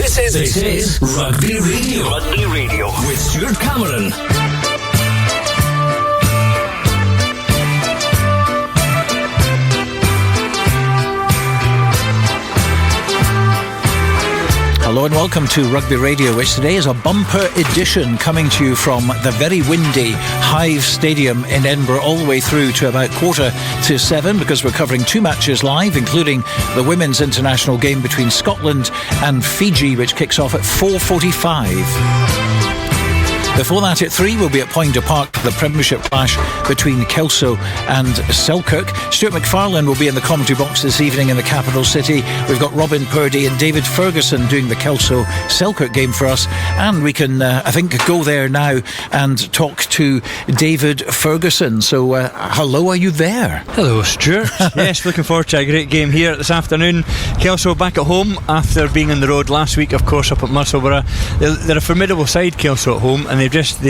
This is Rugby Radio. Rugby Radio with Stuart Cameron. Hello and welcome to Rugby Radio, which today is a bumper edition coming to you from the very windy Hive Stadium in Edinburgh all the way through to about 6:45, because we're covering two matches live, including the women's international game between Scotland and Fiji, which kicks off at 4:45. Before that, at 3, we'll be at Poynter Park for the Premiership clash between Kelso and Selkirk. Stuart McFarlane will be in the commentary box this evening in the capital city. We've got Robin Purdie and David Ferguson doing the Kelso-Selkirk game for us. And we can, I think, go there now and talk to David Ferguson. So, hello, are you there? Hello, Stuart. Yes, looking forward to a great game here this afternoon. Kelso back at home after being on the road last week, of course, up at Musselburgh. They're a formidable side, Kelso at home, and they just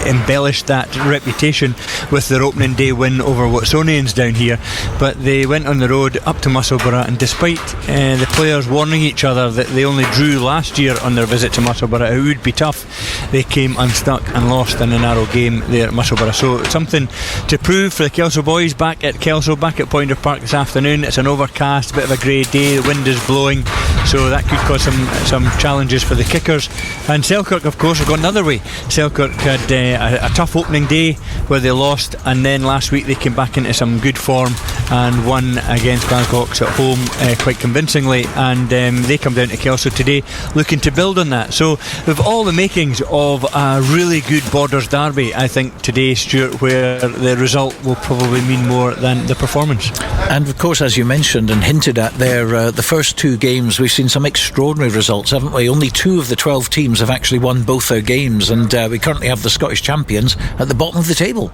embellished that reputation with their opening day win over Watsonians down here. But they went on the road up to Musselburgh, and despite the players warning each other that they only drew last year on their visit to Musselburgh, it would be tough, they came unstuck and lost in a narrow game there at Musselburgh. So something to prove for the Kelso boys back at Kelso, back at Poynter Park this afternoon. It's an overcast, bit of a grey day, the wind is blowing, so that could cause some challenges for the kickers. And Selkirk, of course, have gone the other way. Selkirk had a tough opening day where they lost, and then last week they came back into some good form and won against Glasgow at home quite convincingly, and they come down to Kelso today looking to build on that. So with all the makings of a really good Borders derby, I think today, Stuart, where the result will probably mean more than the performance. And of course, as you mentioned and hinted at there, the first two games we've seen some extraordinary results, haven't we? Only 2 of the 12 teams have actually won both their games, and we currently have the Scottish champions at the bottom of the table.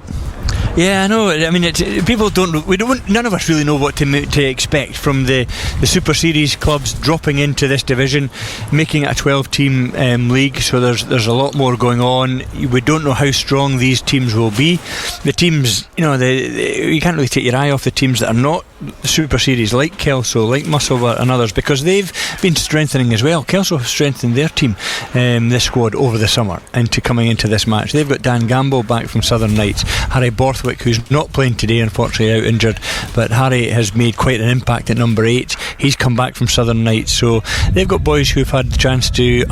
Yeah, I know. I mean, none of us really know what to expect from the Super Series clubs dropping into this division, making it a 12-team league. So there's a lot more going on. We don't know how strong these teams will be. The teams, you can't really take your eye off the teams that are not Super Series, like Kelso, like Musselburgh and others, because they've been strengthening as well. Kelso have strengthened their team, this squad, over the summer into coming into this match. They've got Dan Gamble back from Southern Knights, Harry Borthwick, who's not playing today, unfortunately out injured, but Harry has made quite an impact at number 8. He's come back from Southern Knights, so they've got boys who've had the chance to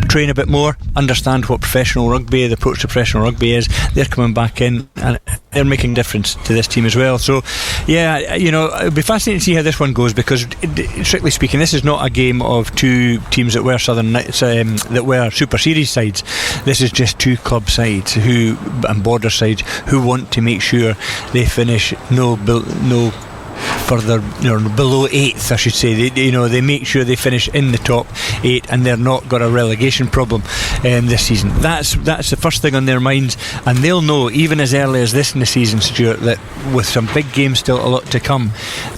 train a bit more, understand what professional rugby, the approach to professional rugby is. They're coming back in and they're making a difference to this team as well. So yeah, it'll be fascinating to see how this one goes, because strictly speaking, this is not a game of two teams that were Southern Knights, that were Super Series sides. This is just two club sides and border sides who want to make sure they finish no further, below 8th, I should say. They make sure they finish in the top 8 and they're not got a relegation problem this season. That's the first thing on their minds, and they'll know even as early as this in the season, Stuart, that with some big games still a lot to come,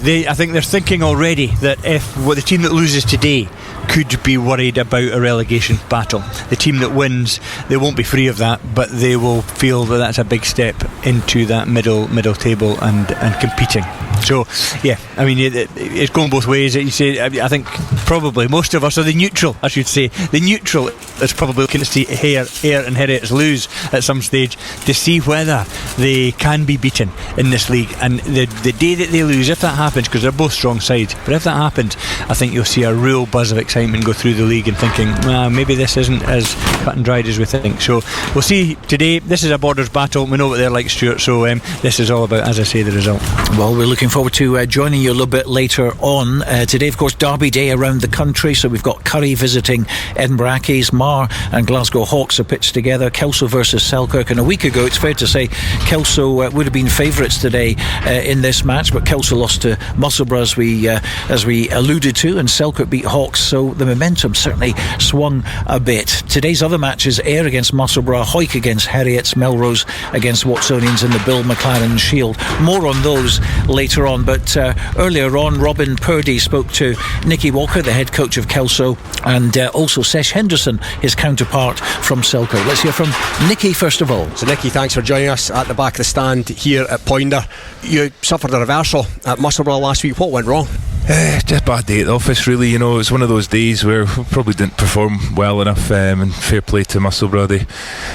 I think they're thinking already that if the team that loses today could be worried about a relegation battle. The team that wins, they won't be free of that, but they will feel that that's a big step into that middle table and competing. So yeah, I mean, it's going both ways. You say, I think probably most of us, or the neutral, I should say, the neutral is probably looking to see Ayr and Heriot lose at some stage to see whether they can be beaten in this league. And the day that they lose, if that happens, because they're both strong sides, but if that happens, I think you'll see a real buzz of excitement go through the league and thinking, maybe this isn't as cut and dried as we think. So we'll see today. This is a Borders battle. We know what they're like, Stuart, so this is all about, as I say, the result. Well, we're looking forward to joining you a little bit later on. Today, of course, Derby Day around the country, so we've got Curry visiting Edinburgh Accies, Marr and Glasgow Hawks are pitched together, Kelso versus Selkirk, and a week ago, it's fair to say, Kelso would have been favourites today in this match, but Kelso lost to Musselburgh as we alluded to, and Selkirk beat Hawks, so the momentum certainly swung a bit. Today's other matches: Ayr against Musselburgh, Hawick against Heriot, Melrose against Watsonians in the Bill McLaren Shield. More on those later on, but earlier on, Robin Purdie spoke to Nikki Walker, the head coach of Kelso, and also Sesh Henderson, his counterpart from Selkirk. Let's hear from Nikki first of all. So Nikki, thanks for joining us at the back of the stand here at Poinder. You suffered a reversal at Musselburgh last week. What went wrong? Just a bad day at the office, really. You know, it was one of those days where we probably didn't perform well enough, and fair play to Musselburgh.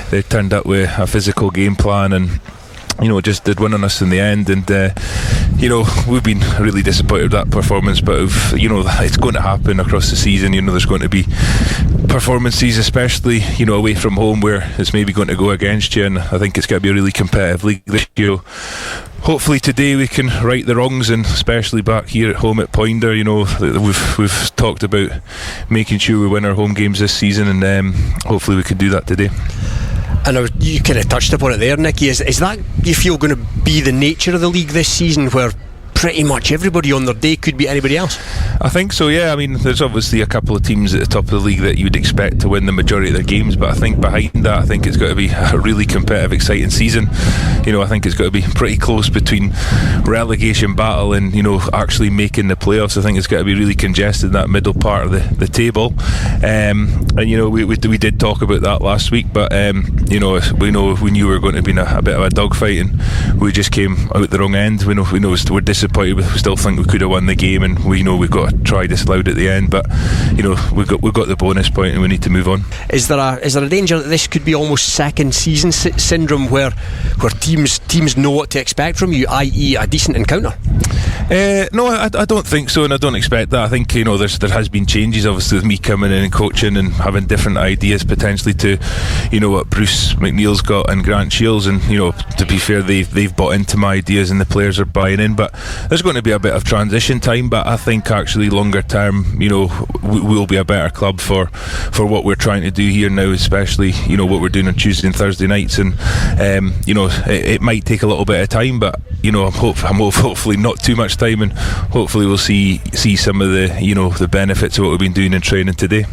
They turned up with a physical game plan and, you know, just did win on us in the end. And you know, we've been really disappointed with that performance, but you know, it's going to happen across the season. You know, there's going to be performances, especially, you know, away from home, where it's maybe going to go against you, and I think it's going to be a really competitive league this year. Hopefully today we can right the wrongs, and especially back here at home at Poinder, you know, we've talked about making sure we win our home games this season, and hopefully we can do that today. And you kind of touched upon it there, Nikki. Is that, you feel, going to be the nature of the league this season, where pretty much everybody on their day could beat anybody else? I think so, yeah. I mean, there's obviously a couple of teams at the top of the league that you would expect to win the majority of their games, but I think behind that, I think it's got to be a really competitive, exciting season. You know, I think it's got to be pretty close between relegation battle and, you know, actually making the playoffs. I think it's got to be really congested in that middle part of the table. And you know, we did talk about that last week, but you know, we knew we were going to be in a bit of a dogfight, and we just came out the wrong end. We know we're disappointed. We still think we could have won the game, and we know we've got to try this loud at the end, but you know, we've got the bonus point and we need to move on. Is there a danger that this could be almost second season syndrome, where teams know what to expect from you, i.e. a decent encounter? No, I don't think so, and I don't expect that. I think, you know, there has been changes, obviously, with me coming in and coaching and having different ideas potentially to, you know, what Bruce McNeil's got and Grant Shields, and, you know, to be fair, they've bought into my ideas and the players are buying in, but there's going to be a bit of transition time. But I think actually longer term, you know, we'll be a better club for what we're trying to do here now, especially, you know, what we're doing on Tuesday and Thursday nights, and you know, it might take a little bit of time, but you know, I'm hopefully not too much time, and hopefully we'll see some of the, you know, the benefits of what we've been doing in training today.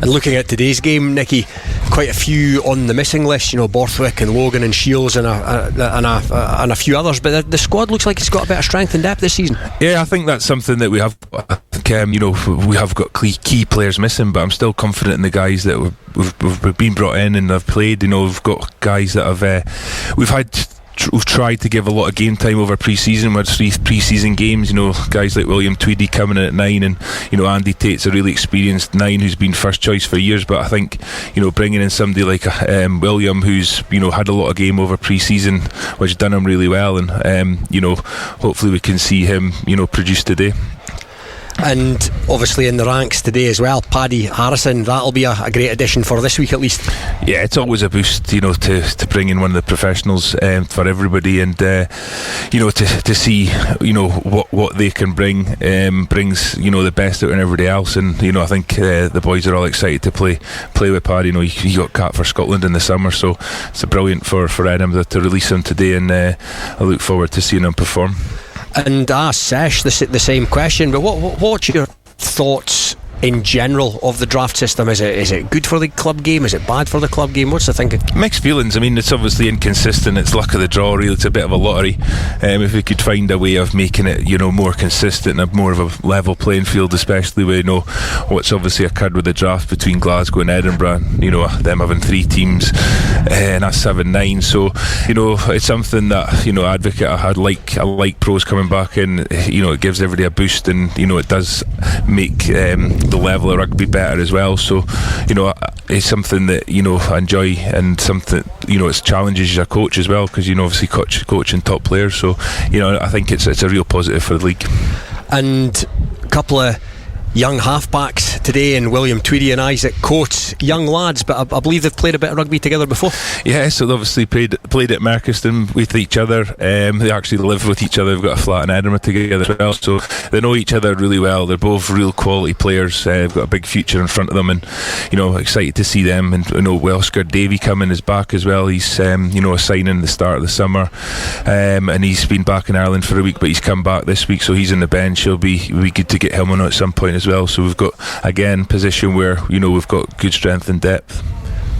And looking at today's game, Nikki, quite a few on the missing list, you know, Borthwick and Logan and Shields and a few others, but the squad looks like it's got a bit of strength and depth this season. Yeah, I think that's something that we have. I think, you know, we have got key players missing, but I'm still confident in the guys that we've been brought in and have played. You know, we've got guys that have we've tried to give a lot of game time over pre-season. We had 3 pre-season games, you know, guys like William Tweedy coming in at 9, and, you know, Andy Tate's a really experienced 9 who's been first choice for years. But I think, you know, bringing in somebody like William, who's, you know, had a lot of game over pre-season, which done him really well, and you know, hopefully we can see him, you know, produce today. And obviously in the ranks today as well, Paddy Harrison, that'll be a great addition for this week at least. Yeah, it's always a boost, you know, to bring in one of the professionals for everybody, and you know, to see, you know, what they can bring brings, you know, the best out in everybody else. And you know, I think the boys are all excited to play with Paddy. You know, he got capped for Scotland in the summer, so it's brilliant for Edinburgh to release him today, and I look forward to seeing him perform. And ask Sesh the same question, but what's your thoughts in general of the draft system? Is it good for the club game? Is it bad for the club game? What's the thinking? Mixed feelings. I mean, it's obviously inconsistent. It's luck of the draw, really. It's a bit of a lottery. If we could find a way of making it, you know, more consistent and more of a level playing field, especially with, you know, what's obviously occurred with the draft between Glasgow and Edinburgh, you know, them having 3 teams and us having 9. So, you know, it's something that, you know, I like pros coming back in. You know, it gives everybody a boost, and you know, it does make the level of rugby better as well. So, you know, it's something that, you know, I enjoy, and something, you know, it's challenges as a coach as well, because, you know, obviously coaching top players. So, you know, I think it's a real positive for the league. And a couple of young halfbacks today, and William Tweedy and Isaac Coates, young lads, but I believe they've played a bit of rugby together before. Yeah, so they obviously played at Merchiston with each other. They actually live with each other. They've got a flat in Edinburgh together as well, so they know each other really well. They're both real quality players. They've got a big future in front of them, and you know, excited to see them. And you know, Welshker Davey coming is back as well. He's you know, a signing at the start of the summer, and he's been back in Ireland for a week, but he's come back this week, so he's in the bench. It'll be good to get him on at some point as well. So we've got, again, position where, you know, we've got good strength and depth.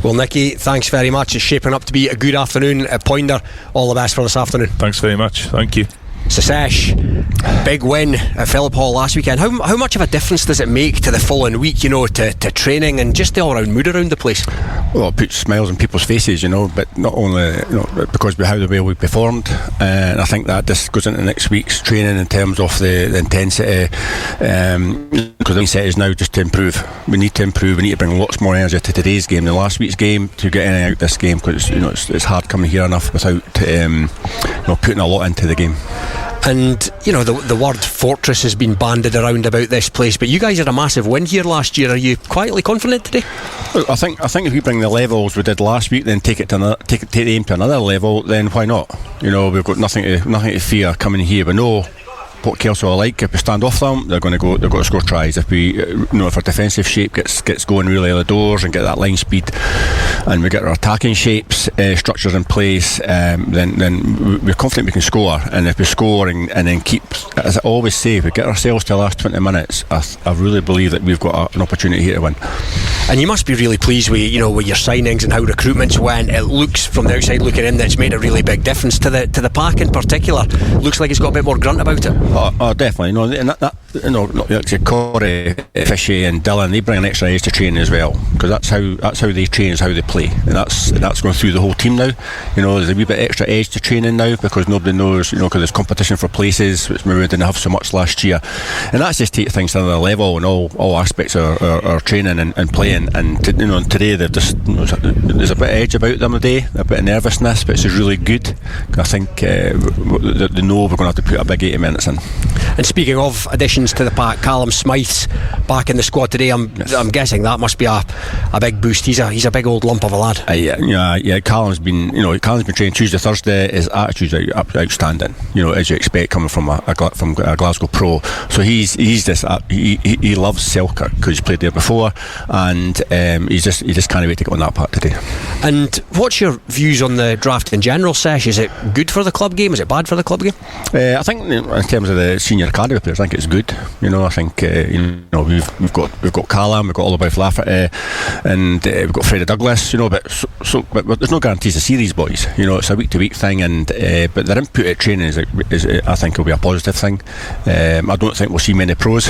Well, Nikki, thanks very much. It's shaping up to be a good afternoon at Poinder. All the best for this afternoon. Thanks very much. Thank you. So Sesh, big win at Phillip Hall last weekend. How much of a difference does it make to the following week, to training and just the all-round mood around the place? Well, it puts smiles on people's faces, but not only because of how the way we performed, and I think that this goes into next week's training in terms of the intensity, because the mindset is now just to improve. We need to improve. We need to bring lots more energy to today's game than last week's game to get anything out this game, because it's hard coming here enough without putting a lot into the game. And the word fortress has been banded around about this place, but you guys had a massive win here last year. Are you quietly confident today? Well, I think if we bring the levels we did last week, then take the aim to another level, then why not? We've got nothing to fear coming here. We know what Kelso are like. If we stand off them, they're going to score tries. If we, if our defensive shape gets going really early doors and get that line speed, and we get our attacking shapes, structures in place, then we're confident we can score. And if we score and then keep, as I always say, if we get ourselves to the last 20 minutes, I really believe that we've got an opportunity here to win. And you must be really pleased with with your signings and how recruitment's went. It looks from the outside looking in that's made a really big difference to the pack in particular. Looks like it's got a bit more grunt about it. Oh, definitely. Like Corey, Fishy, and Dylan, they bring an extra edge to training as well, because that's how they train, is how they play, and that's going through the whole team now. There's a wee bit extra edge to training now because nobody knows, because there's competition for places, which maybe we didn't have so much last year, and that's just take things to another level in all aspects of our training and playing. And today they've just there's a bit of edge about them today, a bit of nervousness, but it's really good. I think they know we're going to have to put a big 80 minutes in. And speaking of additions to the pack, Callum Smythe's back in the squad today. I'm guessing that must be a big boost. He's a big old lump of a lad. Yeah. Callum's been training Tuesday, Thursday. His attitude's outstanding. As you expect coming from a Glasgow pro. So he's just he loves Selkirk because he's played there before, and he just can't wait to get on that part today. And what's your views on the draft in general, Sesh? Is it good for the club game? Is it bad for the club game? I think in terms of the senior academy players, I think it's good. I think we've got Callum, we've got Oliver Lafferty, and we've got Freddie Douglas. But there's no guarantees to see these boys. It's a week to week thing, and but their input at training is I think will be a positive thing. I don't think we'll see many pros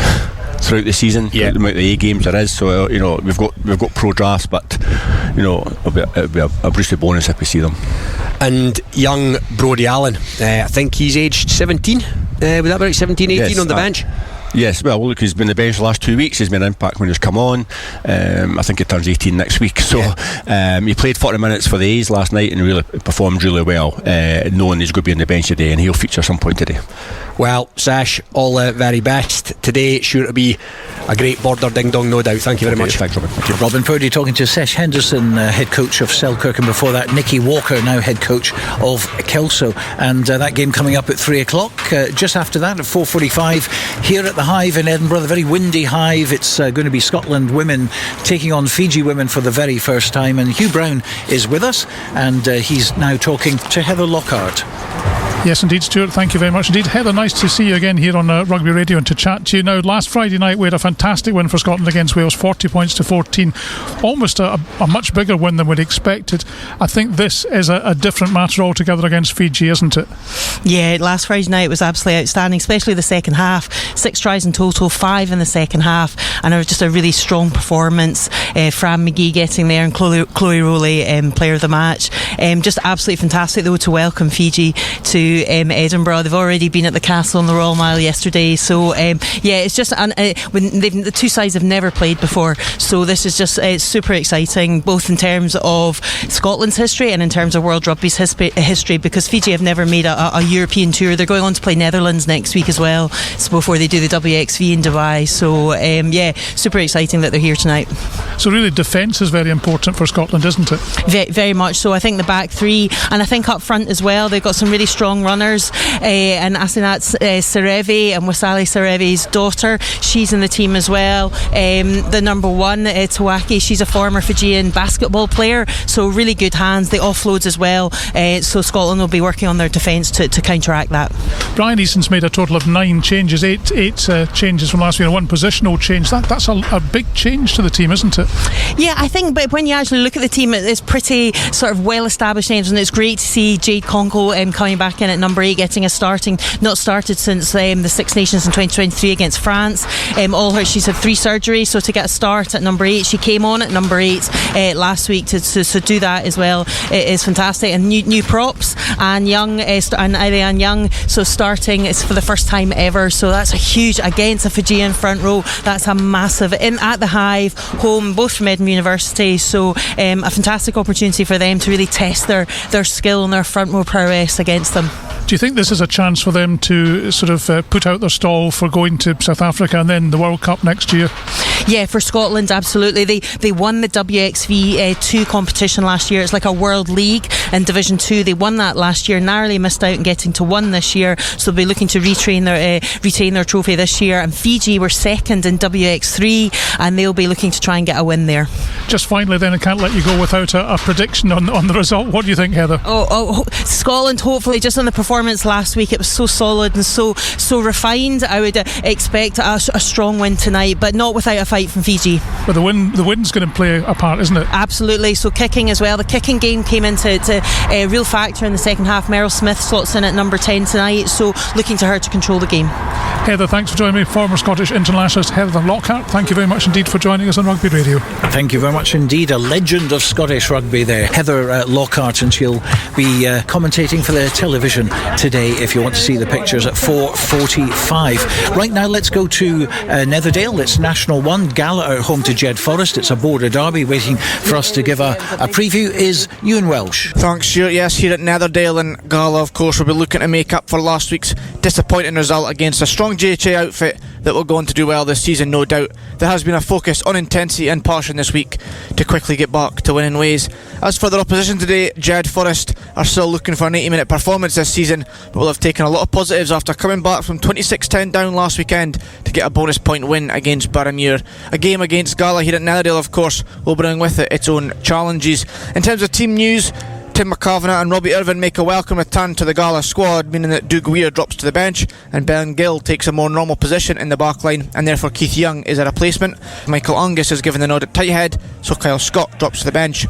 throughout the season. The amount of A games there is, so we've got pro drafts, but it'll be a boosted bonus if we see them. And young Brodie Allen, I think he's aged 17. Would that be right? 17, 18 yes, on the bench? Yes, well, look, he's been on the bench the last 2 weeks. He's made an impact when he's come on. I think he turns 18 next week. So he played 40 minutes for the A's last night and really performed really well, knowing he's going to be on the bench today, and he'll feature at some point today. Well, Sesh, all the very best today. Sure to be a great border ding-dong, no doubt. Thank you very much. Thanks, Robin. Thank you. Robin Purdie talking to Sesh Henderson, head coach of Selkirk, and before that Nikki Walker, now head coach of Kelso. And that game coming up at 3 o'clock. Just after that at 4:45 here at the Hive in Edinburgh, the very windy Hive. It's going to be Scotland women taking on Fiji women for the very first time, and Hugh Brown is with us, and he's now talking to Heather Lockhart. Yes, indeed, Stuart. Thank you very much indeed. Heather, nice to see you again here on Rugby Radio and to chat to you. Now, last Friday night we had a fantastic win for Scotland against Wales, 40 points to 14. Almost a much bigger win than we'd expected. I think this is a different matter altogether against Fiji, isn't it? Yeah, last Friday night was absolutely outstanding, especially the second half. 6 tries in total, 5 in the second half, and it was just a really strong performance. Fran McGee getting there, and Chloe Rowley, player of the match. Just absolutely fantastic though to welcome Fiji to Edinburgh. They've already been at the Castle on the Royal Mile yesterday, so it's just when the two sides have never played before, so this is just super exciting, both in terms of Scotland's history and in terms of World Rugby's history, because Fiji have never made a European tour. They're going on to play Netherlands next week as well, so before they do the WXV in Dubai, so super exciting that they're here tonight. So really defence is very important for Scotland, isn't it? Very much so. I think the back three, and I think up front as well, they've got some really strong runners, and Asinat Serevi and Wasali Serevi's daughter, she's in the team as well. The number one, Tawaki, she's a former Fijian basketball player, so really good hands. The offloads as well, so Scotland will be working on their defence to counteract that. Bryan Eason's made a total of 9 changes, 8 changes from last week, and 1 positional change. That's a big change to the team, isn't it? Yeah, I think, but when you actually look at the team, it's pretty sort of well established names, and it's great to see Jade Conkle coming back in at number 8, getting not started since the Six Nations in 2023 against France. She's had 3 surgeries, so to get a start at number 8, she came on at number 8 last week to do that as well. It is fantastic. And new props, and Ariane Young, so starting is for the first time ever, so that's a huge, against a Fijian front row, that's a massive, in at the Hive, home, both from Edinburgh University, so a fantastic opportunity for them to really test their skill and their front row prowess against them. Do you think this is a chance for them to sort of put out their stall for going to South Africa and then the World Cup next year? Yeah, for Scotland, absolutely. They won the WXV2 competition last year. It's like a World League in Division 2. They won that last year, narrowly missed out in getting to 1 this year, so they'll be looking to retain their trophy this year. And Fiji were second in WX3, and they'll be looking to try and get a win there. Just finally then, I can't let you go without a prediction on the result. What do you think, Heather? Scotland, hopefully, just on the performance last week, it was so solid and so refined. I would expect a strong win tonight, but not without a fight from Fiji. But the wind's going to play a part, isn't it? Absolutely. So kicking as well. The kicking game came into a real factor in the second half. Meryl Smith slots in at number 10 tonight, so looking to her to control the game. Heather, thanks for joining me. Former Scottish internationalist Heather Lockhart, thank you very much indeed for joining us on Rugby Radio. Thank you very much indeed. A legend of Scottish rugby there, Heather Lockhart, and she'll be commentating for the television today if you want to see the pictures at 4:45. Right now, let's go to Netherdale. It's National 1, Gala at home to Jed-Forest. It's a border derby. Waiting for us to give a preview is Euan Welsh. Thanks, Stuart. Yes, here at Netherdale, and Gala, of course, will be looking to make up for last week's disappointing result against a strong JHA outfit that will go on to do well this season, no doubt. There has been a focus on intensity and passion this week to quickly get back to winning ways. As for their opposition today, Jed-Forest are still looking for an 80-minute performance this season, but will have taken a lot of positives after coming back from 26-10 down last weekend to get a bonus point win against Barramuir. A game against Gala here at Netherdale, of course, will bring with it its own challenges. In terms of team news, Tim McCavanagh and Robbie Irvine make a welcome return to the Gala squad, meaning that Doug Weir drops to the bench and Ben Gill takes a more normal position in the back line, and therefore Keith Young is a replacement. Michael Angus is given the nod at tight head, so Kyle Scott drops to the bench.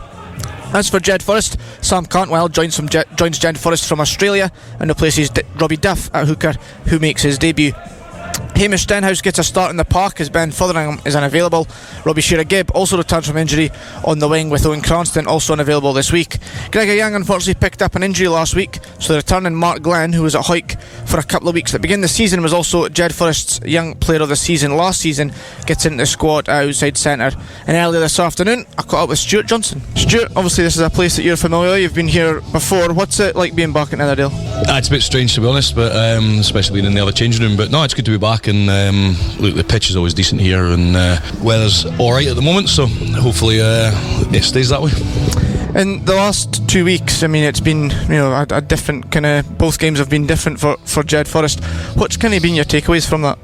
As for Jed-Forest, Sam Cantwell joins Jed-Forest from Australia and replaces Robbie Duff at hooker, who makes his debut. Hamish Stenhouse gets a start in the park as Ben Fotheringham is unavailable. Robbie Shearer-Gibb also returns from injury on the wing, with Owen Cranston also unavailable this week. Gregor Young unfortunately picked up an injury last week, so the returning Mark Glenn, who was at Hawick for a couple of weeks at the beginning of the season, was also Jed-Forest's Young Player of the Season last season, gets into the squad outside centre. And earlier this afternoon, I caught up with Stuart Johnson. Stuart, obviously this is a place that you're familiar with, you've been here before. What's it like being back at Netherdale? It's a bit strange, to be honest, but especially being in the other changing room, but no, it's good to be back. And look, the pitch is always decent here, and weather's alright at the moment, so hopefully it stays that way. In the last 2 weeks, I mean, it's been a different kind of, both games have been different for Jed-Forest. What's kind of been your takeaways from that?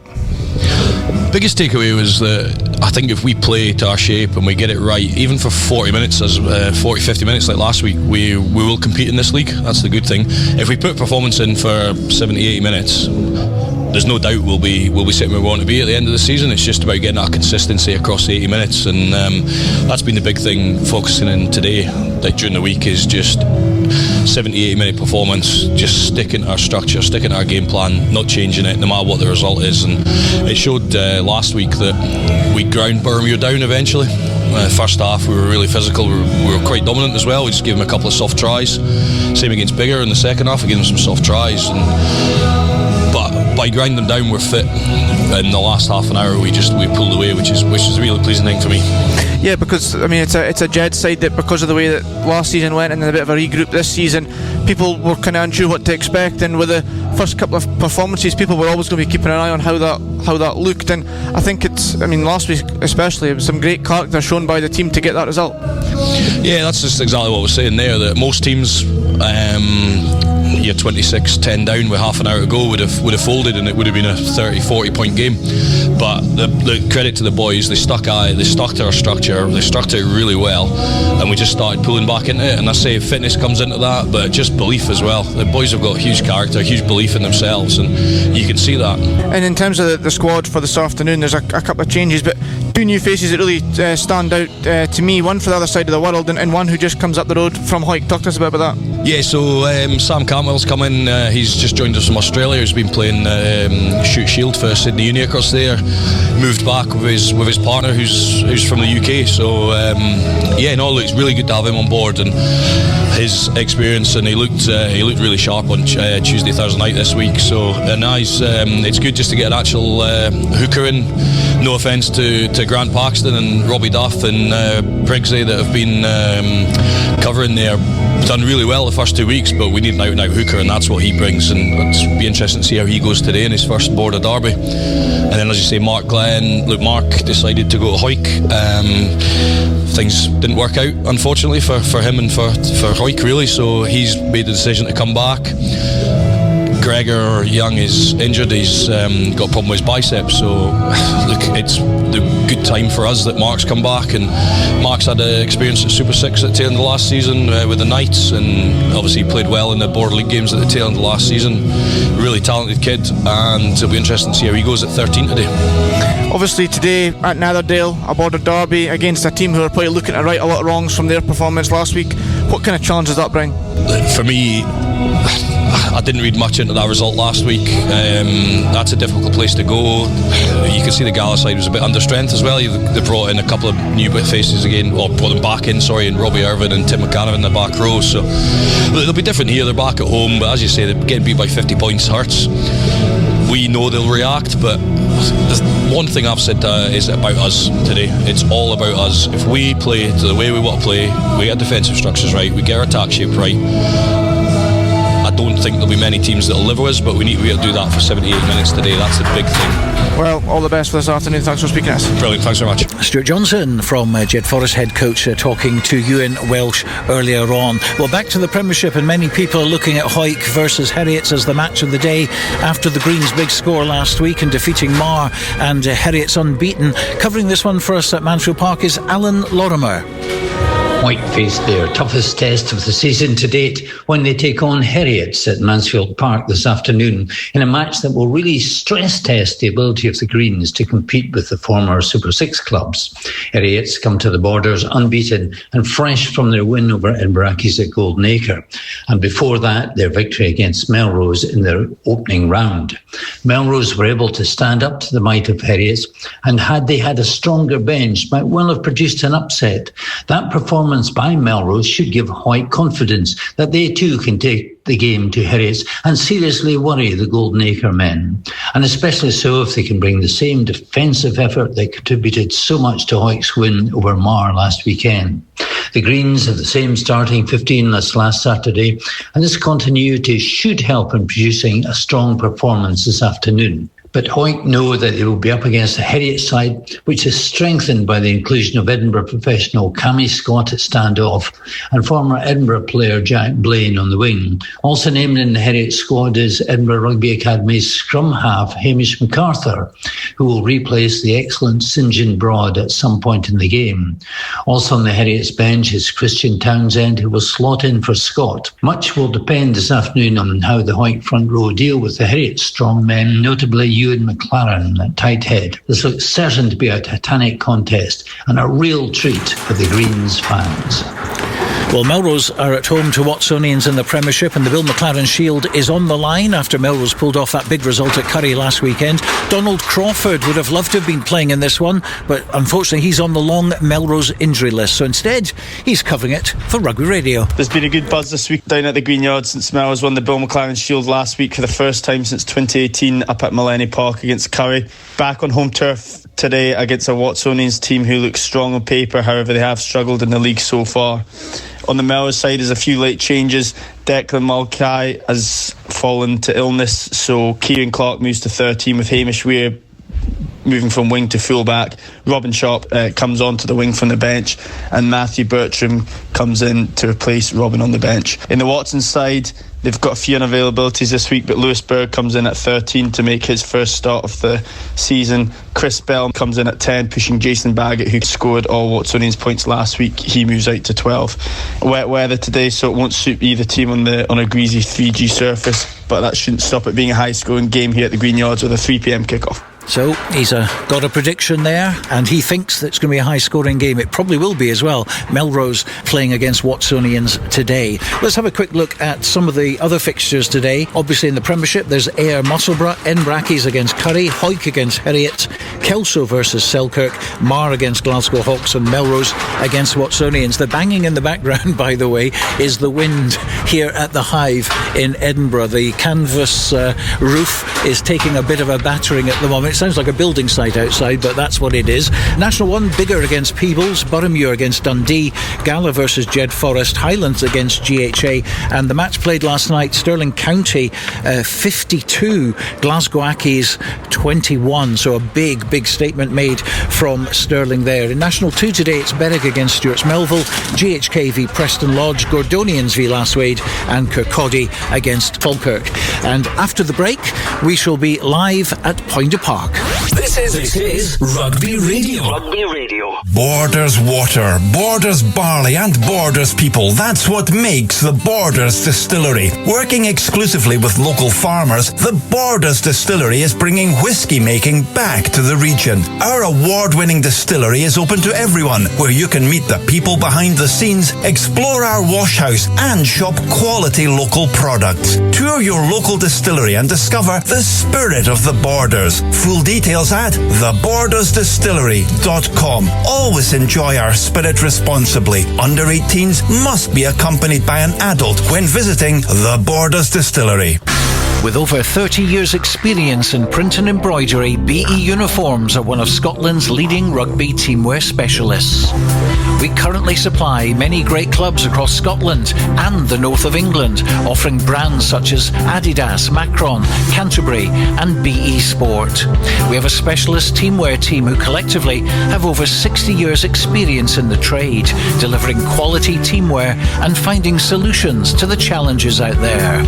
Biggest takeaway was that I think if we play to our shape and we get it right, even for 40 minutes, 50 minutes like last week, we will compete in this league. That's the good thing. If we put performance in for 70, 80 minutes, there's no doubt we'll be sitting where we want to be at the end of the season. It's just about getting that consistency across the 80 minutes, and that's been the big thing focusing in today, like during the week, is just 70-80 minute performance, just sticking to our structure, sticking to our game plan, not changing it no matter what the result is. And it showed last week that we ground Barramuir down eventually. First half we were really physical, we were quite dominant as well. We just gave them a couple of soft tries. Same against Biggar in the second half, we gave them some soft tries, but by grinding them down we're fit. In the last half an hour we pulled away, which is a really pleasing thing for me. Yeah, because I mean it's a Jed side that, because of the way that last season went and a bit of a regroup this season, people were kind of unsure what to expect, and with the first couple of performances people were always going to be keeping an eye on how that looked, and I think last week especially, it was some great character shown by the team to get that result. Yeah, that's just exactly what I was saying there, that most teams you're 26-10 down with half an hour to go would have folded, and it would have been a 30-40 point game. But the credit to the boys, they stuck to our structure, they stuck to it really well, and we just started pulling back into it. And I say fitness comes into that, but just belief as well. The boys have got huge character, huge belief in themselves, and you can see that. And in terms of the squad for this afternoon, there's a couple of changes, but Two new faces that really stand out to me, one for the other side of the world and one who just comes up the road from Hawick. Talk to us a bit about that. Yeah, so Sam Cantwell's come in. He's just joined us from Australia. He's been playing shoot shield for Sydney Uni across there. Moved back with his partner who's from the UK. So it's really good to have him on board and his experience. And he looked really sharp on Tuesday, Thursday night this week. So it's good just to get an actual hooker in. No offence to Grant Paxton and Robbie Duff and Briggsy that have been covering there. Done really well the first 2 weeks, but we need an out-and-out hooker, and that's what he brings, and it'll be interesting to see how he goes today in his first Border derby. And then, as you say, Mark decided to go to Hawick. Things didn't work out, unfortunately, for him and for Hawick, really, so he's made the decision to come back. Gregor Young is injured. He's got a problem with his biceps, so look, it's the good time for us that Mark's come back, and Mark's had an experience at Super 6 at the tail end of last season with the Knights, and obviously played well in the Border League games at the tail end of last season. Really talented kid, and it'll be interesting to see how he goes at 13 today. Obviously today at Netherdale, a Border derby against a team who are probably looking to right a lot of wrongs from their performance last week. What kind of challenge does that bring? For me, I didn't read much into that result last week. That's a difficult place to go. You can see the Gala side was a bit under strength as well. They brought in a couple of new faces again, or brought them back in, and Robbie Irvin and Tim McCann in the back row. So they'll be different here. They're back at home, but as you say, they're getting beat by 50 points hurts. We know they'll react, but one thing I've said is about us today. It's all about us. If we play to the way we want to play, we get defensive structures right, we get our attack shape right, I don't think there'll be many teams that'll live with us, but we need to be able to do that for 78 minutes today. That's the big thing. Well, all the best for this afternoon. Thanks for speaking to us. Brilliant, thanks very much. Stuart Johnson from Jed-Forest head coach talking to Euan Welsh earlier on. Well, back to the Premiership, and many people are looking at Hawick versus Heriot as the match of the day after the Greens' big score last week and defeating Marr, and Heriot's unbeaten. Covering this one for us at Mansfield Park is Alan Lorimer. Hawick face their toughest test of the season to date when they take on Heriot at Mansfield Park this afternoon in a match that will really stress test the ability of the Greens to compete with the former Super 6 clubs. Heriot's come to the Borders unbeaten and fresh from their win over Edinburgh Accies at Golden Acre, and before that their victory against Melrose in their opening round. Melrose were able to stand up to the might of Heriot, and had they had a stronger bench might well have produced an upset. That performance by Melrose should give Hawick confidence that they too can take the game to Heriot and seriously worry the Golden Acre men, and especially so if they can bring the same defensive effort that contributed so much to Hawick's win over Marr last weekend. The Greens have the same starting 15 as last Saturday, and this continuity should help in producing a strong performance this afternoon. But Hawick know that they will be up against a Heriot side which is strengthened by the inclusion of Edinburgh professional Cammy Scott at standoff and former Edinburgh player Jack Blaine on the wing. Also named in the Heriot squad is Edinburgh Rugby Academy's scrum half Hamish MacArthur, who will replace the excellent St John Broad at some point in the game. Also on the Heriot's bench is Christian Townsend, who will slot in for Scott. Much will depend this afternoon on how the Hawick front row deal with the Heriot strong men, notably Euan McFarlane at tight head. This looks certain to be a titanic contest and a real treat for the Greens fans. Well, Melrose are at home to Watsonians in the Premiership, and the Bill McLaren Shield is on the line after Melrose pulled off that big result at Curry last weekend. Donald Crawford would have loved to have been playing in this one, but unfortunately he's on the long Melrose injury list, so instead he's covering it for Rugby Radio. There's been a good buzz this week down at the Green Yard since Melrose won the Bill McLaren Shield last week for the first time since 2018 up at Millennium Park against Curry. Back on home turf today against a Watsonians team who looks strong on paper, however they have struggled in the league so far. On the Melrose side, there's a few late changes. Declan Mulcahy has fallen to illness, so Kieran Clark moves to 13 with Hamish Weir moving from wing to fullback. Robin Sharp comes onto the wing from the bench, and Matthew Bertram comes in to replace Robin on the bench. In the Watson side, they've got a few unavailabilities this week, but Lewis Berg comes in at 13 to make his first start of the season. Chris Bell comes in at 10, pushing Jason Baggett, who scored all Watsonians points last week. He moves out to 12. Wet weather today, so it won't suit either team on a greasy Fiji surface, but that shouldn't stop it being a high-scoring game here at the Green Yards with a 3 p.m. kickoff. So he's got a prediction there, and he thinks that it's going to be a high-scoring game. It probably will be as well. Melrose playing against Watsonians today. Let's have a quick look at some of the other fixtures today. Obviously in the Premiership, there's Ayr Musselburgh, Enbrackies against Currie, Hawick against Heriot, Kelso versus Selkirk, Marr against Glasgow Hawks, and Melrose against Watsonians. The banging in the background, by the way, is the wind here at the Hive in Edinburgh. The canvas roof is taking a bit of a battering at the moment. It sounds like a building site outside, but that's what it is. National 1, Biggar against Peebles, Boroughmuir against Dundee, Gala versus Jed-Forest, Highlands against GHA, and the match played last night, Stirling County 52, Glasgow Accies 21, so a big statement made from Stirling there. In National 2 today, it's Berwick against Stewart's Melville, GHK v Preston Lodge, Gordonians v Lasswade, and Kirkcaldy against Falkirk. And after the break, we shall be live at Poynter Park. This is Rugby Radio. Rugby Radio. Borders water, Borders barley and Borders people. That's what makes the Borders Distillery. Working exclusively with local farmers, the Borders Distillery is bringing whiskey making back to the region. Our award-winning distillery is open to everyone, where you can meet the people behind the scenes, explore our wash house and shop quality local products. Tour your local distillery and discover the spirit of the Borders. Full details at thebordersdistillery.com. Always enjoy our spirit responsibly. Under 18s must be accompanied by an adult when visiting the Borders Distillery. With over 30 years' experience in print and embroidery, BE Uniforms are one of Scotland's leading rugby teamwear specialists. We currently supply many great clubs across Scotland and the north of England, offering brands such as Adidas, Macron, Canterbury and BE Sport. We have a specialist teamwear team who collectively have over 60 years' experience in the trade, delivering quality teamwear and finding solutions to the challenges out there.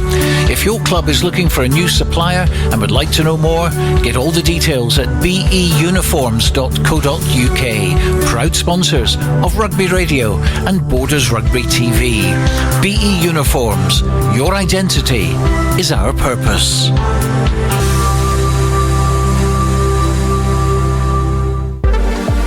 If your club is looking for a new supplier and would like to know more, get all the details at beuniforms.co.uk. Proud sponsors of Rugby Radio and Borders Rugby TV. BE Uniforms, your identity is our purpose.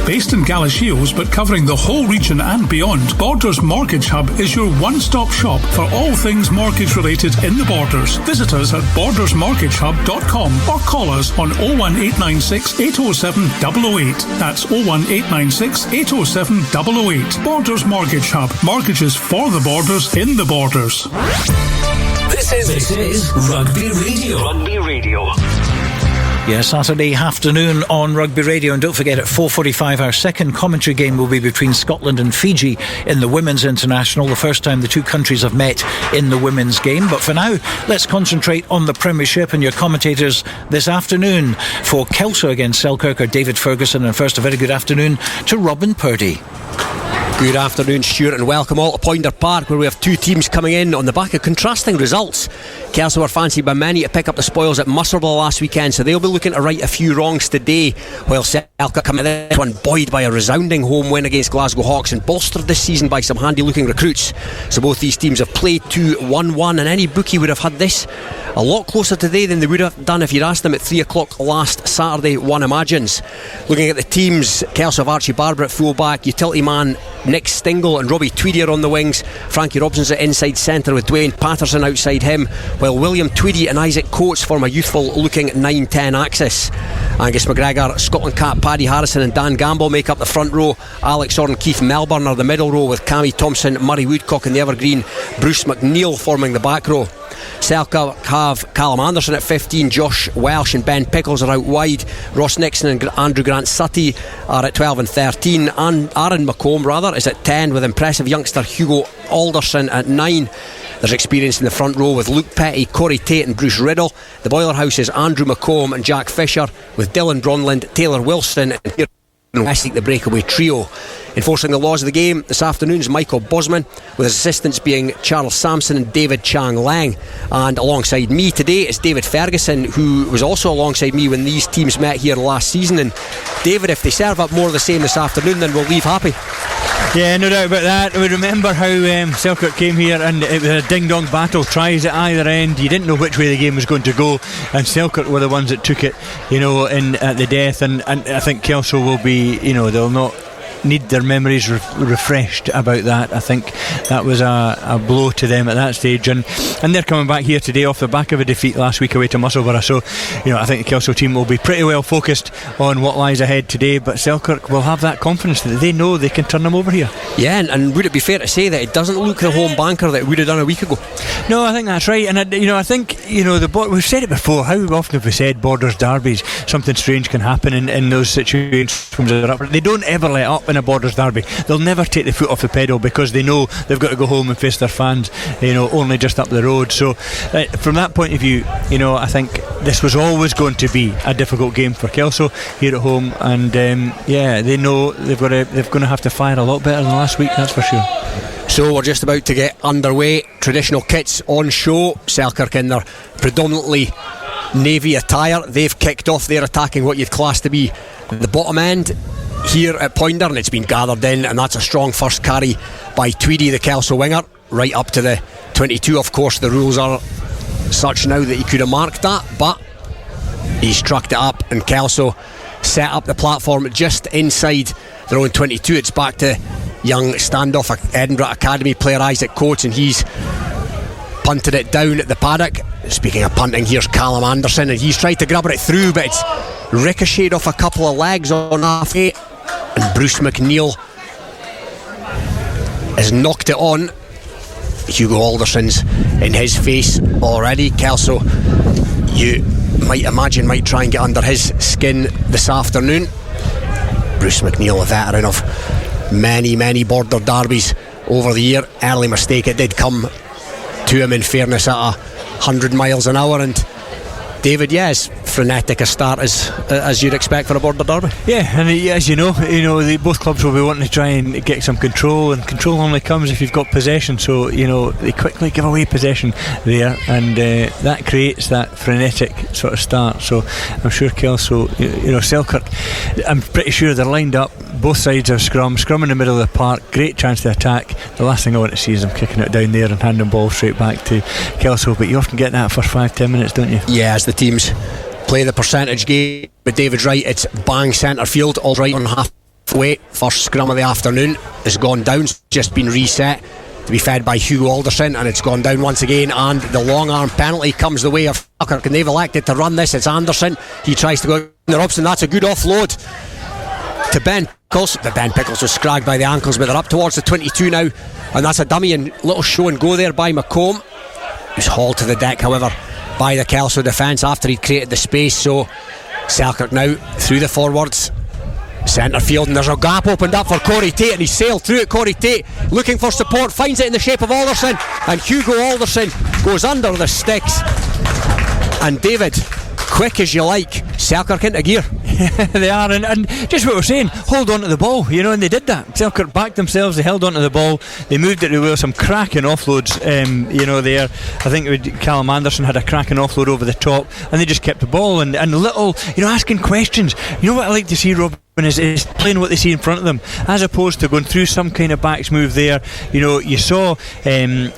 Based in Galashiels but covering the whole region and beyond, Borders Mortgage Hub is your one-stop shop for all things mortgage related in the Borders. Visit us at bordersmortgagehub.com or call us on 01896 807 008. That's 01896 807 008. Borders Mortgage Hub. Mortgages for the Borders in the Borders. This is Rugby Radio. Rugby Radio. Yeah, Saturday afternoon on Rugby Radio, and don't forget at 4:45 our second commentary game will be between Scotland and Fiji in the Women's International, the first time the two countries have met in the women's game. But for now, let's concentrate on the Premiership, and your commentators this afternoon for Kelso against Selkirk are David Ferguson, and first a very good afternoon to Robin Purdie. Good afternoon, Stuart, and welcome all to Poynter Park, where we have two teams coming in on the back of contrasting results. Kelso were fancied by many to pick up the spoils at Musselburgh last weekend, so they'll be looking to right a few wrongs today, while Selkirk come in this one buoyed by a resounding home win against Glasgow Hawks and bolstered this season by some handy-looking recruits. So both these teams have played 2-1-1, and any bookie would have had this a lot closer today than they would have done if you'd asked them at 3 o'clock last Saturday, one imagines. Looking at the teams, Kelso have Archie Barber at full-back, utility man Nick Stingle and Robbie Tweedy are on the wings. Frankie Robson's at inside centre with Dwayne Patterson outside him, while William Tweedy and Isaac Coates form a youthful looking 9-10 axis. Angus McGregor, Scotland cap Paddy Harrison and Dan Gamble make up the front row. Alex Orr and Keith Melbourne are the middle row, with Cammy Thompson, Murray Woodcock and the evergreen Bruce McNeil forming the back row. Selkirk have Callum Anderson at 15, Josh Welsh and Ben Pickles are out wide, Ross Nixon and Andrew Grant Sutty are at 12 and 13, and Aaron McComb is at 10, with impressive youngster Hugo Alderson at 9. There's experience in the front row with Luke Petty, Corey Tate and Bruce Riddle. The Boiler House is Andrew McComb and Jack Fisher, with Dylan Bronland, Taylor Wilson and Westic the breakaway trio. Enforcing the laws of the game this afternoon's Michael Bosman, with his assistants being Charles Sampson and David Chang Leng. And alongside me today is David Ferguson, who was also alongside me when these teams met here last season. And David, if they serve up more of the same this afternoon, then we'll leave happy. Yeah, no doubt about that. We remember how Selkirk came here and it was a ding-dong battle, tries at either end. You didn't know which way the game was going to go, and Selkirk were the ones that took it, in at the death. And I think Kelso will be, they'll not need their memories refreshed about that. I think that was a blow to them at that stage, and they're coming back here today off the back of a defeat last week away to Musselburgh. So I think the Kelso team will be pretty well focused on what lies ahead today, but Selkirk will have that confidence that they know they can turn them over here. Yeah, and would it be fair to say that it doesn't look the home banker that it would have done a week ago? No, I think that's right, and I think we've said it before. How often have we said Borders derbies, something strange can happen in those situations when they're up. They don't ever let up in a Borders derby. They'll never take the foot off the pedal because they know they've got to go home and face their fans, only just up the road. So from that point of view, I think this was always going to be a difficult game for Kelso here at home, and they know they're going to have to fire a lot better than last week, that's for sure. So we're just about to get underway. Traditional kits on show. Selkirk in their predominantly navy attire. They've kicked off. They're attacking what you'd class to be the bottom end here at Poinder, and it's been gathered in, and that's a strong first carry by Tweedy, the Kelso winger, right up to the 22. Of course, the rules are such now that he could have marked that, but he's trucked it up, and Kelso set up the platform just inside their own 22. It's back to young standoff Edinburgh Academy player Isaac Coates, and he's punted it down at the paddock. Speaking of punting, here's Callum Anderson, and he's tried to grab it through, but it's ricocheted off a couple of legs on halfway, and Bruce McNeil has knocked it on. Hugo Alderson's in his face already. Kelso, you might imagine, might try and get under his skin this afternoon. Bruce McNeil, a veteran of many Border derbies over the year. Early mistake, it did come to him, in fairness, at 100 miles an hour, and David, yes, frenetic a start as you'd expect for a Border derby. Yeah, and as you know, both clubs will be wanting to try and get some control, and control only comes if you've got possession. So they quickly give away possession there, and that creates that frenetic sort of start. So I'm sure Kelso, Selkirk, I'm pretty sure they're lined up both sides of scrum in the middle of the park, great chance to attack. The last thing I want to see is them kicking it down there and handing ball straight back to Kelso, but you often get that first 5-10 minutes, don't you? Yeah, as the teams play the percentage game, but David's right, it's bang centre field, all right on halfway. First scrum of the afternoon has gone down, just been reset to be fed by Hugo Alderson, and it's gone down once again, and the long arm penalty comes the way of Lockhart, and they've elected to run this. It's Anderson, he tries to go in the ropes, and that's a good offload to Ben Pickles. The Ben Pickles was scragged by the ankles, but they're up towards the 22 now, and that's a dummy and little show and go there by McComb, who's hauled to the deck however by the Kelso defence after he'd created the space. So Selkirk now through the forwards, centre field, and there's a gap opened up for Corey Tate, and he sailed through it. Corey Tate looking for support, finds it in the shape of Alderson, and Hugo Alderson goes under the sticks. And David, quick as you like, Selkirk into gear. They are, and just what we're saying, hold on to the ball, and they did that. Selkirk backed themselves, they held on to the ball, they moved it with some cracking offloads, there. I think Callum Anderson had a cracking offload over the top, and they just kept the ball, and little, asking questions. What I like to see, Rob, is playing what they see in front of them, as opposed to going through some kind of backs move there. You saw 10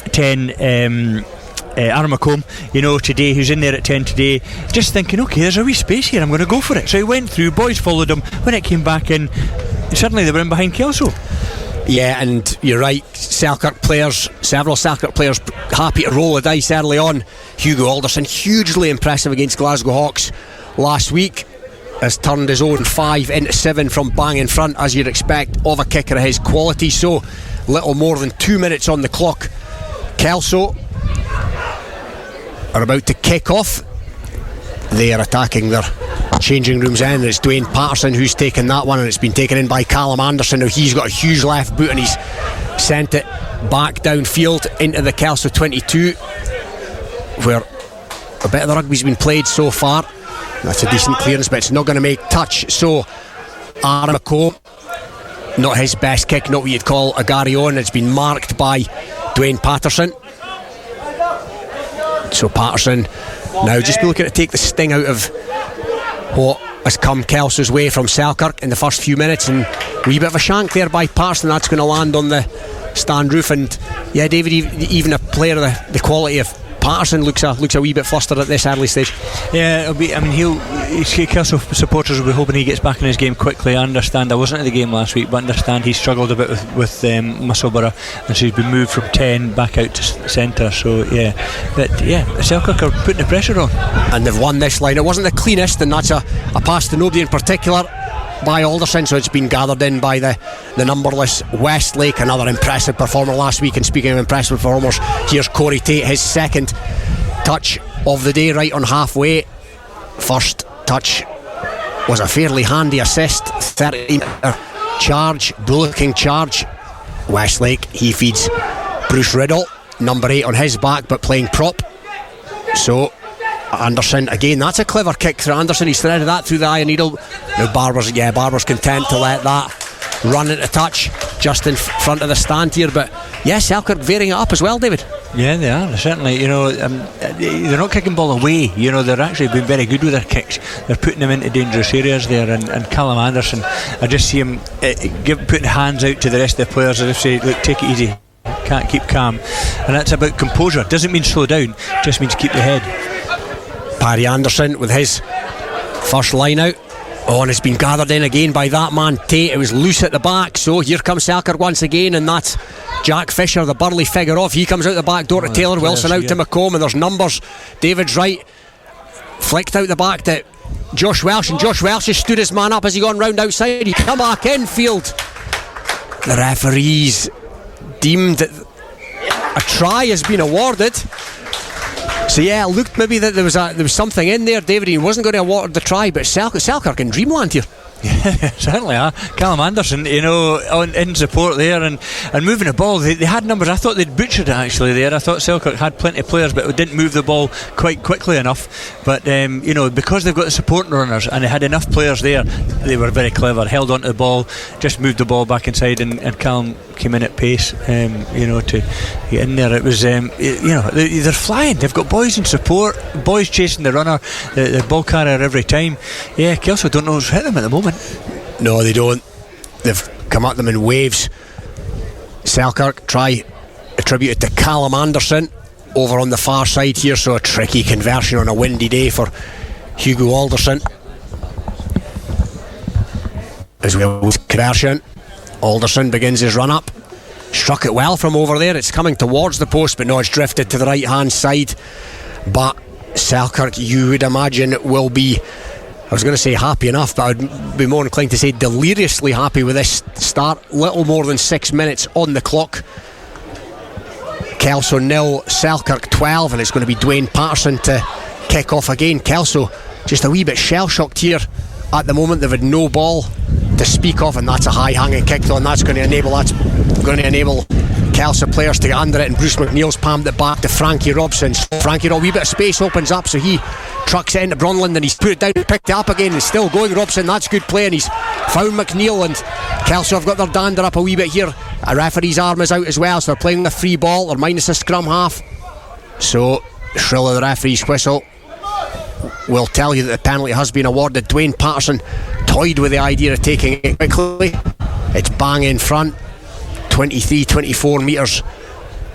Aaron McComb, today, who's in there at 10 today, just thinking, okay, there's a wee space here, I'm going to go for it. So he went through, boys followed him. When it came back in, suddenly they were in behind Kelso. Yeah, and you're right, several Selkirk players happy to roll the dice early on. Hugo Alderson, hugely impressive against Glasgow Hawks last week, has turned his own 5 into 7 from bang in front, as you'd expect of a kicker of his quality. So little more than 2 minutes on the clock. Kelso are about to kick off. They are attacking their changing rooms end, and it's Dwayne Patterson who's taken that one, and it's been taken in by Callum Anderson. Now he's got a huge left boot, and he's sent it back downfield into the Kelso 22, where a bit of the rugby's been played so far. That's a decent clearance, but it's not going to make touch. So Aaron McComb, not his best kick, not what you'd call a Gary Owen. It's been marked by Dwayne Patterson. So Patterson now just be looking to take the sting out of what has come Kelso's way from Selkirk in the first few minutes, and a wee bit of a shank there by Parsons. That's going to land on the stand roof. And yeah, David, even a player of the quality of Patterson looks a wee bit flustered at this early stage. Yeah, it'll be. I mean, Kelso supporters will be hoping he gets back in his game quickly. I understand. I wasn't at the game last week, but I understand he struggled a bit with Musselburgh, and so he's been moved from 10 back out to centre. So yeah, but yeah, Selkirk are putting the pressure on, and they've won this line. It wasn't the cleanest, and that's a pass to nobody in particular by Alderson, so it's been gathered in by the numberless Westlake. Another impressive performer last week. And speaking of impressive performers, here's Corey Tate, his second touch of the day, right on halfway. First touch was a fairly handy assist, 30-metre charge, bullocking charge. Westlake, he feeds Bruce Riddle, number 8 on his back, but playing prop. So Anderson again, that's a clever kick through Anderson. He's threaded that through the eye of needle. Now Barber's content to let that run into touch just in front of the stand here. But yeah, Selkirk varying it up as well, David. Yeah, they are certainly. They're not kicking ball away. They're actually been very good with their kicks. They're putting them into dangerous areas there. And Callum Anderson, I just see him putting hands out to the rest of the players as if say, look, take it easy, can't keep calm. And that's about composure. Doesn't mean slow down, just means keep the head. Paddy Anderson with his first line out. And it's been gathered in again by that man Tate. It was loose at the back, so here comes Selkirk once again, and that's Jack Fisher, the Burley figure off. He comes out the back door to Taylor Wilson, out to McComb, and there's numbers. David's right, flicked out the back to Josh Welsh, and Josh Welsh has stood his man up as he gone round outside. He come back infield. The referees deemed that a try has been awarded. So yeah, it looked maybe that there was something in there, David. He wasn't going to award the try, but Selkirk in dreamland here. Yeah, certainly are. Callum Anderson, in support there and moving the ball. They had numbers. I thought they'd butchered it actually there. I thought Selkirk had plenty of players, but didn't move the ball quite quickly enough. But because they've got the support runners and they had enough players there, they were very clever. Held onto the ball, just moved the ball back inside, and Callum came in at pace. To get in there. It was they're flying. They've got boys in support, boys chasing the runner, the ball carrier every time. Yeah, Kelso don't know what's hit them at the moment. No, they don't. They've come at them in waves. Selkirk try attributed to Callum Anderson over on the far side here, so a tricky conversion on a windy day for Hugo Alderson. As well as conversion, Alderson begins his run up. Struck it well from over there. It's coming towards the post, but no, it's drifted to the right hand side. But Selkirk, you would imagine, will be, I was going to say happy enough, but I'd be more inclined to say deliriously happy with this start. Little more than 6 minutes on the clock. Kelso 0, Selkirk 12, and it's going to be Dwayne Patterson to kick off again. Kelso just a wee bit shell-shocked here at the moment. They've had no ball to speak of, and that's a high-hanging kick on. That's going to enable Kelso players to get under it, and Bruce McNeil's palmed it back to Frankie Robson. Frankie, a wee bit of space opens up, so he trucks it into Bronland, and he's put it down and picked it up again, and still going. Robson, that's good play, and he's found McNeil, and Kelso have got their dander up a wee bit here. A referee's arm is out as well, so they're playing a free ball. They're minus a scrum half, so shrill of the referee's whistle will tell you that the penalty has been awarded. Dwayne Patterson toyed with the idea of taking it quickly. It's bang in front, 23-24 metres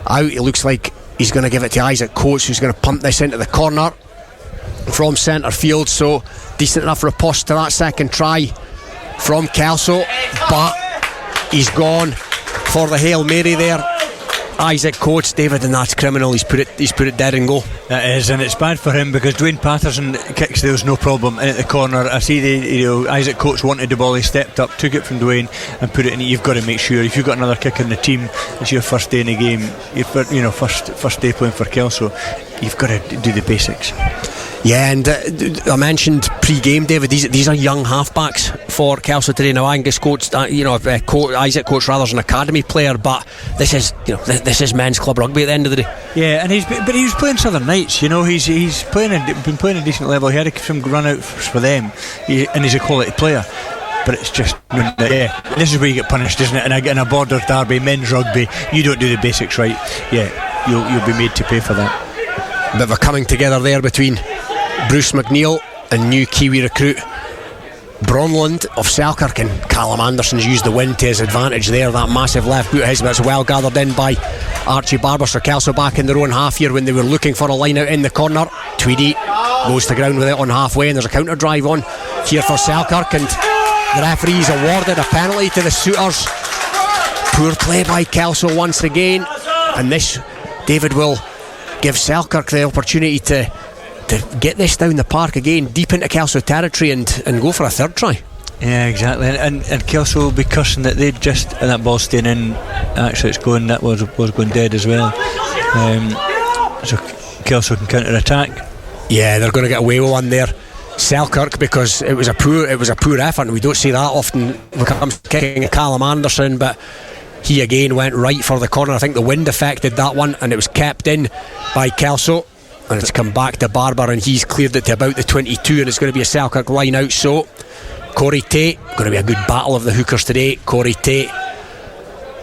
out. It looks like he's going to give it to Isaac Coates, who's going to pump this into the corner from centre field. So decent enough riposte to that second try from Kelso, but he's gone for the Hail Mary there, Isaac Coates, David, and that's criminal. He's put it dead and go. That is, and it's bad for him because Dwayne Patterson kicks those no problem in at the corner. I see Isaac Coates wanted the ball. He stepped up, took it from Dwayne and put it in. You've got to make sure if you've got another kick in the team, it's your first day in the game, first day playing for Kelso, you've got to do the basics. Yeah, and I mentioned pre-game, David, these are young halfbacks for Kelso today. Now Angus Coates, Isaac Coates rather is an academy player, but this is men's club rugby at the end of the day. Yeah, and he was playing Southern Knights. He's been playing a decent level. He had some run outs for them, and he's a quality player. But it's just, this is where you get punished, isn't it? And in a Borders derby, men's rugby, you don't do the basics right. Yeah, you'll be made to pay for that. Bit of a coming together there between Bruce McNeil and new Kiwi recruit Bronlund of Selkirk, and Callum Anderson's used the wind to his advantage there. That massive left boot of his, but it's well gathered in by Archie Barber. So Kelso back in their own half here when they were looking for a line out in the corner. Tweedy goes to ground with it on halfway, and there's a counter drive on here for Selkirk, and the referee's awarded a penalty to the suitors. Poor play by Kelso once again, and this, David, will give Selkirk the opportunity to get this down the park again, deep into Kelso territory, and go for a third try. Yeah, exactly. And Kelso will be cursing that they just, and that ball's staying in. Actually, it's going, that was going dead as well. So Kelso can counter attack. Yeah, they're going to get away with one there, Selkirk, because it was a poor effort, and we don't see that often when it comes to kicking Callum Anderson, but he again went right for the corner. I think the wind affected that one, and it was kept in by Kelso, and it's come back to Barber, and he's cleared it to about the 22, and it's going to be a Selkirk line out. So Corey Tate, going to be a good battle of the hookers today. Corey Tate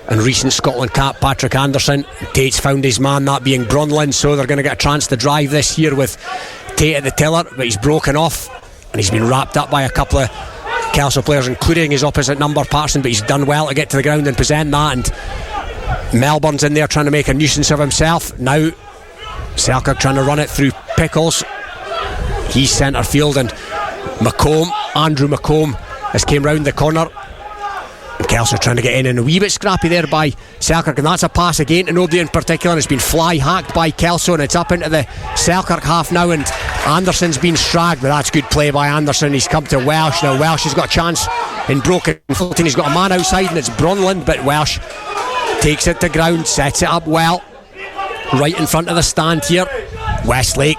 and recent Scotland cap Patrick Anderson. Tate's found his man, that being Bronlund, so they're going to get a chance to drive this here with Tate at the tiller, but he's broken off and he's been wrapped up by a couple of Kelso players, including his opposite number Patterson, but he's done well to get to the ground and present that, and Melbourne's in there trying to make a nuisance of himself. Now Selkirk trying to run it through Pickles, he's centre field, and Andrew McComb has came round the corner, and Kelso trying to get in, and a wee bit scrappy there by Selkirk, and that's a pass again to nobody in particular, and it's been fly hacked by Kelso, and it's up into the Selkirk half now, and Anderson's been stragged, but that's good play by Anderson. He's come to Welsh. Now Welsh has got a chance in broken footing, he's got a man outside, and it's Bronlund, but Welsh takes it to ground, sets it up well right in front of the stand here. Westlake,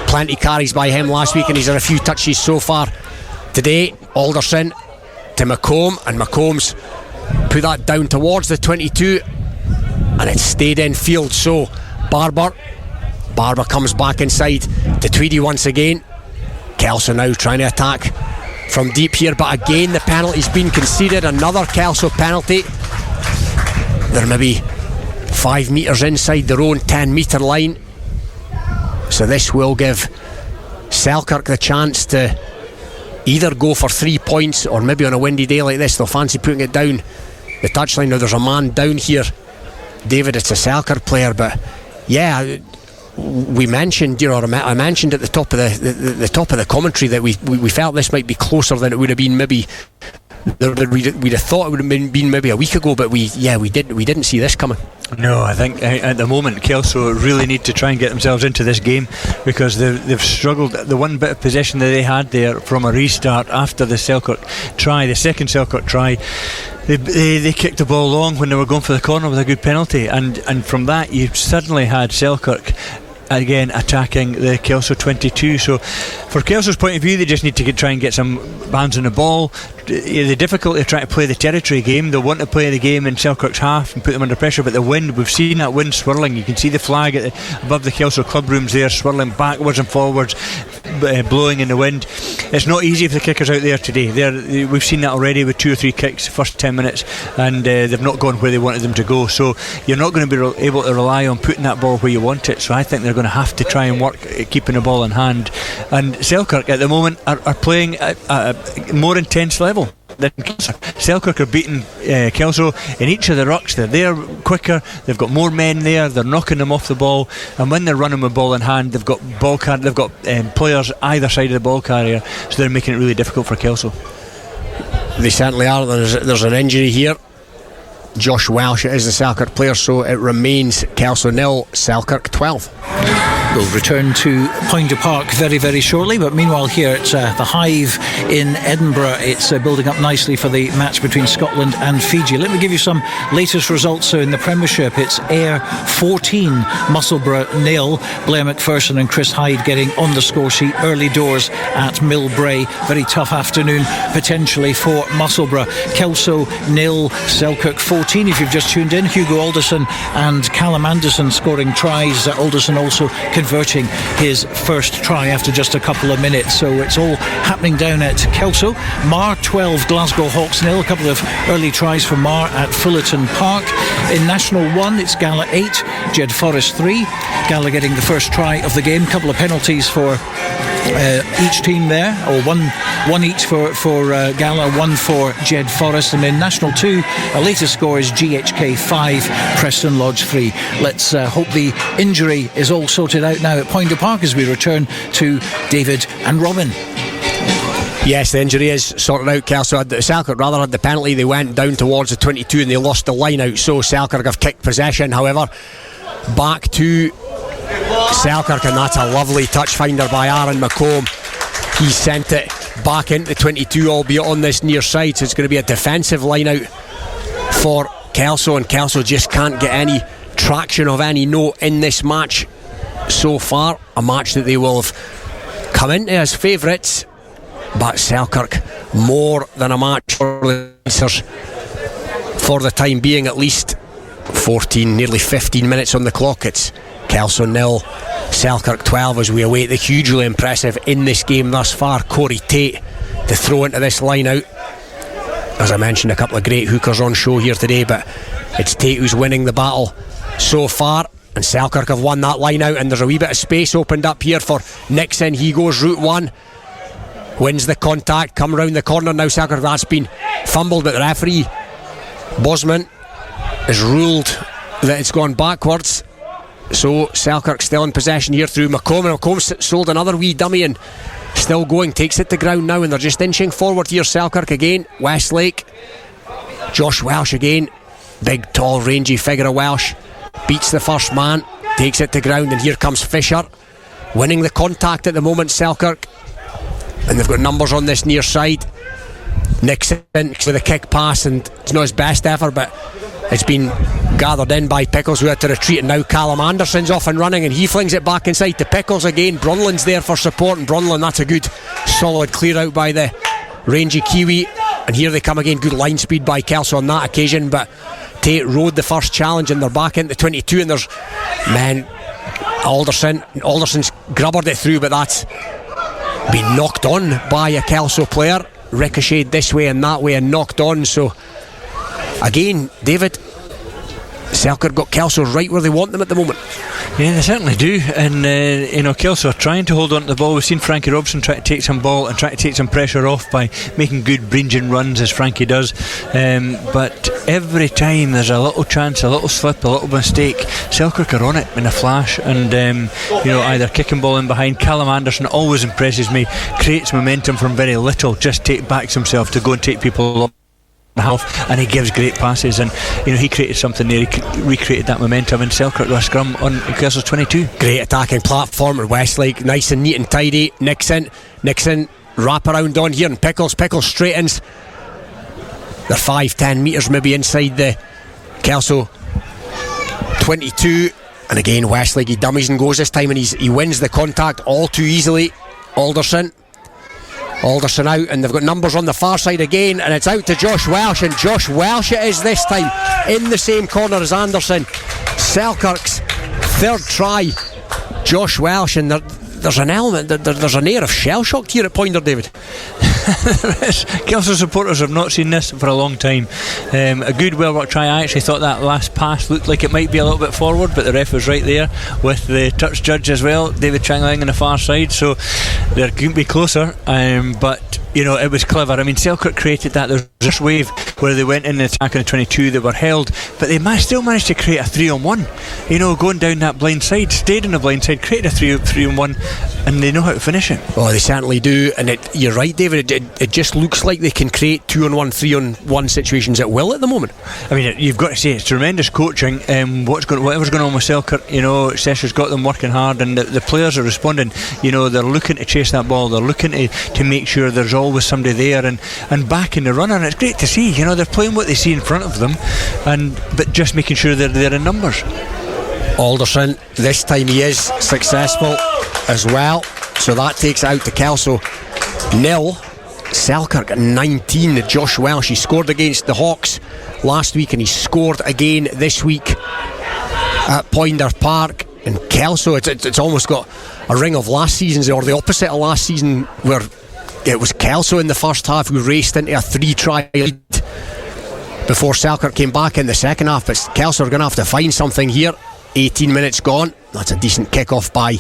plenty carries by him last week, and he's had a few touches so far today. Alderson to McComb, and McComb's put that down towards the 22, and it stayed in field. So Barber comes back inside to Tweedy once again. Kelso now trying to attack from deep here, but again the penalty's been conceded. Another Kelso penalty. They're maybe 5 metres inside their own 10 metre line, so this will give Selkirk the chance to either go for 3 points, or maybe on a windy day like this they'll fancy putting it down the touchline. Now there's a man down here, David, it's a Selkirk player, but yeah, we mentioned, I mentioned at the top of the top of the commentary that we felt this might be closer than it would have been maybe. We'd have thought it would have been maybe a week ago, but we didn't see this coming. No, I think at the moment Kelso really need to try and get themselves into this game, because they've struggled. The one bit of possession that they had there from a restart after the second Selkirk try, they kicked the ball long when they were going for the corner with a good penalty, and from that you suddenly had Selkirk again attacking the Kelso 22. So for Kelso's point of view, they just need to try and get some hands on the ball. The difficulty of trying to play the territory game, they want to play the game in Selkirk's half and put them under pressure, but the wind, we've seen that wind swirling. You can see the flag above the Kelso club rooms there, swirling backwards and forwards, blowing in the wind. It's not easy for the kickers out there today. We've seen that already with 2 or 3 kicks first 10 minutes, and they've not gone where they wanted them to go. So you're not going to be able to rely on putting that ball where you want it. So I think they're going to have to try and work keeping the ball in hand, and Selkirk at the moment are playing at a more intense level than Kelso. Selkirk are beating Kelso in each of the rucks. They're there quicker, they've got more men there, they're knocking them off the ball, and when they're running with ball in hand, they've got players either side of the ball carrier, so they're making it really difficult for Kelso. They certainly are. There's an injury here. Josh Welsh is the Selkirk player, so it remains Kelso 0, Selkirk 12. We'll return to Poynter Park very, very shortly, but meanwhile here at the Hive in Edinburgh, it's building up nicely for the match between Scotland and Fiji. Let me give you some latest results. So in the Premiership, it's Ayr 14, Musselburgh 0. Blair McPherson and Chris Hyde getting on the score sheet early doors at Millbrae. Very tough afternoon potentially for Musselburgh. Kelso 0, Selkirk 14. If you've just tuned in, Hugo Alderson and Callum Anderson scoring tries. Alderson also converting his first try after just a couple of minutes. So it's all happening down at Kelso. Marr 12, Glasgow Hawks 0. A couple of early tries for Marr at Fullerton Park. In National 1, it's Gala 8, Jed-Forest 3. Gala getting the first try of the game. Couple of penalties for each team there, or one each for Gala, one for Jed-Forest, and then National 2, our latest score is GHK 5, Preston Lodge 3. Let's hope the injury is all sorted out now at Poynter Park as we return to David and Robin. Yes, the injury is sorted out. Kelso, Selkirk rather had the penalty. They went down towards the 22 and they lost the line out, so Selkirk have kicked possession. However, back to Selkirk, and that's a lovely touch finder by Aaron McComb. He sent it back into 22, albeit on this near side, so it's going to be a defensive line out for Kelso, and Kelso just can't get any traction of any note in this match so far. A match that they will have come into as favourites, but Selkirk more than a match for the Racers for the time being. At least 14, nearly 15 minutes on the clock. It's Kelso 0, Selkirk 12 as we await the hugely impressive in this game thus far, Corey Tate, to throw into this line out. As I mentioned, a couple of great hookers on show here today, but it's Tate who's winning the battle so far, and Selkirk have won that line out, and there's a wee bit of space opened up here for Nixon. He goes route one, wins the contact, come round the corner now. Selkirk, that's been fumbled, but the referee Bosman has ruled that it's gone backwards, so Selkirk still in possession here through McComb. McComb sold another wee dummy and still going, takes it to ground now, and they're just inching forward here. Selkirk again, Westlake, Josh Welsh again, big tall rangy figure of Welsh, beats the first man, takes it to ground, and here comes Fisher winning the contact at the moment, Selkirk, and they've got numbers on this near side. Nixon with a kick pass, and it's not his best effort, but it's been gathered in by Pickles, who had to retreat, and now Callum Anderson's off and running, and he flings it back inside to Pickles again. Brunlin's there for support, and Brunlin, that's a good solid clear out by the rangy Kiwi, and here they come again. Good line speed by Kelso on that occasion, but Tate rode the first challenge, and they're back into 22, and there's Alderson's grubbered it through, but that's been knocked on by a Kelso player, ricocheted this way and that way and knocked on. So again, David, Selkirk got Kelso right where they want them at the moment. Yeah, they certainly do, and Kelso are trying to hold on to the ball. We've seen Frankie Robson try to take some ball and try to take some pressure off by making good bringing runs, as Frankie does, but every time there's a little chance, a little slip, a little mistake, Selkirk are on it in a flash, and either kicking ball in behind. Callum Anderson always impresses me, creates momentum from very little, just backs himself to go and take people up half, and he gives great passes, and he created something there. He recreated that momentum, and Selkirk with a scrum on Kelso's 22. Great attacking platform at Westlake, nice and neat and tidy. Nixon wrap around on here, and Pickles straightens. They're 5-10 metres maybe inside the Kelso 22, and again Westlake, he dummies and goes this time, and he wins the contact all too easily. Alderson out, and they've got numbers on the far side again, and it's out to Josh Welsh, and Josh Welsh it is this time, in the same corner as Anderson. Selkirk's third try, Josh Welsh, and there's an element, there's an air of shell shock here at Poynter, David. Kelso supporters have not seen this for a long time. A good well worked try. I actually thought that last pass looked like it might be a little bit forward, but the ref was right there with the touch judge as well, David Changling on the far side, so they couldn't be closer, but it was clever. I mean, Selkirk created that. There's this wave where they went in the attack on the 22, they were held, but they still managed to create a 3-on-1, going down that blind side, stayed on the blind side, created a 3-on-1, and they know how to finish it. Oh, they certainly do, and you're right, David, it just looks like they can create 2-on-1, 3-on-1 situations at will at the moment. I mean, you've got to say, it's tremendous coaching. Whatever's going on with Selkirk, Sesh has got them working hard, and the players are responding. They're looking to chase that ball, they're looking to make sure there's always somebody there and backing the runner, and it's great to see. They're playing what they see in front of them, but just making sure they're there in numbers. Alderson, this time he is successful as well, so that takes it out to Kelso 0, Selkirk 19. Josh Welsh, he scored against the Hawks last week, and he scored again this week at Poynter Park. And Kelso, it's almost got a ring of last season's, or the opposite of last season, where it was Kelso in the first half who raced into a 3-try lead before Selkirk came back in the second half. But Kelso are going to have to find something here. 18 minutes gone. That's a decent kick-off by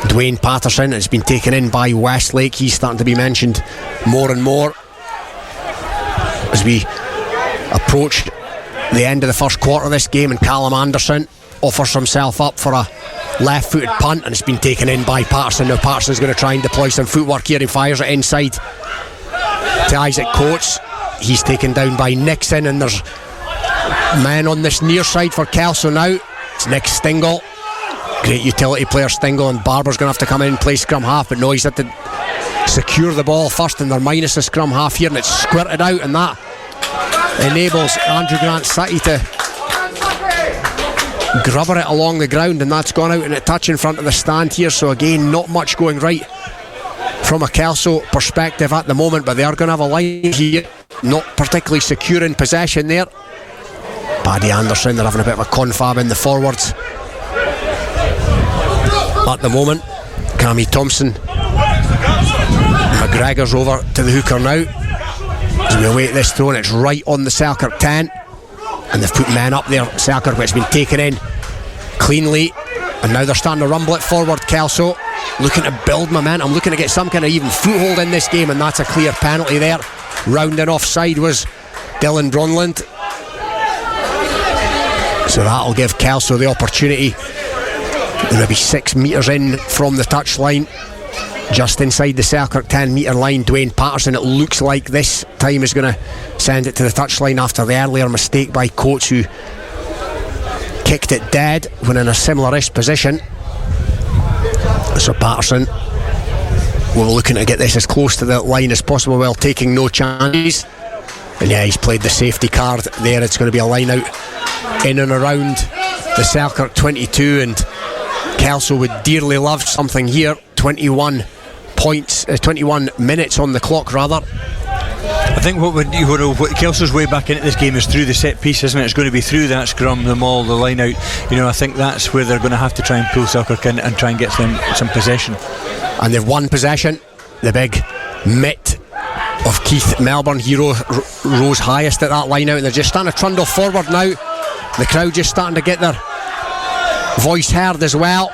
Dwayne Patterson has been taken in by Westlake. He's starting to be mentioned more and more as we approach the end of the first quarter of this game, and Callum Anderson offers himself up for a left-footed punt, and it's been taken in by Patterson. Now Patterson's going to try and deploy some footwork here. He fires it inside to Isaac Coates. He's taken down by Nixon, and there's men on this near side for Kelso now. It's Nick Stingle, great utility player Stingle, and Barber's going to have to come in and play scrum half, but no, he's had to secure the ball first, and they're minus the scrum half here, and it's squirted out, and that enables Andrew Grant City to grubber it along the ground, and that's gone out in a touch in front of the stand here. So again, not much going right from a Kelso perspective at the moment, but they are going to have a line here, not particularly secure in possession there. Paddy Anderson, they're having a bit of a confab in the forwards at the moment. Cammy Thompson, McGregor's over to the hooker now as we await this throw, and it's right on the Selkirk 10, and they've put men up there, Selkirk, but it's been taken in cleanly, and now they're starting to rumble it forward. Kelso looking to build momentum, looking to get some kind of even foothold in this game, and that's a clear penalty there. Rounding offside was Dylan Bronland, so that'll give Kelso the opportunity. They're maybe 6 metres in from the touchline, just inside the Selkirk 10 metre line. Dwayne Patterson, it looks like this time, is going to send it to the touchline after the earlier mistake by Coates, who kicked it dead when in a similar-ish position. So Patterson will be looking to get this as close to the line as possible while taking no chances, and yeah, he's played the safety card there. It's going to be a line out in and around the Selkirk 22, and Kelso would dearly love something here. 21 minutes on the clock rather. I think what Kelso's way back into this game is through the set piece, isn't it? It's going to be through that scrum, the maul, the line out. You know, I think that's where they're going to have to try and pull Selkirk in and try and get some possession. And they've won possession. The big mitt of Keith Melbourne, he rose highest at that line out, and they're just starting to trundle forward now. The crowd just starting to get their voice heard as well.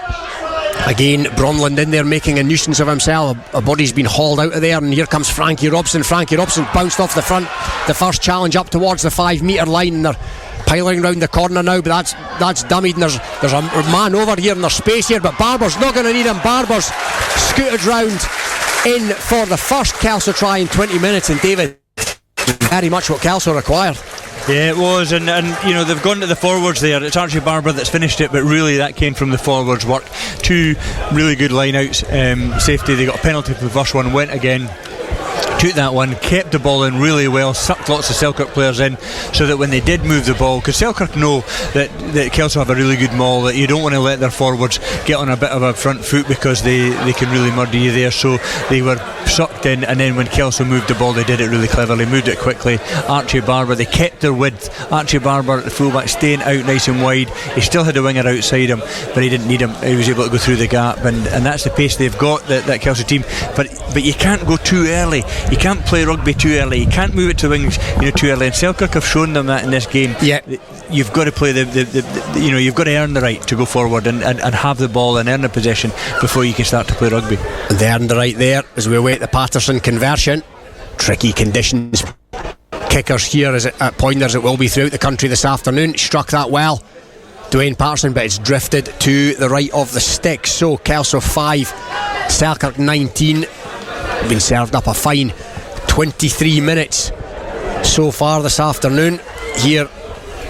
Again, Bronland in there making a nuisance of himself. A body's been hauled out of there, and here comes Frankie Robson. Frankie Robson bounced off the front. The first challenge up towards the 5 metre line, and they're piling round the corner now, but that's dummied, and there's a man over here, and there's space here, but Barber's not going to need him. Barber's scooted round in for the first Kelso try in 20 minutes, and David, very much what Kelso required. Yeah, it was, and you know, they've gone to the forwards there. It's Archie Barber that's finished it, but really that came from the forwards work. 2 really good line-outs. Safety, they got a penalty for the first one, went again, took that one, kept the ball in really well, sucked lots of Selkirk players in, so that when they did move the ball, because Selkirk know that Kelso have a really good maul, that you don't want to let their forwards get on a bit of a front foot, because they can really murder you there. So they were sucked in, and then when Kelso moved the ball, they did it really cleverly, moved it quickly. Archie Barber, they kept their width. Archie Barber at the fullback, staying out nice and wide. He still had a winger outside him, but he didn't need him. He was able to go through the gap, and that's the pace they've got, that Kelso team. But you can't go too early. You can't play rugby too early. You can't move it to the wings, too early. And Selkirk have shown them that in this game. Yeah, you've got to play you've got to earn the right to go forward and have the ball and earn the possession before you can start to play rugby. And they earned the right there as we await the Patterson conversion. Tricky conditions. Kickers here at pointers, it will be throughout the country this afternoon. Struck that well, Dwayne Patterson, but it's drifted to the right of the stick. So Kelso 5, Selkirk 19. Been served up a fine 23 minutes so far this afternoon here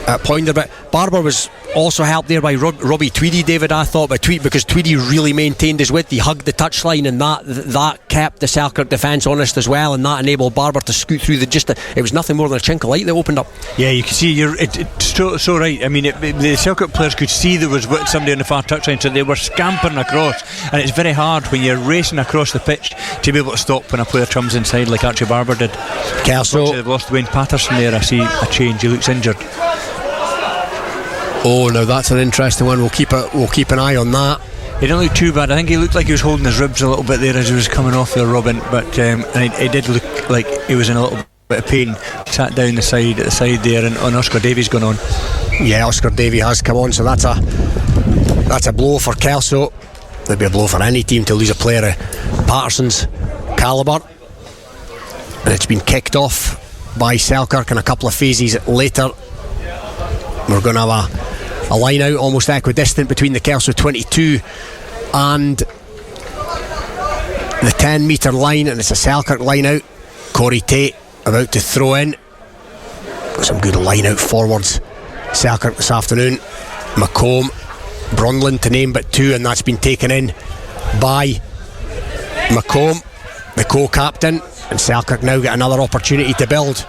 at Pointer. But Barber was also helped there by Robbie Tweedy, David, I thought, because Tweedy really maintained his width. He hugged the touchline, and that kept the Selkirk defence honest as well, and that enabled Barber to scoot through it was nothing more than a chink of light that opened up. Yeah, you can see it's so right. I mean, the Selkirk players could see there was somebody on the far touchline, so they were scampering across, and it's very hard when you're racing across the pitch to be able to stop when a player comes inside like Archie Barber did. Kelso, they've lost Dwayne Patterson there. I see a change. He looks injured. Oh, now that's an interesting one. We'll keep an eye on that. He didn't look too bad. I think he looked like he was holding his ribs a little bit there as he was coming off there, Robin. But and he did look like he was in a little bit of pain. Sat down at the side there, and Oscar Davies gone on. Yeah, Oscar Davies has come on, so that's a blow for Kelso. There'd be a blow for any team to lose a player of Patterson's calibre. And it's been kicked off by Selkirk, and a couple of phases later we're going to have a line out almost equidistant between the Kelso 22 and the 10 metre line, and it's a Selkirk line out. Corey Tate about to throw in. Some good line out forwards Selkirk this afternoon. McComb, Brundlin to name but two, and that's been taken in by McComb, the co-captain. And Selkirk now get another opportunity to build.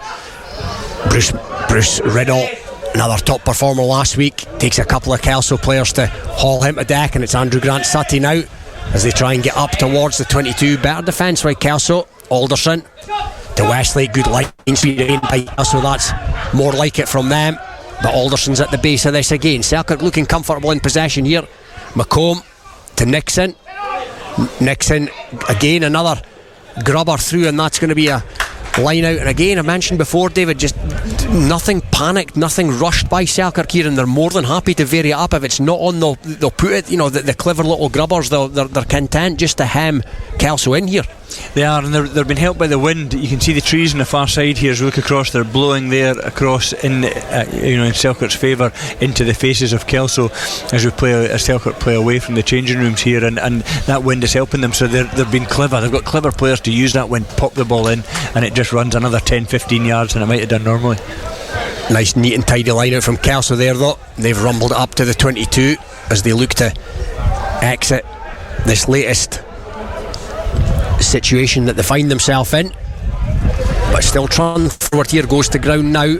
Bruce Riddle, another top performer last week, takes a couple of Kelso players to haul him to deck, and it's Andrew Grant Sutty now as they try and get up towards the 22. Better defence by Kelso. Alderson to Westlake, good line speed again by Kelso, that's more like it from them. But Alderson's at the base of this again. Selkirk looking comfortable in possession here. McComb to Nixon. Nixon again, another grubber through, and that's going to be a line out. And again, I mentioned before, David, just nothing panicked, nothing rushed by Selkirk here, and they're more than happy to vary it up. If it's not on, they'll put it, the clever little grubbers, they're content just to hem Kelso in here. They are, and they're being helped by the wind. You can see the trees on the far side here as we look across. They're blowing there across in Selkirk's favour into the faces of Kelso as Selkirk play away from the changing rooms here, and that wind is helping them. So they're being clever. They've got clever players to use that wind, pop the ball in, and it just runs another 10-15 yards than it might have done normally. Nice neat and tidy line out from Kelso there though. They've rumbled it up to the 22 as they look to exit this latest situation that they find themselves in. But still trying forward here, goes to ground now,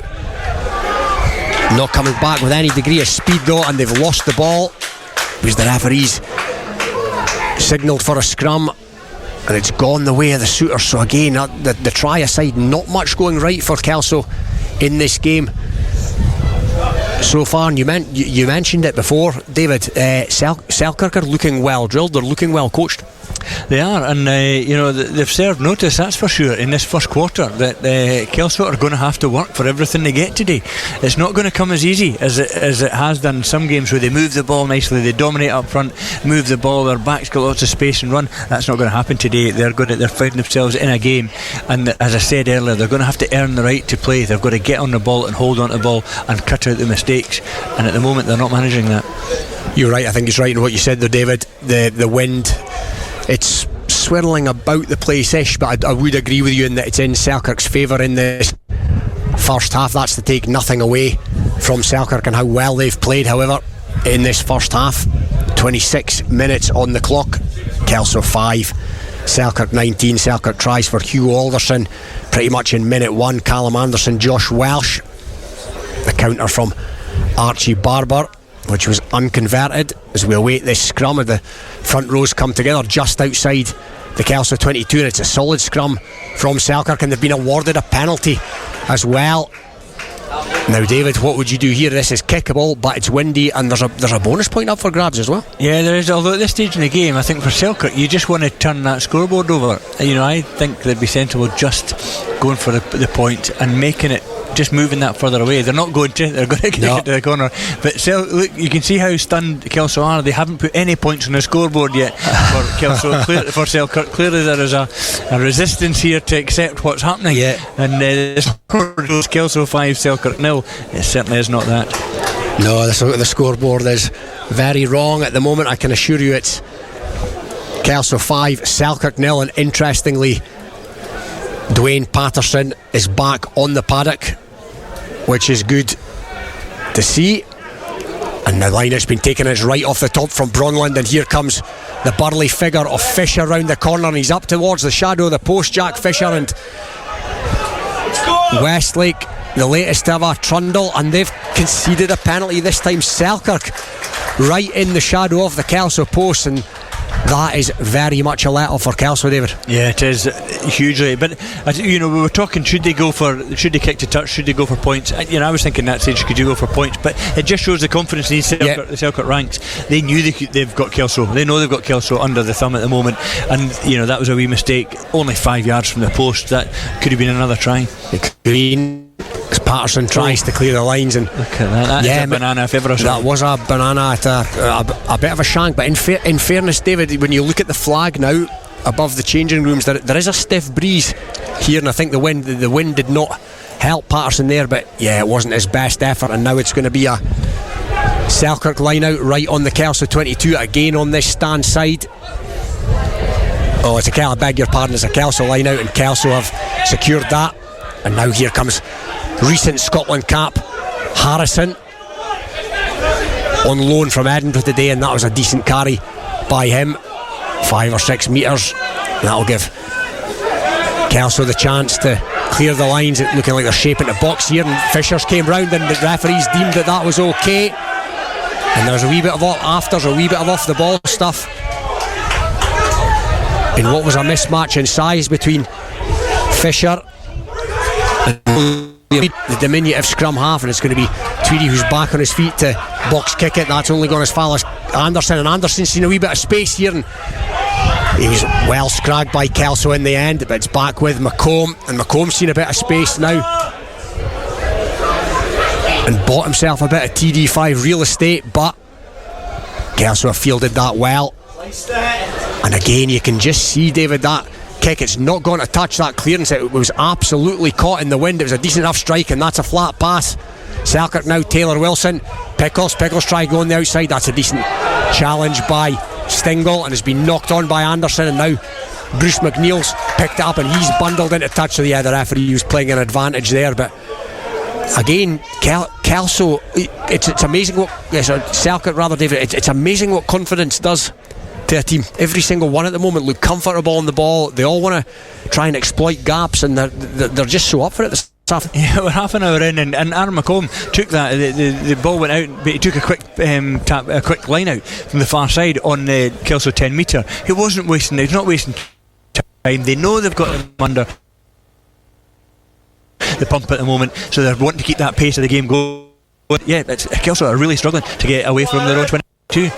not coming back with any degree of speed though, and they've lost the ball because the referees signalled for a scrum, and it's gone the way of the suitors. So again, the try aside, not much going right for Kelso in this game so far. And you mentioned it before, David, Selkirk are looking well drilled, they're looking well coached. They are, and they've served notice, that's for sure, in this first quarter, that Kelso are going to have to work for everything they get today. It's not going to come as easy as it has done in some games where they move the ball nicely, they dominate up front, move the ball, their backs got lots of space and run. That's not going to happen today. They're finding themselves in a game, and as I said earlier, they're going to have to earn the right to play. They've got to get on the ball and hold on to the ball and cut out the mistakes, and at the moment they're not managing that. You're right, I think it's right in what you said there, David. The wind, it's swirling about the place-ish, but I would agree with you in that it's in Selkirk's favour in this first half. That's to take nothing away from Selkirk and how well they've played. However, in this first half, 26 minutes on the clock, Kelso 5, Selkirk 19. Selkirk tries for Hugh Alderson pretty much in minute 1. Callum Anderson, Josh Welsh, the counter from Archie Barber, which was unconverted as we await this scrum. The front rows come together just outside the Kelso 22, and it's a solid scrum from Selkirk, and they've been awarded a penalty as well. Now, David, what would you do here? This is kickable, but it's windy, and there's a bonus point up for grabs as well. Yeah, there is, although at this stage in the game, I think for Selkirk, you just want to turn that scoreboard over. I think they'd be sensible just going for the point and making it, just moving that further away. They're not going to, they're going to get to the corner. But look, you can see how stunned Kelso are. They haven't put any points on the scoreboard yet for Kelso. For Selkirk, clearly there is a resistance here to accept what's happening. Yeah. And the scoreboard goes Kelso 5, Selkirk 0. It certainly is not that. No, the scoreboard is very wrong at the moment. I can assure you it's Kelso 5, Selkirk 0. And interestingly, Dwayne Patterson is back on the paddock, which is good to see. And the line has been taken, it's right off the top from Bronland, and here comes the burly figure of Fisher round the corner, and he's up towards the shadow of the post, Jack Fisher, and Westlake, the latest ever trundle, and they've conceded a penalty this time. Selkirk right in the shadow of the Kelso post, and that is very much a let off for Kelso, David. Yeah, it is hugely. But we were talking, should they kick to touch, should they go for points? I was thinking that stage, could you go for points? But it just shows the confidence in the Selkirk ranks. They knew they've got Kelso. They know they've got Kelso under the thumb at the moment, and that was a wee mistake. Only 5 yards from the post. That could have been another try. It could have been. as Patterson tries to clear the lines. And look at that. That's a banana if ever I saw. That was a banana at a bit of a shank. But in fairness, David, when you look at the flag now above the changing rooms, there is a stiff breeze here, and I think the wind did not help Patterson there. But yeah, it wasn't his best effort, and now it's going to be a Selkirk line out right on the Kelso 22 again on this stand side. Oh, I beg your pardon, it's a Kelso line out, and Kelso have secured that. And now here comes recent Scotland cap Harrison on loan from Edinburgh today, and that was a decent carry by him, 5 or 6 metres. That'll give Kelso the chance to clear the lines. It's looking like they're shaping the box here, and Fishers came round and the referees deemed that was okay. And there's a wee bit of off the ball stuff in what was a mismatch in size between Fisher and the diminutive scrum half, and it's going to be Tweedy who's back on his feet to box kick it. That's only gone as far as Anderson, and Anderson's seen a wee bit of space here, and he was well scragged by Kelso in the end, but it's back with McComb, and McComb's seen a bit of space now and bought himself a bit of TD5 real estate, but Kelso have fielded that well. And again, you can just see, David, that kick, it's not going to touch that clearance. It was absolutely caught in the wind. It was a decent enough strike, and that's a flat pass. Selkirk now, Taylor Wilson. Pickles try going the outside. That's a decent challenge by Stingle, and has been knocked on by Anderson, and now Bruce McNeil's picked it up and he's bundled into touch. So yeah, the referee was playing an advantage there, but again, Kelso, it's amazing what Selkirk rather, David, it's amazing what confidence does to a team. Every single one at the moment look comfortable on the ball. They all want to try and exploit gaps, and they're just so up for it. Yeah, we're half an hour in, and Aaron McComb took that. The ball went out, but he took a quick line out from the far side on the Kelso 10 metre. He wasn't wasting. He's not wasting time. They know they've got him under the pump at the moment, so they're wanting to keep that pace of the game going. Yeah, Kelso are really struggling to get away from their own 22.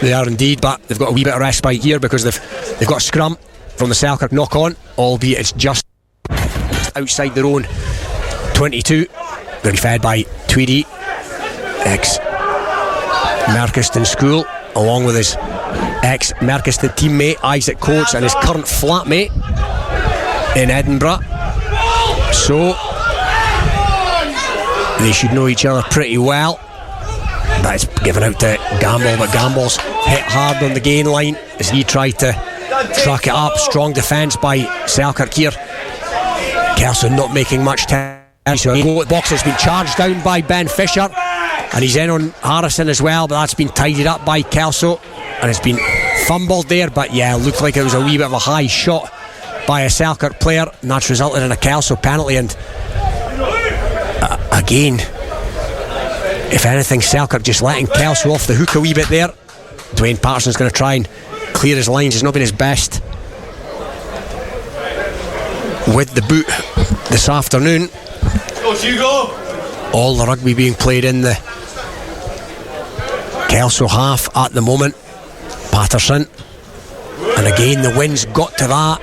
They are indeed, but they've got a wee bit of respite here because they've got a scrum from the Selkirk knock on, albeit it's just outside their own 22. Going to be fed by Tweedy, ex-Merchiston School, along with his ex-Merchiston teammate Isaac Coates and his current flatmate in Edinburgh. So they should know each other pretty well. But it's given out to Gamble, but Gamble's hit hard on the gain line as he tried to track it up. Strong defence by Selkirk here. Kelso not making much time, so the goal at box has been charged down by Ben Fisher, and he's in on Harrison as well, but that's been tidied up by Kelso, and it's been fumbled there. But yeah, it looked like it was a wee bit of a high shot by a Selkirk player, and that's resulted in a Kelso penalty. And again, if anything, Selkirk just letting Kelso off the hook a wee bit there. Dwayne Patterson's going to try and clear his lines. He's not been his best with the boot this afternoon. All the rugby being played in the Kelso half at the moment. Patterson, and again the wind's got to that.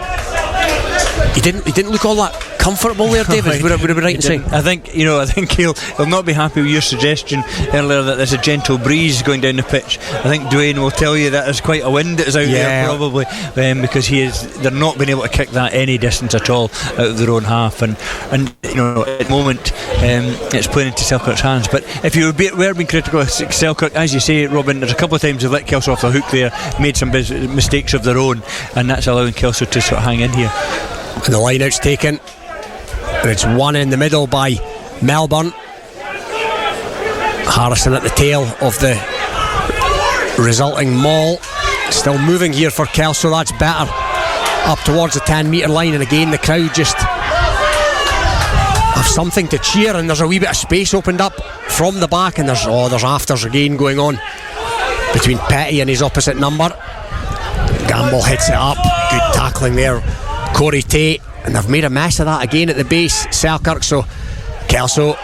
He didn't look all that comfortable there, David. Would I be right in saying? I think he'll not be happy with your suggestion earlier that there's a gentle breeze going down the pitch. I think Dwayne will tell you that there's quite a wind that is out there probably, because they're not being able to kick that any distance at all out of their own half, and at the moment it's playing into Selkirk's hands. But if you were being critical of Selkirk, as you say, Robin, there's a couple of times they've let Kelso off the hook there, made some mistakes of their own, and that's allowing Kelso to sort of hang in here. And the line out's taken, and it's one in the middle by Melbourne. Harrison at the tail of the resulting maul. Still moving here for Kelso. That's better up towards the 10 metre line, and again the crowd just have something to cheer, and there's a wee bit of space opened up from the back, and there's afters again going on between Petty and his opposite number. Gamble hits it up, good tackling there, Corey Tate, and they've made a mess of that again at the base, Selkirk. So Kelso,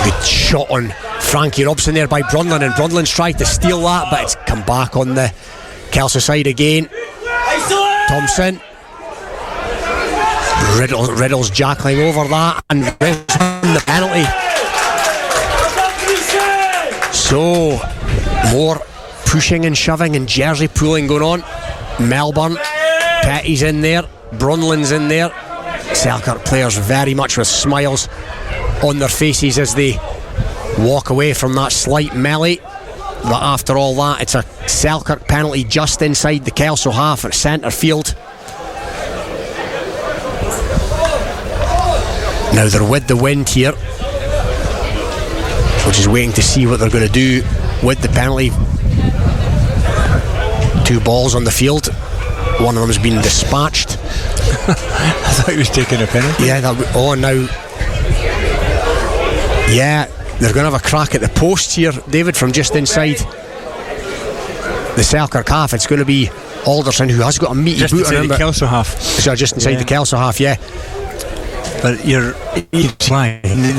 good shot on Frankie Robson there by Brunlin, and Brunlin's tried to steal that, but it's come back on the Kelso side again. Thompson, Riddle's jackling over that, and the penalty. So more pushing and shoving and jersey pulling going on. Melbourne, Petty's in there, Brunlin's in there. Selkirk players very much with smiles on their faces as they walk away from that slight melee. But after all that, it's a Selkirk penalty just inside the Kelso half at centre field. Now they're with the wind here. We're just waiting to see what they're going to do with the penalty. 2 balls on the field. One of them has been dispatched. I thought he was taking a penalty. Yeah, now. Yeah, they're going to have a crack at the post here, David, from just inside the Selkirk half. It's going to be Alderson, who has got a meaty just boot on him. The Kelso half. So just inside the Kelso half, yeah. But they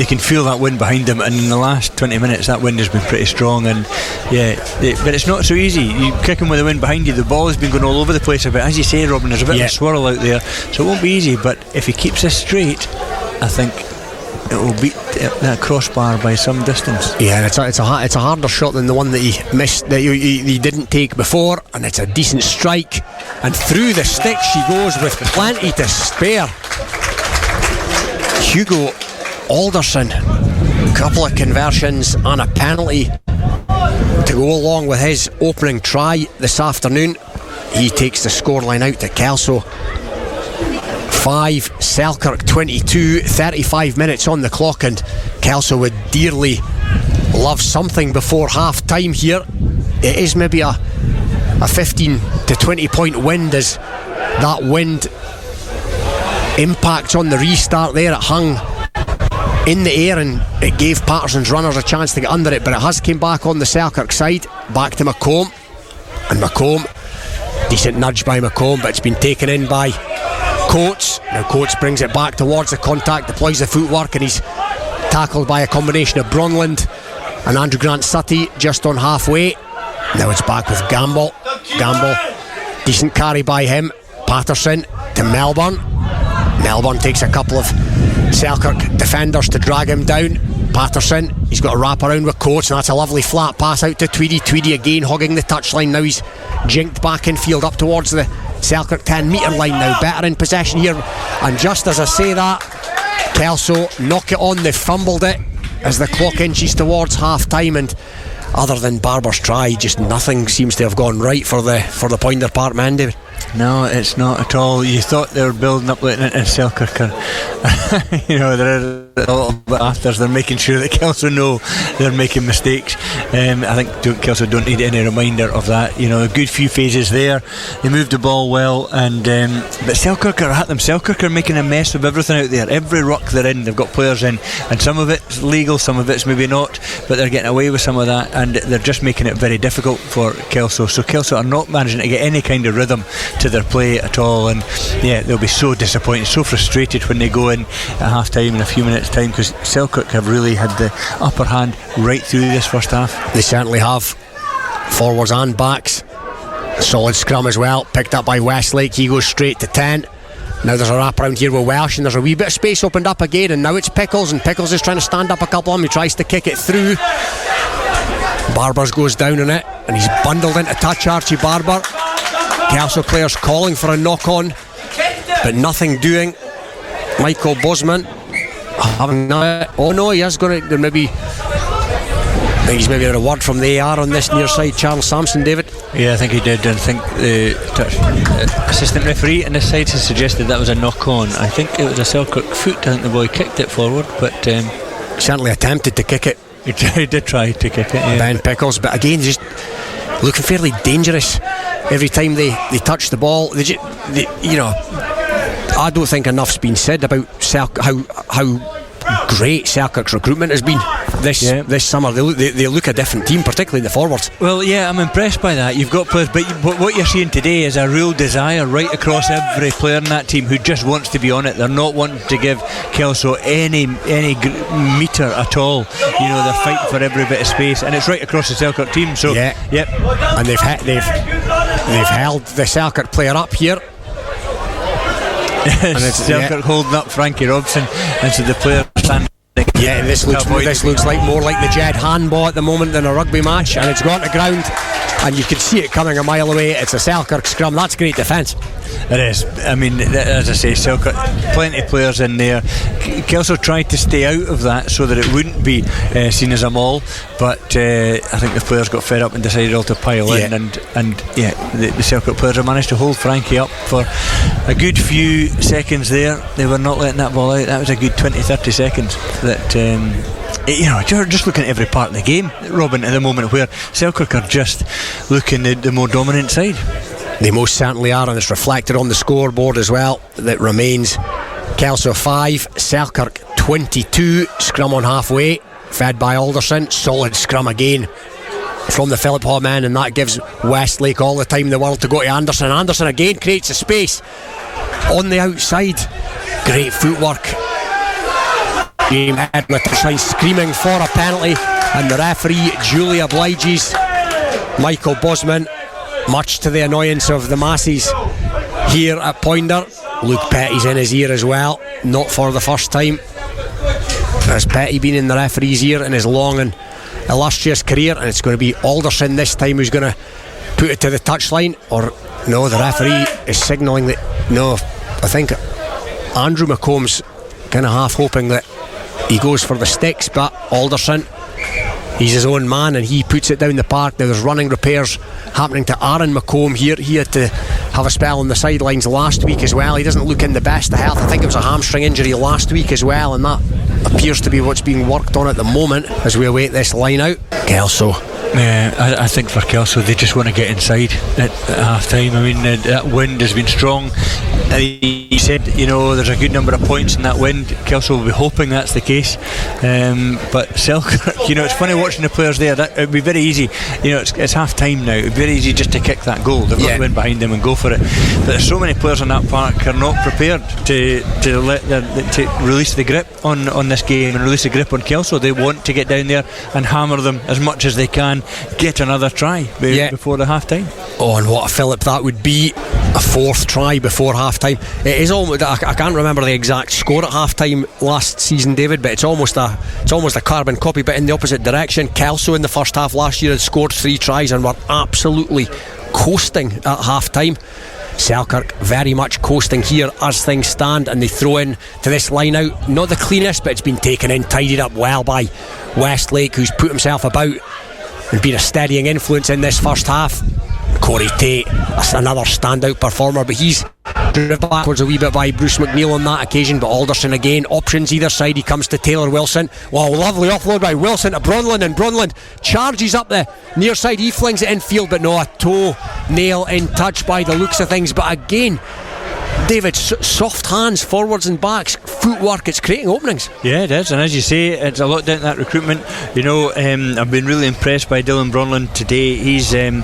can feel that wind behind them, and in the last 20 minutes that wind has been pretty strong, and but it's not so easy. You kick them with the wind behind you, the ball has been going all over the place a bit, as you say, Robin. There's a bit of a swirl out there, so it won't be easy, but if he keeps this straight, I think it will beat that crossbar by some distance. Yeah, it's a harder shot than the one that he missed, that he didn't take before, and it's a decent strike, and through the stick she goes with plenty to spare. Hugo Alderson, a couple of conversions and a penalty to go along with his opening try this afternoon. He takes the scoreline out to Kelso 5, Selkirk 22, 35 minutes on the clock, and Kelso would dearly love something before half time here. It is maybe a 15 to 20 point wind, as that wind impacts on the restart there. It hung in the air and it gave Patterson's runners a chance to get under it, but it has came back on the Selkirk side, back to McComb, and McComb, decent nudge by McComb, but it's been taken in by Coates. Now Coates brings it back towards the contact, deploys the footwork, and he's tackled by a combination of Brunland and Andrew Grant Sutty just on halfway. Now it's back with Gamble, decent carry by him. Patterson to Melbourne takes a couple of Selkirk defenders to drag him down. Patterson, he's got a wrap around with Coates, and that's a lovely flat pass out to Tweedy again hogging the touchline. Now he's jinked back in field up towards the Selkirk 10 metre line now, better in possession here, and just as I say that, Kelso knock it on. They fumbled it as the clock inches towards half time, and other than Barber's try, just nothing seems to have gone right for the Pointer Park men, David. No, it's not at all. You thought they were building up into Selkirk. They're a little bit after. They're making sure that Kelso know they're making mistakes. I think Kelso don't need any reminder of that. A good few phases there. They moved the ball well, and but Selkirk are at them. Selkirk are making a mess of everything out there. Every ruck they're in, they've got players in, and some of it's legal, some of it's maybe not, but they're getting away with some of that, and they're just making it very difficult for Kelso. So Kelso are not managing to get any kind of rhythm to their play at all, and they'll be so disappointed, so frustrated when they go in at half time in a few minutes time, because Selkirk have really had the upper hand right through this first half. They certainly have, forwards and backs. Solid scrum as well, picked up by Westlake. He goes straight to 10. Now there's a wrap around here with Welsh, and there's a wee bit of space opened up again, and now it's Pickles, and Pickles is trying to stand up a couple of them. He tries to kick it through. Barbers goes down on it, and he's bundled into touch. Archie Barber. Kelso players calling for a knock-on, but nothing doing. Michael Bosman having that. Oh no, he is going to maybe. I think he's maybe had a word from the AR on this near side. Charles Sampson, David. Yeah, I think he did, and I think the assistant referee on this side has suggested that was a knock-on. I think it was a Selkirk foot. I think the boy kicked it forward, but certainly attempted to kick it. He did try to kick it, yeah. Ben Pickles, but again just looking fairly dangerous every time they touch the ball. I don't think enough's been said about how great Selkirk's recruitment has been this summer. They look a different team, particularly in the forwards. Well, yeah, I'm impressed by that. You've got players, but what you're seeing today is a real desire right across every player in that team who just wants to be on it. They're not wanting to give Kelso any metre at all. They're fighting for every bit of space, and it's right across the Selkirk team. So yep, and they've held the Selkirk player up here. And it's Selkirk holding up Frankie Robson, and so the players stand. Yeah, this looks like more like the Jed handball at the moment than a rugby match, and it's gone to ground, and you can see it coming a mile away. It's a Selkirk scrum. That's great defence. It is. I mean, as I say, Selkirk, plenty of players in there. Kelso tried to stay out of that so that it wouldn't be seen as a maul, but I think the players got fed up and decided all to pile in, and the Selkirk players have managed to hold Frankie up for a good few seconds there. They were not letting that ball out. That was a good 20-30 seconds that you're just looking at every part of the game, Robin, at the moment, where Selkirk are just looking the more dominant side. They most certainly are, and it's reflected on the scoreboard as well. That remains Kelso 5, Selkirk 22. Scrum on halfway, fed by Alderson. Solid scrum again from the Philip Haw men, and that gives Westlake all the time in the world to go to Anderson. Anderson again creates a space on the outside. Great footwork. Game head with the sign screaming for a penalty, and the referee duly obliges Michael Bosman, much to the annoyance of the masses here at Poynter. Luke Petty's in his ear as well, not for the first time. Has Petty been in the referee's ear in his long and illustrious career? And it's going to be Alderson this time who's going to put it to the touchline. Or no, the referee is signalling that no. I think Andrew McComb's kind of half hoping that he goes for the sticks, but Alderson, he's his own man and he puts it down the park. Now there's running repairs happening to Aaron McComb here. He had to have a spell on the sidelines last week as well. He doesn't look in the best of health. I think it was a hamstring injury last week as well, and that appears to be what's being worked on at the moment as we await this line out. Kelso. I think for Kelso, they just want to get inside at half time. I mean, that wind has been strong. He said, there's a good number of points in that wind. Kelso will be hoping that's the case. But Selkirk, it's funny watching the players there. It would be very easy. It's half time now. It would be very easy just to kick that goal. They've got the wind behind them and go for it. But there's so many players in that park are not prepared to release the grip on this game and release the grip on Kelso. They want to get down there and hammer them as much as they can. Get another try before the half time. Oh, and what a fillip that would be. A fourth try before half time. It is almost, I can't remember the exact score at half time last season, David, but it's almost a carbon copy, but in the opposite direction. Kelso in the first half last year had scored 3 tries and were absolutely coasting at half time. Selkirk very much coasting here as things stand, and they throw in to this line out. Not the cleanest, but it's been taken in, tidied up well by Westlake, who's put himself about and been a steadying influence in this first half. Corey Tate, that's another standout performer, but he's driven backwards a wee bit by Bruce McNeil on that occasion. But Alderson again, options either side. He comes to Taylor Wilson. Wow, lovely offload by Wilson to Bronlund, and Bronlund charges up the near side. He flings it in field, but no, a toe nail in touch by the looks of things. But again, David, soft hands, forwards and backs, footwork, it's creating openings. Yeah, it is, and as you say, it's a lot down to that recruitment. I've been really impressed by Dylan Bronlund today. He's came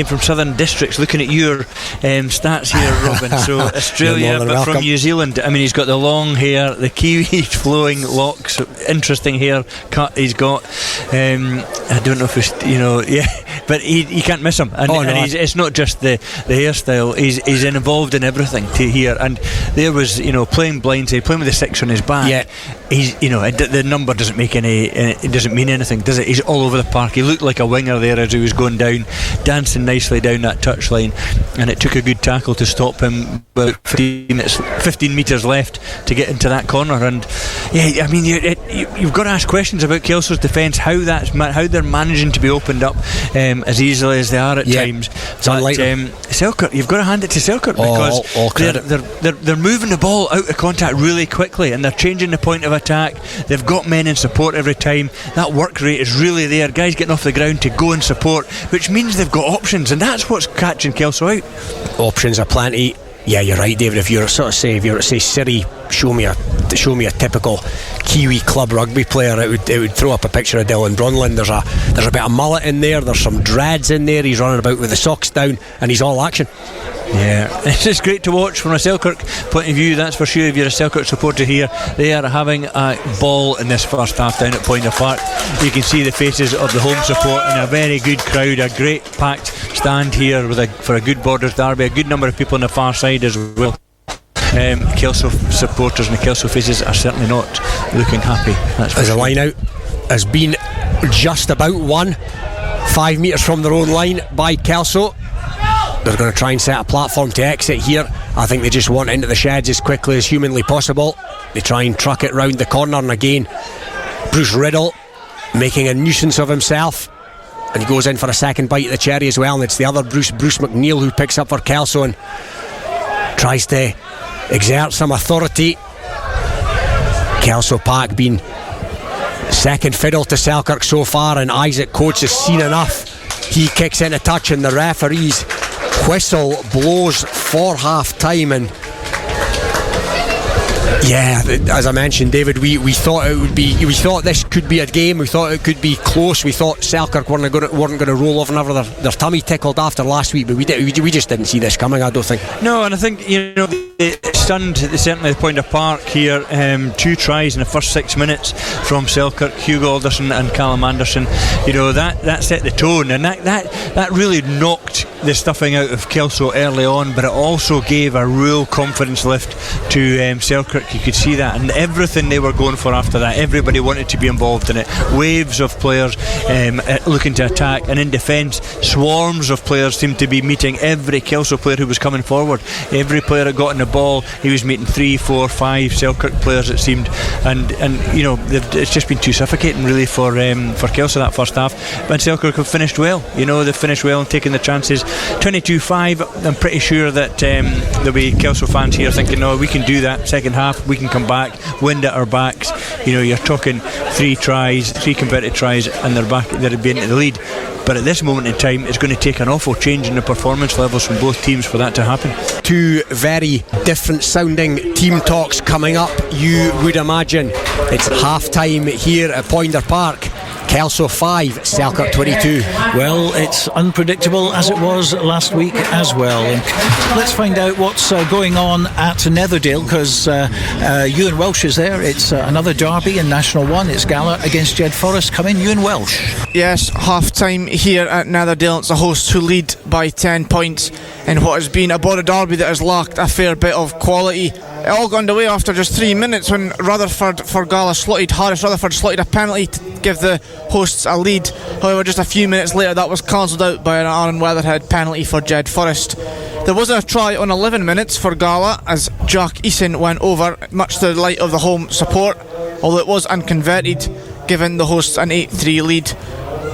from Southern Districts. Looking at your stats here, Robin. So Australia, but from New Zealand. I mean, he's got the long hair, the Kiwi flowing locks, interesting hair cut he's got. I don't know if it's, but he can't miss him. And it's not just the hairstyle. He's involved in everything here, and there was playing blindside, playing with the 6 on his back. Yeah, he's the number doesn't make it doesn't mean anything, does it? He's all over the park. He looked like a winger there as he was going down, dancing nicely down that touchline, and it took a good tackle to stop him. About 15 metres left to get into that corner, and I mean you've got to ask questions about Kelso's defence, how they're managing to be opened up as easily as they are at times. But Selkirk, you've got to hand it to Selkirk, because they're moving the ball out of contact really quickly, and they're changing the point of attack. They've got men in support every time. That work rate is really there. Guys getting off the ground to go and support, which means they've got options, and that's what's catching Kelso out. Options are plenty. Yeah, you're right, David. If you're to say Siri, show me a typical Kiwi club rugby player, it would throw up a picture of Dylan Bronlund. There's a bit of mullet in there. There's some dreads in there. He's running about with the socks down, and he's all action. Yeah, it's just great to watch from a Selkirk point of view, that's for sure. If you're a Selkirk supporter here, they are having a ball in this first half down at Poynter Park. You can see the faces of the home support and a very good crowd, a great packed stand here for a good Borders derby, a good number of people on the far side as well. Kelso supporters and the Kelso faces are certainly not looking happy. As a line out has been just about won 5 metres from their own line by Kelso. They're going to try and set a platform to exit here. I think they just want into the sheds as quickly as humanly possible. They try and truck it round the corner, and again Bruce Riddle making a nuisance of himself, and he goes in for a second bite of the cherry as well, and it's the other Bruce McNeil who picks up for Kelso and tries to exert some authority. Kelso Park been second fiddle to Selkirk so far, and Isaac Coates has seen enough. He kicks in a touch, and the referee's whistle blows for half time. And yeah, as I mentioned, David, we thought this could be a game. We thought it could be close. We thought Selkirk weren't going to roll over and over their tummy tickled after last week, but we just didn't see this coming, I don't think. No, and I think they stunned certainly the Point of Park here. 2 tries in the first 6 minutes from Selkirk, Hugo Alderson and Callum Anderson. That set the tone, and that really knocked the stuffing out of Kelso early on, but it also gave a real confidence lift to Selkirk. You could see that, and everything they were going for after that, everybody wanted to be involved in it. Waves of players looking to attack, and in defence, swarms of players seemed to be meeting every Kelso player who was coming forward. Every player that got in the ball, he was meeting 3, 4, 5 Selkirk players, it seemed, and it's just been too suffocating really for Kelso that first half. But Selkirk have finished well. They've finished well and taken the chances. 22-5. I'm pretty sure that there'll be Kelso fans here thinking, no, we can do that. Second half, we can come back, wind at our backs. You're talking 3 converted tries, and they're back. They'll be into the lead. But at this moment in time, it's going to take an awful change in the performance levels from both teams for that to happen. 2 very different sounding team talks coming up, you would imagine. It's half time here at Poynter Park. Kelso 5, Selkirk 22. Well, it's unpredictable as it was last week as well. And let's find out what's going on at Netherdale, because Euan Welsh is there. It's another derby in National 1. It's Gala against Jed-Forest. Come in, Euan Welsh. Yes, half time here at Netherdale. It's the hosts who lead by 10 points in what has been a Border derby that has lacked a fair bit of quality. It all got underway after just 3 minutes when Rutherford for Gala Harris Rutherford slotted a penalty to give the hosts a lead. However, just a few minutes later that was cancelled out by an Aaron Weatherhead penalty for Jed-Forest. There wasn't a try on 11 minutes for Gala as Jack Easson went over, much to the delight of the home support, although it was unconverted, giving the hosts an 8-3 lead.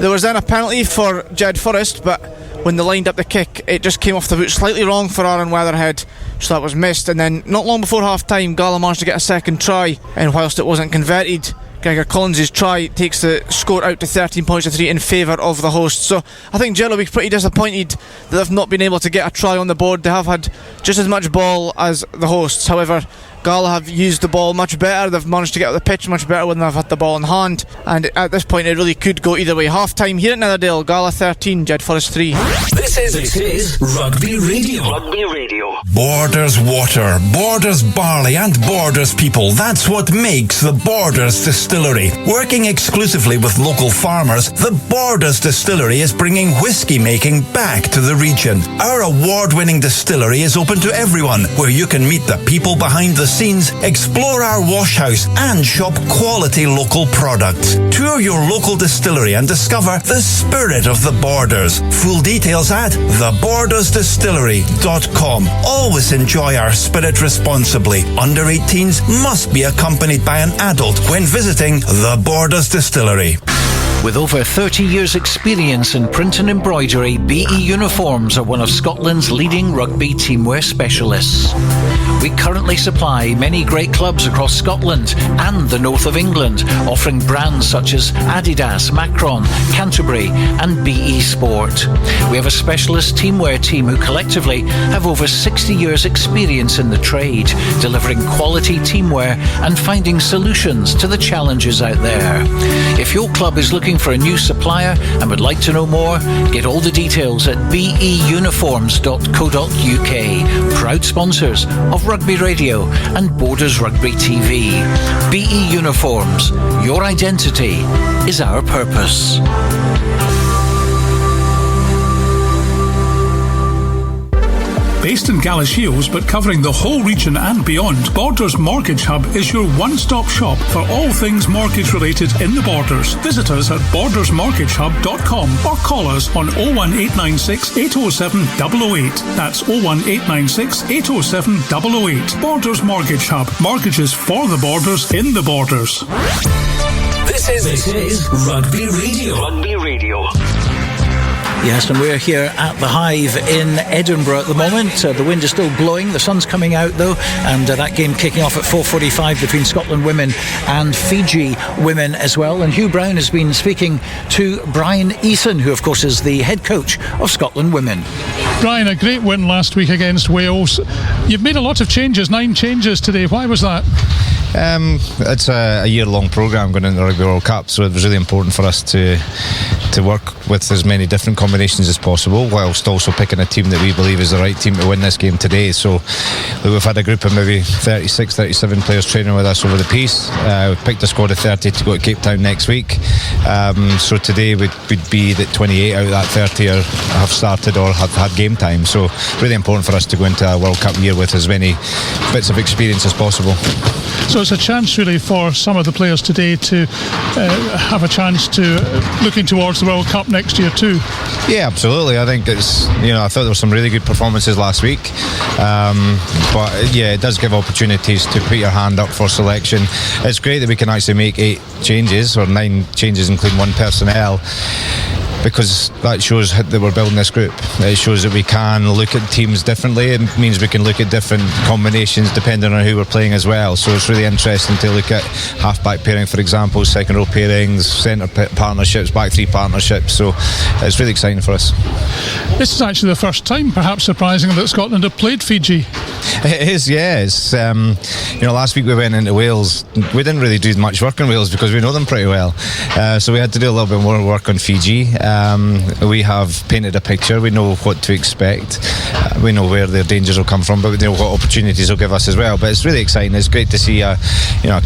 There was then a penalty for Jed-Forest, but when they lined up the kick, it just came off the boot slightly wrong for Aaron Weatherhead, so that was missed. And then not long before half time, Gala managed to get a second try, and whilst it wasn't converted, Gregor Collins' try takes the score out to 13 points to 3 in favour of the hosts. So I think Jello will be pretty disappointed that they've not been able to get a try on the board. They have had just as much ball as the hosts. However, Gala have used the ball much better. They've managed to get out the pitch much better when they've had the ball in hand, and at this point it really could go either way. Half time here at Netherdale, Gala 13, Jed-Forest 3. This is Rugby Radio. Rugby Radio. Borders water, Borders barley and Borders people. That's what makes the Borders Distillery. Working exclusively with local farmers, the Borders Distillery is bringing whiskey making back to the region. Our award-winning distillery is open to everyone, where you can meet the people behind the scenes, explore our wash house and shop quality local products. Tour your local distillery and discover the spirit of the Borders. Full details at thebordersdistillery.com. Always enjoy our spirit responsibly. Under 18s must be accompanied by an adult when visiting the Borders Distillery. With over 30 years' experience in print and embroidery, BE Uniforms are one of Scotland's leading rugby teamwear specialists. We currently supply many great clubs across Scotland and the north of England, offering brands such as Adidas, Macron, Canterbury and BE Sport. We have a specialist teamwear team who collectively have over 60 years' experience in the trade, delivering quality teamwear and finding solutions to the challenges out there. If your club is looking for a new supplier and would like to know more, get all the details at beuniforms.co.uk. Proud sponsors of Rugby Radio and Borders Rugby TV. BE Uniforms, your identity is our purpose. Based in Gala Shields but covering the whole region and beyond, Borders Mortgage Hub is your one-stop shop for all things mortgage related in the Borders. Visit us at bordersmortgagehub.com or call us on 01896 807 008. That's 01896 807 008. Borders Mortgage Hub. Mortgages for the Borders in the Borders. This is Rugby Radio. Rugby Radio. Yes, and we're here at the Hive in Edinburgh at the moment. The wind is still blowing, the sun's coming out though, and that game kicking off at 4:45 between Scotland women and Fiji women as well. And Hugh Brown has been speaking to Bryan Easson, who of course is the head coach of Scotland women. Bryan, a great win last week against Wales. You've made a lot of changes, 9 changes today. Why was that? It's a year-long programme going into the Rugby World Cup, so it was really important for us to work with as many different combinations as possible, whilst also picking a team that we believe is the right team to win this game today. So we've had a group of maybe 36, 37 players training with us over the piece. We've picked a squad of 30 to go to Cape Town next week. So today would be that 28 out of that 30 have started or have had game time. So really important for us to go into a World Cup year with as many bits of experience as possible. So it's a chance really for some of the players today to have a chance to looking towards the World Cup next year too. Yeah, absolutely. I think it's, I thought there were some really good performances last week, but yeah, it does give opportunities to put your hand up for selection. It's great that we can actually make 8 changes or 9 changes including 1 personnel, because that shows that we're building this group. It shows that we can look at teams differently. It means we can look at different combinations depending on who we're playing as well. So it's really interesting to look at half-back pairing, for example, second row pairings, centre partnerships, back 3 partnerships. So it's really exciting for us. This is actually the first time, perhaps surprising, that Scotland have played Fiji. It is, yeah. It's, last week we went into Wales. We didn't really do much work in Wales because we know them pretty well. So we had to do a little bit more work on Fiji. We have painted a picture. We know what to expect. We know where their dangers will come from, but we know what opportunities they'll give us as well. But it's really exciting. It's great to see a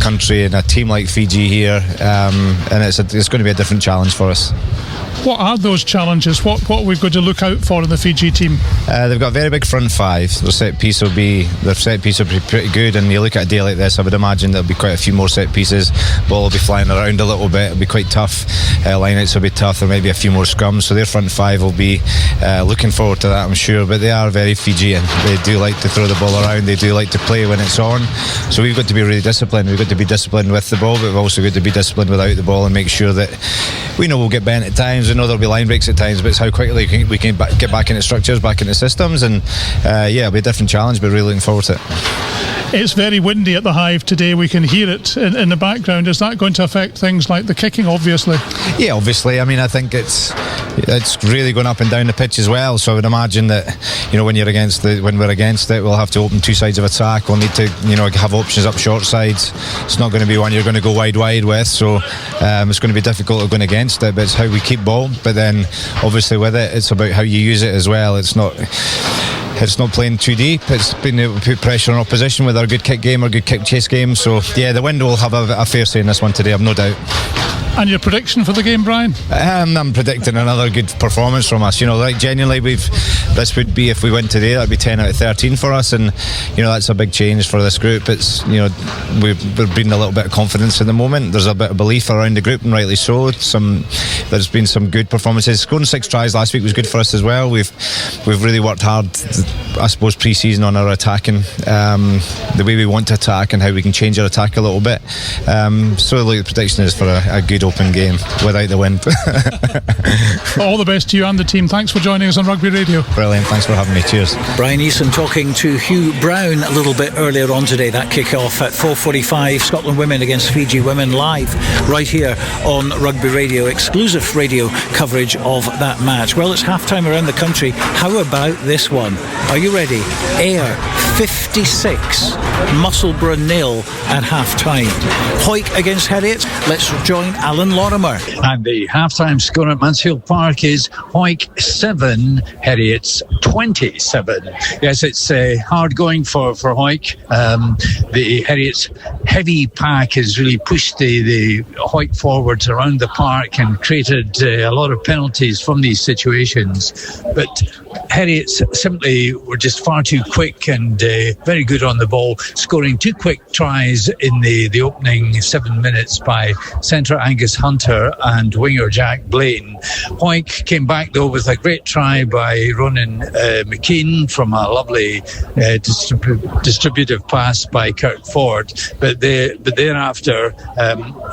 country and a team like Fiji here, and it's going to be a different challenge for us. What are those challenges? What we've got to look out for in the Fiji team? They've got a very big front 5. Their set piece will be pretty good, and you look at a day like this, I would imagine there'll be quite a few more set pieces. Ball will be flying around a little bit. It'll be quite tough. Lineouts will be tough. There may be a few more scrums, so their front 5 will be looking forward to that, I'm sure. But they are very Fijian. They do like to throw the ball around. They do like to play when it's on. So we've got to be really disciplined. We've got to be disciplined with the ball, but we've also got to be disciplined without the ball and make sure that we know we'll get bent at times. We know there'll be line breaks at times, but it's how quickly we can get back into structures, back into systems, and it'll be a different challenge, but really looking forward to it. It's very windy at the Hive today. We can hear it in the background. Is that going to affect things like the kicking, obviously? Yeah, obviously. I mean, I think it's really going up and down the pitch as well. So I would imagine that, when we're against it, we'll have to open 2 sides of attack. We'll need to, have options up short sides. It's not going to be one you're going to go wide with. So it's going to be difficult going against it, but it's how we keep ball. But then, obviously, with it, it's about how you use it as well. It's not playing too deep. It's being able to put pressure on opposition with our good kick game, our good kick chase game. So yeah, the wind will have a fair say in this one today, I've no doubt. And your prediction for the game, Bryan? I'm predicting another good performance from us. Genuinely, this would be, if we win today, that'd be 10 out of 13 for us, and that's a big change for this group. It's we're bringing a little bit of confidence at the moment. There's a bit of belief around the group, and rightly so. There's been some good performances. Scoring 6 tries last week was good for us as well. We've really worked hard, I suppose, pre-season on our attacking, the way we want to attack and how we can change our attack a little bit. So the prediction is for a good open game without the wind. All the best to you and the team. Thanks for joining us on Rugby Radio. Brilliant, thanks for having me. Cheers. Bryan Easson talking to Hugh Brown a little bit earlier on today. That kick-off at 4:45, Scotland women against Fiji women, live right here on Rugby Radio. Exclusive radio coverage of that match. Well, it's half-time around the country. How about this one? Are you ready? Ayr 56, Musselburgh 0 at half-time. Hawick against Heriot. Let's join Alan Lorimer. And the half-time score at Mansfield Park is Hawick 7, Heriot's 27. Yes, it's hard going for Hawick. The Heriot's heavy pack has really pushed the Hawick forwards around the park and created a lot of penalties from these situations. But Heriot's simply were just far too quick and very good on the ball, scoring 2 quick tries in the opening 7 minutes by centre Angus Hunter and winger Jack Blaine. Hawick came back though with a great try by Ronan McKean from a lovely distributive pass by Kirk Ford, but thereafter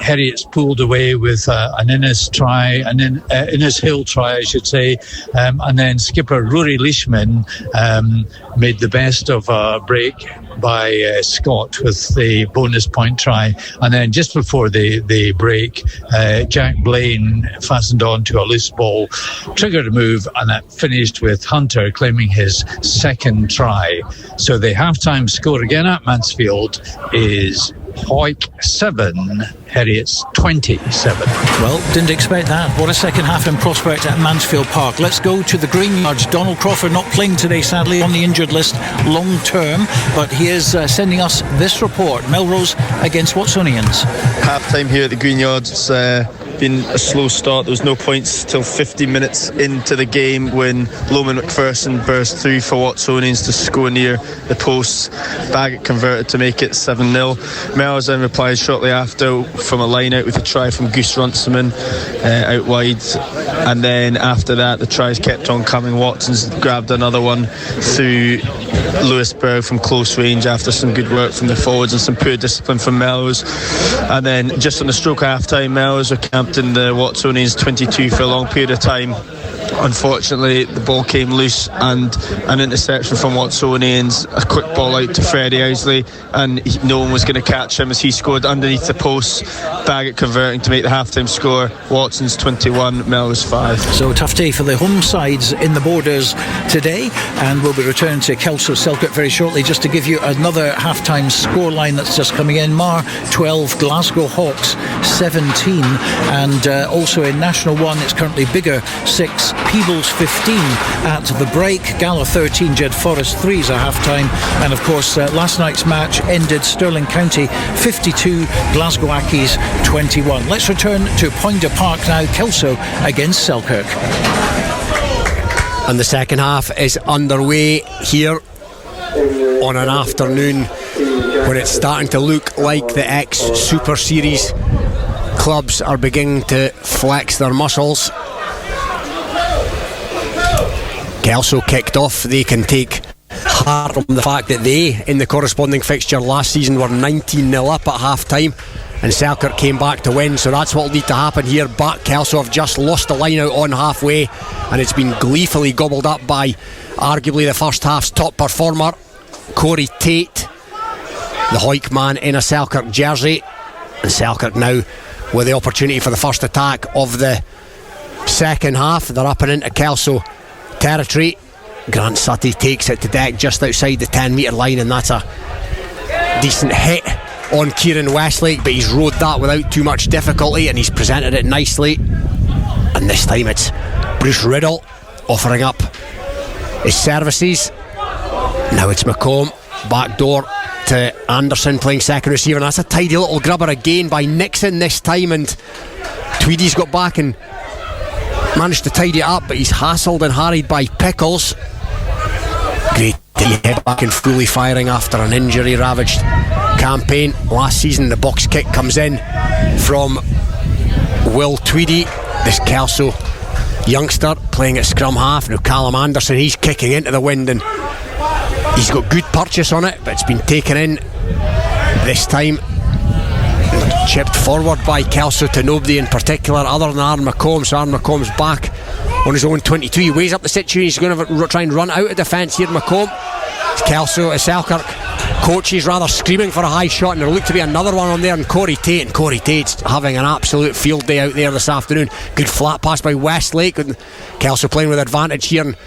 Heriot's pulled away with an Innes try, Innes Hill try I should say, and then skipper Rory Leishman made the best of a break by Scott with the bonus point try, and then just before the break Jack Blaine fastened on to a loose ball, triggered a move, and that finished with Hunter claiming his second try. So the half-time score again at Mansfield is Hawick 7, Heriot's 27. Well, didn't expect that. What a second half in prospect at Mansfield Park. Let's go to the Green Yards. Donald Crawford not playing today, sadly, on the injured list long term, but he is sending us this report. Melrose against Watsonians. Half time here at the Green Yards. It's been a slow start. There was no points till 50 minutes into the game when Loman McPherson burst through for Watsonians to score near the post. Baggett converted to make it 7-0. Melrose then replied shortly after from a line out with a try from Goose Runciman out wide, and then after that the tries kept on coming. Watson's grabbed another one through Lewisburg from close range after some good work from the forwards and some poor discipline from Melrose. And then just on the stroke of half time, Melrose were camped in the Watsonians 22 for a long period of time. Unfortunately, the ball came loose and an interception from Watsonians, a quick ball out to Freddie Owsley, and no one was going to catch him as he scored underneath the post. Baggett converting to make the half-time score. Watson's 21, Melrose 5. So a tough day for the home sides in the Borders today, and we'll be returning to Kelso Selkirk very shortly. Just to give you another half-time scoreline that's just coming in: Marr 12, Glasgow Hawks 17, and also in National 1 it's currently Biggar 6, Peebles 15 at the break. Gala 13, Jed-Forest 3 is a half-time, and of course last night's match ended Stirling County 52, Glasgow Accies 21. Let's return to Poynter Park now. Kelso against Selkirk. And the second half is underway here on an afternoon when it's starting to look like the ex-Super Series clubs are beginning to flex their muscles. Kelso kicked off. They can take heart from the fact that they, in the corresponding fixture last season, were 19-0 up at half time, and Selkirk came back to win, so that's what will need to happen here. But Kelso have just lost the line out on halfway, and it's been gleefully gobbled up by arguably the first half's top performer, Corey Tate, the Hawick man in a Selkirk jersey. And Selkirk now with the opportunity for the first attack of the second half. They're up and into Kelso territory. Grant Sutty takes it to deck just outside the 10 metre line, and that's a decent hit on Kiran Westlake, but he's rode that without too much difficulty, and he's presented it nicely. And this time it's Bruce Riddle offering up his services. Now it's McComb, back door to Anderson playing second receiver, and that's a tidy little grubber again by Nixon this time, and Tweedy's got back and managed to tidy it up, but he's hassled and harried by Pickles. Great to head back and fully firing after an injury ravaged campaign last season. The box kick comes in from Will Tweedy, this Kelso youngster playing at scrum half. Now Callum Anderson, he's kicking into the wind, and he's got good purchase on it, but it's been taken in this time, chipped forward by Kelso to nobody in particular other than Aaron McComb. So Aaron McComb's back on his own 22. He weighs up the situation. He's going to try and run out of defence here. McComb, Kelso, Selkirk coaches rather screaming for a high shot, and there looked to be another one on there, and Corey Tate's having an absolute field day out there this afternoon. Good flat pass by Westlake, and Kelso playing with advantage here, and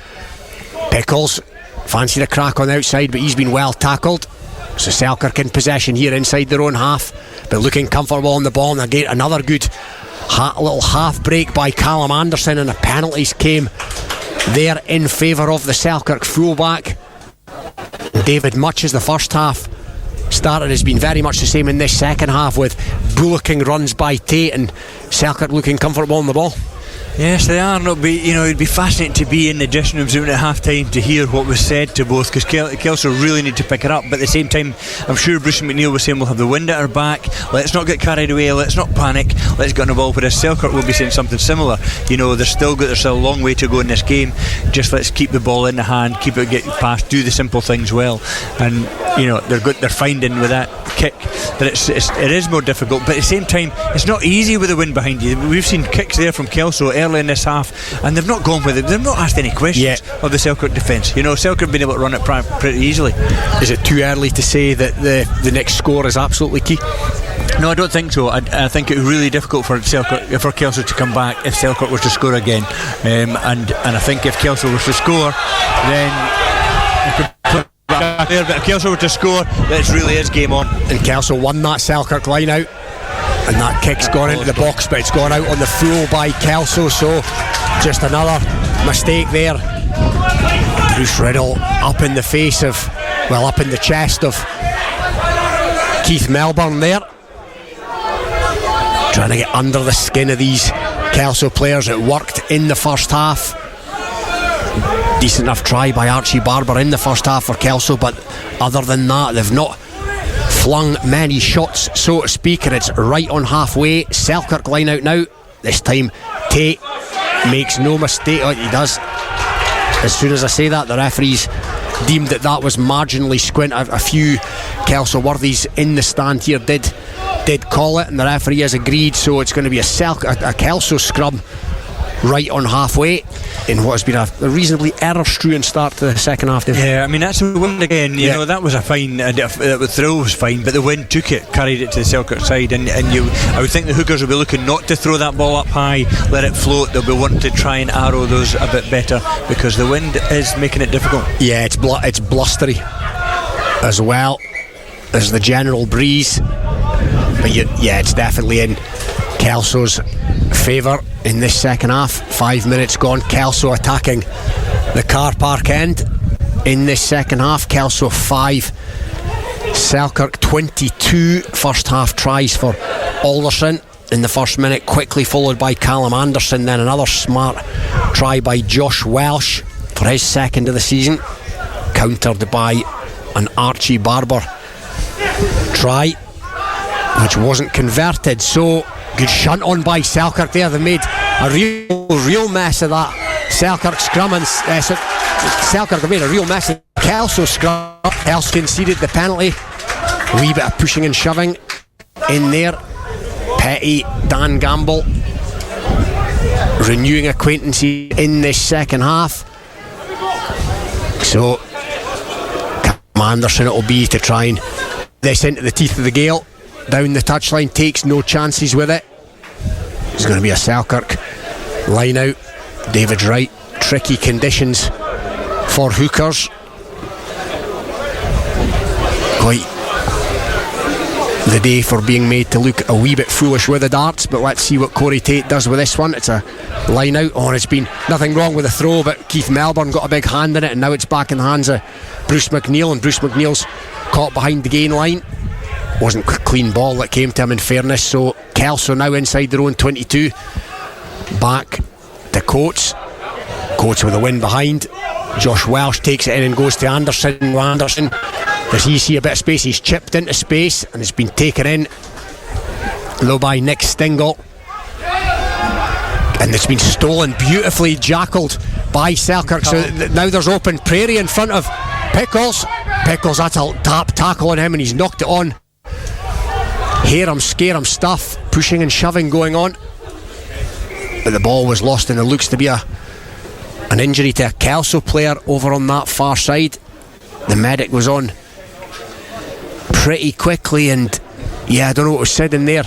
Pickles fancied a crack on the outside, but he's been well tackled. So Selkirk in possession here inside their own half, but looking comfortable on the ball, and again another good A little half break by Callum Anderson, and the penalties came there in favour of the Selkirk fullback. David, much as the first half started, has been very much the same in this second half, with bullocking runs by Tate and Selkirk looking comfortable on the ball. Yes, they are. It'd be fascinating to be in the dressing rooms even at half time to hear what was said to both, because Kelso really need to pick it up, but at the same time I'm sure Bruce McNeil was saying we'll have the wind at our back, let's not get carried away, let's not panic, let's get on the ball. Whereas Selkirk will be saying something similar. There's still a long way to go in this game, just let's keep the ball in the hand, keep it getting past, do the simple things well. And they're finding with that kick that it is more difficult, but at the same time it's not easy with the wind behind you. We've seen kicks there from Kelso early in this half, and they've not gone with it. They've not asked any questions of the Selkirk defence. Selkirk have been able to run it pretty easily. Is it too early to say that the next score is absolutely key? No, I don't think so. I think it was really difficult for Kelso to come back if Selkirk was to score again, and I think if Kelso was to score, then you could put back there. But if Kelso were to score, then it really is game on. And Kelso won that Selkirk line out, and that kick's gone into the box, but it's gone out on the full by Kelso, so just another mistake there. Bruce Riddle up in the chest of Keith Melbourne there, trying to get under the skin of these Kelso players. It worked in the first half. Decent enough try by Archie Barber in the first half for Kelso, but other than that they've not flung many shots, so to speak, and it's right on halfway. Selkirk line out now. This time Tate makes no mistake. He does. As soon as I say that, the referees deemed that was marginally squint. A few Kelso worthies in the stand here did call it, and the referee has agreed, so it's going to be a Kelso scrub right on halfway in what has been a reasonably error-strewn start to the second half. Yeah, that's a wind again. That was a fine, the throw was fine, but the wind took it, carried it to the Selkirk side, and I would think the hookers will be looking not to throw that ball up high, let it float. They'll be wanting to try and arrow those a bit better, because the wind is making it difficult. Yeah, it's blustery as well as the general breeze, but it's definitely in Kelso's favour in this second half. 5 minutes gone. Kelso attacking the car park end in this second half. Kelso 5, Selkirk 22. First half tries for Alderson in the first minute, quickly followed by Callum Anderson, then another smart try by Josh Welsh for his second of the season, countered by an Archie Barber try which wasn't converted. So good shunt on by Selkirk there. They made a real mess of that Selkirk scrum, and Selkirk have made a real mess of Kelso scrum. Else conceded the penalty. A wee bit of pushing and shoving in there. Petty, Dan Gamble renewing acquaintances in this second half. So Anderson it'll be to try and this into the teeth of the gale. Down the touchline, takes no chances with it. It's going to be a Selkirk line out. David's right, tricky conditions for hookers. Quite the day for being made to look a wee bit foolish with the darts, but let's see what Corey Tate does with this one. It's a line out. It's been nothing wrong with the throw, but Keith Melbourne got a big hand in it, and now it's back in the hands of Bruce McNeil, and Bruce McNeil's caught behind the gain line. Wasn't a clean ball that came to him, in fairness. So Kelso now inside their own 22. Back to Coates with the wind behind. Josh Welsh takes it in and goes to Anderson. Anderson, does he see a bit of space? He's chipped into space and it's been taken in though by Nick Stingle, and it's been stolen, beautifully jackled by Selkirk. So now there's open prairie in front of Pickles. That's a tackle on him, and he's knocked it on. Hear him, scare him stuff, pushing and shoving going on, but the ball was lost, and it looks to be an injury to a Kelso player over on that far side. The medic was on pretty quickly, and I don't know what was said in there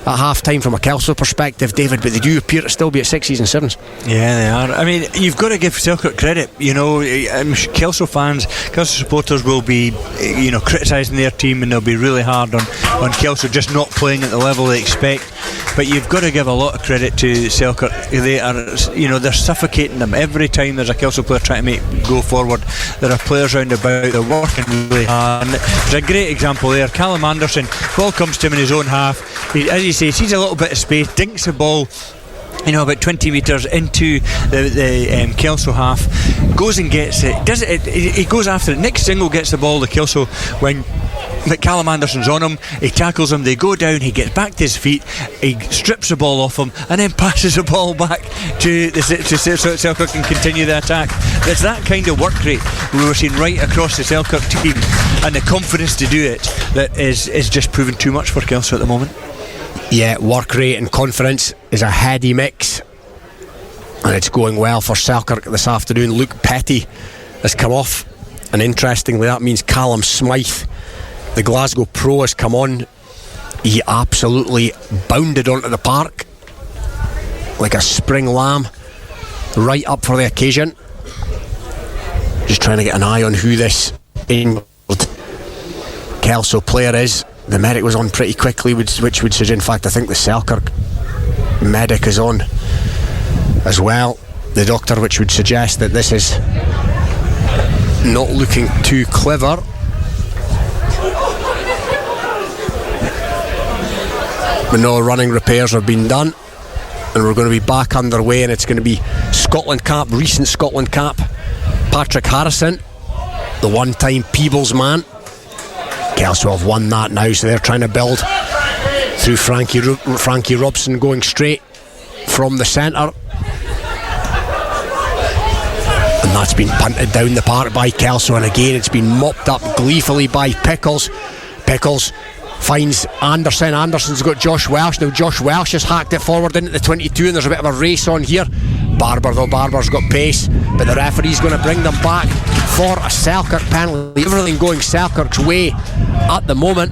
at half time from a Kelso perspective, David, but they do appear to still be at 6s and 7s. Yeah, they are. I mean, you've got to give Selkirk credit. You know, Kelso fans, Kelso supporters will be, you know, criticising their team, and they'll be really hard on Kelso just not playing at the level they expect. But you've got to give a lot of credit to Selkirk. They are, you know, they're suffocating them every time there's a Kelso player trying to go forward. There are players round about. They're working really hard. And there's a great example there. Callum Anderson, ball comes to him in his own half. As you say, sees a little bit of space, dinks the ball, you know, about 20 metres into the Kelso half, goes and gets it. He goes after it. Nick Single gets the ball to Kelso when Callum Anderson's on him. He tackles him, they go down, he gets back to his feet, he strips the ball off him and then passes the ball back to Selkirk and continue the attack. There's that kind of work rate we were seeing right across the Selkirk team, and the confidence to do it that is just proving too much for Kelso at the moment. Yeah, work rate and confidence is a heady mix, and it's going well for Selkirk this afternoon. Luke Petty has come off, and interestingly that means Callum Smythe, the Glasgow pro, has come on. He absolutely bounded onto the park like a spring lamb, right up for the occasion. Just trying to get an eye on who this injured Kelso player is. The medic was on pretty quickly, which would suggest, in fact, I think the Selkirk medic is on as well, the doctor, which would suggest that this is not looking too clever. But no running repairs have been done, and we're going to be back underway, and it's going to be Scotland cap, recent Scotland cap, Patrick Harrison, the one-time Peebles man. Kelso have won that now, so they're trying to build through Frankie Robson, going straight from the centre, and that's been punted down the park by Kelso, and again it's been mopped up gleefully by Pickles. Pickles finds Anderson. Anderson's got Josh Welsh. Now Josh Welsh has hacked it forward into the 22, and there's a bit of a race on here. Barber's got pace, but the referee's going to bring them back for a Selkirk penalty. Everything going Selkirk's way at the moment.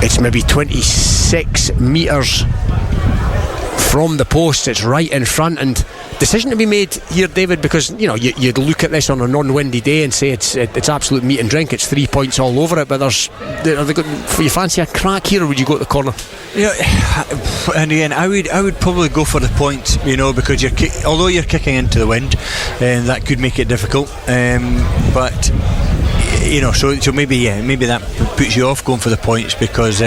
It's maybe 26 metres from the post. It's right in front, and decision to be made here, David, because you know you'd look at this on a non-windy day and say it's absolute meat and drink. It's 3 points all over it, but you fancy a crack here, or would you go to the corner? Yeah, and again, I would probably go for the point, you know, because although you're kicking into the wind, that could make it difficult. But you know, so maybe that puts you off going for the points, because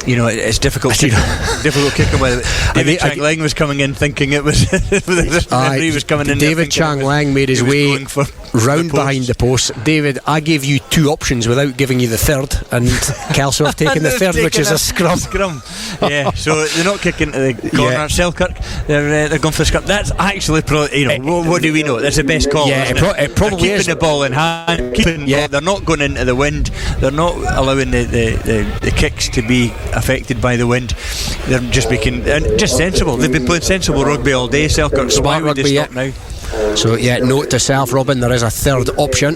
you know, it's difficult kicking with it. David Chang Lang was coming in thinking it was he was coming in. David Chang Lang made his way round behind the post. David, I gave you two options without giving you the third, and Kelso have taken the third, which is a scrum. Yeah, so they're not kicking to the corner. Yeah. Selkirk, they're going for the scrum. That's actually what do we know? That's the best call. Yeah, it probably keeping is. The ball in hand, they're not going into the wind. They're not allowing the kicks to be affected by the wind. They're just making just sensible. They've been playing sensible rugby all day, Selkirk. So why would they stop now? So note to self, Robin, there is a third option.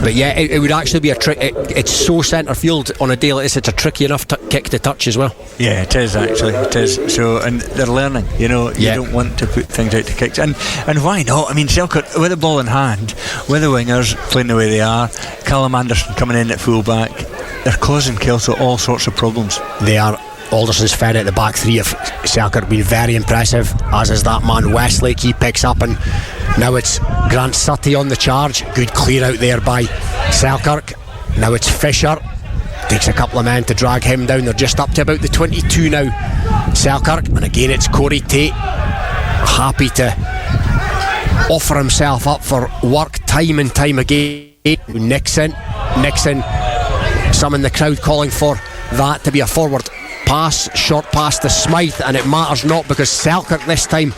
But yeah, it would actually be a trick. It's so centre field on a day like this. It's a tricky enough kick to touch as well. Yeah, it is actually. It is. So, and they're learning. You know, you don't want to put things out to kicks, and why not? I mean, Selkirk with the ball in hand, with the wingers playing the way they are, Callum Anderson coming in at full back, they're causing Kelso all sorts of problems. They are. Alderson's fed out the back three of Selkirk, been very impressive, as is that man Westlake. He picks up, and now it's Grant Sutty on the charge. Good clear out there by Selkirk. Now it's Fisher, takes a couple of men to drag him down. They're just up to about the 22 now, Selkirk, and again it's Corey Tate, happy to offer himself up for work time and time again. Nixon, some in the crowd calling for that to be a forward pass, short pass to Smythe, and it matters not, because Selkirk this time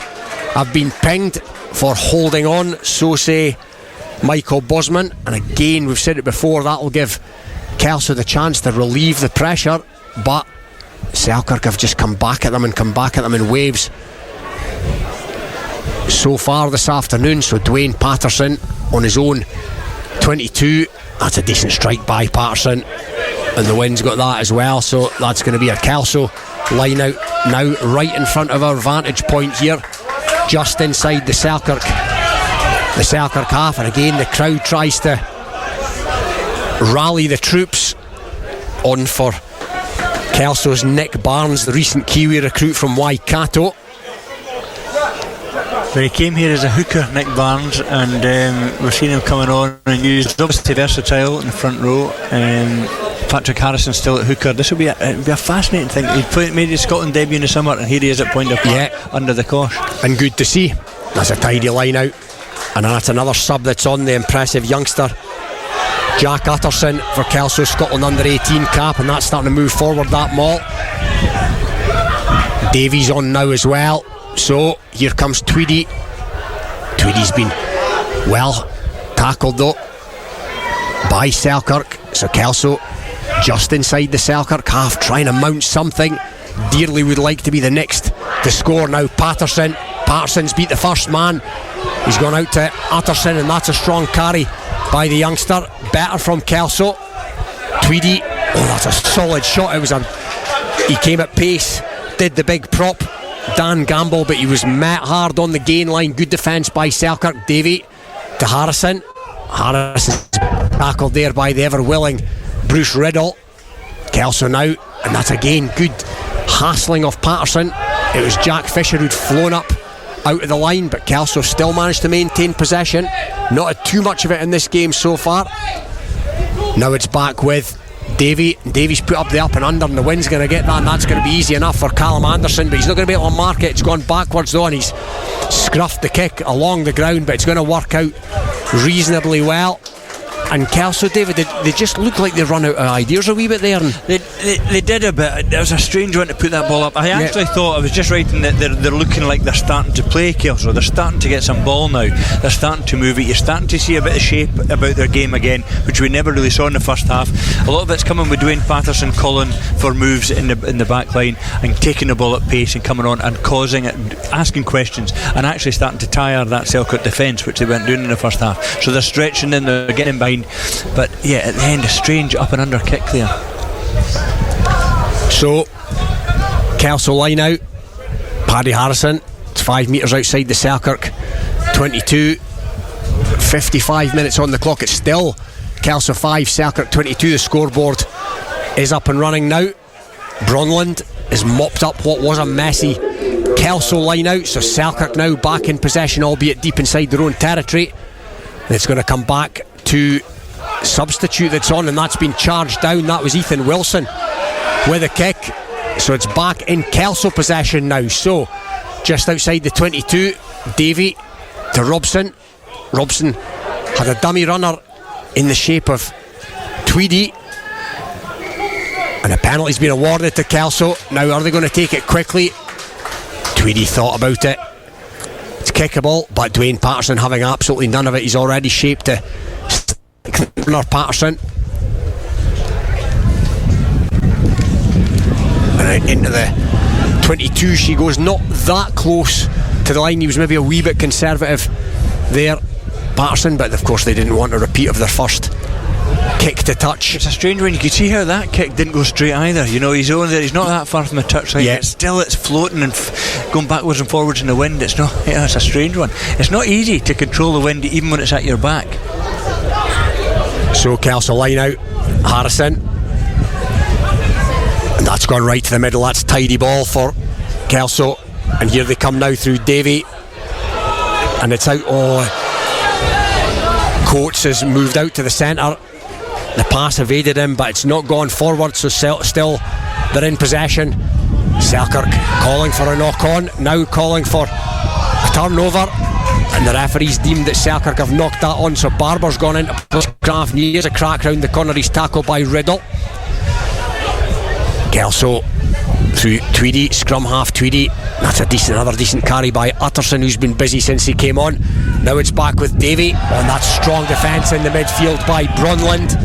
have been pinged for holding on, so say Michael Bosman, and again we've said it before, that'll give Kelso the chance to relieve the pressure, but Selkirk have just come back at them in waves so far this afternoon. So Dwayne Patterson on his own 22, that's a decent strike by Patterson. and the wind's got that as well, so that's going to be a Kelso line out now, right in front of our vantage point here, just inside the Selkirk half. And again, the crowd tries to rally the troops on for Kelso's Nick Barnes, the recent Kiwi recruit from Waikato. But he came here as a hooker, Nick Barnes, and we've seen him coming on and used, obviously versatile in the front row. Patrick Harrison still at hooker. This will be a fascinating thing. He made his Scotland debut in the summer, and here he is at point of park under the cosh. And good to see. That's a tidy line out, and that's another sub that's on, the impressive youngster Jack Utterson for Kelso, Scotland under-18 cap, and that's starting to move forward, that maul. Davies on now as well. So here comes Tweedy. Tweedy's been well tackled though by Selkirk. So Kelso just inside the Selkirk half, trying to mount something. Dearly would like to be the next to score now. Patterson's beat the first man. He's gone out to Utterson, and that's a strong carry by the youngster. Better from Kelso. Tweedy, that's a solid shot. He came at pace, did the big prop Dan Gamble, but he was met hard on the gain line. Good defence by Selkirk. Davey to Harrison. Harrison's tackled there by the ever willing Bruce Riddle. Kelso now, and that's again good hassling of Patterson. It was Jack Fisher who'd flown up out of the line, but Kelso still managed to maintain possession. Not had too much of it in this game so far. Now it's back with Davey. Davies put up the up and under, and the wind's going to get that, and that's going to be easy enough for Callum Anderson, but he's not going to be able to mark it. It's gone backwards though, and he's scruffed the kick along the ground, but it's going to work out reasonably well. And Kelso, David, they just look like they run out of ideas a wee bit there. And they did a bit. It was a strange one to put that ball up. I actually thought, I was just writing that they're looking like they're starting to play, Kelso. They're starting to get some ball now. They're starting to move it. You're starting to see a bit of shape about their game again, which we never really saw in the first half. A lot of it's coming with Dwayne Patterson calling for moves in the back line and taking the ball at pace and coming on and causing it, asking questions, and actually starting to tire that Selkirk defence, which they weren't doing in the first half. So they're stretching in, they're getting behind. But yeah, at the end, a strange up and under kick there. So Kelso line out. Paddy Harrison, it's 5 metres outside the Selkirk 22. 55 minutes on the clock. It's still Kelso 5, Selkirk 22. The scoreboard is up and running now. Bronland has mopped up what was a messy Kelso line out. So Selkirk now back in possession, albeit deep inside their own territory. And it's going to come back to substitute that's on, and that's been charged down. That was Ethan Wilson with a kick. So it's back in Kelso possession now. So just outside the 22, Davey to Robson. Robson had a dummy runner in the shape of Tweedy, and a penalty's been awarded to Kelso. Now are they going to take it quickly? Tweedy thought about it. It's kickable, but Dwayne Patterson having absolutely none of it. He's already shaped to Patterson, and into the 22 she goes. Not that close to the line. He was maybe a wee bit conservative there, Patterson, but of course they didn't want a repeat of their first kick to touch. It's a strange one. You could see how that kick didn't go straight either. You know, he's on there, he's not that far from the touchline, yet still it's floating and going backwards and forwards in the wind. It's a strange one. It's not easy to control the wind even when it's at your back. So Kelso line out. Harrison, and that's gone right to the middle. That's tidy ball for Kelso, and here they come now through Davey, and it's out. Coates has moved out to the centre. The pass evaded him, but it's not gone forward, so still they're in possession. Selkirk calling for a knock on, now calling for a turnover, and the referee's deemed that Selkirk have knocked that on, so Barber's gone into Craft, and he has a crack round the corner. He's tackled by Riddle. Kelso through Tweedy, scrum half Tweedy. That's another decent carry by Utterson, who's been busy since he came on. Now it's back with Davey, and that's strong defence in the midfield by Bronland.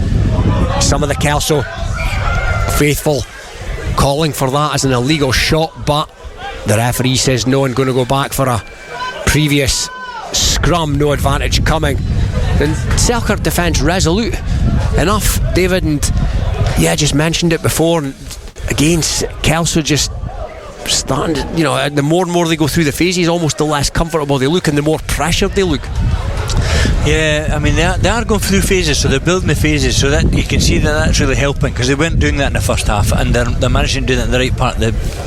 Some of the Kelso faithful calling for that as an illegal shot, but the referee says no, and going to go back for a previous scrum. No advantage coming, and Selkirk defence resolute enough, David, and Yeah, I just mentioned it before. Again, Kelso just starting to, the more and more they go through the phases, almost the less comfortable they look and the more pressured they look. Yeah, I mean, they are going through phases, so they're building the phases, so that you can see that's really helping, because they weren't doing that in the first half, and they're managing to do that in the right part of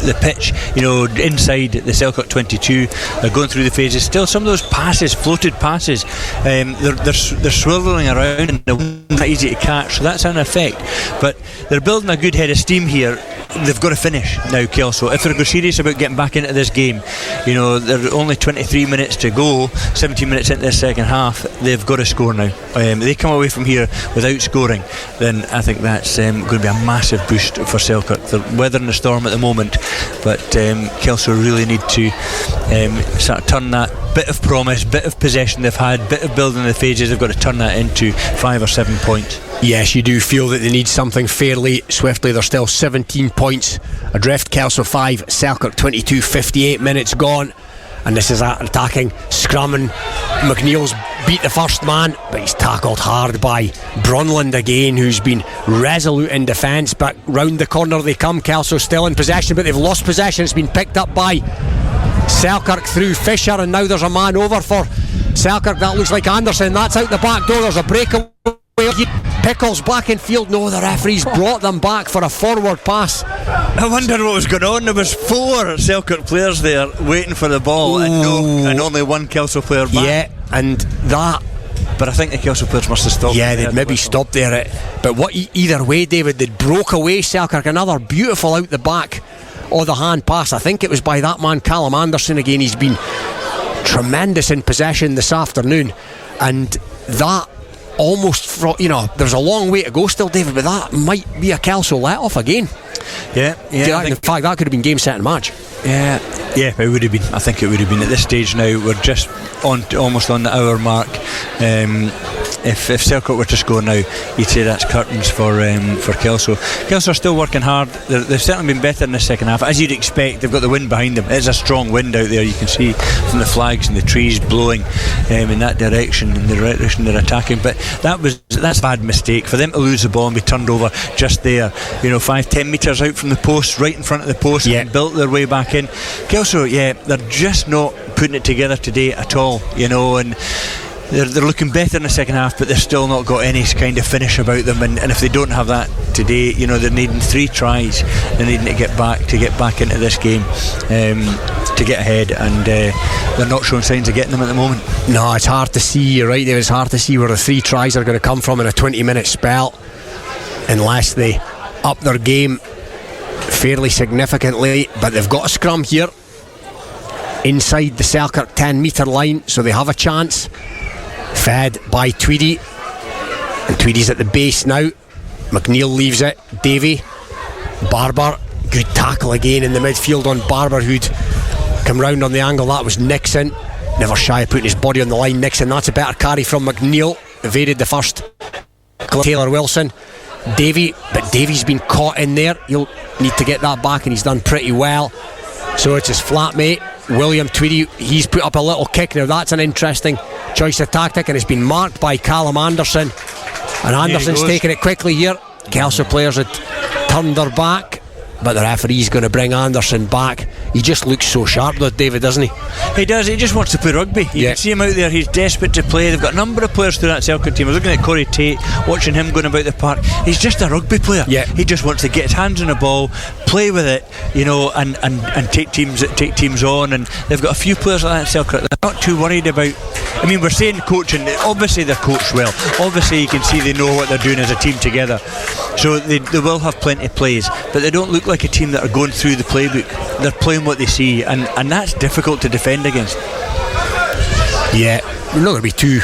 the pitch, inside the Selkirk 22. They're going through the phases. Still, some of those passes, floated passes, they're swirling around and they're not easy to catch, so that's an effect. But they're building a good head of steam here. They've got to finish now, Kelso. If they're going serious about getting back into this game, there are only 23 minutes to go, 17 minutes into the second half. They've got to score now. They come away from here without scoring, then I think that's going to be a massive boost for Selkirk. They're weathering the storm at the moment, but Kelso really need to sort of turn that bit of promise, bit of possession they've had, bit of building the phases, they've got to turn that into 5 or 7 points. Yes, you do feel that they need something fairly swiftly. They're still 17 points adrift. Kelso 5, Selkirk 22, 58 minutes gone. And this is an attacking scrum, and McNeil's beat the first man, but he's tackled hard by Brunland again, who's been resolute in defence. But round the corner they come. Kelso still in possession, but they've lost possession. It's been picked up by Selkirk through Fisher, and now there's a man over for Selkirk. That looks like Anderson. That's out the back door. There's a breakaway. Pickles back in field. No, the referee's brought them back for a forward pass. I wonder what was going on. There was 4 Selkirk players there waiting for the ball, and only 1 Kelso player back. Yeah, and that. But I think the Kelso players must have stopped. Yeah, they'd maybe stopped there. But either way, David, they broke away Selkirk. Another beautiful out the back of the hand pass. I think it was by that man Callum Anderson again. He's been tremendous in possession this afternoon, and that almost, there's a long way to go still, David, but that might be a Kelso let-off again. Yeah. In fact, that could have been game, set and match. Yeah, it would have been. I think it would have been. At this stage now, we're just almost on the hour mark. If Selkirk were to score now, you'd say that's curtains for Kelso. Kelso are still working hard. They've certainly been better in the second half, as you'd expect. They've got the wind behind them. It's a strong wind out there. You can see from the flags and the trees blowing in that direction, in the direction they're attacking. But that's a bad mistake for them to lose the ball and be turned over just there. 5-10 metres out from the post, right in front of the post, and built their way back in. Kelso, they're just not putting it together today at all. And they're looking better in the second half, but they've still not got any kind of finish about them, and if they don't have that today, they're needing 3 tries. They're needing to get back into this game to get ahead, and they're not showing signs of getting them at the moment. No, it's hard to see. You're right there. It's hard to see where the 3 tries are going to come from in a 20-minute spell, unless they up their game fairly significantly. But they've got a scrum here inside the Selkirk 10-metre line, so they have a chance. Fed by Tweedy, and Tweedy's at the base now. McNeil leaves it. Davey, Barber, good tackle again in the midfield on Barber, who'd come round on the angle. That was Nixon, never shy of putting his body on the line. Nixon, that's a better carry from McNeil, evaded the first. Taylor Wilson, Davey, but Davey's been caught in there. He'll need to get that back, and he's done pretty well. So it's his flatmate William Tweedy. He's put up a little kick. Now that's an interesting choice of tactic, and it's been marked by Callum Anderson, and Anderson's taking it quickly here. Kelso players had turned their back, but the referee's going to bring Anderson back. He just looks so sharp though, David, doesn't he? He does. He just wants to play rugby. You can see him out there. He's desperate to play. They've got a number of players through that Selkirk team. We're looking at Corey Tate, watching him going about the park. He's just a rugby player. He just wants to get his hands on the ball, play with it, and take teams on. And they've got a few players like that at Selkirk. They're not too worried about. I mean, we're saying coaching. Obviously they're coached well. Obviously you can see they know what they're doing as a team together. So they will have plenty of plays, but they don't look like a team that are going through the playbook. They're playing what they see, and that's difficult to defend against. Yeah, we're not going to be too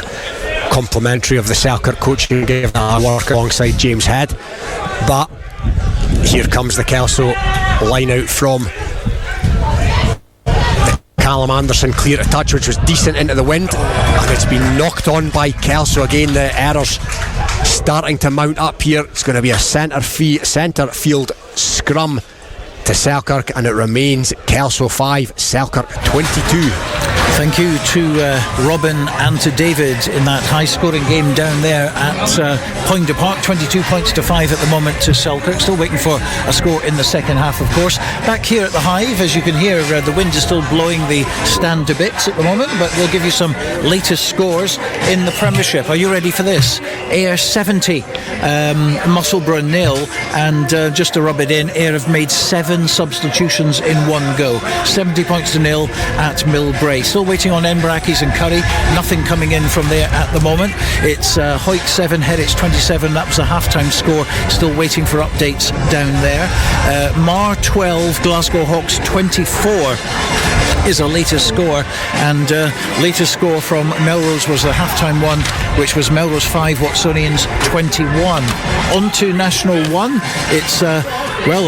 complimentary of the Selkirk coaching, give that work alongside James Head, but here comes the Kelso line out from Callum Anderson. Clear to touch, which was decent into the wind, and it's been knocked on by Kelso again. The errors starting to mount up here. It's going to be a centre field scrum to Selkirk, and it remains Kelso 5, Selkirk 22. Thank you to Robin and to David in that high-scoring game down there at Point de Parc. 22 points to 5 at the moment to Selkirk. Still waiting for a score in the second half, of course. Back here at the Hive, as you can hear, the wind is still blowing the stand to bits at the moment, but we'll give you some latest scores in the Premiership. Are you ready for this? Ayr 70, Musselburgh 0, and just to rub it in, Ayr have made 7 substitutions in one go. 70 points to 0 at Millbrae. Still waiting on Embrackis and Curry. Nothing coming in from there at the moment. It's Hawick 7, Heriot 27. That was a half-time score. Still waiting for updates down there. Marr 12, Glasgow Hawks 24 is a latest score, and latest score from Melrose was the half-time one, which was Melrose 5, Watsonians 21. On to National 1. It's a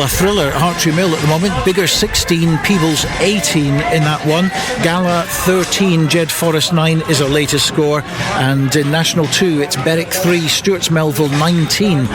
thriller at Hartree Mill at the moment. Bigger 16, Peebles 18 in that one. Gala 13, Jed-Forest 9 is a latest score, and in National 2 it's Berwick 3, Stuart Melville 19.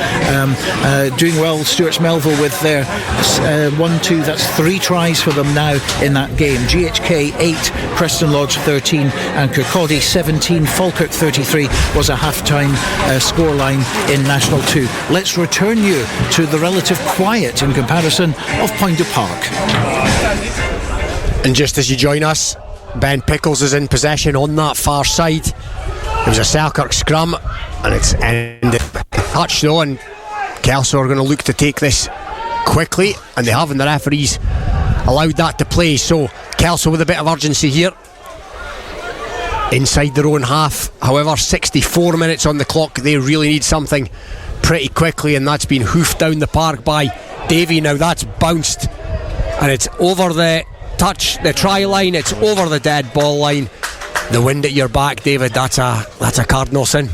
Doing well, Stuart Melville, with their 1-2, that's 3 tries for them now in that game. GHK 8, Preston Lodge 13, and Kirkcaldy 17, Falkirk 33 was a half-time scoreline in National 2. Let's return you to the relative quiet in comparison of Point de Parc. And just as you join us, Ben Pickles is in possession on that far side. It was a Selkirk scrum, and it's ended. Touch though, and Kelso are going to look to take this quickly, and they have, and the referees allowed that to play. So Kelso with a bit of urgency here inside their own half. However, 64 minutes on the clock. They really need something pretty quickly, and that's been hoofed down the park by Davy. Now that's bounced, and it's over the try line. It's over the dead ball line. The wind at your back, David. That's a cardinal sin.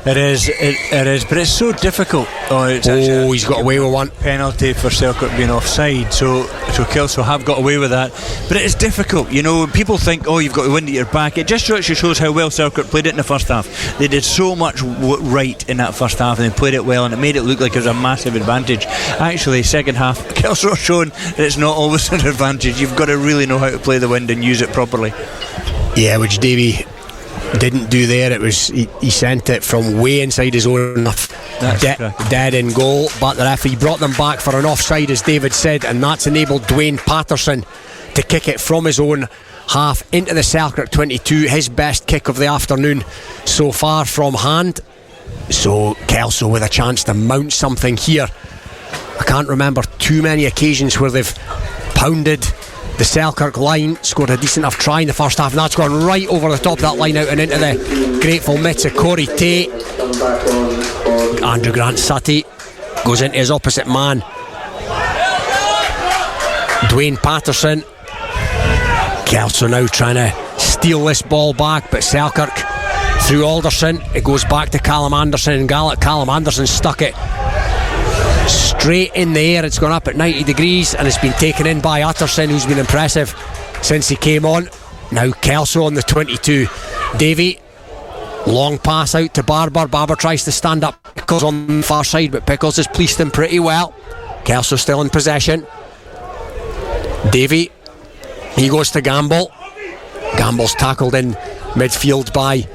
It is, but it's so difficult. He's got away with one. Penalty for Selkirk being offside, so Kelso have got away with that. But it is difficult, you know. People think, you've got the wind at your back. It just actually shows how well Selkirk played it in the first half. They did so much right in that first half, and they played it well, and it made it look like it was a massive advantage. Actually, second half, Kelso have shown that it's not always an advantage. You've got to really know how to play the wind and use it properly. Yeah, which Davy didn't do there. It was he sent it from way inside his own dead in goal, but the referee brought them back for an offside, as David said, and that's enabled Dwayne Patterson to kick it from his own half into the Selkirk 22, his best kick of the afternoon so far from hand. So Kelso with a chance to mount something here. I can't remember too many occasions where they've pounded the Selkirk line, scored a decent enough try in the first half, and that's gone right over the top of that line out and into the grateful mitts of Corey Tate. Andrew Grant Sutty goes into his opposite man, Dwayne Patterson. Kelso now trying to steal this ball back, but Selkirk through Alderson. It goes back to Callum Anderson, and Callum Anderson stuck it straight in the air. It's gone up at 90 degrees, and it's been taken in by Utterson, who's been impressive since he came on. Now Kelso on the 22. Davy, long pass out to Barber. Barber tries to stand up Pickles on the far side, but Pickles has policed him pretty well. Kelso still in possession. Davy, he goes to Gamble. Gamble's tackled in midfield by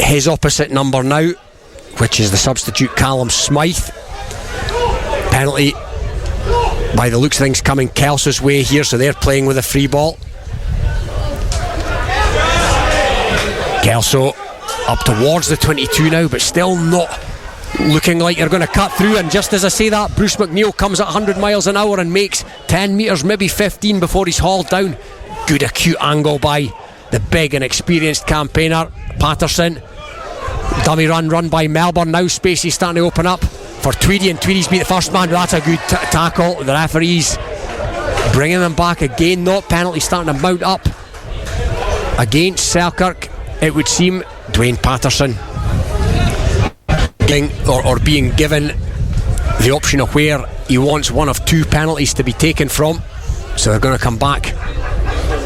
his opposite number now, which is the substitute Callum Smythe. Penalty, by the looks of things, coming Kelso's way here, so they're playing with a free ball. Kelso up towards the 22 now, but still not looking like you're going to cut through. And just as I say that, Bruce McNeil comes at 100 miles an hour and makes 10 metres, maybe 15 before he's hauled down. Good acute angle by the big and experienced campaigner Patterson. Dummy run by Melbourne. Now space is starting to open up for Tweedy, and Tweedy's beat the first man. That's a good tackle. The referees bringing them back again. Not penalty starting to mount up against Selkirk, it would seem. Dwayne Patterson being given the option of where he wants one of two penalties to be taken from. So they're going to come back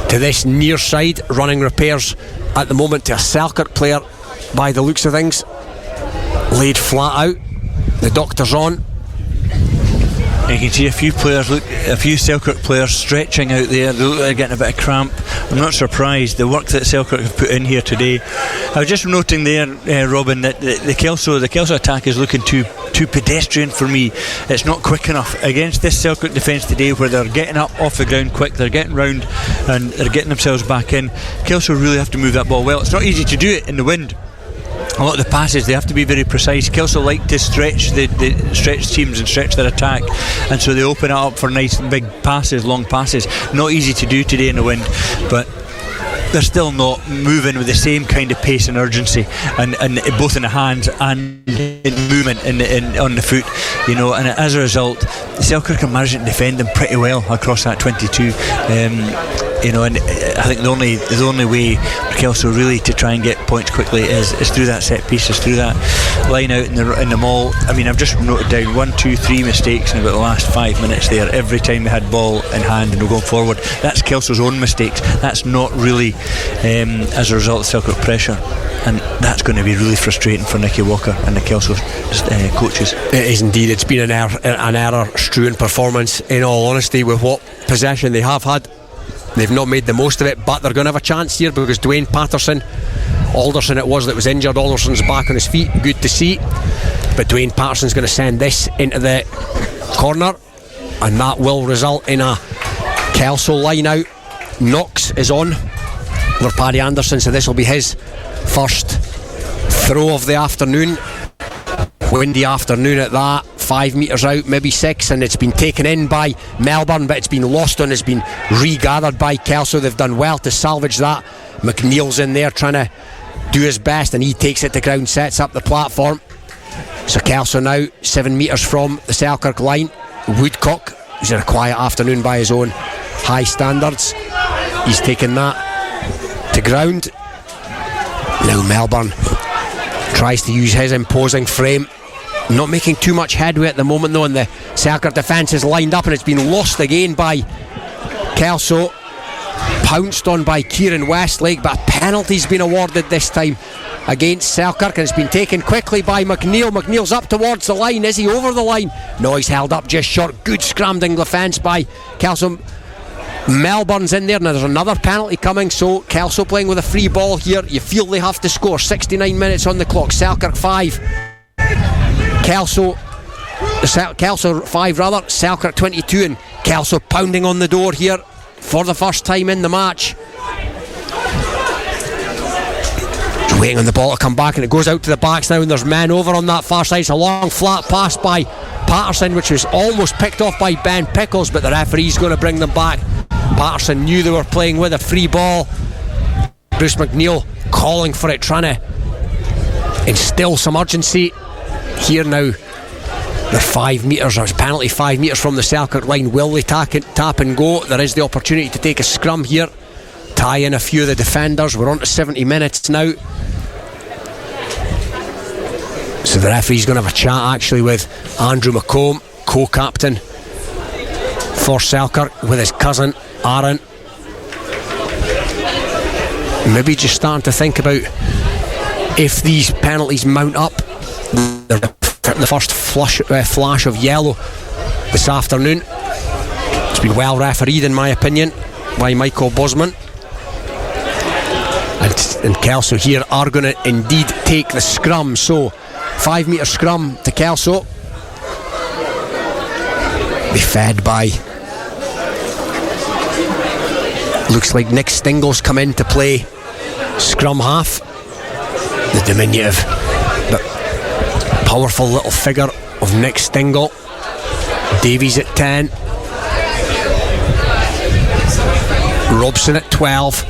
to this near side. Running repairs at the moment to a Selkirk player by the looks of things. Laid flat out. The doctor's on. You can see a few Selkirk players stretching out there. They look like they're getting a bit of cramp. I'm not surprised. The work that Selkirk have put in here today. I was just noting there, Robin, that the Kelso attack is looking too pedestrian for me. It's not quick enough against this Selkirk defence today, where they're getting up off the ground quick, they're getting round and they're getting themselves back in. Kelso really have to move that ball well. It's not easy to do it in the wind. A lot of the passes, they have to be very precise. Kelso like to stretch the stretch teams and stretch their attack, and so they open it up for nice big passes, long passes. Not easy to do today in the wind, but they're still not moving with the same kind of pace and urgency, and both in the hands and in movement on the foot, you know. And as a result, Selkirk are managing to defend them pretty well across that 22. You know, and I think the only way for Kelso really to try and get points quickly is through that set piece, is through that line out in the maul. I mean, I've just noted down 1, 2, 3 mistakes in about the last 5 minutes there. Every time they had ball in hand and were going forward, that's Kelso's own mistakes. That's not really as a result of Selkirk pressure, and that's going to be really frustrating for Nicky Walker and the Kelso coaches. It is indeed. It's been an error-strewn performance, in all honesty, with what possession they have had. They've not made the most of it, but they're going to have a chance here, because Dwayne Patterson, Alderson it was that was injured, Alderson's back on his feet, good to see, but Dwayne Patterson's going to send this into the corner, and that will result in a Kelso line out. Knox is on for Paddy Anderson, so this will be his first throw of the afternoon. Windy afternoon at that, 5 metres out, maybe 6, and it's been taken in by Melbourne, but it's been lost on, it's been regathered by Kelso. They've done well to salvage that. McNeil's in there trying to do his best, and he takes it to ground, sets up the platform. So Kelso now 7 metres from the Selkirk line. Woodcock, who's had a quiet afternoon by his own high standards, he's taken that to ground. Now Melbourne tries to use his imposing frame, not making too much headway at the moment though, and the Selkirk defence is lined up, and it's been lost again by Kelso, pounced on by Kiran Westlake, but a penalty's been awarded this time against Selkirk, and it's been taken quickly by McNeil. McNeil's up towards the line. Is he over the line? No, he's held up just short. Good scrambling defence by Kelso. Melbourne's in there. Now there's another penalty coming, so Kelso playing with a free ball here. You feel they have to score. 69 minutes on the clock. Selkirk 5, Kelso 5 rather, Selkirk 22, and Kelso pounding on the door here for the first time in the match. Waiting on the ball to come back, and it goes out to the backs now, and there's men over on that far side. It's a long flat pass by Patterson, which was almost picked off by Ben Pickles, but the referee's going to bring them back. Patterson knew they were playing with a free ball. Bruce McNeil calling for it, trying to instill some urgency here now. They're 5 metres, or it's penalty 5 metres from the Selkirk line. Will they tap and go? There is the opportunity to take a scrum here, tie in a few of the defenders. We're on to 70 minutes now, so the referee's going to have a chat actually with Andrew McComb, co-captain for Selkirk, with his cousin Aaron. Maybe just starting to think about if these penalties mount up. The first flash of yellow this afternoon. It's been well refereed in my opinion by Michael Bosman, and Kelso here are going to indeed take the scrum. So 5 metre scrum to Kelso. Be fed by, looks like Nick Stingle's come in to play scrum half. The diminutive but powerful little figure of Nick Stingle. Davies at 10, Robson at 12.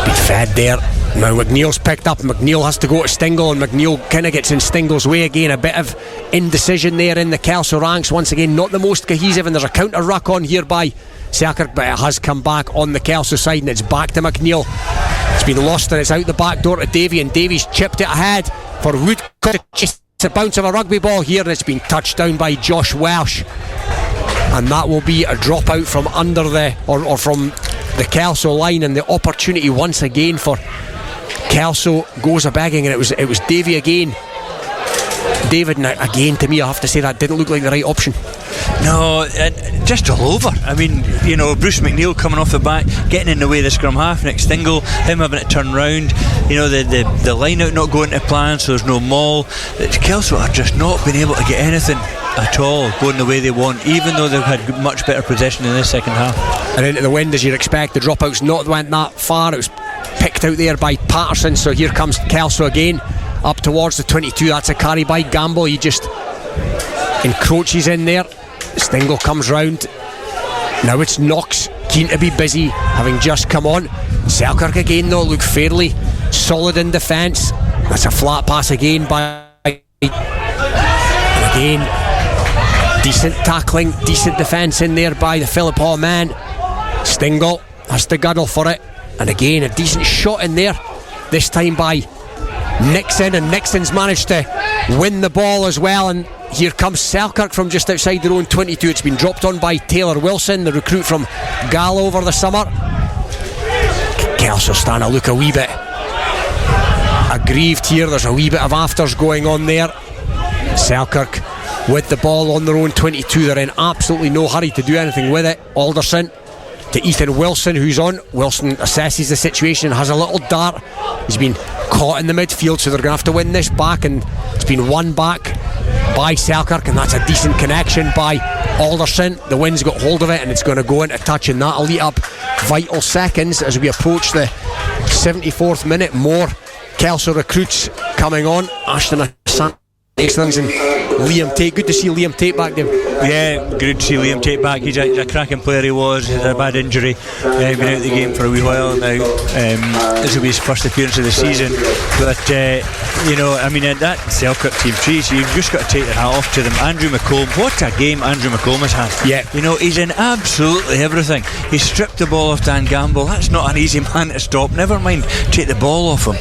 Be fed there. Now McNeil's picked up. McNeil has to go to Stingle, and McNeil kind of gets in Stingle's way again. A bit of indecision there in the Kelso ranks. Once again, not the most cohesive, and there's a counter ruck on here by Selkirk, but it has come back on the Kelso side, and it's back to McNeil. It's been lost, and it's out the back door to Davy, and Davies chipped it ahead for Woodcock. It's a bounce of a rugby ball here, and it's been touched down by Josh Welsh, and that will be a drop out from under or from the Kelso line, and the opportunity once again for Kelso goes a begging, and it was Davy again. David, again, to me I have to say that didn't look like the right option. No, just all over. I mean, Bruce McNeil coming off the back, getting in the way of the scrum half, Nick Stingle, him having to turn round, the line out not going to plan, so there's no maul. Kelso are just not been able to get anything at all going the way they want, even though they've had much better possession in this second half. And into the wind, as you'd expect, the dropouts not went that far. It was picked out there by Patterson, so here comes Kelso again up towards the 22. That's a carry by Gamble. He just encroaches in there. Stingle comes round. Now it's Knox, keen to be busy, having just come on. Selkirk again though look fairly solid in defence. That's a flat pass again by, and again decent tackling, decent defence in there by the Philip Hall man. Stingle has to guddle for it, and again a decent shot in there, this time by Nixon, and Nixon's managed to win the ball as well. And here comes Selkirk from just outside their own 22. It's been dropped on by Taylor Wilson, the recruit from Gala over the summer. Kelso starting to look a wee bit aggrieved here. There's a wee bit of afters going on there. Selkirk with the ball on their own 22. They're in absolutely no hurry to do anything with it. Alderson to Ethan Wilson, who's on. Wilson assesses the situation, has a little dart. He's been caught in the midfield, so they're going to have to win this back, and it's been won back by Selkirk, and that's a decent connection by Alderson. The wind's got hold of it, and it's going to go into touch, and that'll eat up vital seconds as we approach the 74th minute. More Kelso recruits coming on. Ashton Excellence and Liam Tate. Good to see Liam Tate back there. Yeah, good to see Liam Tate back. He's a cracking player. He was. He had a bad injury. Been out of the game for a wee while now. This will be his first appearance of the season. But that Selkirk team, geez, you've just got to take your hat off to them. Andrew McComb, what a game Andrew McComb has had. Yeah. He's in absolutely everything. He stripped the ball off Dan Gamble. That's not an easy man to stop. Never mind take the ball off him.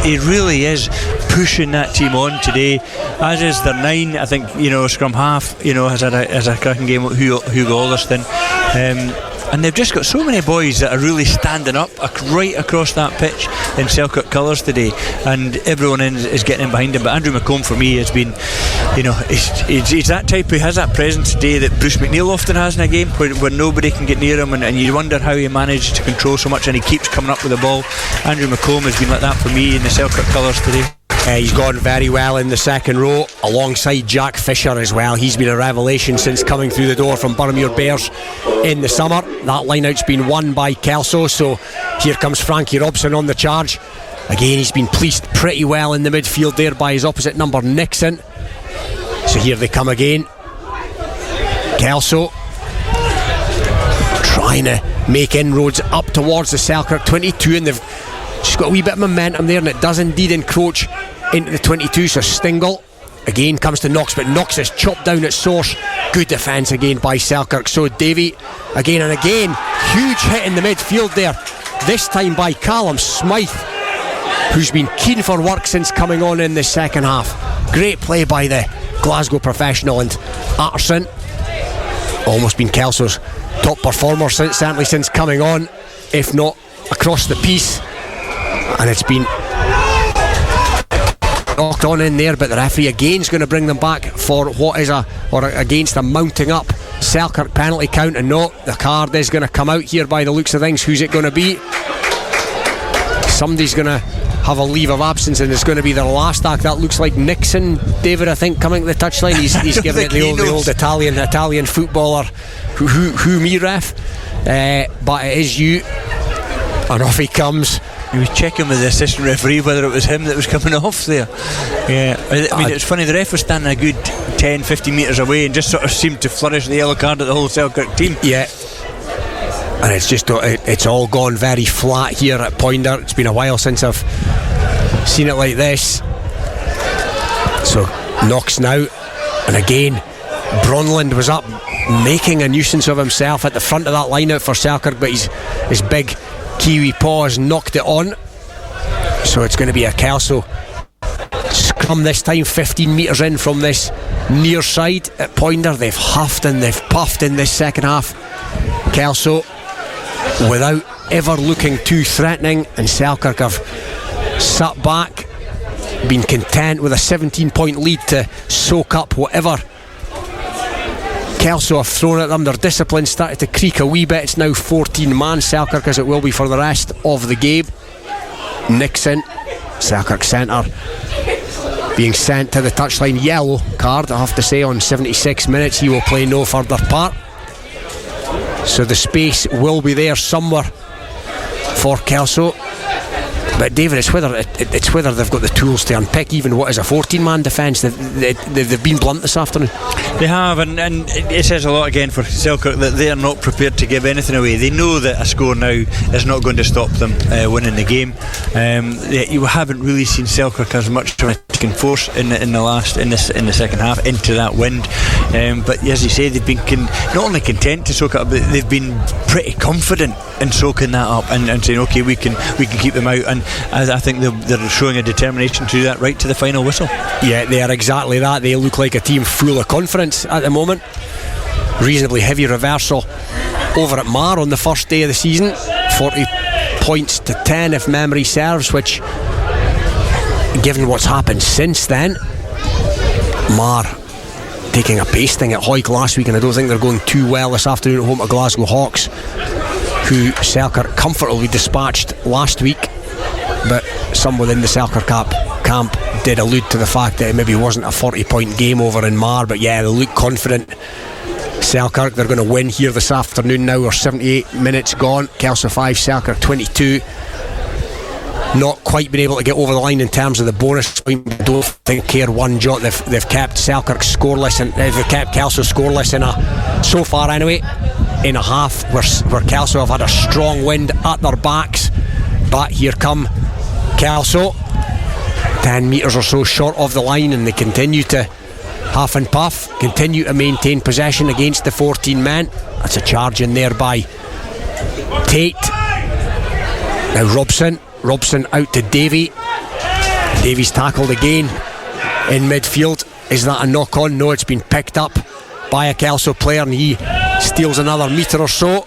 He really is pushing that team on today, as is their 9. I think scrum half has a cracking game with Hugo Alderston, and they've just got so many boys that are really standing up right across that pitch in Selkirk colours today, and everyone is getting in behind him. But Andrew McComb for me has been, he's that type who has that presence today that Bruce McNeil often has in a game when nobody can get near him, and you wonder how he managed to control so much, and he keeps coming up with the ball. Andrew McComb has been like that for me in the Selkirk colours today. He's gone very well in the second row alongside Jack Fisher as well. He's been a revelation since coming through the door from Boroughmuir Bears in the summer. That line-out's been won by Kelso, so here comes Frankie Robson on the charge. Again, he's been policed pretty well in the midfield there by his opposite number Nixon. So here they come again. Kelso trying to make inroads up towards the Selkirk 22, and they've just got a wee bit of momentum there, and it does indeed encroach into the 22. So Stingle again comes to Knox, but Knox is chopped down at source. Good defence again by Selkirk. So Davey again and again, huge hit in the midfield there, this time by Callum Smythe, who's been keen for work since coming on in the second half. Great play by the Glasgow professional, and Atterson almost been Kelso's top performer certainly since coming on, if not across the piece. And it's been knocked on in there, but the referee again is going to bring them back for what is against a mounting up Selkirk penalty count. And no, the card is going to come out here by the looks of things. Who's it going to be? Somebody's going to have a leave of absence, and it's going to be their last act. That looks like Nixon, David, I think, coming to the touchline. He's giving it the old Italian footballer who me ref, but it is you, and off he comes. He was checking with the assistant referee whether it was him that was coming off there. Yeah, I mean, it's funny, the ref was standing a good 10-15 metres away and just sort of seemed to flourish the yellow card at the whole Selkirk team. Yeah, and it's all gone very flat here at Poinder. It's been a while since I've seen it like this. So Knox now, and again Bronland was up making a nuisance of himself at the front of that line out for Selkirk, but his big Kiwi paws knocked it on. So it's going to be a Kelso scrum this time, 15 metres in from this near side at Poinder. They've huffed and they've puffed in this second half, Kelso, without ever looking too threatening, and Selkirk have sat back, been content with a 17-point lead to soak up whatever Kelso have thrown at them. Their discipline started to creak a wee bit. It's now 14-man Selkirk, as it will be for the rest of the game. Nixon, Selkirk centre, being sent to the touchline. Yellow card, I have to say, on 76 minutes. He will play no further part. So the space will be there somewhere for Kelso. But David, it's whether they've got the tools to unpick even what is a 14-man defence. They've been blunt this afternoon. They have, and it says a lot again for Selkirk that they are not prepared to give anything away. They know that a score now is not going to stop them winning the game. You haven't really seen Selkirk as much of a taking force in the second half into that wind. But as you say, they've been not only content to soak it up, but they've been pretty confident in soaking that up and saying, okay, we can keep them out. And I think they're showing a determination to do that right to the final whistle. Yeah, they are exactly that. They look like a team full of confidence at the moment. Reasonably heavy reversal over at Marr on the first day of the season, 40 points to 10 if memory serves, which, given what's happened since then, Marr taking a pasting at Hawick last week, and I don't think they're going too well this afternoon at home to Glasgow Hawks, who Selkirk comfortably dispatched last week. But some within the Selkirk camp did allude to the fact that it maybe wasn't a 40-point game over in Marr. But yeah, they look confident. Selkirk, they're going to win here this afternoon now. We're 78 minutes gone. Kelso 5, Selkirk 22. Not quite been able to get over the line in terms of the bonus point. I don't think care one jot. They've kept Selkirk scoreless, and they've kept Kelso scoreless so far anyway, in a half where Kelso have had a strong wind at their backs. But here come Kelso, 10 metres or so short of the line, and they continue to huff and puff, continue to maintain possession against the 14 men. That's a charge in there by Tate. Now Robson out to Davy. Davy's tackled again in midfield. Is that a knock on? No, it's been picked up by a Kelso player, and he steals another metre or so.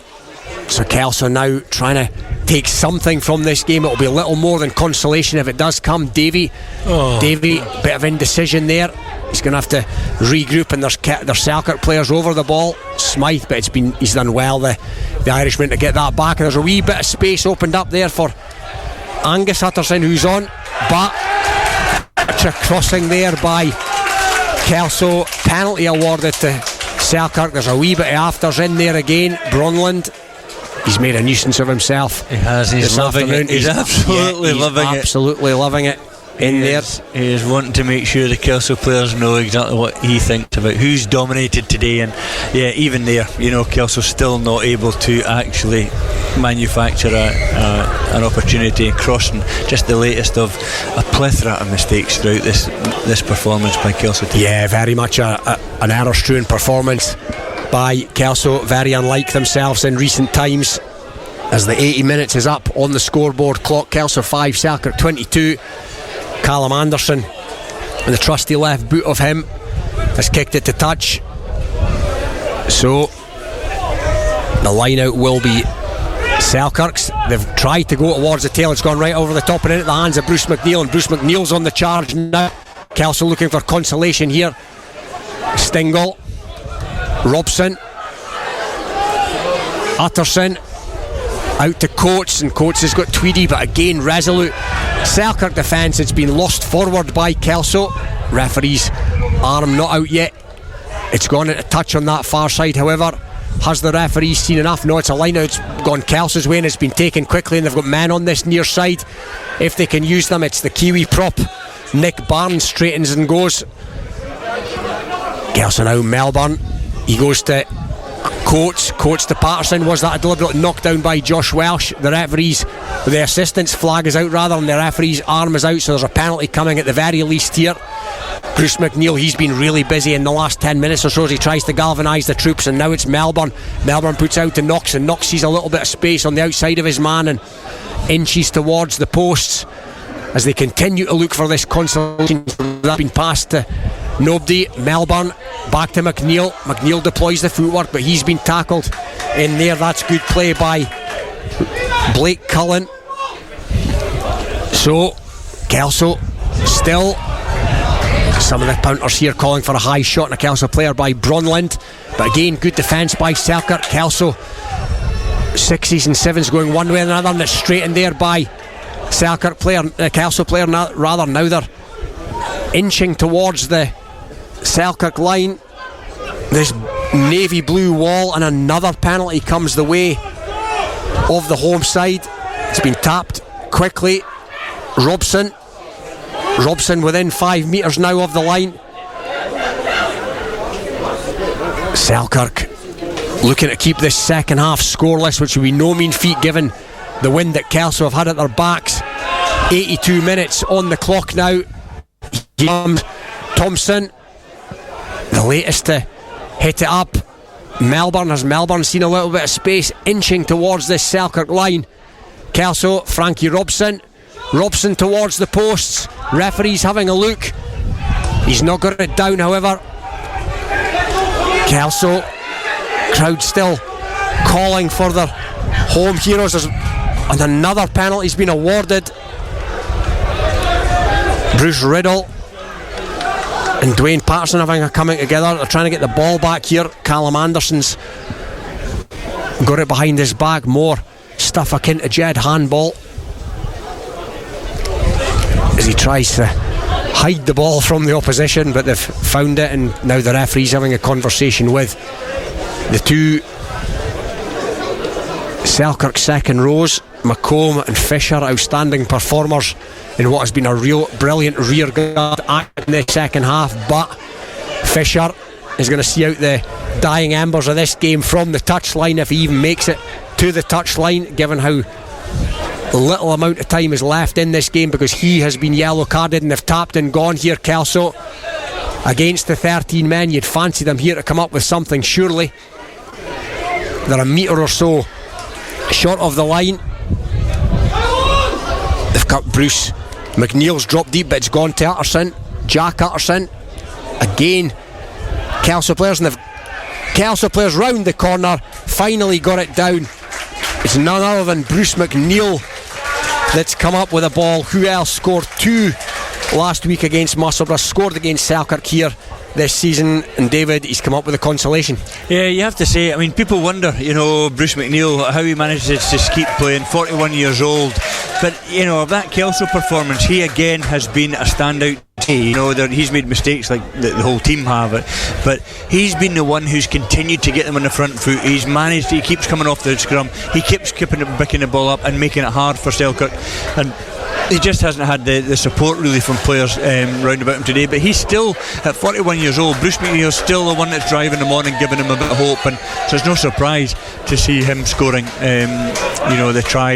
So Kelso now trying to take something from this game. It'll be a little more than consolation if it does come. Davy, bit of indecision there. He's going to have to regroup, and there's Selkirk players over the ball. Smythe, but he's done well, the Irishman, to get that back. And there's a wee bit of space opened up there for Angus Hutterson, who's on, but a crossing there by Kelso. Penalty awarded to Selkirk. There's a wee bit of afters in there again. Bronland, he's made a nuisance of himself. He has. He's loving it. He's absolutely loving it. In there, he is wanting to make sure the Kelso players know exactly what he thinks about who's dominated today. And yeah, even there, Kelso still not able to actually manufacture an opportunity, crossing just the latest of a plethora of mistakes throughout this performance by Kelso today. Yeah, very much an error-strewn performance by Kelso, very unlike themselves in recent times. As the 80 minutes is up on the scoreboard clock, Kelso 5, Selkirk 22. Callum Anderson, and the trusty left boot of him, has kicked it to touch. So the line out will be Selkirk's. They've tried to go towards the tail. It's gone right over the top and into the hands of Bruce McNeil, and Bruce McNeil's on the charge now. Kelso looking for consolation here. Stingle, Robson, Utterson out to Coates, and Coates has got Tweedy, but again resolute. Selkirk defence, it's been lost forward by Kelso. Referee's arm not out yet. It's gone into touch on that far side, however. Has the referee seen enough? No, it's a line out. It's gone Kelso's way, and it's been taken quickly, and they've got men on this near side. If they can use them, it's the Kiwi prop. Nick Barnes straightens and goes. Kelso now, Melbourne. He goes to Coates to Patterson. Was that a deliberate knockdown by Josh Welsh? The assistant's flag is out rather, and the referee's arm is out, so there's a penalty coming at the very least here. Bruce McNeil, he's been really busy in the last 10 minutes or so as he tries to galvanise the troops, and now it's Melbourne. Melbourne puts out to Knox, and Knox sees a little bit of space on the outside of his man and inches towards the posts as they continue to look for this consolation. That's been passed to nobody. Melbourne back to McNeil. McNeil deploys the footwork, but he's been tackled in there. That's good play by Blake Cullen. So Kelso still, some of the punters here calling for a high shot, and a Kelso player by Bronland But again, good defence by Selkirk. Kelso, 6s and 7s going one way or another, and it's straightened there by Kelso player rather. Now they're inching towards the Selkirk line. This navy blue wall, and another penalty comes the way of the home side. It's been tapped quickly. Robson within 5 metres now of the line. Selkirk looking to keep this second half scoreless, which would be no mean feat given the wind that Kelso have had at their backs. 82 minutes on the clock now. Thompson, the latest to hit it up. Has Melbourne seen a little bit of space, inching towards this Selkirk line. Kelso, Frankie Robson towards the posts. Referee's having a look. He's not got it down, however. Kelso, crowd still calling for their home heroes, and another penalty's been awarded. Bruce Riddle and Dwayne Patterson having a coming together. They're trying to get the ball back here. Callum Anderson's got it behind his back. More stuff akin to Jed handball as he tries to hide the ball from the opposition, but they've found it, and now the referee's having a conversation with the two Selkirk second rows. McComb and Fisher, outstanding performers in what has been a real brilliant rearguard act in the second half, but Fisher is going to see out the dying embers of this game from the touchline, if he even makes it to the touchline, given how little amount of time is left in this game, because he has been yellow carded and they've tapped and gone here. Kelso against the 13 men. You'd fancy them here to come up with something, surely. They're a metre or so short of the line. They've got Bruce McNeil's dropped deep, but it's gone to Utterson. Jack Utterson again. Kelso players, and Kelso players round the corner, finally got it down. It's none other than Bruce McNeil that's come up with a ball. Who else scored 2 last week against Musselburgh, scored against Selkirk here this season, and David, he's come up with a consolation. Yeah, you have to say, I mean, people wonder, Bruce McNeil, how he manages to keep playing, 41 years old, but of that Kelso performance, he again has been a standout. He's made mistakes like the whole team have it, but he's been the one who's continued to get them on the front foot. He keeps coming off the scrum, he keeps picking the ball up and making it hard for Selkirk, and he just hasn't had the support really from players round about him today. But he's still, at 41 years old, Bruce McNeil's still the one that's driving him on and giving him a bit of hope, and so it's no surprise to see him scoring the try.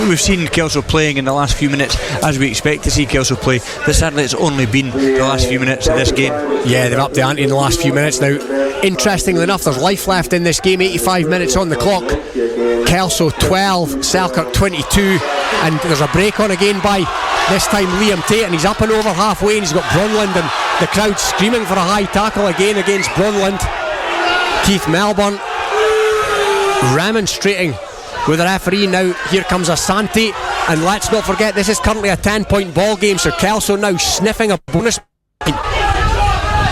We've seen Kelso playing in the last few minutes as we expect to see Kelso play, but sadly it's only been the last few minutes of this game. Yeah, they're up the ante in the last few minutes now. Interestingly enough, there's life left in this game. 85 minutes on the clock. Kelso 12, Selkirk 22, and there's a break on again by this time Liam Tate, and he's up and over halfway, and he's got Brunland and the crowd screaming for a high tackle again against Brunland. Keith Melbourne remonstrating with the referee. Now here comes Asante, and let's not forget this is currently a 10-point ball game, so Kelso now sniffing a bonus point.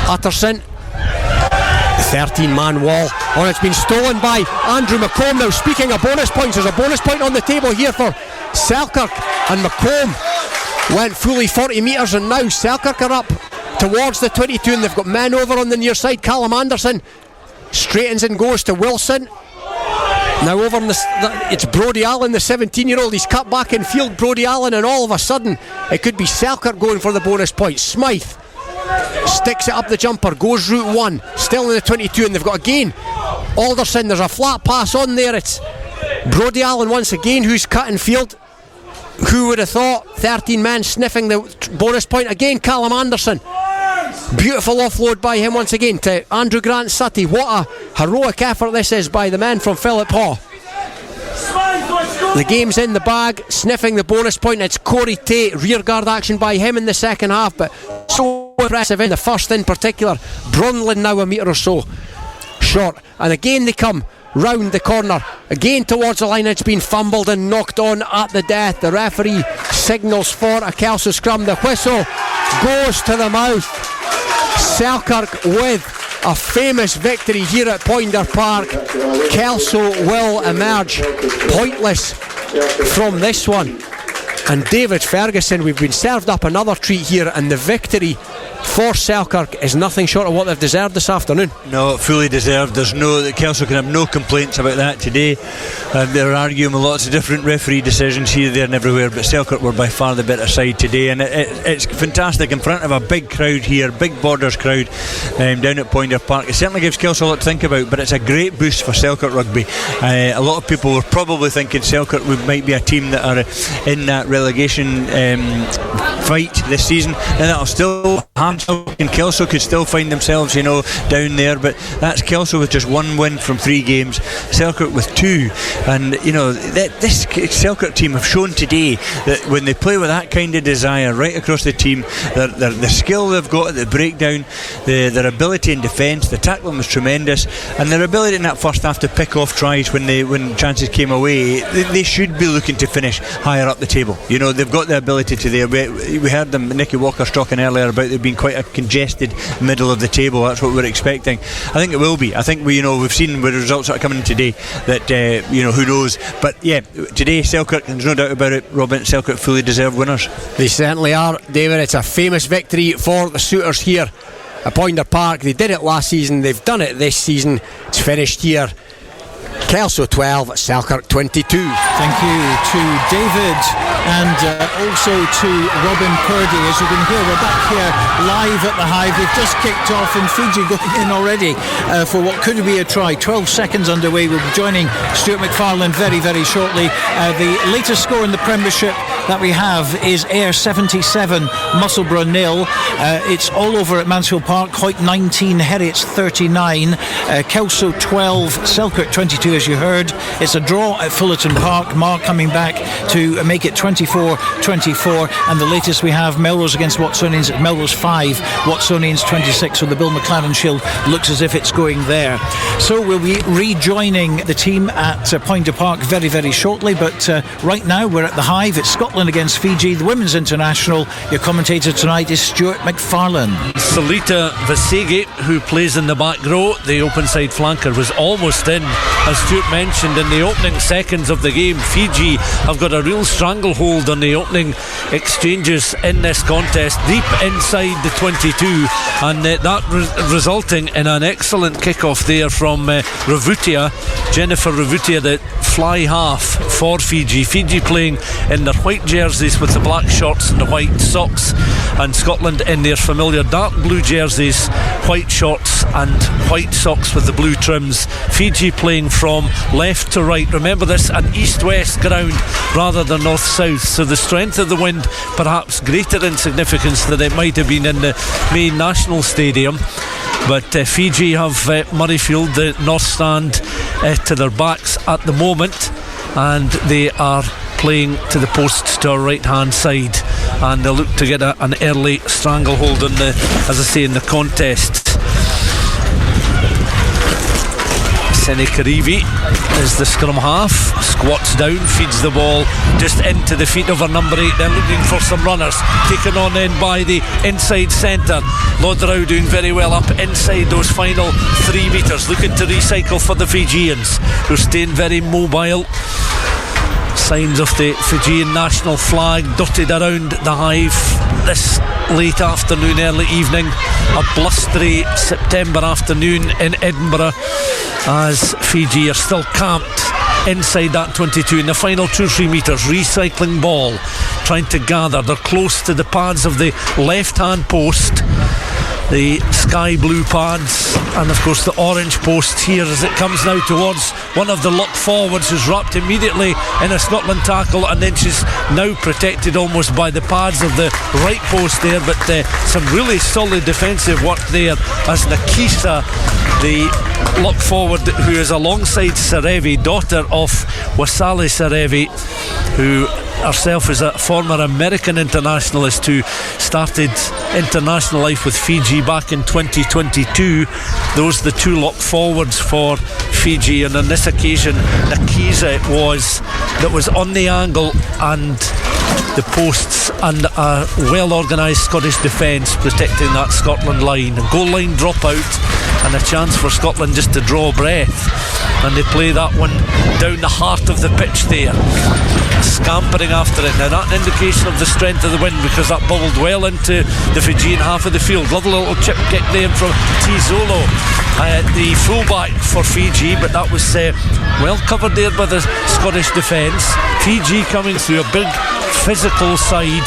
Utterson, 13-man wall. Oh, it's been stolen by Andrew McComb. Now, speaking of bonus points, there's a bonus point on the table here for Selkirk, and McComb went fully 40 metres, and now Selkirk are up towards the 22, and they've got men over on the near side. Callum Anderson straightens and goes to Wilson. Now over on it's Brodie Allen, the 17-year-old. He's cut back in field, Brodie Allen, and all of a sudden it could be Selkirk going for the bonus point. Smythe sticks it up the jumper, goes route 1, still in the 22, and they've got again Alderson. There's a flat pass on there. It's Brodie Allen once again who's cut in field. Who would have thought? 13 men sniffing the bonus point again. Callum Anderson, beautiful offload by him once again to Andrew Grant Sutty. What a heroic effort this is by the men from Philip Haw. The game's in the bag, sniffing the bonus point. It's Corey Tate, rearguard action by him in the second half, but so impressive in the first in particular. Brunland now a metre or so short, and again they come round the corner, again towards the line. It's been fumbled and knocked on at the death. The referee signals for a Kelso scrum. The whistle goes to the mouth. Selkirk with a famous victory here at Poynter Park. Kelso will emerge pointless from this one. And David Ferguson, we've been served up another treat here, and the victory for Selkirk is nothing short of what they've deserved this afternoon. No, fully deserved. Kelso can have no complaints about that today. They're arguing with lots of different referee decisions here, there and everywhere, but Selkirk were by far the better side today, and it's fantastic in front of a big crowd here, big Borders crowd down at Poynter Park. It certainly gives Kelso a lot to think about, but it's a great boost for Selkirk rugby. A lot of people were probably thinking Selkirk might be a team that are in that relegation fight this season, and that'll still happen, and Kelso could still find themselves down there, but that's Kelso with just one win from 3 games, Selkirk with 2, and this Selkirk team have shown today that when they play with that kind of desire right across the team, the skill they've got at the breakdown, their ability in defence, the tackling was tremendous, and their ability in that first half to pick off tries when chances came away, they should be looking to finish higher up the table. They've got the ability to there. We heard them, Nikki Walker talking earlier about there being quite a congested middle of the table. That's what we're expecting. I think it will be. I think we've seen with the results that are coming in today that who knows, but yeah, today Selkirk, there's no doubt about it, Robin, Selkirk fully deserved winners. They certainly are, David. It's a famous victory for the Suitors here at Poynter Park. They did it last season, they've done it this season. It's finished here. Kelso 12, Selkirk 22. Thank you to David and also to Robin Purdie. As you can hear, we're back here live at the Hive. We've just kicked off and Fiji going in already for what could be a try. 12 seconds underway. We'll be joining Stuart McFarlane very, very shortly. The latest score in the Premiership that we have is Ayr 77, Musselburgh 0. It's all over at Mansfield Park. Hawick 19, Heriot's 39, Kelso 12, Selkirk 22, as you heard. It's a draw at Fullerton Park. Marr coming back to make it 24-24, and the latest we have Melrose against Watsonians at Melrose 5, Watsonians 26. So the Bill McLaren Shield looks as if it's going there. So we'll be rejoining the team at Poynter Park very, very shortly, but right now we're at the Hive. It's Scotland against Fiji, the Women's International. Your commentator tonight is Stuart McFarlane. Salita Vasegi, who plays in the back row, the open side flanker, was almost in. As Stuart mentioned, in the opening seconds of the game, Fiji have got a real stranglehold on the opening exchanges in this contest, deep inside the 22, and that resulting in an excellent kick-off there from Jennifer Ravutia, the fly half for Fiji. Fiji playing in their white jerseys with the black shorts and the white socks, and Scotland in their familiar dark blue jerseys, white shorts and white socks with the blue trims. Fiji playing from left to right. Remember, this an east-west ground rather than north-south, so the strength of the wind perhaps greater in significance than it might have been in the main national stadium. But Fiji have Murrayfield, the north stand, to their backs at the moment, and they are playing to the posts to our right hand side, and they'll look to get an early stranglehold in the contest. Senekarivi is the scrum half, squats down, feeds the ball just into the feet of our number 8. They're looking for some runners, taken on in by the inside centre. Lodrau doing very well up inside those final 3 metres, looking to recycle for the Fijians, who are staying very mobile. Signs of the Fijian national flag dotted around the Hive this late afternoon, early evening. A blustery September afternoon in Edinburgh, as Fiji are still camped inside that 22 in the final 2-3 metres, recycling ball, trying to gather. They're close to the pads of the left hand post, the sky blue pads, and of course the orange post here, as it comes now towards one of the lock forwards, who's wrapped immediately in a Scotland tackle, and then she's now protected almost by the pads of the right post there. But some really solid defensive work there as Nakisa, the lock forward, who is alongside Sarevi, daughter of Wasali Sarevi, who herself is a former American internationalist who started international life with Fiji back in 2022. Those are the 2 lock forwards for Fiji, and on this occasion Nakisa it was that was on the angle and the posts, and a well organised Scottish defence protecting that Scotland line. A goal line dropout and a chance for Scotland just to draw breath, and they play that one down the heart of the pitch there, scampering after it. Now that an indication of the strength of the wind, because that bubbled well into the Fijian half of the field. Lovely little chip kick there from Tizolo, the fullback for Fiji, but that was well covered there by the Scottish defence. Fiji coming through, a big physical side,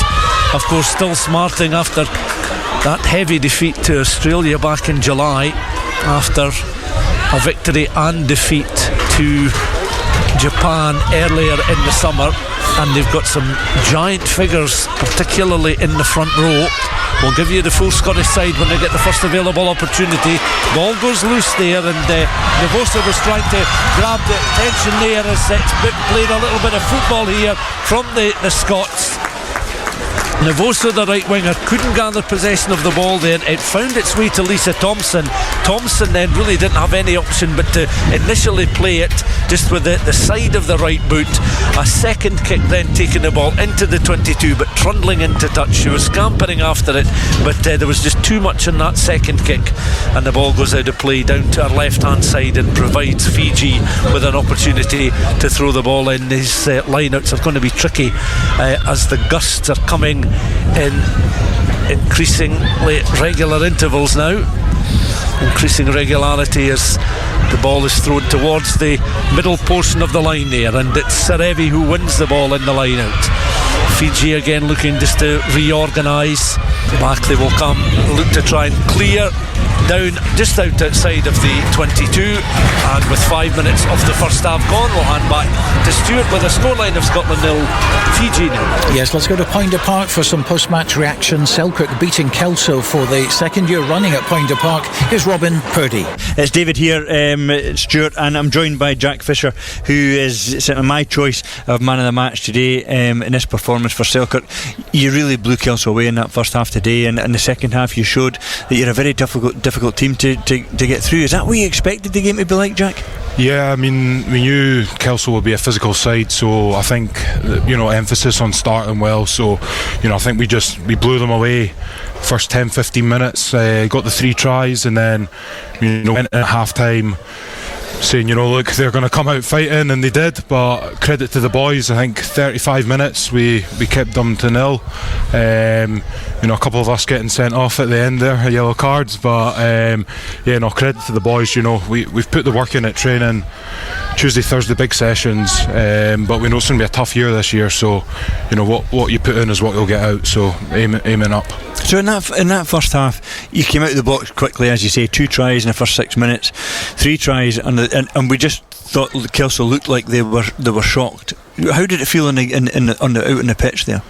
of course still smarting after that heavy defeat to Australia back in July, after a victory and defeat to Japan earlier in the summer. And they've got some giant figures, particularly in the front row. We'll give you the full Scottish side when they get the first available opportunity. Ball goes loose there, and Navosa was trying to grab the attention there as it's playing a little bit of football here from the Scots. Navosa, the right winger, couldn't gather possession of the ball there. It found its way to Lisa Thompson. Thompson then really didn't have any option but to initially play it just with the side of the right boot. A second kick then taking the ball into the 22, but trundling into touch. She was scampering after it, but there was just too much in that second kick, and the ball goes out of play down to our left hand side and provides Fiji with an opportunity to throw the ball in. These lineouts are going to be tricky as the gusts are coming in increasingly regular intervals now. Increasing regularity as the ball is thrown towards the middle portion of the line there, and it's Serevi who wins the ball in the line out. Fiji again looking just to reorganise. Back they will come, look to try and clear down just outside of the 22, and with 5 minutes of the first half gone, we'll hand back to Stuart with a scoreline of Scotland 0, Fiji 0. Yes, let's go to Poynter Park for some post-match reaction. Selkirk beating Kelso for the second year running at Poynter Park. Here's Robin Purdie. It's David here, Stuart, and I'm joined by Jack Fisher, who is my choice of man of the match today in this performance for Selkirk. You really blew Kelso away in that first half today, and in the second half you showed that you're a very difficult team to get through. Is that what you expected the game to be like, Jack? Yeah, I mean, we knew Kelso would be a physical side, so I think, emphasis on starting well. So, I think we blew them away first 10-15 minutes, got the 3 tries, and then, went at half time saying, look, they're going to come out fighting, and they did. But credit to the boys, I think 35 minutes we kept them to 0. A couple of us getting sent off at the end there, yellow cards, but credit to the boys. We've put the work in at training, Tuesday, Thursday, big sessions, but we know it's going to be a tough year this year, so what you put in is what you'll get out, so aiming up. So in that first half you came out of the box quickly, as you say, 2 tries in the first 6 minutes, 3 tries, and we just thought Kelso looked like they were shocked. How did it feel out in the pitch there?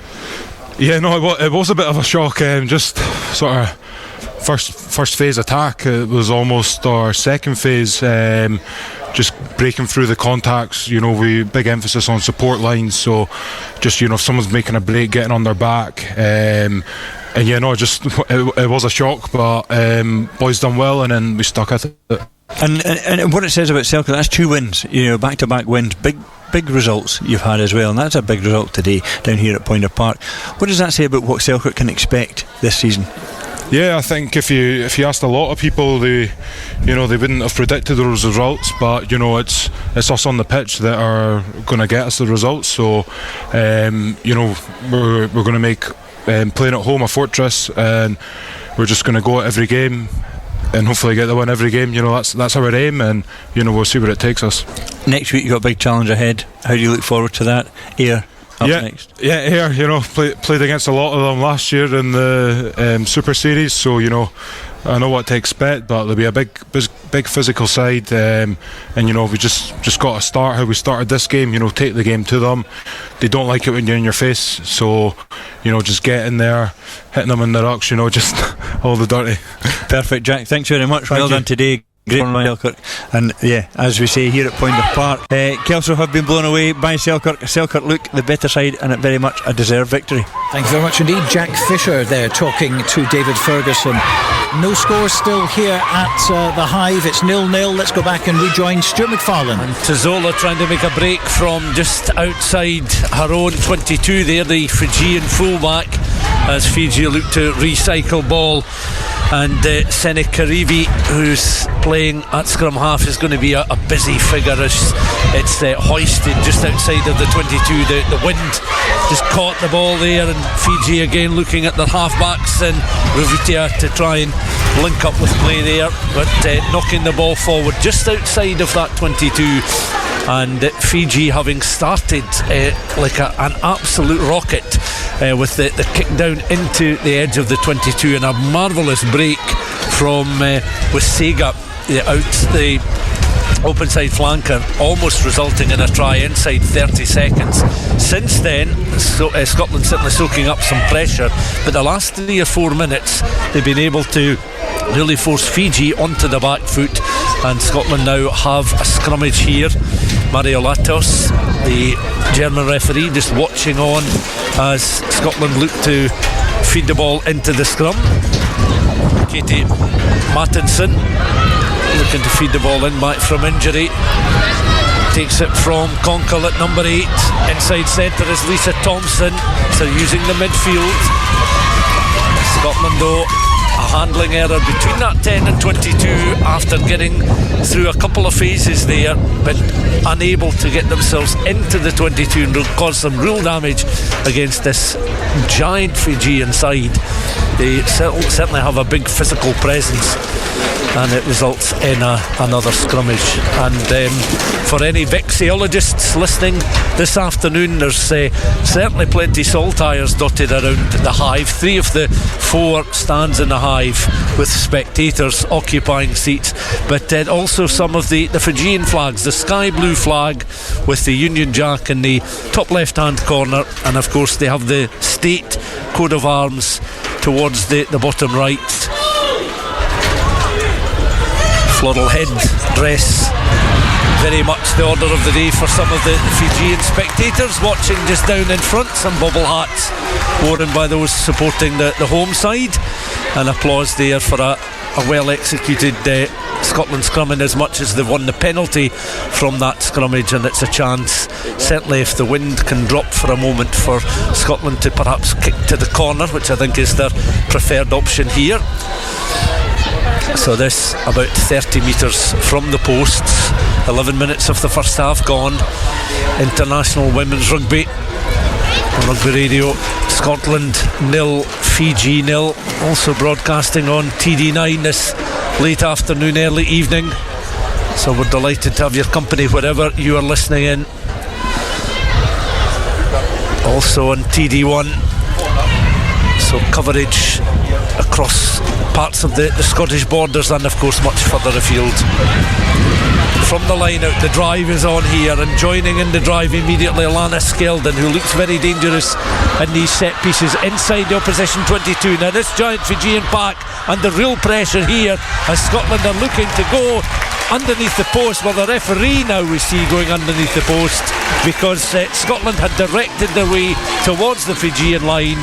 Yeah, no, it was a bit of a shock. Just sort of first phase attack. It was almost our second phase. Just breaking through the contacts. We big emphasis on support lines. So, just if someone's making a break, getting on their back. And it was a shock, but boys done well, and then we stuck at it. And what it says about Selkirk, that's 2 wins, back-to-back wins, big results you've had as well, and that's a big result today down here at Poynter Park. What does that say about what Selkirk can expect this season? Yeah, I think if you asked a lot of people, they wouldn't have predicted those results, but it's us on the pitch that are going to get us the results. So we're going to make playing at home a fortress, and we're just going to go at every game and hopefully get the win every game. That's our aim, and we'll see where it takes us. Next week you've got a big challenge ahead. How do you look forward to that? Next. Yeah, Ayr, played against a lot of them last year in the Super Series, so I know what to expect, but there'll be a big physical side, and we just got to start how we started this game. Take the game to them. They don't like it when you're in your face, so just get in there, hitting them in the rucks, just all the dirty. Perfect, Jack, thanks very much. Well done today. Great on Selkirk, and as we say here at Poynter Park, Kelso have been blown away by Selkirk. Selkirk look the better side, and it very much a deserved victory. Thank you very much indeed. Jack Fisher there talking to David Ferguson. No score still here at the Hive. It's 0-0. Let's go back and rejoin Stuart McFarlane. And Tizola trying to make a break from just outside her own 22 there, the Fijian fullback. as Fiji look to recycle ball. And Sene Karivi, who's playing at scrum half, is going to be a busy figure as it's hoisted just outside of the 22. The wind just caught the ball there, and Fiji again looking at their half-backs and Ravutia to try and link up with play there, but knocking the ball forward just outside of that 22. And Fiji having started like an absolute rocket with the kick down into the edge of the 22, and a marvellous break from Wasega out the open side flanker, almost resulting in a try inside 30 seconds. Since then, Scotland certainly soaking up some pressure, but the last 3 or 4 minutes they've been able to really force Fiji onto the back foot, and Scotland now have a scrummage here. Mario Latos, the German referee, just watching on as Scotland look to feed the ball into the scrum. Katie Mattinson looking to feed the ball in back from injury. Takes it from Conkle at number 8. Inside centre is Lisa Thompson, so using the midfield. Scotland though, a handling error between that 10 and 22 after getting through a couple of phases there, but unable to get themselves into the 22 and cause some real damage against this giant Fijian side. They certainly have a big physical presence, and it results in another scrummage. And for any Vixiologists listening this afternoon, there's certainly plenty salt tires dotted around the Hive. 3 of the 4 stands in the Hive with spectators occupying seats, but also some of the Fijian flags, the sky blue flag with the Union Jack in the top left hand corner, and of course they have the state coat of arms towards the bottom right. Floral head dress, very much the order of the day for some of the Fijian spectators watching just down in front. Some bobble hats worn by those supporting the home side, and applause there for a well executed Scotland scrumming, as much as they've won the penalty from that scrummage. And it's a chance, certainly if the wind can drop for a moment, for Scotland to perhaps kick to the corner, which I think is their preferred option here. So this about 30 metres from the posts. 11 minutes of the first half gone. International women's rugby on Rugby Radio. Scotland 0, Fiji 0. Also broadcasting on TD9 this late afternoon, early evening. So we're delighted to have your company wherever you are listening in. Also on TD1. So coverage across parts of the Scottish borders, and of course much further afield. From the line out, the drive is on here, and joining in the drive immediately Lana Skeldon, who looks very dangerous in these set pieces inside the opposition 22. Now this giant Fijian pack under real pressure here as Scotland are looking to go underneath the post. Well, the referee now we see going underneath the post, because Scotland had directed their way towards the Fijian line,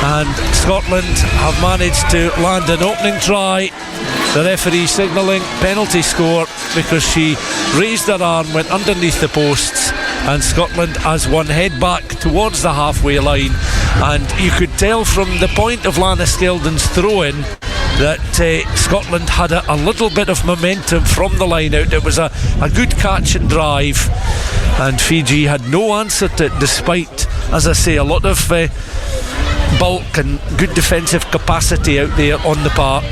and Scotland have managed to land an opening try. The referee signalling penalty score because she raised her arm, went underneath the posts, and Scotland has one head back towards the halfway line. And you could tell from the point of Lana Skeldon's throw-in that Scotland had a little bit of momentum from the line out. It was a good catch and drive, and Fiji had no answer to it, despite, as I say, a lot of bulk and good defensive capacity out there on the park.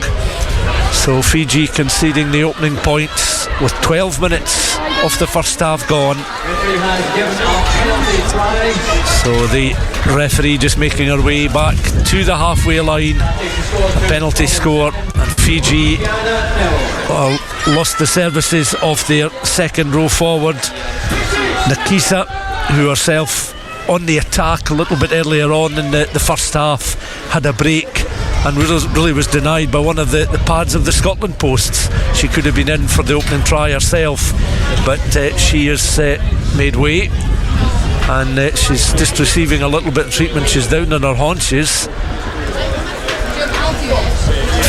So Fiji conceding the opening points with 12 minutes of the first half gone. So the referee just making her way back to the halfway line. A penalty score, and Fiji lost the services of their second row forward. Nakisa, who herself on the attack a little bit earlier on in the first half, had a break and really was denied by one of the pads of the Scotland posts. She could have been in for the opening try herself, but she has made way, and she's just receiving a little bit of treatment. She's down on her haunches.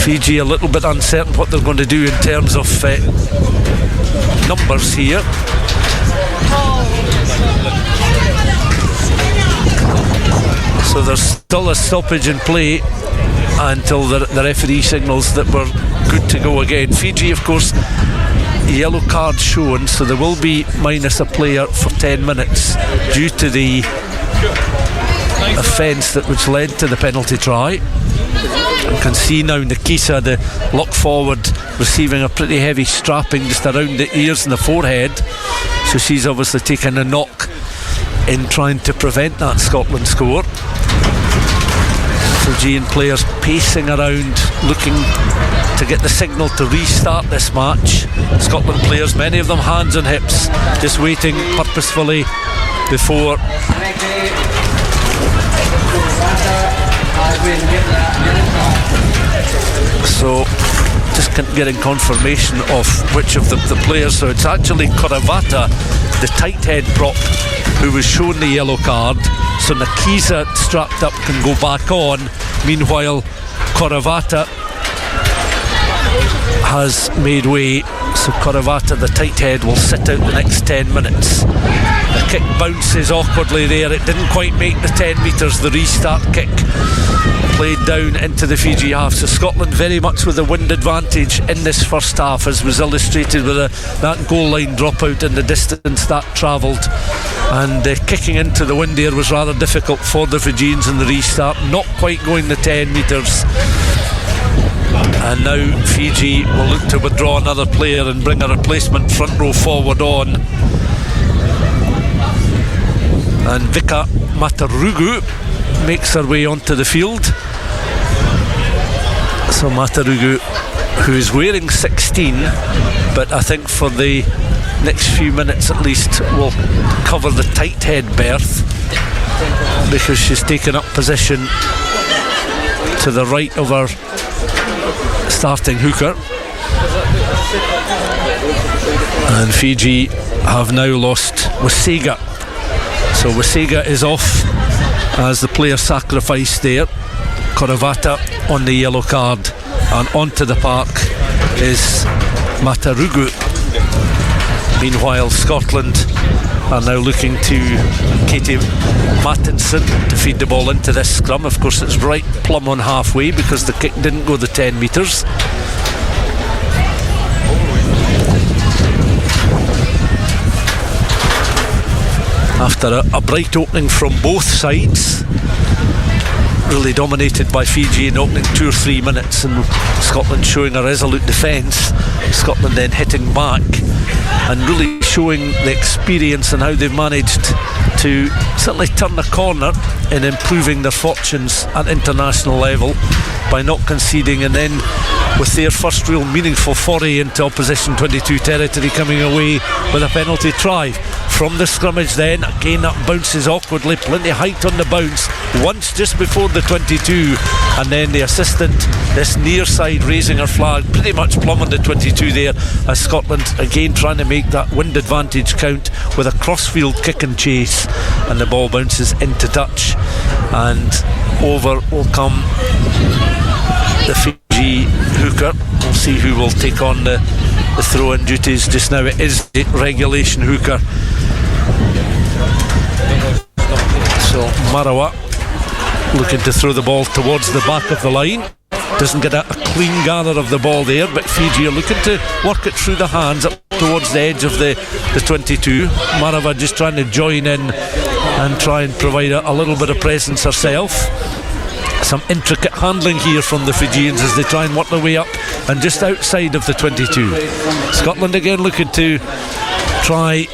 Fiji a little bit uncertain what they're going to do in terms of numbers here. So there's still a stoppage in play until the referee signals that we're good to go again. Fiji, of course, yellow card shown, so there will be minus a player for 10 minutes due to the offence which led to the penalty try. You can see now Nikisa, the lock forward, receiving a pretty heavy strapping just around the ears and the forehead, so she's obviously taken a knock in trying to prevent that Scotland score. Fijian players pacing around, looking to get the signal to restart this match. Scotland players, many of them hands on hips, just waiting purposefully before so just getting confirmation of which of the players. So it's actually Koravata, the tight head prop, who was shown the yellow card. So Nikisa, strapped up, can go back on. Meanwhile, Koravata has made way, so Koravata, the tight head, will sit out the next 10 minutes. The kick bounces awkwardly there. It didn't quite make the 10 metres. The restart kick played down into the Fiji half. So Scotland very much with a wind advantage in this first half, as was illustrated with that goal line dropout and the distance that travelled. And kicking into the wind there was rather difficult for the Fijians in the restart, not quite going the 10 metres. And now Fiji will look to withdraw another player and bring a replacement front row forward on. And Vika Matarugu makes her way onto the field. So Matarugu, who is wearing 16, but I think for the next few minutes at least will cover the tight head berth, because she's taken up position to the right of her starting hooker. And Fiji have now lost Wasega, so Wasega is off as the player sacrifice there. Koravata on the yellow card, and onto the park is Matarugu. Meanwhile, Scotland are now looking to Katie Mattinson to feed the ball into this scrum. Of course, it's right plumb on halfway because the kick didn't go the 10 metres. After a bright opening from both sides, really dominated by Fiji in opening 2 or 3 minutes, and Scotland showing a resolute defence. Scotland then hitting back and really showing the experience and how they've managed to certainly turn the corner in improving their fortunes at international level by not conceding, and then with their first real meaningful foray into opposition 22 territory, coming away with a penalty try from the scrummage. Then again that bounces awkwardly, plenty of height on the bounce, once just before the 22, and then the assistant, this near side, raising her flag pretty much plumb on the 22 there, as Scotland again trying to make that wind advantage count with a crossfield kick and chase, and the ball bounces into touch, and over will come the Fiji hooker. We'll see who will take on the throw-in duties. Just now it is the regulation hooker. So Marawa looking to throw the ball towards the back of the line. Doesn't get a clean gather of the ball there, but Fiji are looking to work it through the hands up towards the edge of the 22. Marawa just trying to join in and try and provide a little bit of presence herself. Some intricate handling here from the Fijians as they try and work their way up and just outside of the 22. Scotland again looking to try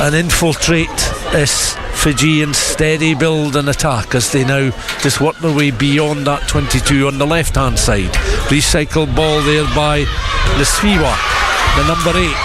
and infiltrate this Fijian steady build and attack as they now just work their way beyond that 22 on the left hand side. Recycled ball there by Lesiwa, the number 8.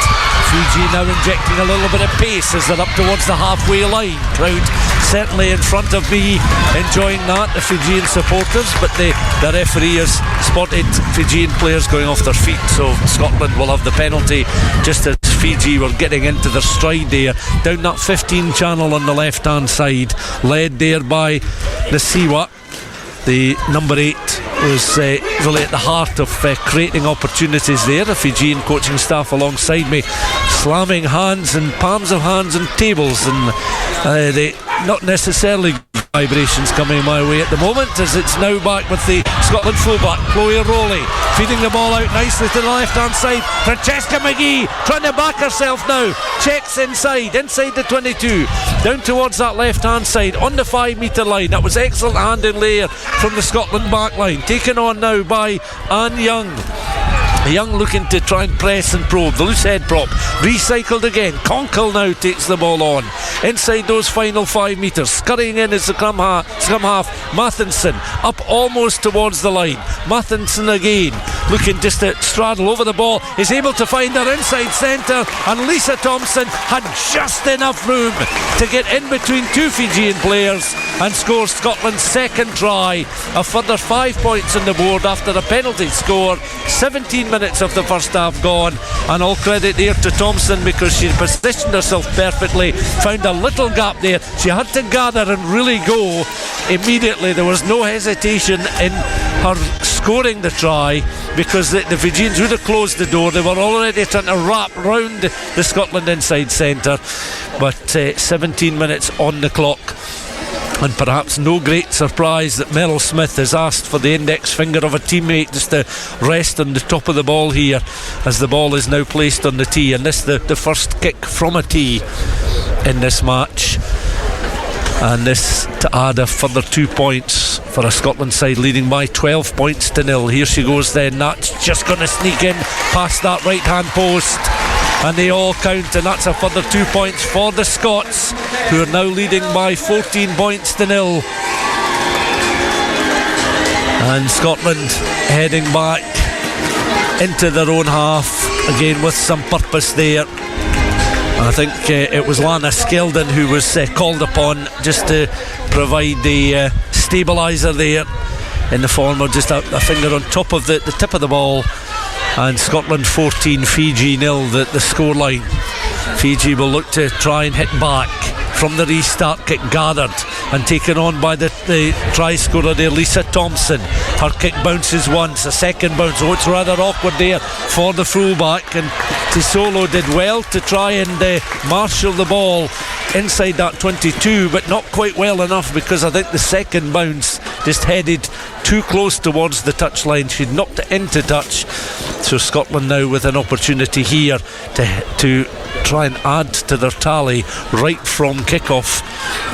Fiji now injecting a little bit of pace as they're up towards the halfway line. Crowd certainly in front of me enjoying that, the Fijian supporters, but the referee has spotted Fijian players going off their feet, so Scotland will have the penalty just as Fiji were getting into their stride there down that 15 channel on the left hand side, led there by Lesiwa. The number 8 was really at the heart of creating opportunities there. The Fijian coaching staff alongside me slamming hands and palms of hands and tables, and they not necessarily vibrations coming my way at the moment, as it's now back with the Scotland fullback Chloe Rowley feeding the ball out nicely to the left hand side. Francesca McGee trying to back herself now, checks inside the 22, down towards that left hand side on the 5 metre line. That was excellent handling there from the Scotland back line, taken on now by Anne Young. Young looking to try and press and probe. The loose head prop recycled again. Conkle now takes the ball on inside those final 5 metres. Scurrying in is the scrum half Mathinson up almost towards the line. Mathinson again looking just to straddle over the ball, is able to find her inside centre, and Lisa Thompson had just enough room to get in between two Fijian players and score Scotland's second try. A further 5 points on the board after a penalty score. 17 minutes of the first half gone, and all credit there to Thompson because she positioned herself perfectly, found a little gap there. She had to gather and really go immediately. There was no hesitation in her scoring the try because the Fijians would have closed the door. They were already trying to wrap round the Scotland inside centre, but 17 minutes on the clock. And perhaps no great surprise that Meryl Smith has asked for the index finger of a teammate just to rest on the top of the ball here, as the ball is now placed on the tee, and this the first kick from a tee in this match, and this to add a further 2 points for a Scotland side leading by 12 points to nil. Here she goes then, that's just going to sneak in past that right hand post, and they all count, and that's a further 2 points for the Scots, who are now leading by 14 points to nil. And Scotland heading back into their own half again with some purpose there. I think it was Lana Skeldon who was called upon just to provide the stabiliser there in the form of just a finger on top of the tip of the ball. And Scotland 14, Fiji 0, the scoreline. Fiji will look to try and hit back from the restart kick gathered and taken on by the try scorer there, Lisa Thompson. Her kick bounces once, a second bounce. Oh, it's rather awkward there for the fullback, and Tisolo did well to try and marshal the ball inside that 22, but not quite well enough, because I think the second bounce just headed too close towards the touchline. She'd knocked it into touch. So Scotland now with an opportunity here to try and add to their tally right from kick-off,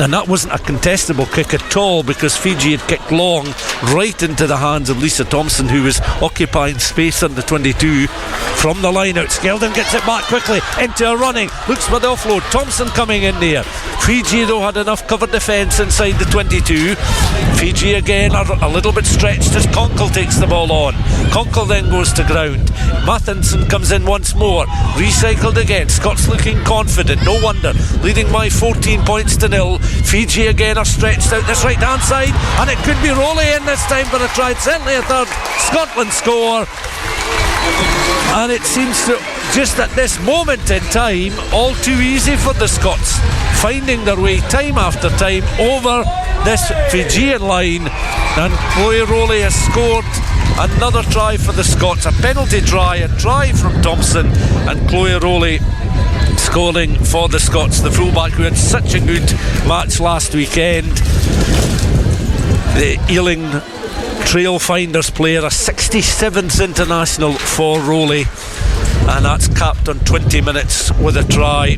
and that wasn't a contestable kick at all, because Fiji had kicked long right into the hands of Lisa Thompson, who was occupying space on the 22 from the line out. Skeldon gets it back quickly into a running, looks for the offload. Thompson coming in there. Fiji though had enough cover defence inside the 22. Fiji again are a little bit stretched as Conkle takes the ball on. Conkle then goes to ground. Mathinson comes in once more, recycled again. Scots looking confident, no wonder, leading by 14 points to nil. Fiji again are stretched out this right hand side, and it could be Rowley in this time, but I tried certainly a third. Scotland score, and it seems to just at this moment in time all too easy for the Scots, finding their way time after time over this Fijian line. And Chloe Rowley has scored another try for the Scots, a penalty try, a try from Thompson, and Chloe Rowley scoring for the Scots, the fullback who had such a good match last weekend. The Ealing Trailfinders player, a 67th international for Rowley, and that's capped on 20 minutes with a try.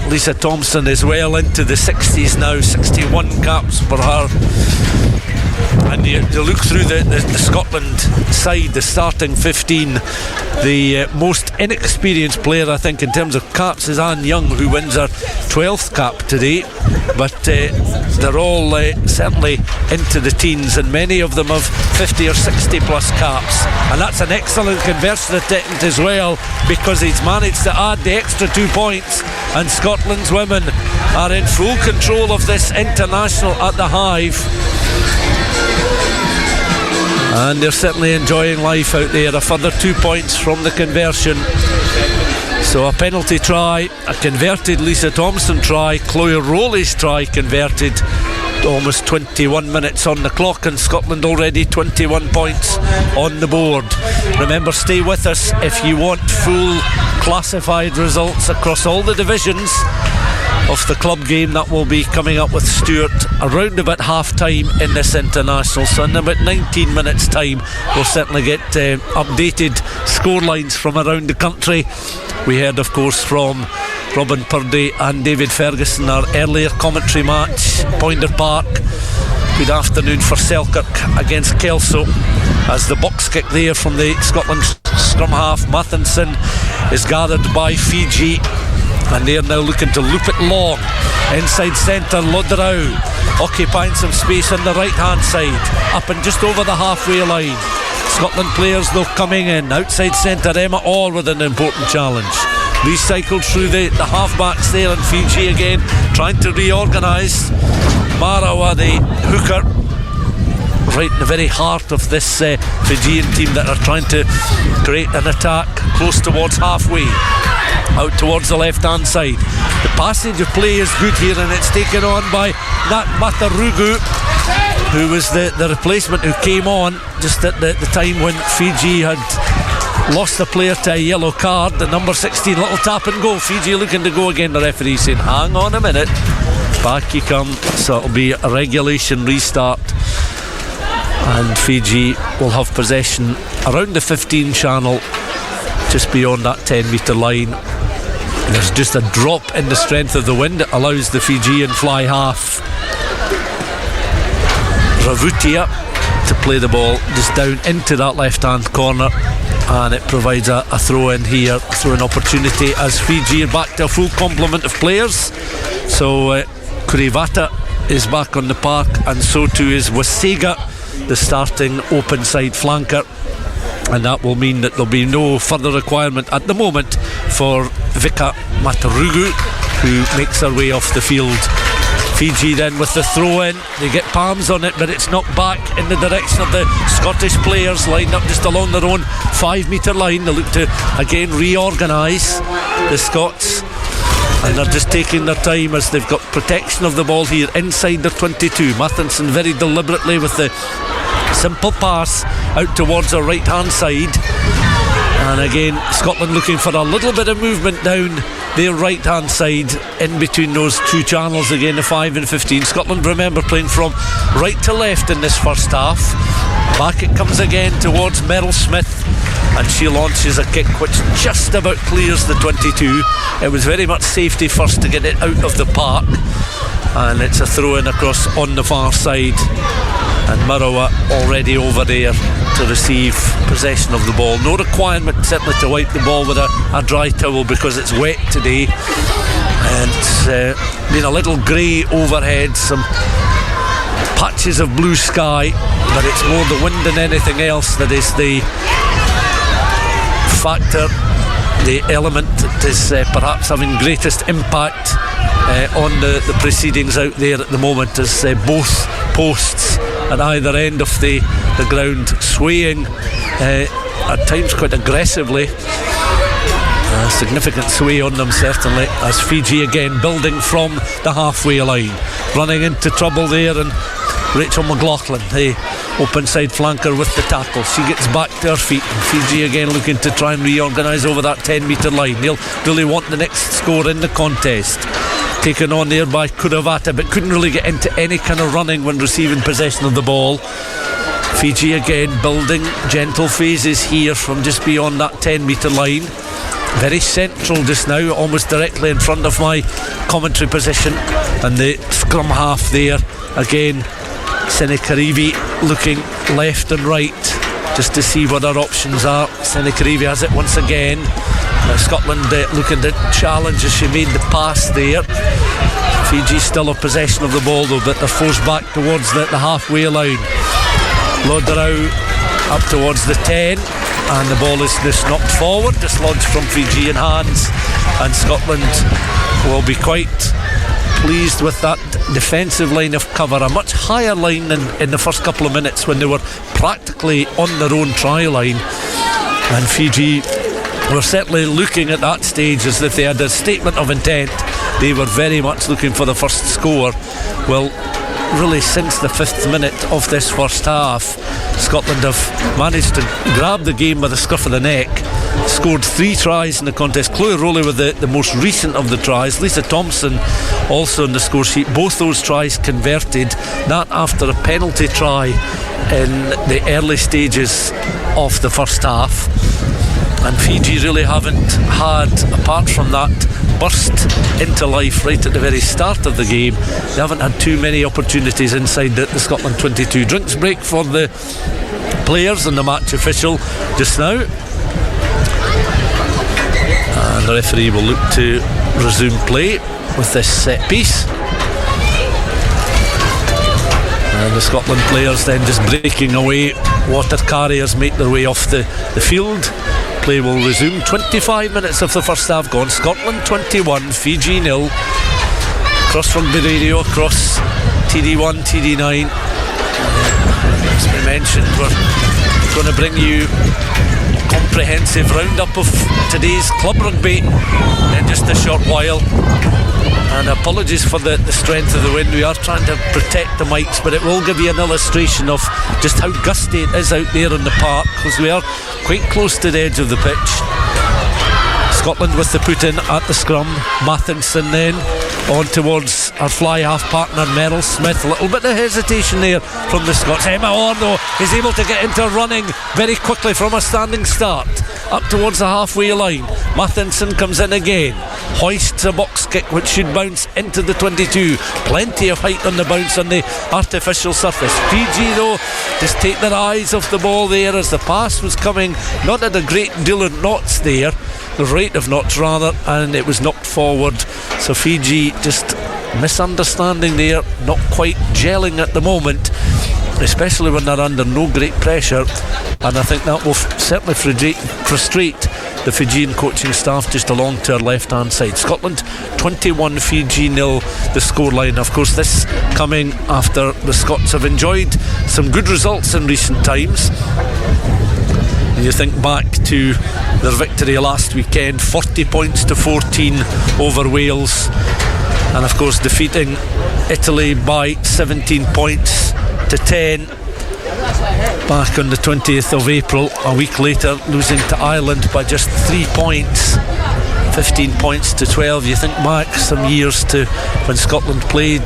Lisa Thompson is well into the 60s now, 61 caps for her. And you look through the Scotland side, the starting 15, the most inexperienced player I think in terms of caps is Anne Young, who wins her 12th cap today, but they're all certainly into the teens, and many of them have 50 or 60 plus caps, and that's an excellent conversion attempt as well, because he's managed to add the extra 2 points, and Scotland's women are in full control of this international at the Hive. And they're certainly enjoying life out there. A further 2 points from the conversion. So a penalty try, a converted Lisa Thompson try, Chloe Rowley's try converted. Almost 21 minutes on the clock, and Scotland already 21 points on the board. Remember, stay with us if you want full classified results across all the divisions. of the club game that will be coming up with Stuart around about half time in this international. So in about 19 minutes time we'll certainly get updated scorelines from around the country. We heard of course from Robin Purdie and David Ferguson, our earlier commentary match, Pointer Park. Good afternoon for Selkirk against Kelso, as the box kick there from the Scotland scrum half Mathinson is gathered by Fiji, and they're now looking to loop it long inside centre. Loderau occupying some space on the right hand side, up and just over the halfway line. Scotland players though coming in outside centre. Emma Orr with an important challenge, recycled through the half-backs there, and Fiji again trying to reorganise. Marr, the hooker, right in the very heart of this Fijian team that are trying to create an attack close towards halfway, out towards the left-hand side. The passage of play is good here, and it's taken on by Nat Matarugu, who was the replacement who came on just at the time when Fiji had lost the player to a yellow card. The number 16, little tap and go. Fiji looking to go again. The referee saying hang on a minute, back you come. So it'll be a regulation restart, and Fiji will have possession around the 15 channel, just beyond that 10 metre line. There's just a drop in the strength of the wind that allows the Fijian fly half Ravutia to play the ball just down into that left hand corner, and it provides a throw in here, throw in opportunity, as Fiji are back to a full complement of players. So Kurivata is back on the park, and so too is Wasega, the starting open side flanker, and that will mean that there'll be no further requirement at the moment for Vika Matarugu, who makes her way off the field. Fiji then with the throw in, they get palms on it, but it's knocked back in the direction of the Scottish players lined up just along their own 5 metre line. They look to again reorganise, the Scots, and they're just taking their time as they've got protection of the ball here inside their 22. Mathinson very deliberately with the simple pass out towards the right hand side, and again Scotland looking for a little bit of movement down their right hand side in between those two channels. Again the 5 and 15. Scotland, remember, playing from right to left in this first half. Back it comes again towards Meryl Smith, and she launches a kick which just about clears the 22. It was very much safety first to get it out of the park, and it's a throw in across on the far side, and Marawa already over there to receive possession of the ball. No requirement certainly to wipe the ball with a dry towel because it's wet today, and it's been a little grey overhead, some patches of blue sky, but it's more the wind than anything else that is the factor, the element that is perhaps having greatest impact on the proceedings out there at the moment, as both posts at either end of the ground swaying at times quite aggressively. A significant sway on them certainly, as Fiji again building from the halfway line, running into trouble there, and Rachel McLaughlin, the open side flanker, with the tackle. She gets back to her feet, and Fiji again looking to try and reorganise over that 10 metre line. They'll really want the next score in the contest. Taken on there by Kuravata, but couldn't really get into any kind of running when receiving possession of the ball. Fiji again building gentle phases here from just beyond that 10 metre line. Very central just now, almost directly in front of my commentary position, and the scrum half there again, Senekarivi looking left and right just to see what our options are. Senekarivi has it once again. Scotland looking to challenge as she made the pass there. Fiji still have possession of the ball though, but they're forced back towards the halfway line. Loderau up towards the 10, and the ball is just knocked forward, dislodged from Fijian hands, and Scotland will be quite pleased with that defensive line of cover, a much higher line than in the first couple of minutes when they were practically on their own try line. And Fiji were certainly looking at that stage as if they had a statement of intent. They were very much looking for the first score. Well, really since the 5th minute of this first half, Scotland have managed to grab the game by the scruff of the neck scored 3 tries in the contest. Chloe Rowley with the most recent of the tries. Lisa Thompson also on the score sheet. Both those tries converted, that after a penalty try in the early stages of the first half. And Fiji really haven't had, apart from that burst into life right at the very start of the game, they haven't had too many opportunities inside the Scotland 22. Drinks break for the players and the match official just now, and the referee will look to resume play with this set piece. And the Scotland players then just breaking away. Water carriers make their way off the field. Play will resume. 25 minutes of the first half gone. Scotland 21, Fiji 0. Across Rugby Radio, across TD1, TD9. As we mentioned, we're going to bring you a comprehensive roundup of today's club rugby in just a short while. And apologies for the strength of the wind. We are trying to protect the mics, but it will give you an illustration of just how gusty it is out there in the park, because we are quite close to the edge of the pitch. Scotland with the put in at the scrum. Mathinson then on towards our fly half partner Merrill Smith. A little bit of hesitation there from the Scots. Emma Orr though is able to get into running very quickly from a standing start up towards the halfway line. Mathinson comes in again, hoists a box kick which should bounce into the 22. Plenty of height on the bounce on the artificial surface. Fiji though just take their eyes off the ball there as the pass was coming not at a great deal of knots there, the rate of knots rather, and it was knocked forward. So Fiji just misunderstanding there, not quite gelling at the moment, especially when they're under no great pressure, and I think that will certainly frustrate the Fijian coaching staff just along to our left hand side. Scotland 21, Fiji 0 the scoreline. Of course this coming after the Scots have enjoyed some good results in recent times. And you think back to their victory last weekend, 40 points to 14 over Wales, and of course defeating Italy by 17 points to 10 back on the 20th of April. A week later losing to Ireland by just 3 points, 15 points to 12. You think back some years to when Scotland played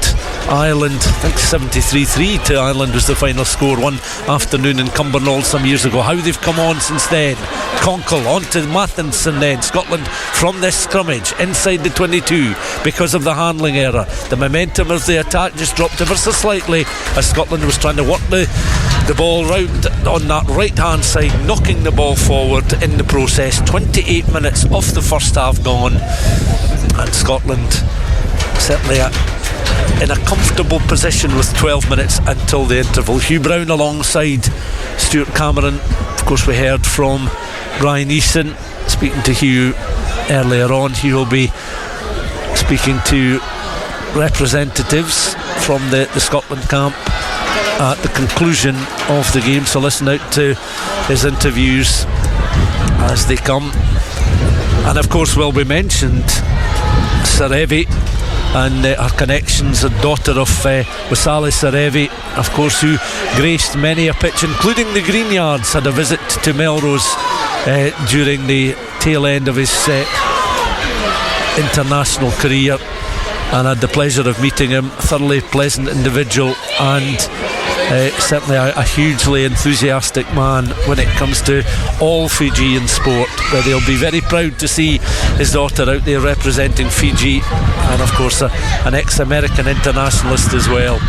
Ireland, I think 73-3 to Ireland was the final score one afternoon in Cumbernauld some years ago. How they've come on since then. Conkle on to Mathinson then. Scotland from this scrummage inside the 22 because of the handling error. The momentum of the attack just dropped ever so slightly as Scotland was trying to work the ball round on that right hand side, knocking the ball forward in the process. 28 minutes of the first half gone, and Scotland certainly in a comfortable position with 12 minutes until the interval. Hugh Brown alongside Stuart Cameron. Of course we heard from Bryan Easson speaking to Hugh earlier on. Hugh will be speaking to representatives from the Scotland camp at the conclusion of the game, so listen out to his interviews as they come. And of course will be mentioned Sarevi and her connections, a daughter of Wasali Sarevi, of course, who graced many a pitch, including the Greenyards. Had a visit to Melrose during the tail end of his international career, and had the pleasure of meeting him. Thoroughly pleasant individual, and certainly a hugely enthusiastic man when it comes to all Fijian sport, where they'll be very proud to see his daughter out there representing Fiji, and of course an ex-American internationalist as well.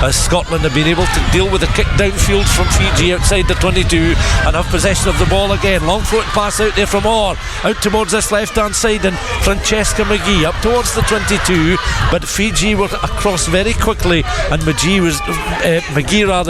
As Scotland have been able to deal with a kick downfield from Fiji outside the 22 and have possession of the ball again. Long float pass out there from Orr out towards this left hand side, and Francesca McGee up towards the 22, but Fiji were across very quickly, and McGee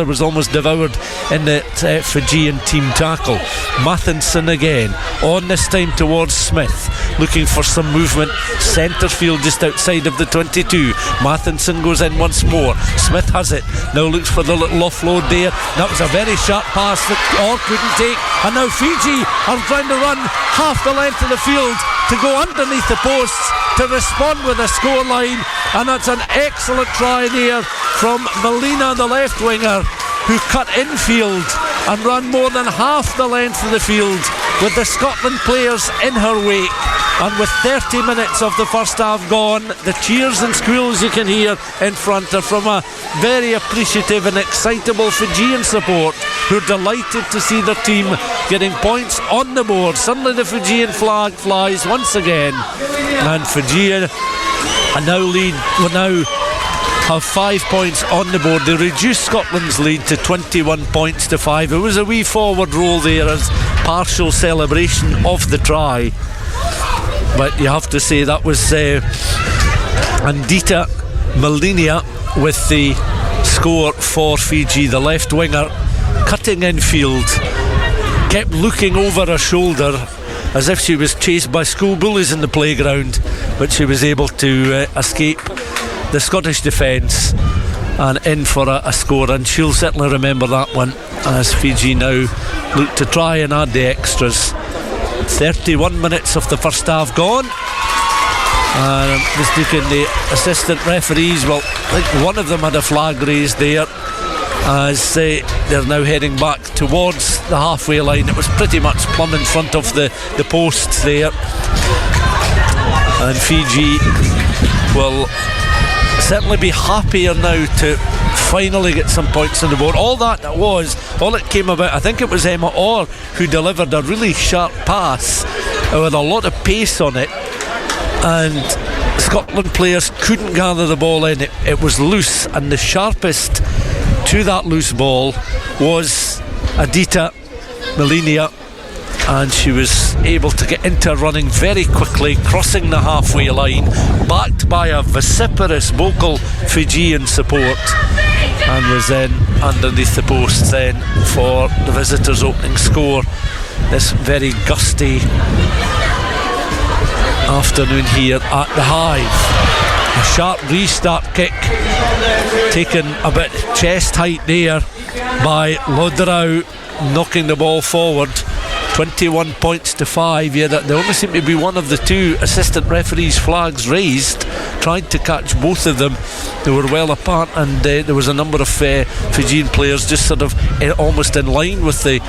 was almost devoured in the Fijian team tackle. Mathinson again on, this time towards Smith, looking for some movement. Centre field just outside of the 22. Mathinson goes in once more. Smith has it, now looks for the little offload there. That was a very sharp pass that Orr couldn't take, and now Fiji are trying to run half the length of the field to go underneath the posts to respond with a scoreline, and that's an excellent try there from Melina, the left winger, who cut infield and ran more than half the length of the field with the Scotland players in her wake. And with 30 minutes of the first half gone, the cheers and squeals you can hear in front are from a very appreciative and excitable Fijian support who are delighted to see their team getting points on the board. Suddenly the Fijian flag flies once again, and Fijian will now have 5 points on the board. They reduced Scotland's lead to 21 points to 5. It was a wee forward roll there as partial celebration of the try, but you have to say that was Andita Malinia with the score for Fiji. The left winger cutting infield, kept looking over her shoulder as if she was chased by school bullies in the playground, but she was able to escape the Scottish defence and in for a score, and she'll certainly remember that one as Fiji now look to try and add the extras. 31 minutes of the first half gone, and I'm just looking at the assistant referees. Well, I think one of them had a flag raised there as they're now heading back towards the halfway line. It was pretty much plumb in front of the posts there, and Fiji will certainly be happier now to finally get some points on the board. All it came about, I think it was Emma Orr who delivered a really sharp pass with a lot of pace on it, and Scotland players couldn't gather the ball in. It was loose, and the sharpest to that loose ball was Adita Malinia, and she was able to get into running very quickly, crossing the halfway line, backed by a vociferous vocal Fijian support, and was then underneath the post then for the visitors' opening score. This very gusty afternoon here at the Hive. A sharp restart kick taken a bit chest height there by Loderau, knocking the ball forward. 21 points to 5. Yeah, there only seemed to be one of the two assistant referees' flags raised. Tried to catch both of them. They were well apart, and there was a number of Fijian players just sort of almost in line with the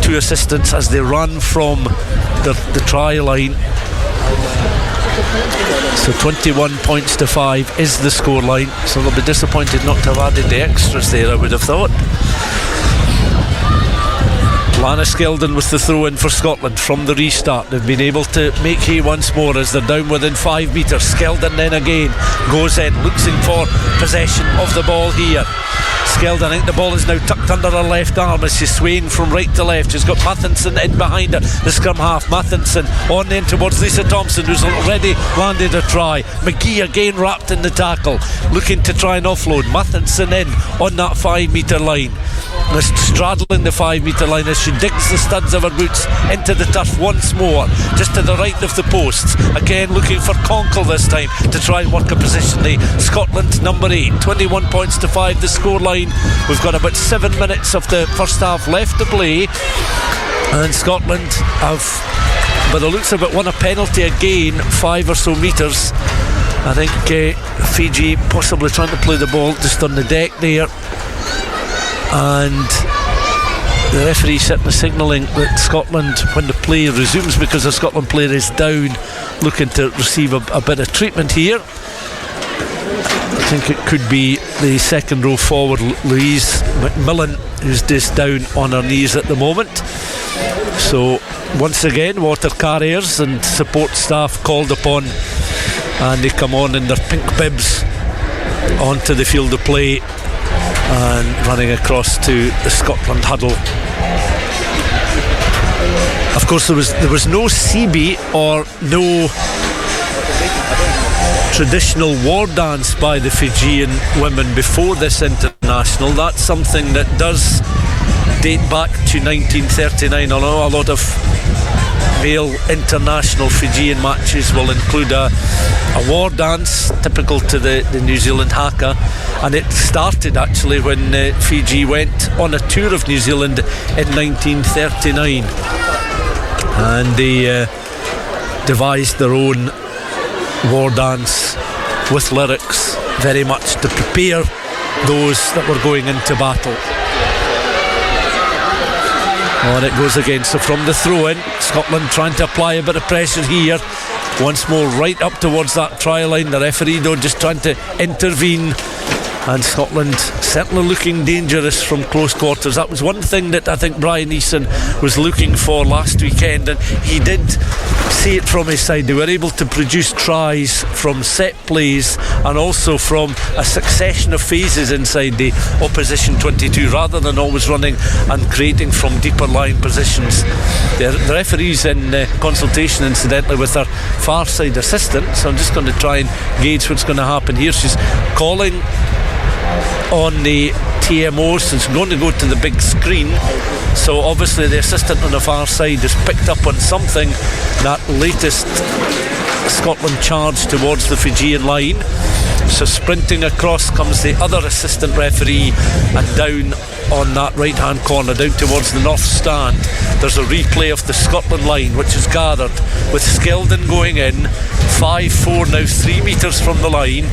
two assistants as they ran from the try line. So 21 points to 5 is the scoreline. So they'll be disappointed not to have added the extras there, I would have thought. Lana Skeldon with the throw in for Scotland from the restart. They've been able to make hay once more as they're down within 5 metres. Skeldon then again goes in, looking for possession of the ball here. Skeldon, I think the ball is now tucked under her left arm as she's swaying from right to left. She's got Matheson in behind her, the scrum half. Matheson on in towards Lisa Thompson, who's already landed a try. McGee again wrapped in the tackle, looking to try and offload. Matheson in on that 5 metre line, straddling the 5 metre line as she digs the studs of her boots into the turf once more, just to the right of the posts. Again looking for Conkle this time to try and work a position. The Scotland number 8, 21 points to 5 the scoreline. We've got about 7 minutes of the first half left to play, and Scotland have, by the looks of it, won a penalty again, 5 or so metres. I think Fiji possibly trying to play the ball just on the deck there, and the referee certainly signalling that Scotland, when the play resumes, because the Scotland player is down, looking to receive a bit of treatment here. I think it could be the second row forward, Louise McMillan, who's just down on her knees at the moment. So once again, water carriers and support staff called upon, and they come on in their pink bibs onto the field of play and running across to the Scotland huddle. Of course, there was no CB or no traditional war dance by the Fijian women before this international. That's something that does date back to 1939, although a lot of male international Fijian matches will include a war dance typical to the New Zealand haka, and it started actually when Fiji went on a tour of New Zealand in 1939, and they devised their own war dance with lyrics, very much to prepare those that were going into battle. On it goes again. So from the throw-in, Scotland trying to apply a bit of pressure here. Once more right up towards that try line. The referee though just trying to intervene, and Scotland certainly looking dangerous from close quarters. That was one thing that I think Bryan Easson was looking for last weekend, and he did see it from his side. They were able to produce tries from set plays and also from a succession of phases inside the opposition 22, rather than always running and creating from deeper line positions. The referee's in consultation incidentally with her far side assistant, so I'm just going to try and gauge what's going to happen here. She's calling on the TMO, so it's going to go to the big screen. So obviously the assistant on the far side has picked up on something, that latest Scotland charge towards the Fijian line. So sprinting across comes the other assistant referee, and down on that right hand corner, down towards the north stand, there's a replay of the Scotland line, which is gathered with Skeldon going in 5-4 now, 3 metres from the line.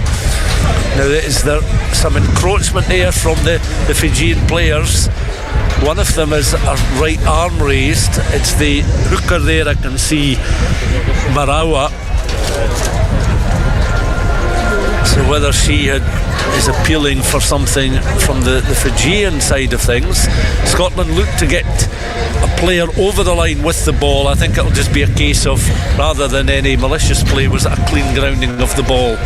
Now is there some encroachment there from the Fijian players? One of them is a right arm raised. It's the hooker there, I can see Marawa. So whether she is appealing for something from the Fijian side of things. Scotland look to get a player over the line with the ball. I think it'll just be a case of, rather than any malicious play, was it a clean grounding of the ball?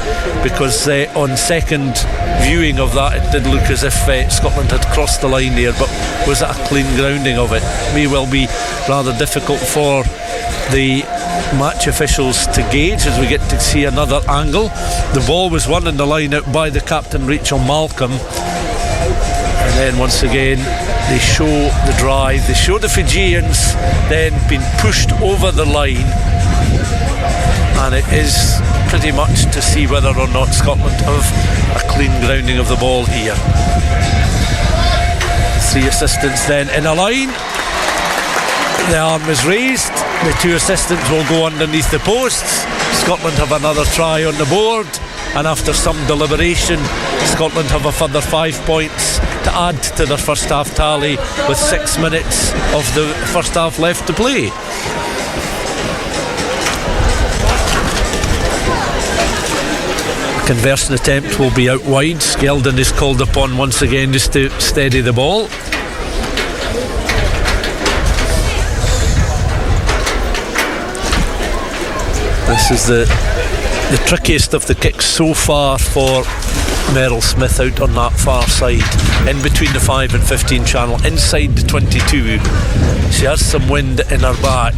Because on second viewing of that, it did look as if Scotland had crossed the line there, but was it a clean grounding of it? May well be rather difficult for the match officials to gauge as we get to see another angle. The ball was won in the line out by the captain, Rachel Malcolm, and then once again they show the drive. They show the Fijians then being pushed over the line, and it is pretty much to see whether or not Scotland have a clean grounding of the ball here. 3 assistants then in a line. The arm is raised. The 2 assistants will go underneath the posts. Scotland have another try on the board, and after some deliberation, Scotland have a further 5 points to add to their first half tally, with 6 minutes of the first half left to play. A conversion attempt will be out wide. Skeldon is called upon once again just to steady the ball. This is the trickiest of the kicks so far for Meryl Smith, out on that far side, in between the 5 and 15 channel, inside the 22. She has some wind in her back,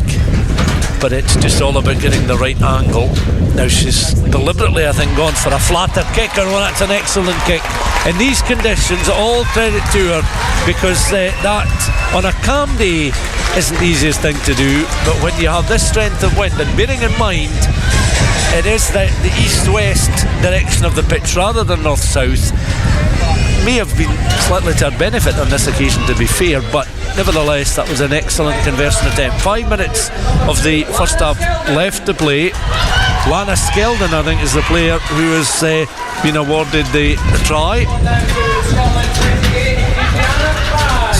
but it's just all about getting the right angle. Now she's deliberately, I think, gone for a flatter kick, and well, that's an excellent kick. In these conditions, all credit to her, because that, on a calm day, isn't the easiest thing to do, but when you have this strength of wind, and bearing in mind it is the east-west direction of the pitch rather than north-south, may have been slightly to our benefit on this occasion, to be fair, but nevertheless that was an excellent conversion attempt. 5 minutes of the first half left to play. Lana Skeldon, I think, is the player who has been awarded the try.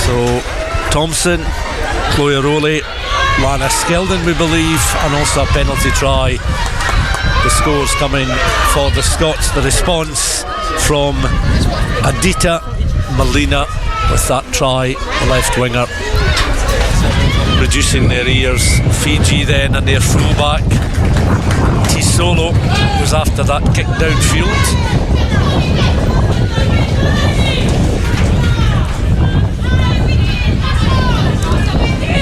So Thompson, Chloe Rowley, Lana Skeldon, we believe, and also a penalty try. The scores coming for the Scots. The response from Adita Molina with that try, the left winger, reducing their ears. Fiji then and their fullback Tisolo was after that kick downfield.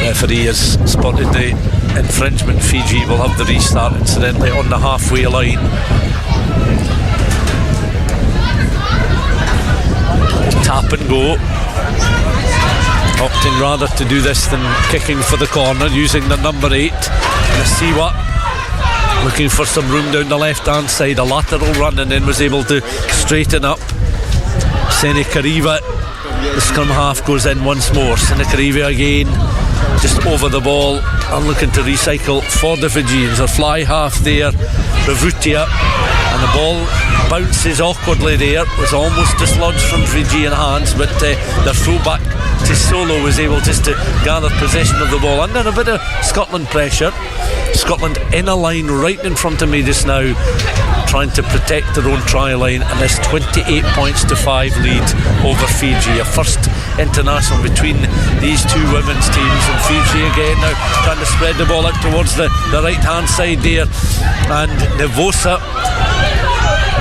Referee has spotted the infringement. Fiji will have the restart incidentally on the halfway line. Tap and go, opting rather to do this than kicking for the corner, using the number 8, Nasiwa, looking for some room down the left hand side. A lateral run, and then was able to straighten up. Senekariva, the scrum half, goes in once more. Senekariva again, just over the ball and looking to recycle for the Fijians. A fly half there, Ravutia, and the ball bounces awkwardly there. It was almost dislodged from Fijian hands, but their fullback Solo was able just to gather possession of the ball under a bit of Scotland pressure. Scotland in a line right in front of me just now, trying to protect their own try line, and this 28 points to 5 lead over Fiji, a first international between these two women's teams. And Fiji again now trying to spread the ball out towards the right hand side there, and Nevosa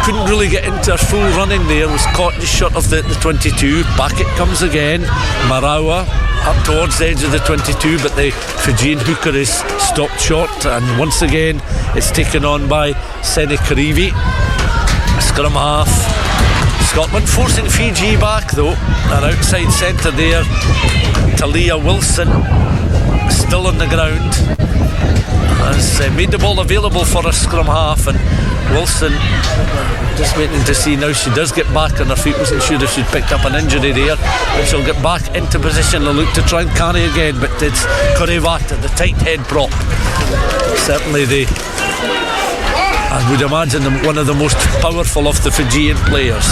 couldn't really get into her full running there, was caught just short of the 22. Back it comes again. Marawa up towards the edge of the 22, but the Fijian hooker is stopped short, and once again it's taken on by Senekarivi. Scrum half. Scotland forcing Fiji back though, an outside centre there. Talia Wilson still on the ground, has made the ball available for a scrum half, and Wilson just waiting to see now. She does get back on her feet. Wasn't sure if she'd picked up an injury there, but she'll get back into position and look to try and carry again. But it's Kurevata, the tight head prop. Certainly I would imagine one of the most powerful of the Fijian players.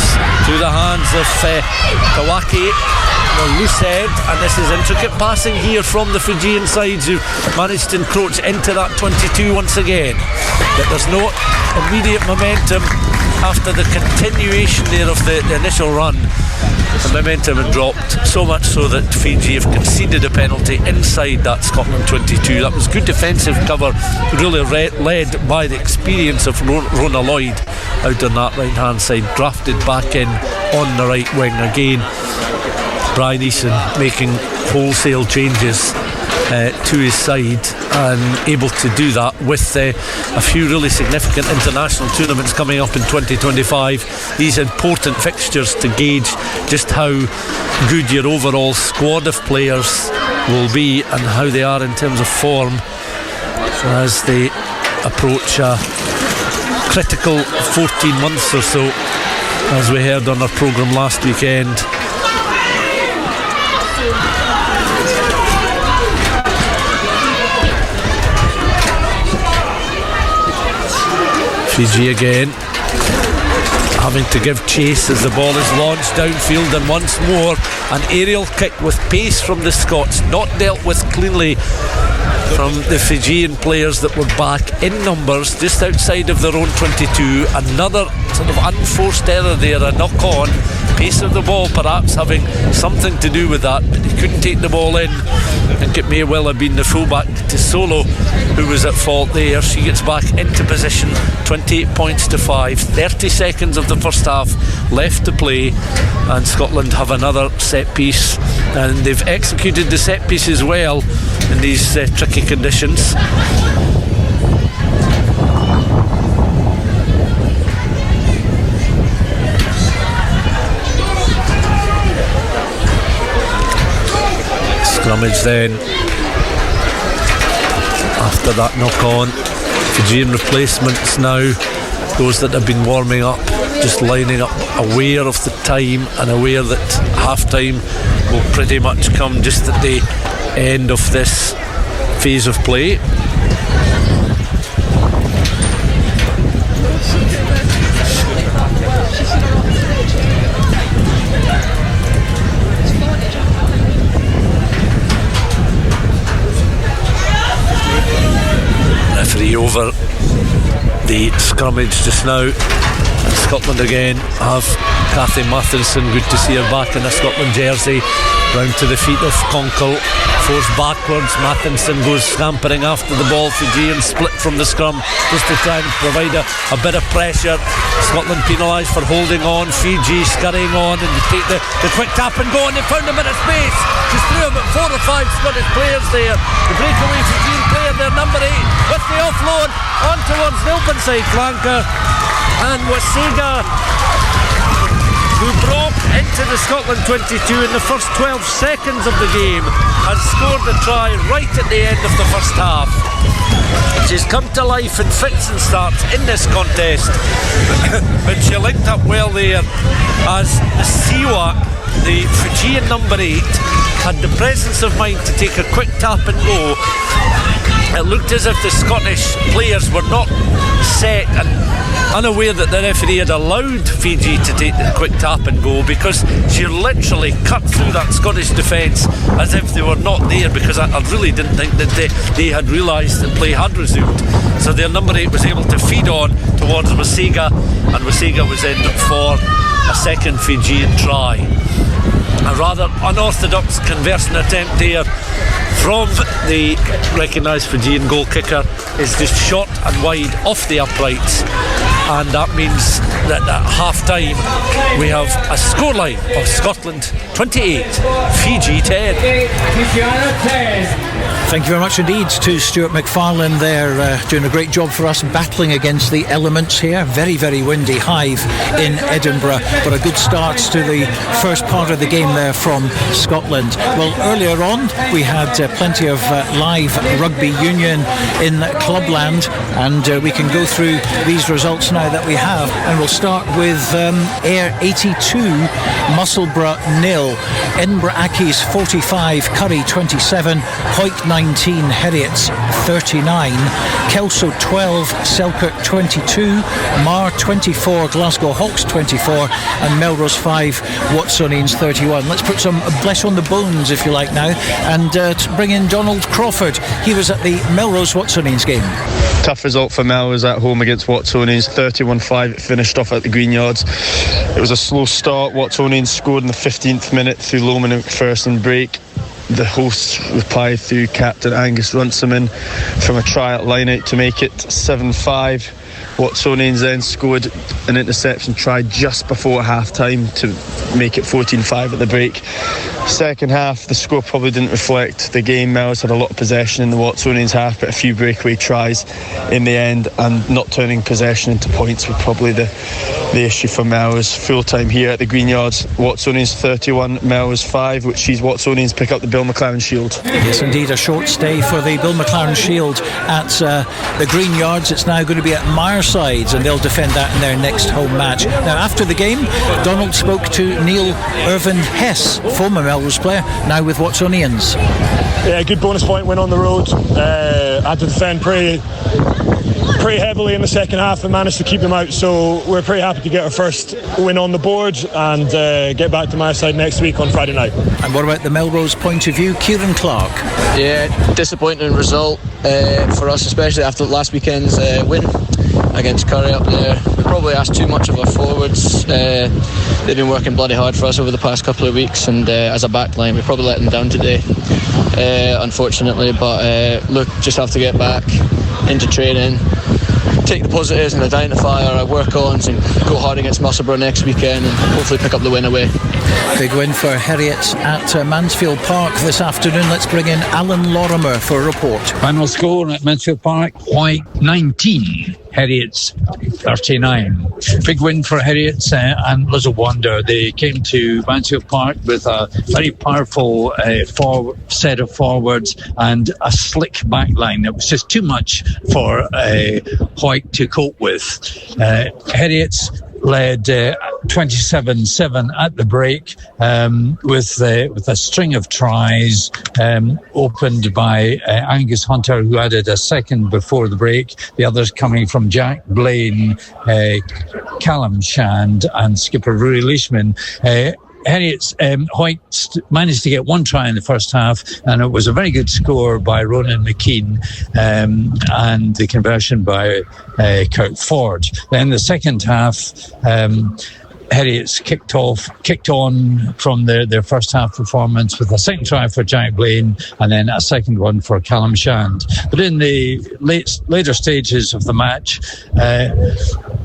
Through the hands of Kawaki, the loose head, and this is intricate passing here from the Fijian sides, who managed to encroach into that 22 once again. But there's no immediate momentum after the continuation there of the initial run. The momentum had dropped, so much so that Fiji have conceded a penalty inside that Scotland 22. That was good defensive cover, really led by the experience of Rona Lloyd out on that right hand side, drafted back in on the right wing again. Bryan Easson making wholesale changes to his side, and able to do that with a few really significant international tournaments coming up in 2025. These important fixtures to gauge just how good your overall squad of players will be and how they are in terms of form as they approach a critical 14 months or so, as we heard on our programme last weekend. Fiji again having to give chase as the ball is launched downfield, and once more an aerial kick with pace from the Scots, not dealt with cleanly from the Fijian players that were back in numbers just outside of their own 22. Another sort of unforced error there, a knock on. Pace of the ball perhaps having something to do with that, but he couldn't take the ball in. I think it may well have been the fullback to Solo who was at fault there. She gets back into position, 28 points to 5, 30 seconds of the first half left to play, and Scotland have another set piece, and they've executed the set piece as well in these tricky conditions. Scrummage then after that knock on. Fijian replacements now, those that have been warming up, just lining up, aware of the time and aware that half time will pretty much come just at the end of this phase of play. Referee over the scrummage just now, and Scotland again have Cathy Matheson. Good to see her back in a Scotland jersey. Round to the feet of Conkle, forced backwards. Matheson goes scampering after the ball. Fijian split from the scrum just to try and provide a bit of pressure. Scotland penalised for holding on. Fiji scurrying on, and they take the quick tap and go, and they found a bit of space. She's through about 4 or 5 Scottish players there. The breakaway Fijian player there, number 8, with the offload on towards the open side flanker, and Wasega, who broke into the Scotland 22 in the first 12 seconds of the game, has scored the try right at the end of the first half. She's come to life in fits and starts in this contest, but she linked up well there as Siwa, the Fijian number 8, had the presence of mind to take a quick tap and go, it looked as if the Scottish players were not set and unaware that the referee had allowed Fiji to take the quick tap and go, because she literally cut through that Scottish defence as if they were not there, because I really didn't think that they had realised that play had resumed. So their number 8 was able to feed on towards Wasega, and Wasega was in for a second Fijian try. A rather unorthodox conversion attempt there from the recognised Fijian goal kicker is just short and wide off the uprights, and that means that at half time we have a scoreline of Scotland 28, Fiji 10. Thank you very much indeed to Stuart McFarlane there, doing a great job for us, battling against the elements here. Very, very windy Hive in Edinburgh, but a good start to the first part of the game there from Scotland. Well, earlier on we had plenty of live rugby union in Clubland, and we can go through these results now that we have, and we'll start with Ayr 82, Musselburgh 0, Edinburgh Accies 45, Curry 27, Hawick 19, Heriots 39, Kelso 12, Selkirk 22, Marr 24, Glasgow Hawks 24, and Melrose 5, Watsonians 31. Let's put some flesh on the bones, if you like, now, and bring in Donald Crawford. He was at the Melrose Watsonians game. Tough result for Melrose at home against Watsonians, 31-5. It finished off at the Green Yards. It was a slow start. Watsonians scored in the 15th minute through Lorimer and McPherson break. The hosts replied through captain Angus Runciman from a try at line-out to make it 7-5. Watsonians then scored an interception try just before half-time to make it 14-5 at the break. Second half, the score probably didn't reflect the game. Melrose had a lot of possession in the Watsonians half, but a few breakaway tries in the end, and not turning possession into points were probably the issue for Melrose. Full time here at the Green Yards, Watsonians 31, Melrose 5, which sees Watsonians pick up the Bill McLaren Shield. Yes, indeed, a short stay for the Bill McLaren Shield at the Green Yards. It's now going to be at Miresides, and they'll defend that in their next home match. Now, after the game, Donald spoke to Neil Irvine-Hess, former Melrose player, now with Watsonians. Yeah, good bonus point win on the road. Had to defend pretty heavily in the second half and managed to keep them out, so we're pretty happy to get our first win on the board and get back to my side next week on Friday night. And what about the Melrose point of view? Kiran Clark. Yeah, disappointing result for us, especially after last weekend's win against Curry up there. We probably asked too much of our forwards. They've been working bloody hard for us over the past couple of weeks, and as a back line we probably let them down today, unfortunately, but look, just have to get back into training, take the positives and identify our work-ons, and go hard against Musselburgh next weekend and hopefully pick up the win away. Big win for Heriot at Mansfield Park this afternoon. Let's bring in Alan Lorimer for a report. Final score at Mansfield Park, Hawick 19, Heriots 39. Big win for Heriots, and was a wonder. They came to Mansfield Park with a very powerful set of forwards and a slick back line. It was just too much for Hawick to cope with. Heriots led 27-7 at the break, with a string of tries opened by Angus Hunter, who added a second before the break. The others coming from Jack Blaine, Callum Shand and skipper Rory Leishman. Heriot's Hawick managed to get one try in the first half, and it was a very good score by Ronan McKean, and the conversion by Kirk Ford. Then the second half, Heriots kicked on from their first half performance with a second try for Jack Blaine and then a second one for Callum Shand. But in the later stages of the match,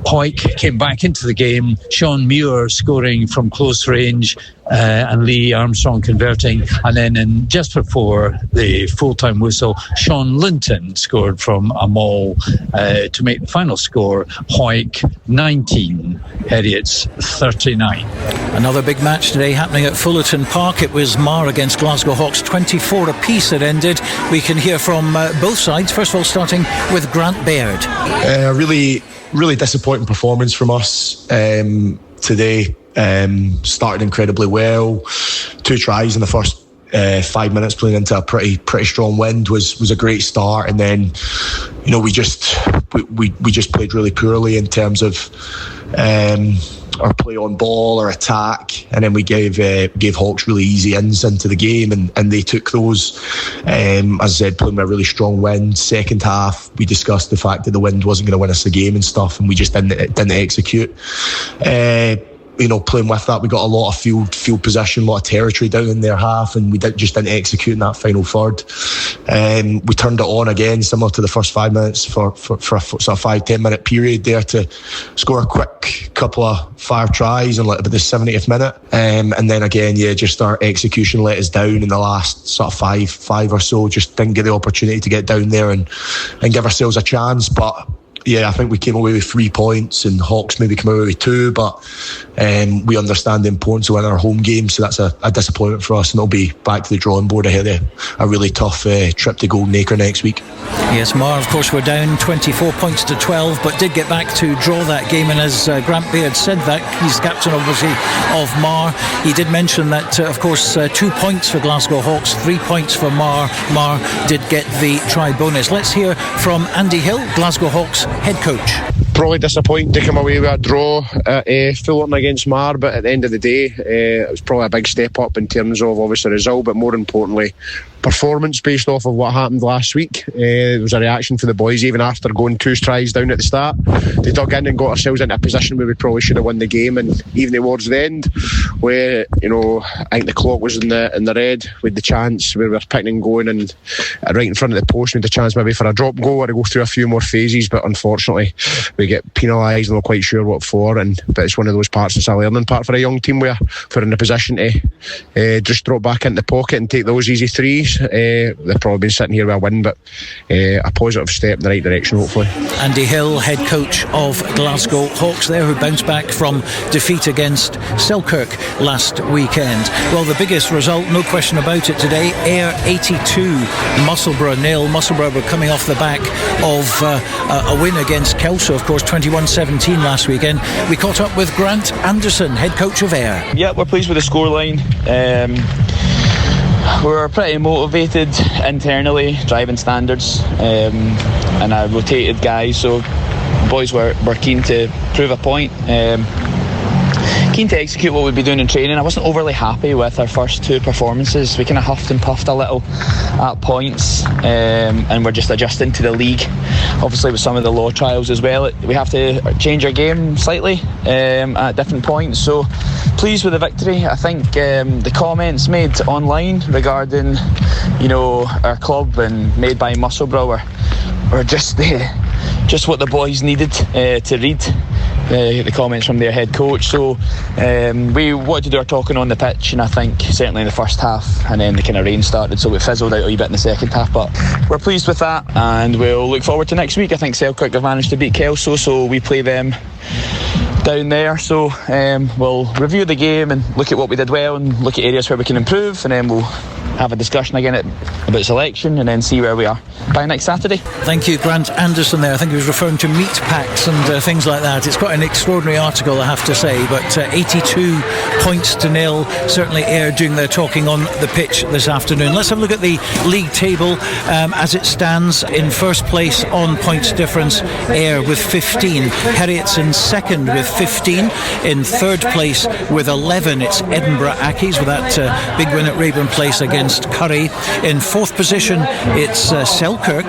Hawick came back into the game. Sean Muir scoring from close range, and Lee Armstrong converting, and then just before the full-time whistle, Sean Linton scored from a maul to make the final score. Hawick 19, Heriots 39. Another big match today happening at Fullerton Park. It was Marr against Glasgow Hawks, 24 apiece it ended. We can hear from both sides. First of all, starting with Grant Baird. Really disappointing performance from us today. Started incredibly well. 2 tries in the first 5 minutes playing into a pretty strong wind was a great start, and then we just played really poorly in terms of our play on ball or attack, and then we gave Hawks really easy ins into the game, and they took those. As I said, playing with a really strong wind. Second half, we discussed the fact that the wind wasn't going to win us the game and stuff, and we just didn't execute. Playing with that, we got a lot of field possession, a lot of territory down in their half, and we just didn't execute in that final third. We turned it on again, similar to the first 5 minutes, for a sort of 5-10 minute period there to score a quick couple of fire tries in about the 70th minute, and then again, just our execution let us down in the last sort of five or so. Just didn't get the opportunity to get down there and give ourselves a chance, but. Yeah, I think we came away with 3 points, and Hawks maybe came away with 2, but we understand the importance of winning our home game, so that's a disappointment for us, and it'll be back to the drawing board ahead of a really tough trip to Golden Acre next week. Yes, Marr, of course, we're down 24 points to 12, but did get back to draw that game, and as Grant Baird said that, he's captain, obviously, of Marr. He did mention that, of course, 2 points for Glasgow Hawks, 3 points for Marr. Marr did get the try bonus. Let's hear from Andy Hill, Glasgow Hawks head coach. Probably disappointing to come away with a draw at Fullerton against Marr, but at the end of the day, it was probably a big step up in terms of obviously result, but more importantly, performance based off of what happened last week. There was a reaction for the boys even after going 2 tries down at the start. They dug in and got ourselves into a position where we probably should have won the game, and even towards the end, where I think the clock was in the red, with the chance where we were picking and going, and right in front of the post, we had the chance maybe for a drop goal or to go through a few more phases, but unfortunately we get penalised and we're not quite sure what for. But it's one of those parts, it's a learning part for a young team where if we're in a position to just drop back into the pocket and take those easy threes, they've probably been sitting here with a win, but a positive step in the right direction, hopefully. Andy Hill, head coach of Glasgow Hawks there, who bounced back from defeat against Selkirk last weekend. Well, the biggest result, no question about it today, Ayr 82, Musselburgh 0. Musselburgh were coming off the back of a win against Kelso, of course, 21-17 last weekend. We caught up with Grant Anderson, head coach of Ayr. Yeah, we're pleased with the scoreline. We're pretty motivated internally, driving standards, and I rotated guys, so boys were keen to prove a point, keen to execute what we'd be doing in training. I wasn't overly happy with our first 2 performances. We kind of huffed and puffed a little at points, and we're just adjusting to the league. Obviously with some of the law trials as well, we have to change our game slightly at different points. So pleased with the victory. I think the comments made online regarding our club and made by Musselburgh were just what the boys needed to read. The comments from their head coach. So we wanted to do our talking on the pitch, and I think certainly in the first half, and then the kind of rain started, so we fizzled out a wee bit in the second half, but we're pleased with that, and we'll look forward to next week. I think Selkirk have managed to beat Kelso, so we play them down there, so we'll review the game and look at what we did well and look at areas where we can improve, and then we'll have a discussion again about selection and then see where we are by next Saturday. Thank you, Grant Anderson there. I think he was referring to meat packs and things like that. It's quite an extraordinary article, I have to say, but 82 points to 0. Certainly Ayr doing their talking on the pitch this afternoon. Let's have a look at the league table as it stands. In first place on points difference, Ayr with 15. Heriot's in second with 15. In third place with 11, it's Edinburgh Accies with that big win at Rayburn Place against Curry. In fourth position, it's Selkirk,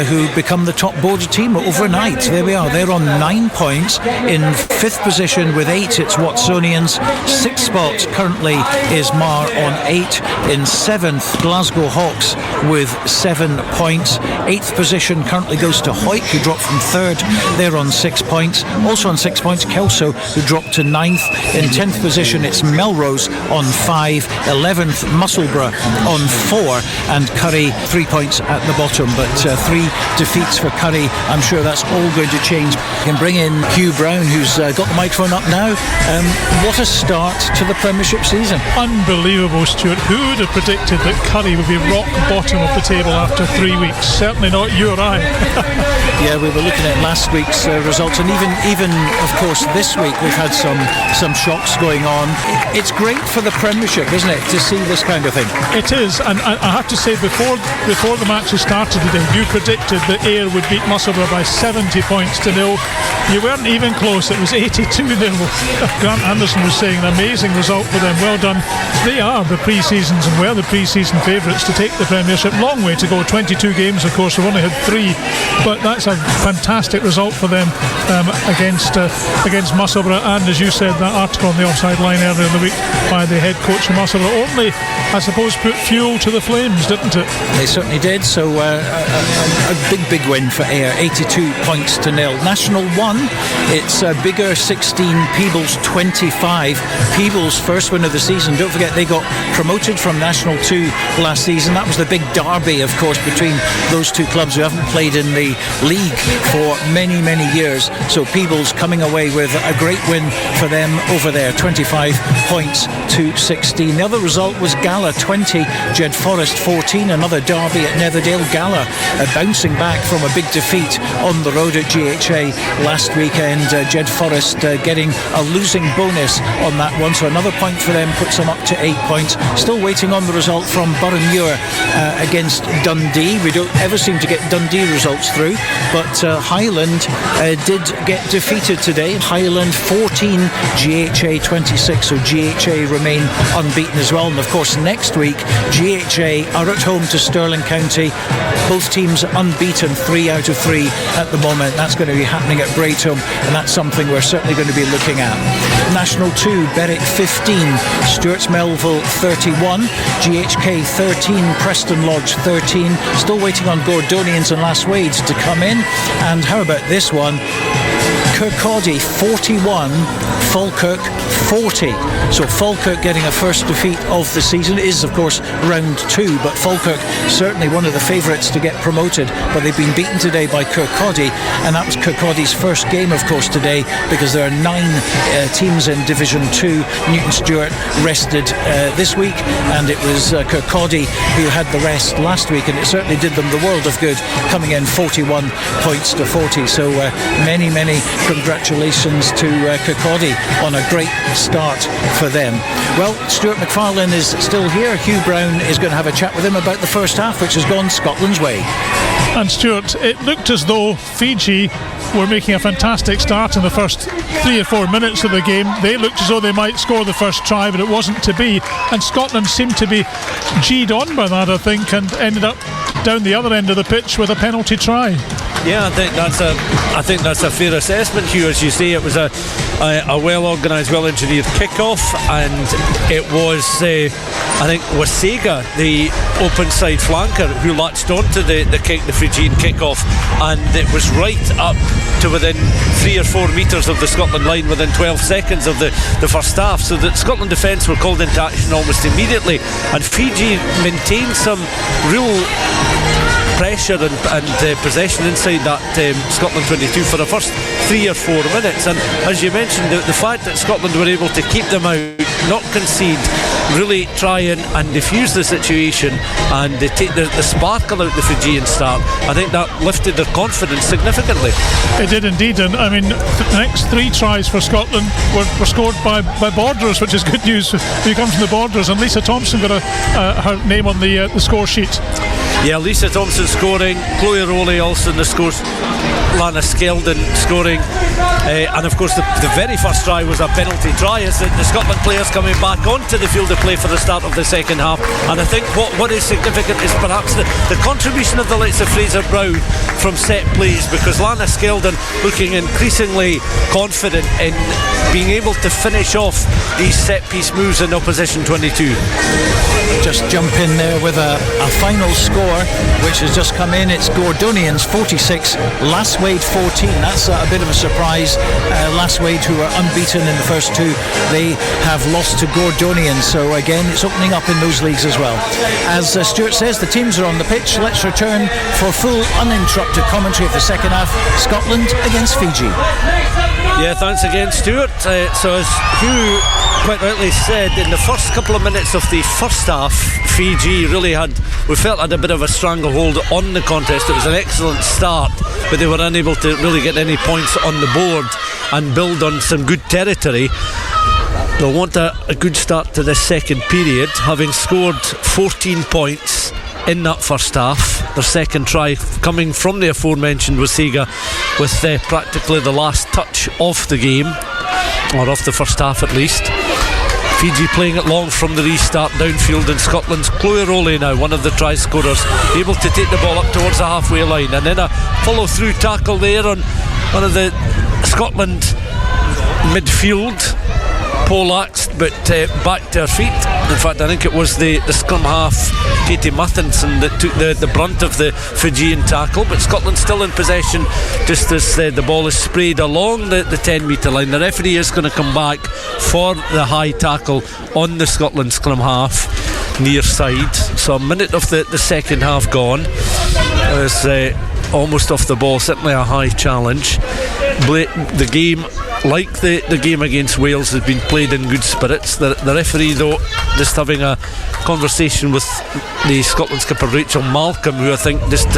who become the top border team overnight. There we are, they're on 9 points. In fifth position with 8, it's Watsonians. Sixth spot currently is Marr on 8. In seventh, Glasgow Hawks with 7 points. Eighth position currently goes to Hawick, who dropped from third. They're on 6 points. Also on 6 points, Kelso, who dropped to 9th. In 10th position, it's Melrose on 5. 11th, Musselburgh on 4, and Curry 3 points at the bottom, but 3 defeats for Curry. I'm sure that's all going to change. We can bring in Hugh Brown, who's got the microphone up now. What a start to the Premiership season. Unbelievable, Stuart. Who would have predicted that Curry would be rock bottom of the table after 3 weeks? Certainly not you or I. Yeah, we were looking at last week's results, and even of course this week we've had some shocks going on. It's great for the Premiership, isn't it, to see this kind of thing? It is, and I have to say, before the match started today, you predicted that Ayr would beat Musselburgh by 70 points to 0. You weren't even close. It was 82-0. Grant Henderson was saying an amazing result for them. Well done. They are the pre-seasons and were the pre-season favourites to take the Premiership. Long way to go. 22 games, of course. They've only had 3, but that's a fantastic result for them against Musselburgh. And as you said, that article on the Offside Line earlier in the week by the head coach of Musselburgh only, I suppose, put fuel to the flames, didn't it? They certainly did. So a big win for Ayr. 82 points to 0. National 1. It's Biggar 16, Peebles 25. Peebles' first win of the season. Don't forget they got promoted from National 2 last season. That was the big derby, of course, between those two clubs who haven't played in the league for many years. So Peebles coming away with a great win for them over there. 25 points to 16. The other result was Gala 20, Jed-Forest 14. Another derby at Netherdale. Gala bouncing back from a big defeat on the road at GHA last weekend. Jed-Forest getting a losing bonus on that one, so another point for them puts them up to 8 points. Still waiting on the result from Boroughmuir against Dundee. We don't ever seem to get Dundee results through, but Highland did get defeated today. Highland 14, GHA 26, so GHA remain unbeaten as well. And of course next week GHA are at home to Stirling County. Both teams unbeaten, 3 out of 3 at the moment. That's going to be happening at Braytholme, and that's something we're certainly going to be looking at. National 2, Berwick 15, Stuart's Melville 31, GHK 13, Preston Lodge 13. Still waiting on Gordonians and Lasswade to come in. And how about this one? Kirkcaldy 41, Falkirk 40. So Falkirk getting a first defeat of the season. It is of course round 2, but Falkirk certainly one of the favourites to get promoted, but they've been beaten today by Kirkcaldy, and that was Kirkcaldy's first game of course today, because there are 9 teams in Division 2. Newton Stewart rested this week, and it was Kirkcaldy who had the rest last week, and it certainly did them the world of good, coming in 41 points to 40. So many congratulations to Kirkcaldy on a great start for them. Well, Stuart McFarlane is still here. Hugh Brown is going to have a chat with him about the first half, which has gone Scotland's way. And Stuart, it looked as though Fiji were making a fantastic start in the first 3 or 4 minutes of the game. They looked as though they might score the first try, but it wasn't to be, and Scotland seemed to be G'd on by that, I think, and ended up down the other end of the pitch with a penalty try. Yeah, I think that's a fair assessment, Hugh. As you say, it was a well organised, well engineered kick-off, and it was I think was Sega, the open side flanker, who latched onto the Fijian kick-off, and it was right up to within 3 or 4 metres of the Scotland line within 12 seconds of the first half, so that Scotland defence were called into action almost immediately, and Fiji maintained some real pressure and possession inside that Scotland 22 for the first 3 or 4 minutes. And as you mentioned, the fact that Scotland were able to keep them out, not concede, really try and diffuse the situation, and they take the sparkle out the Fijian start, I think that lifted their confidence significantly. It did indeed, and I mean the next 3 tries for Scotland were scored by Borders, which is good news. He comes from the Borders, and Lisa Thompson got her name on the score sheet. Yeah, Lisa Thompson scoring, Chloe Rowley also in the scores, Lana Skeldon scoring, and of course the very first try was a penalty try, as the Scotland players coming back onto the field of play for the start of the second half. And I think what is significant is perhaps the contribution of the likes of Fraser Brown from set plays, because Lana Skeldon looking increasingly confident in being able to finish off these set piece moves in opposition 22. Just jump in there with a final score which has just come in. It's Gordonians 46, Lasswade 14. That's a bit of a surprise. Lasswade, who were unbeaten in the first 2, they have lost to Gordonians, so again it's opening up in those leagues as well. As Stuart says, the teams are on the pitch. Let's return for full uninterrupted commentary of the second half. Scotland against Fiji. Yeah, thanks again, Stuart. So as Hugh quite rightly said, in the first couple of minutes of the first half, Fiji really had a bit of a stranglehold on the contest. It was an excellent start, but they were unable to really get any points on the board and build on some good territory. They'll want a good start to this second period, having scored 14 points in that first half. Their second try coming from the aforementioned Wasiga with practically the last touch of the game, or of the first half at least. Fiji playing it long from the restart downfield, and Scotland's Chloe Rowley now, one of the try scorers, able to take the ball up towards the halfway line, and then a follow through tackle there on one of the Scotland midfield, poleaxed but back to her feet. In fact, I think it was the scrum half Katie Mathinson that took the brunt of the Fijian tackle, but Scotland still in possession just as the ball is sprayed along the 10 metre line. The referee is going to come back for the high tackle on the Scotland scrum half near side. So a minute of the second half gone. It was almost off the ball, certainly a high challenge. The game, like the game against Wales, has been played in good spirits. The referee, though, just having a conversation with the Scotland skipper Rachel Malcolm, who I think just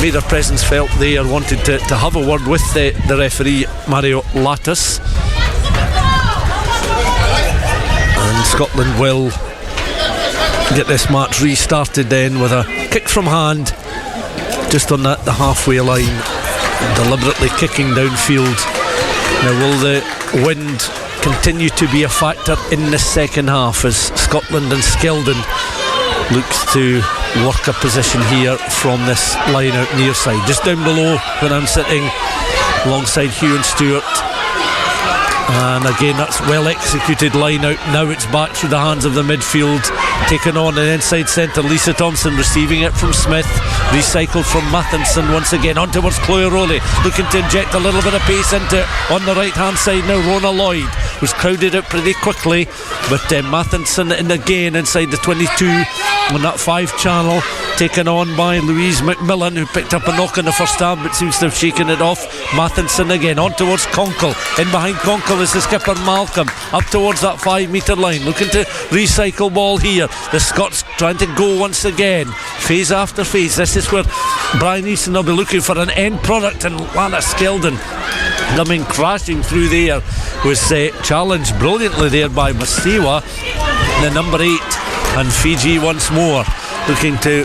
made her presence felt there, wanted to have a word with the referee Mario Lattis. And Scotland will get this match restarted then with a kick from hand just on the halfway line, deliberately kicking downfield. Now, will the wind continue to be a factor in the second half as Scotland and Skeldon looks to work a position here from this line out near side, just down below when I'm sitting alongside Hugh and Stuart. And again, that's well executed line out. Now it's back through the hands of the midfield, taken on an inside centre. Lisa Thompson receiving it from Smith, recycled from Mathinson once again on towards Chloe Rowley, looking to inject a little bit of pace into it on the right hand side. Now Rona Lloyd was crowded out pretty quickly, but Mathinson in again inside the 22 on that 5 channel, taken on by Louise McMillan, who picked up a knock in the first half but seems to have shaken it off. Mathinson again on towards Conkle, in behind Conkle is the skipper Malcolm, up towards that 5 metre line, looking to recycle ball here. The Scots trying to go once again, phase after phase. This is where Bryan Easson will be looking for an end product, and Lana Skeldon coming crashing through there was challenged brilliantly there by Masiwa, the number 8, and Fiji once more looking to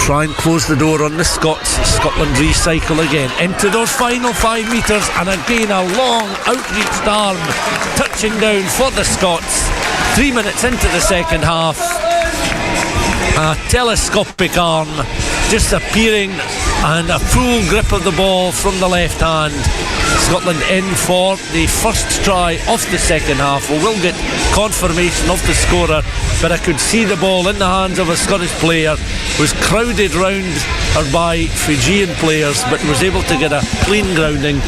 try and close the door on the Scots. Scotland recycle again into those final 5 metres, and again a long outreached arm touching down for the Scots. 3 minutes into the second half, a telescopic arm just appearing and a full grip of the ball from the left hand. Scotland in for the first try of the second half. We will get confirmation of the scorer, but I could see the ball in the hands of a Scottish player, was crowded round her by Fijian players, but was able to get a clean grounding.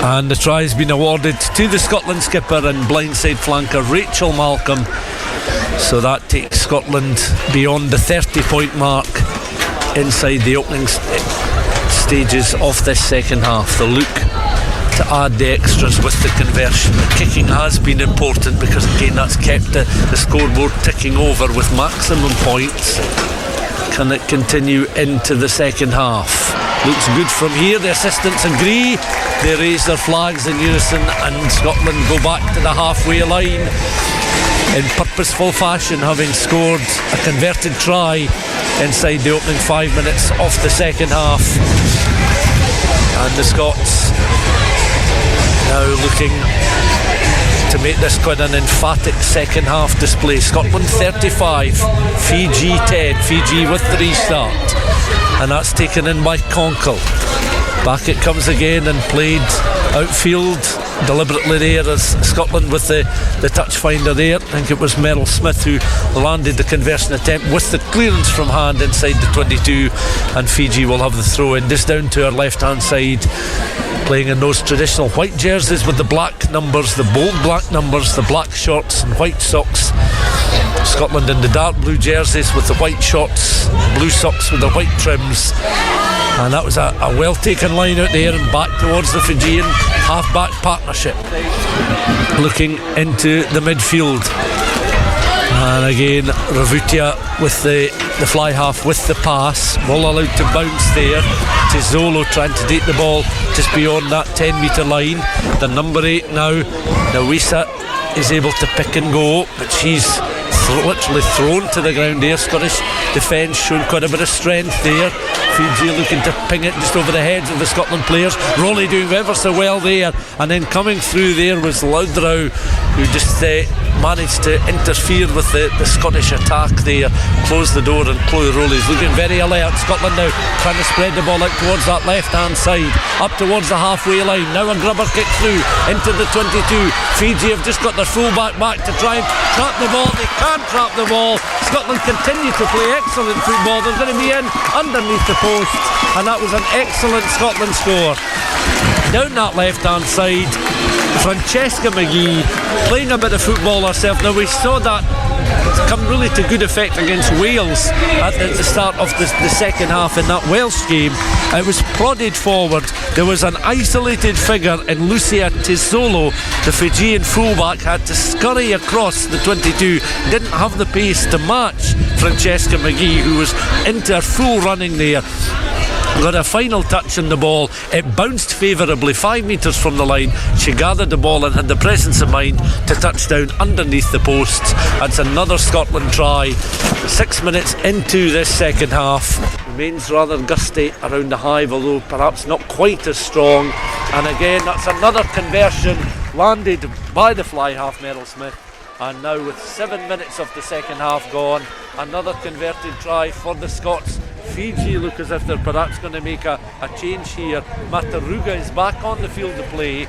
And the try has been awarded to the Scotland skipper and blindside flanker Rachel Malcolm. So that takes Scotland beyond the 30-point mark inside the opening stages of this second half. The look to add the extras with the conversion. The kicking has been important because again that's kept the scoreboard ticking over with maximum points. Can it continue into the second half? Looks good from here. The assistants agree. They raise their flags in unison, and Scotland go back to the halfway line in purposeful fashion, having scored a converted try inside the opening 5 minutes of the second half. And the Scots now looking to make this quite an emphatic second half display. Scotland 35, Fiji 10. Fiji with the restart, and that's taken in by Conkle. Back it comes again and played outfield deliberately there as Scotland with the touch finder there. I think it was Meryl Smith who landed the conversion attempt with the clearance from hand inside the 22, and Fiji will have the throw in just down to our left hand side, playing in those traditional white jerseys with the black numbers, the bold black numbers, the black shorts and white socks. Scotland in the dark blue jerseys with the white shorts, blue socks with the white trims. And that was a well taken line out there and back towards the Fijian half-back partnership. Looking into the midfield. And again, Ravutia with the fly half with the pass. Ball allowed to bounce there. Tizzolo trying to take the ball just beyond that 10 metre line. The number 8 now, Nawisa, is able to pick and go, but she's literally thrown to the ground there. Scottish defence showing quite a bit of strength there. Fiji looking to ping it just over the heads of the Scotland players. Rowley doing ever so well there, and then coming through there was Loudrow, who just managed to interfere with the Scottish attack there, close the door, and Chloe Rowley's looking very alert. Scotland now trying to spread the ball out towards that left hand side, up towards the halfway line. Now a grubber kick through into the 22. Fiji have just got their full back to try and trap the ball. They can't trap the ball. Scotland continue to play excellent football. They're going to be in underneath the post, and that was an excellent Scotland score. Down that left hand side, Francesca McGee playing a bit of football herself. Now we saw that come really to good effect against Wales at the start of the second half in that Welsh game. It was prodded forward. There was an isolated figure in Lucia Tizzolo. The Fijian fullback had to scurry across the 22, didn't have the pace to match Francesca McGee, who was into her full running there. Got a final touch on the ball. It bounced favourably 5 metres from the line. She gathered the ball and had the presence of mind to touch down underneath the posts. That's another Scotland try. 6 minutes into this second half. Remains rather gusty around the hive, although perhaps not quite as strong. And again, that's another conversion landed by the fly half, Meryl Smith. And now with 7 minutes of the second half gone, another converted try for the Scots. Fiji look as if they're perhaps going to make a change here. Mataruga is back on the field to play,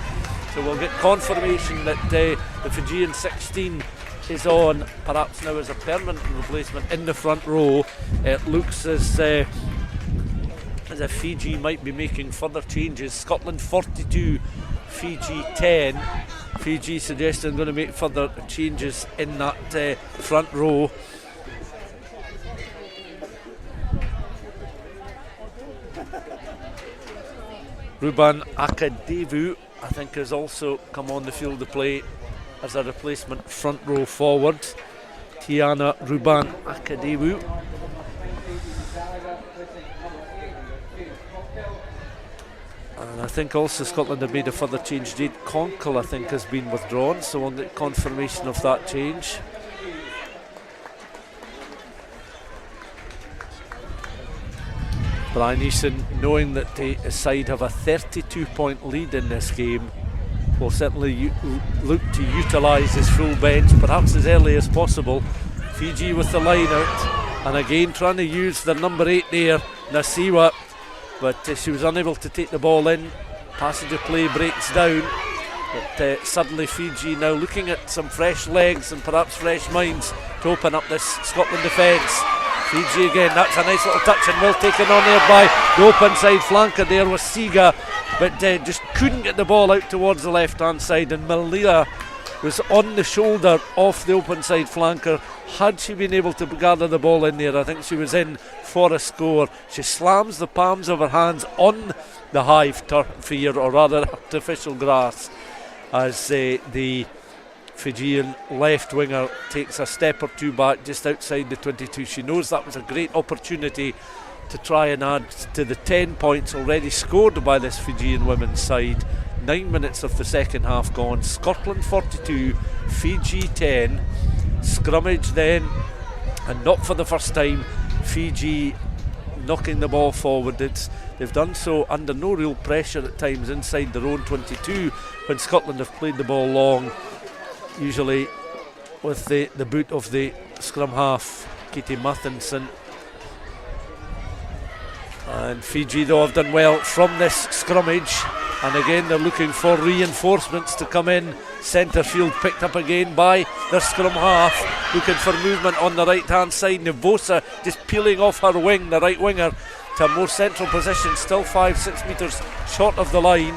so we'll get confirmation that the Fijian 16 is on, perhaps now as a permanent replacement in the front row. It looks as if Fiji might be making further changes. Scotland 42, Fiji 10. Fiji suggesting going to make further changes in that front row. Ruban Akadevu, I think, has also come on the field to play as a replacement front row forward. Tiana Ruban Akadevu. And I think also Scotland have made a further change. Jade Conkle, I think, has been withdrawn, so we'll get confirmation of that change. Bryan Easson, knowing that his side have a 32-point lead in this game, will certainly look to utilise his full bench perhaps as early as possible. Fiji with the line out, and again trying to use the number 8 there, Nasiwa, but she was unable to take the ball in. Passage of play breaks down, but suddenly Fiji now looking at some fresh legs and perhaps fresh minds to open up this Scotland defence. Fiji again, that's a nice little touch and well taken on there by the open side flanker. There was Siga, but just couldn't get the ball out towards the left hand side, and Malila was on the shoulder of the open side flanker. Had she been able to gather the ball in there, I think she was in for a score. She slams the palms of her hands on the hive turf here, or rather artificial grass, as the Fijian left winger takes a step or two back just outside the 22. She knows that was a great opportunity to try and add to the 10 points already scored by this Fijian women's side. 9 minutes of the second half gone. Scotland 42, Fiji 10. Scrummage then, and not for the first time, Fiji knocking the ball forward. They've done so under no real pressure at times inside their own 22 when Scotland have played the ball long, usually with the boot of the scrum half, Katie Mathinson. And Fiji though have done well from this scrummage, and again they're looking for reinforcements to come in. Centre field picked up again by their scrum half, looking for movement on the right hand side. Nivosa just peeling off her wing, the right winger, to a more central position, still 5-6 metres short of the line.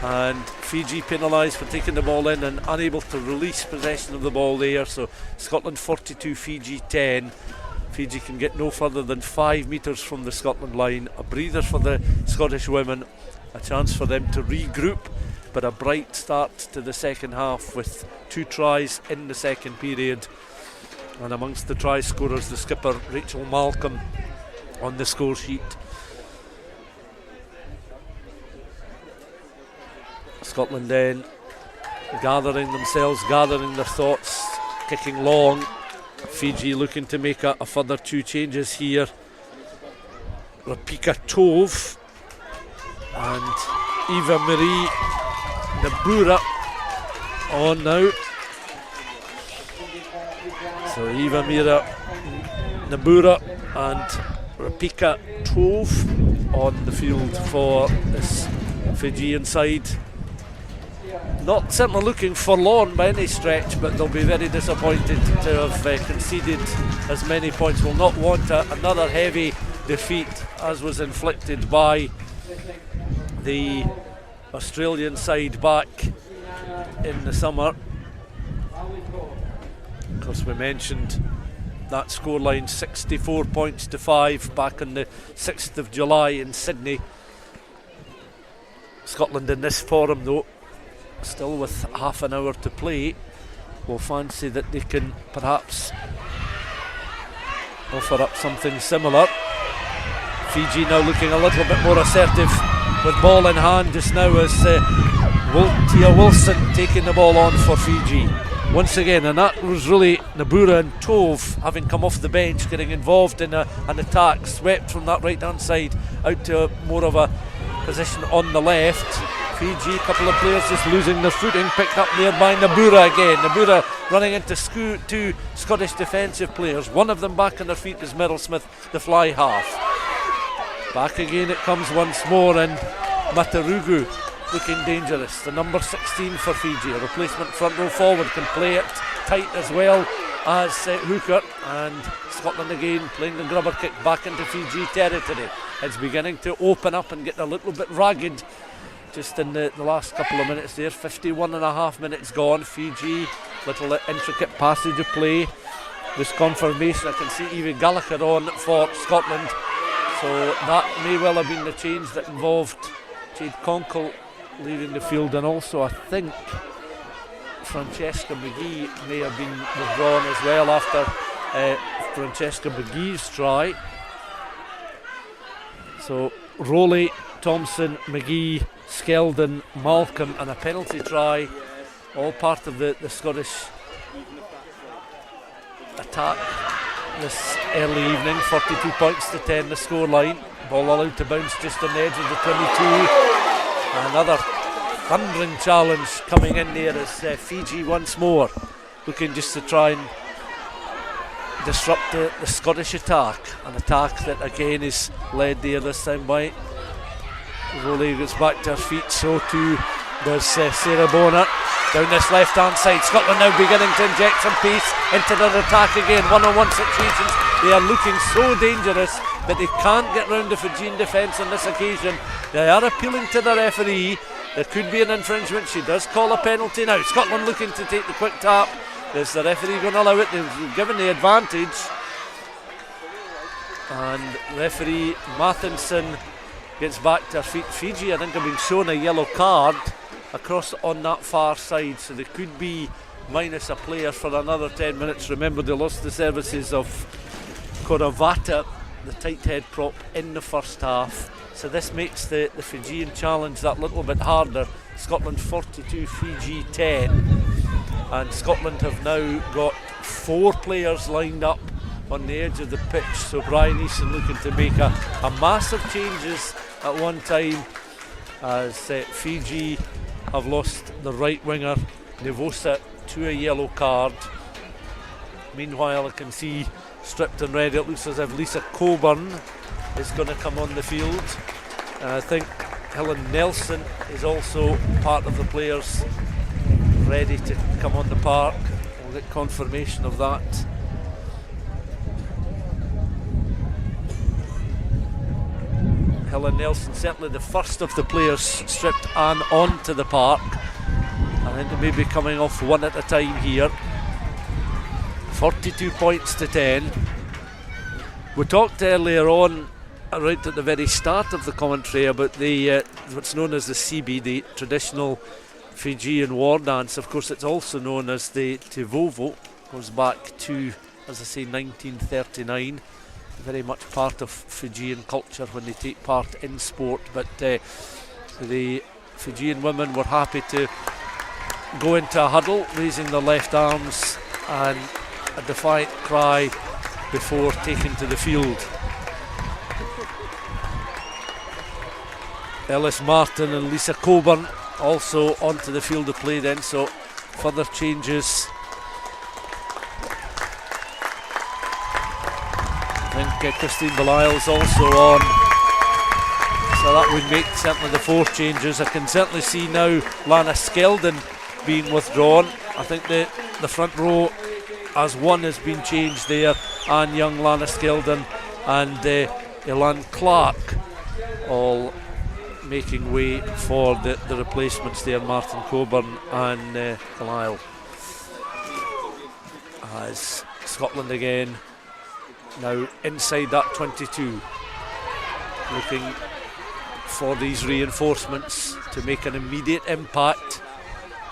And Fiji penalised for taking the ball in and unable to release possession of the ball there. So Scotland 42, Fiji 10. Fiji can get no further than 5 metres from the Scotland line. A breather for the Scottish women, a chance for them to regroup, but a bright start to the second half with 2 tries in the second period. And amongst the try scorers, the skipper Rachel Malcolm on the score sheet. Scotland then gathering themselves, gathering their thoughts, kicking long. Fiji looking to make a further 2 changes here. Rapika Tove and Eva Marie Nabura on now. So Eva Mira Nabura and Rapika Tove on the field for this Fijian side. Not certainly looking forlorn by any stretch, but they'll be very disappointed to have conceded as many points. Will not want another heavy defeat as was inflicted by the Australian side back in the summer. Of course, we mentioned that scoreline, 64 points to 5 back on the 6th of July in Sydney. Scotland in this forum though, still with half an hour to play, will fancy that they can perhaps offer up something similar. Fiji now looking a little bit more assertive with ball in hand just now as Tia Wilson taking the ball on for Fiji once again, and that was really Nabura and Tove having come off the bench, getting involved in an attack, swept from that right hand side out to more of a position on the left. Fiji, a couple of players just losing their footing, picked up nearby Nabura again. Nabura running into 2 Scottish defensive players, one of them back on their feet is Meryl Smith, the fly half. Back again it comes once more, and Matarugu looking dangerous, the number 16 for Fiji, a replacement front row forward, can play it tight as well as Hooker, and Scotland again playing the grubber kick back into Fiji territory. It's beginning to open up and get a little bit ragged just in the last couple of minutes there. 51 and a half minutes gone. Fiji, little intricate passage of play. This confirmation, I can see even Gallagher on for Scotland, so that may well have been the change that involved Jade Conkle leaving the field, and also I think Francesca McGee may have been withdrawn as well after Francesca McGee's try. So Rowley, Thompson, McGee, Skeldon, Malcolm, and a penalty try, all part of the Scottish attack this early evening. 42 points to 10 the scoreline. Ball allowed to bounce just on the edge of the 22. Another thundering challenge coming in there as Fiji once more looking just to try and disrupt the Scottish attack. An attack that again is led there this time by Rowley. Gets back to her feet, so too does Sarah Bonner down this left hand side. Scotland now beginning to inject some pace into their attack again. One-on-one situations, they are looking so dangerous, but they can't get round the Fijian defence on this occasion. They are appealing to the referee. There could be an infringement. She does call a penalty now. Scotland looking to take the quick tap. Is the referee going to allow it? They've given the advantage, and referee Mathinson gets back to her feet. Fiji, I think, have been shown a yellow card across on that far side, so they could be minus a player for another 10 minutes. Remember, they lost the services of Koravata, the tight head prop, in the first half, so this makes the Fijian challenge that little bit harder. Scotland 42, Fiji 10, and Scotland have now got 4 players lined up on the edge of the pitch, so Bryan Easson looking to make a massive changes at one time as Fiji have lost the right winger Nevosa to a yellow card. Meanwhile, I can see stripped and red, it looks as if Lisa Coburn is going to come on the field, and I think Helen Nelson is also part of the players ready to come on the park. We'll get confirmation of that. Helen Nelson, certainly the first of the players stripped and onto the park. I think they may be coming off one at a time here. 42 points to 10. We talked earlier on, right at the very start of the commentary, about the what's known as the CB, the traditional Fijian war dance. Of course, it's also known as the Tivovo. Goes back to as I say, 1939. Very much part of Fijian culture when they take part in sport, but the Fijian women were happy to go into a huddle, raising their left arms and a defiant cry before taking to the field. Ellis Martin and Lisa Coburn also onto the field of play then, so further changes. I think Christine Belial's also on, so that would make certainly the 4 changes. I can certainly see now Lana Skeldon being withdrawn. I think the front row as one has been changed there. Anne Young, Lana Skeldon and Elan Clatk all making way for the replacements there, Martin Coburn and Belial. As Scotland again now inside that 22, looking for these reinforcements to make an immediate impact,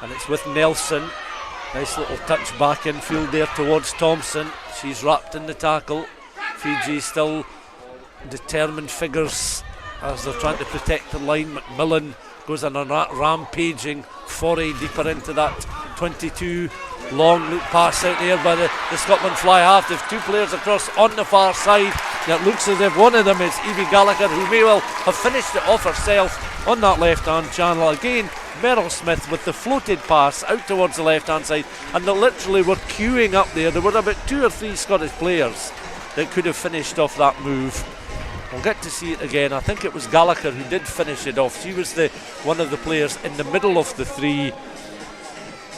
and it's with Nelson. Nice little touch back infield there towards Thompson. She's wrapped in the tackle. Fiji still determined figures as they're trying to protect the line. McMillan goes on a rampaging foray deeper into that 22. Long loop pass out there by the Scotland fly half. They've 2 players across on the far side. It looks as if one of them is Evie Gallagher, who may well have finished it off herself on that left hand channel. Again, Meryl Smith with the floated pass out towards the left hand side, and they literally were queuing up there. There were about 2 or 3 Scottish players that could have finished off that move. We'll get to see it again. I think it was Gallagher who did finish it off. She was one of the players in the middle of the 3.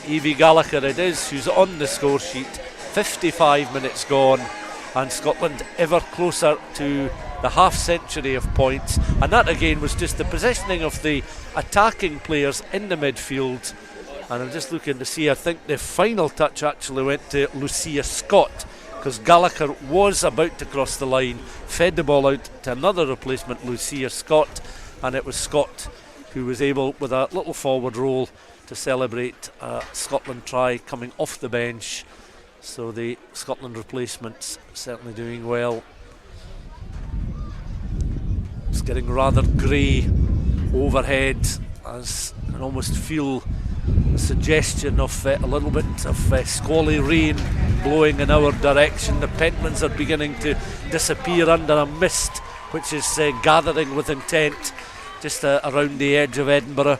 Evie Gallagher it is, who's on the score sheet. 55 minutes gone, and Scotland ever closer to the half century of points, and that again was just the positioning of the attacking players in the midfield. And I'm just looking to see, I think the final touch actually went to Lucia Scott, because Gallagher was about to cross the line, fed the ball out to another replacement, Lucia Scott, and it was Scott who was able, with a little forward roll, to celebrate a Scotland try coming off the bench. So the Scotland replacements certainly doing well. It's getting rather grey overhead, as I can almost feel a suggestion of a little bit of squally rain blowing in our direction. The Pentlands are beginning to disappear under a mist which is gathering with intent just around the edge of Edinburgh,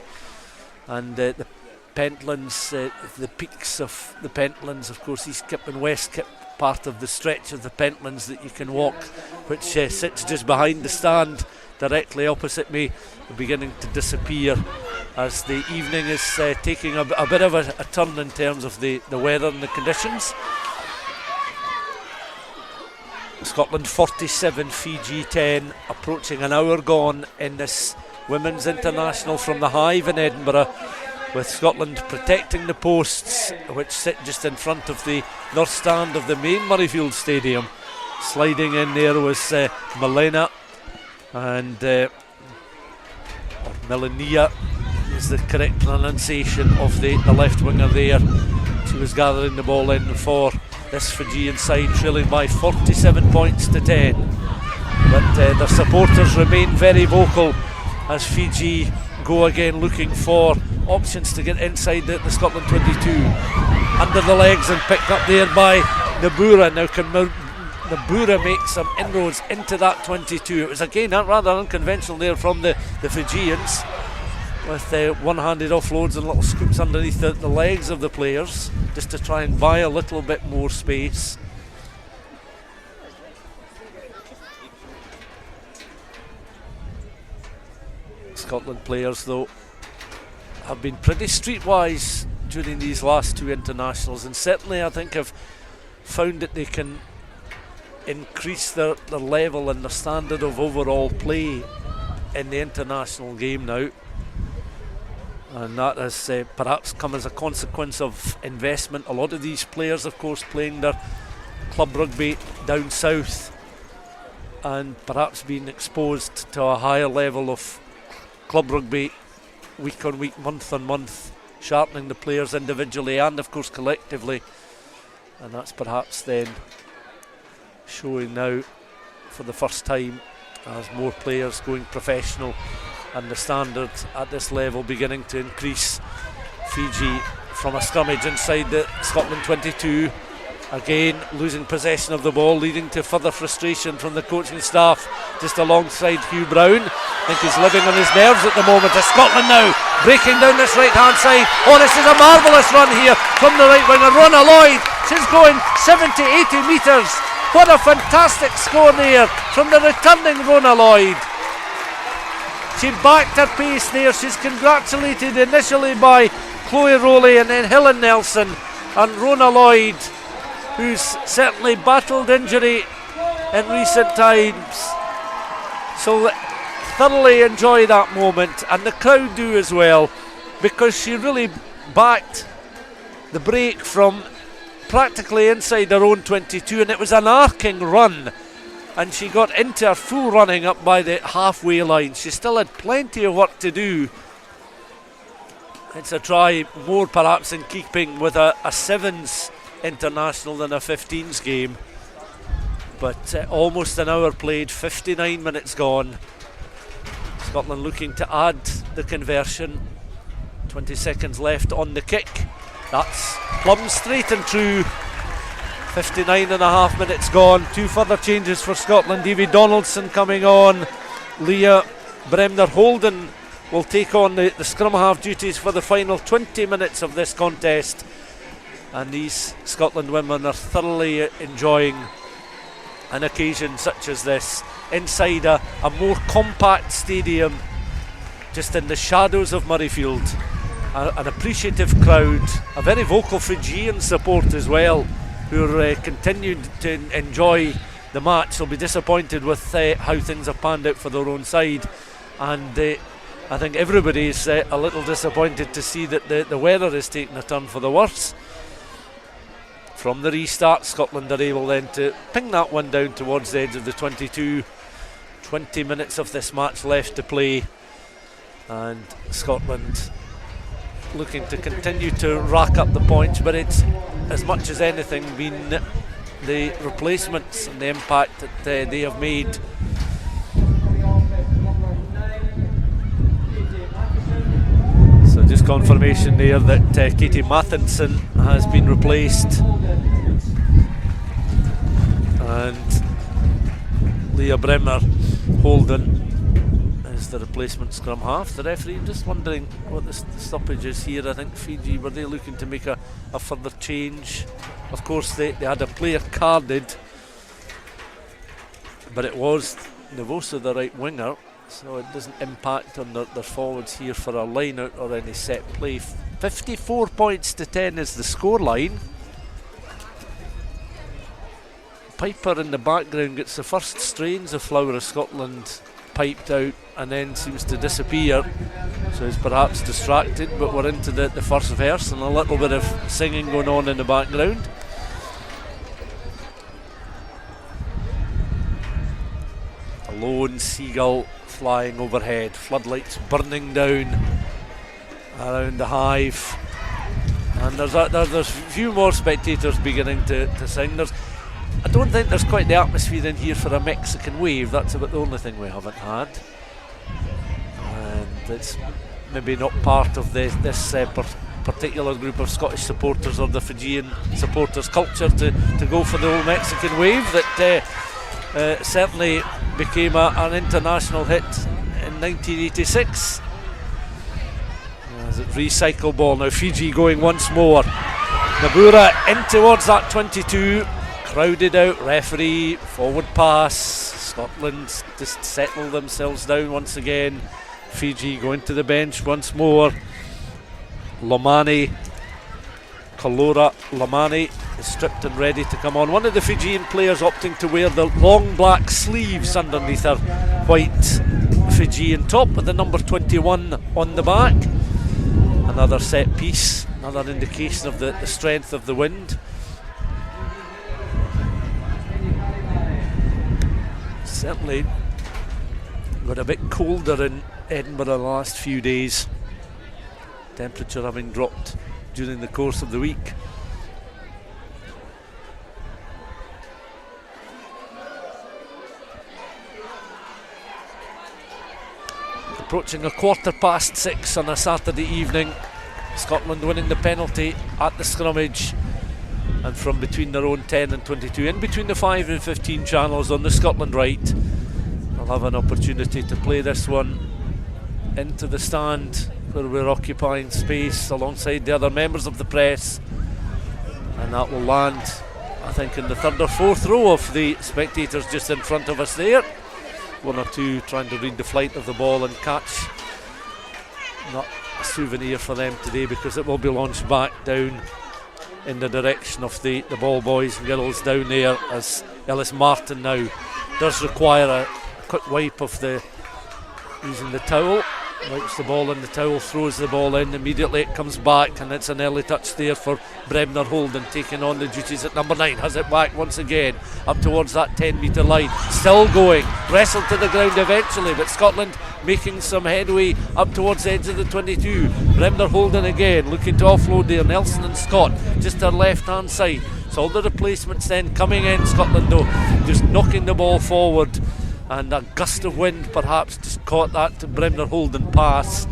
and the Pentlands, the peaks of the Pentlands, of course East Kip and West Kip, part of the stretch of the Pentlands that you can walk, which sits just behind the stand directly opposite me, are beginning to disappear as the evening is taking a bit of a turn in terms of the weather and the conditions. Scotland 47, Fiji 10, approaching an hour gone in this Women's International from the Hive in Edinburgh, with Scotland protecting the posts which sit just in front of the north stand of the main Murrayfield Stadium. Sliding in there was Milena, and or Melania is the correct pronunciation of the left winger there. She was gathering the ball in for this Fijian side, trailing by 47 points to 10. But their supporters remain very vocal as Fiji go again looking for options to get inside the Scotland 22. Under the legs and picked up there by Nabura. Now can Nabura make some inroads into that 22? It was again rather unconventional there from the Fijians, with one-handed offloads and little scoops underneath the legs of the players, just to try and buy a little bit more space. Scotland players, though, have been pretty streetwise during these last 2 internationals, and certainly I think have found that they can increase their level and their standard of overall play in the international game now. And that has perhaps come as a consequence of investment. A lot of these players, of course, playing their club rugby down south, and perhaps being exposed to a higher level of club rugby week on week, month on month, sharpening the players individually and of course collectively, and that's perhaps then showing now for the first time as more players going professional and the standard at this level beginning to increase. Fiji from a scrummage inside the Scotland 22, again losing possession of the ball, leading to further frustration from the coaching staff just alongside Hugh Brown. I think he's living on his nerves at the moment. As Scotland now breaking down this right hand side. Oh, this is a marvellous run here from the right winger Rhona Lloyd. She's going 70-80 metres. What a fantastic score there from the returning Rhona Lloyd. She backed her pace there. She's congratulated initially by Chloe Rowley and then Helen Nelson, and Rhona Lloyd, who's certainly battled injury in recent times. So thoroughly enjoy that moment, and the crowd do as well, because she really backed the break from practically inside her own 22, and it was an arcing run, and she got into her full running up by the halfway line. She still had plenty of work to do. It's a try more perhaps in keeping with a sevens international than a 15s game, but almost an hour played, 59 minutes gone. Scotland looking to add the conversion. 20 seconds left on the kick. That's plumb straight and true. 59 and a half minutes gone. Two further changes for Scotland. Davy Donaldson coming on. Leah Bremner Holden will take on the scrum half duties for the final 20 minutes of this contest. And these Scotland women are thoroughly enjoying an occasion such as this inside a more compact stadium, just in the shadows of Murrayfield. An appreciative crowd, a very vocal Fijian support as well, who are continuing to enjoy the match. They'll be disappointed with how things have panned out for their own side, and I think everybody's a little disappointed to see that the weather is taking a turn for the worse. From the restart, Scotland are able then to ping that one down towards the edge of the 22. 20 minutes of this match left to play, and Scotland looking to continue to rack up the points, but it's as much as anything been the replacements and the impact that they have made. So just confirmation there that Katie Mathinson has been replaced, and Leah Bremner Holden is the replacement scrum half. The referee, just wondering what the stoppage is here. I think Fiji, were they looking to make a further change? Of course they had a player carded, but it was Novosa, the right winger, so it doesn't impact on their forwards here for a line out or any set play. 54 points to 10 is the scoreline. Piper in the background gets the first strains of Flower of Scotland piped out and then seems to disappear, so he's perhaps distracted, but we're into the first verse and a little bit of singing going on in the background. A lone seagull flying overhead, floodlights burning down around the hive, and there's a few more spectators beginning to sing. I don't think there's quite the atmosphere in here for a Mexican wave. That's about the only thing we haven't had, and it's maybe not part of this particular group of Scottish supporters or the Fijian supporters culture to go for the old Mexican wave that certainly became an international hit in 1986. As it recycle ball now, Fiji going once more. Nabura in towards that 22. Crowded out, referee, forward pass. Scotland just settle themselves down once again. Fiji going to the bench once more. Lomani, Kalora Lomani is stripped and ready to come on. One of the Fijian players opting to wear the long black sleeves underneath her white Fijian top with the number 21 on the back. Another set piece, another indication of the strength of the wind. Certainly got a bit colder in Edinburgh the last few days, temperature having dropped during the course of the week. approaching 6:15 on a Saturday evening. Scotland winning the penalty at the scrummage, and from between their own 10 and 22, in between the 5 and 15 channels on the Scotland right, they'll have an opportunity to play this one into the stand where we're occupying space alongside the other members of the press, and that will land, I think, in the third or fourth row of the spectators just in front of us there. One or two trying to read the flight of the ball and catch. Not a souvenir for them today, because it will be launched back down in the direction of the ball boys and girls down there, as Ellis Martin now does require a quick wipe of using the towel. Wipes the ball in the towel, throws the ball in, immediately it comes back, and it's an early touch there for Bremner Holden, taking on the duties at number 9. Has it back once again up towards that 10 metre line, still going, wrestled to the ground eventually, but Scotland making some headway up towards the edge of the 22. Bremner Holden again looking to offload there. Nelson and Scott just their left hand side, so all the replacements then coming in. Scotland though just knocking the ball forward, and a gust of wind perhaps just caught that Bremner Holden pass,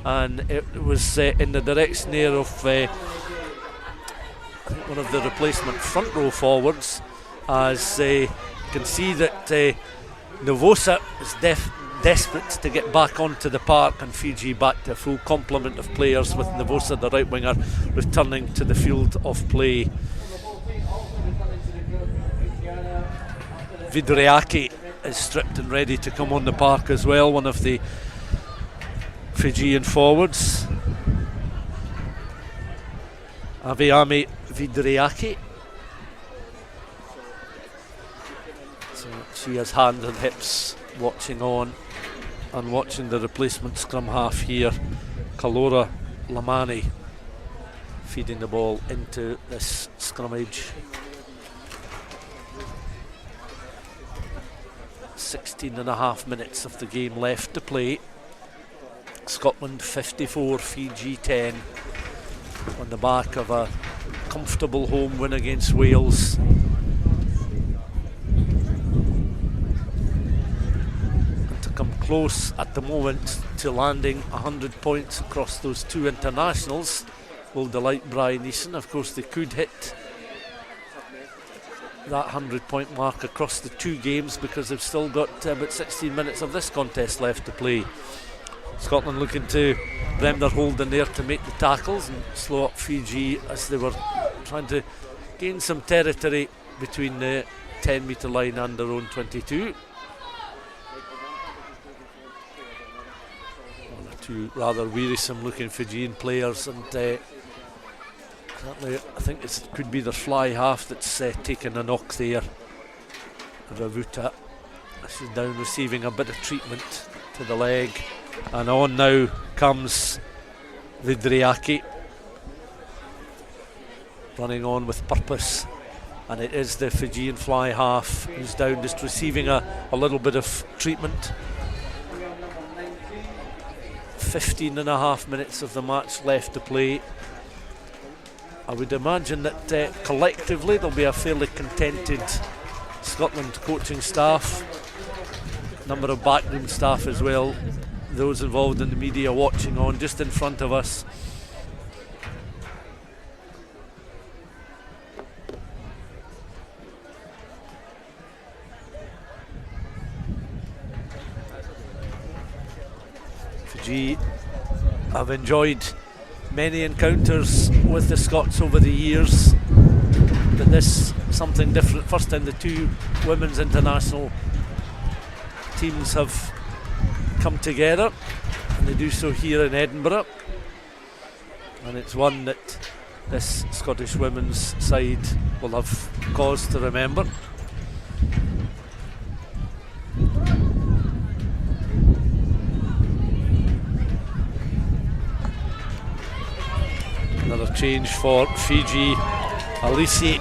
and it was in the direction there of I think one of the replacement front row forwards, as you can see that Novosa is desperate to get back onto the park, and Fiji back to a full complement of players, with Novosa, the right winger, returning to the field of play. Vidriaki is stripped and ready to come on the park as well, one of the Fijian forwards. Aviami Vidriaki. So she has hands and hips, watching on and watching the replacement scrum half here, Kalora Lamani, feeding the ball into this scrummage. 16.5 minutes of the game left to play. Scotland 54, Fiji 10, on the back of a comfortable home win against Wales. And to come close at the moment to landing 100 points across those two internationals will delight Bryan Easson. Of course, they could hit that 100-point mark across the two games, because they've still got about 16 minutes of this contest left to play. Scotland looking to Bremner Holden there to make the tackles and slow up Fiji as they were trying to gain some territory between the 10 metre line and their own 22. One or two rather wearisome looking Fijian players, and certainly I think it could be their fly half that's taken a knock there. Ravuta, she's down receiving a bit of treatment to the leg, and on now comes Vidriaki, running on with purpose, and it is the Fijian fly half who's down, just receiving a little bit of treatment. 15.5 minutes of the match left to play. I would imagine that collectively there'll be a fairly contented Scotland coaching staff, number of backroom staff as well, those involved in the media watching on just in front of us. Fiji have enjoyed many encounters with the Scots over the years, but this something different. First time the two women's international teams have come together, and they do so here in Edinburgh, and it's one that this Scottish women's side will have cause to remember. Another change for Fiji. Alisi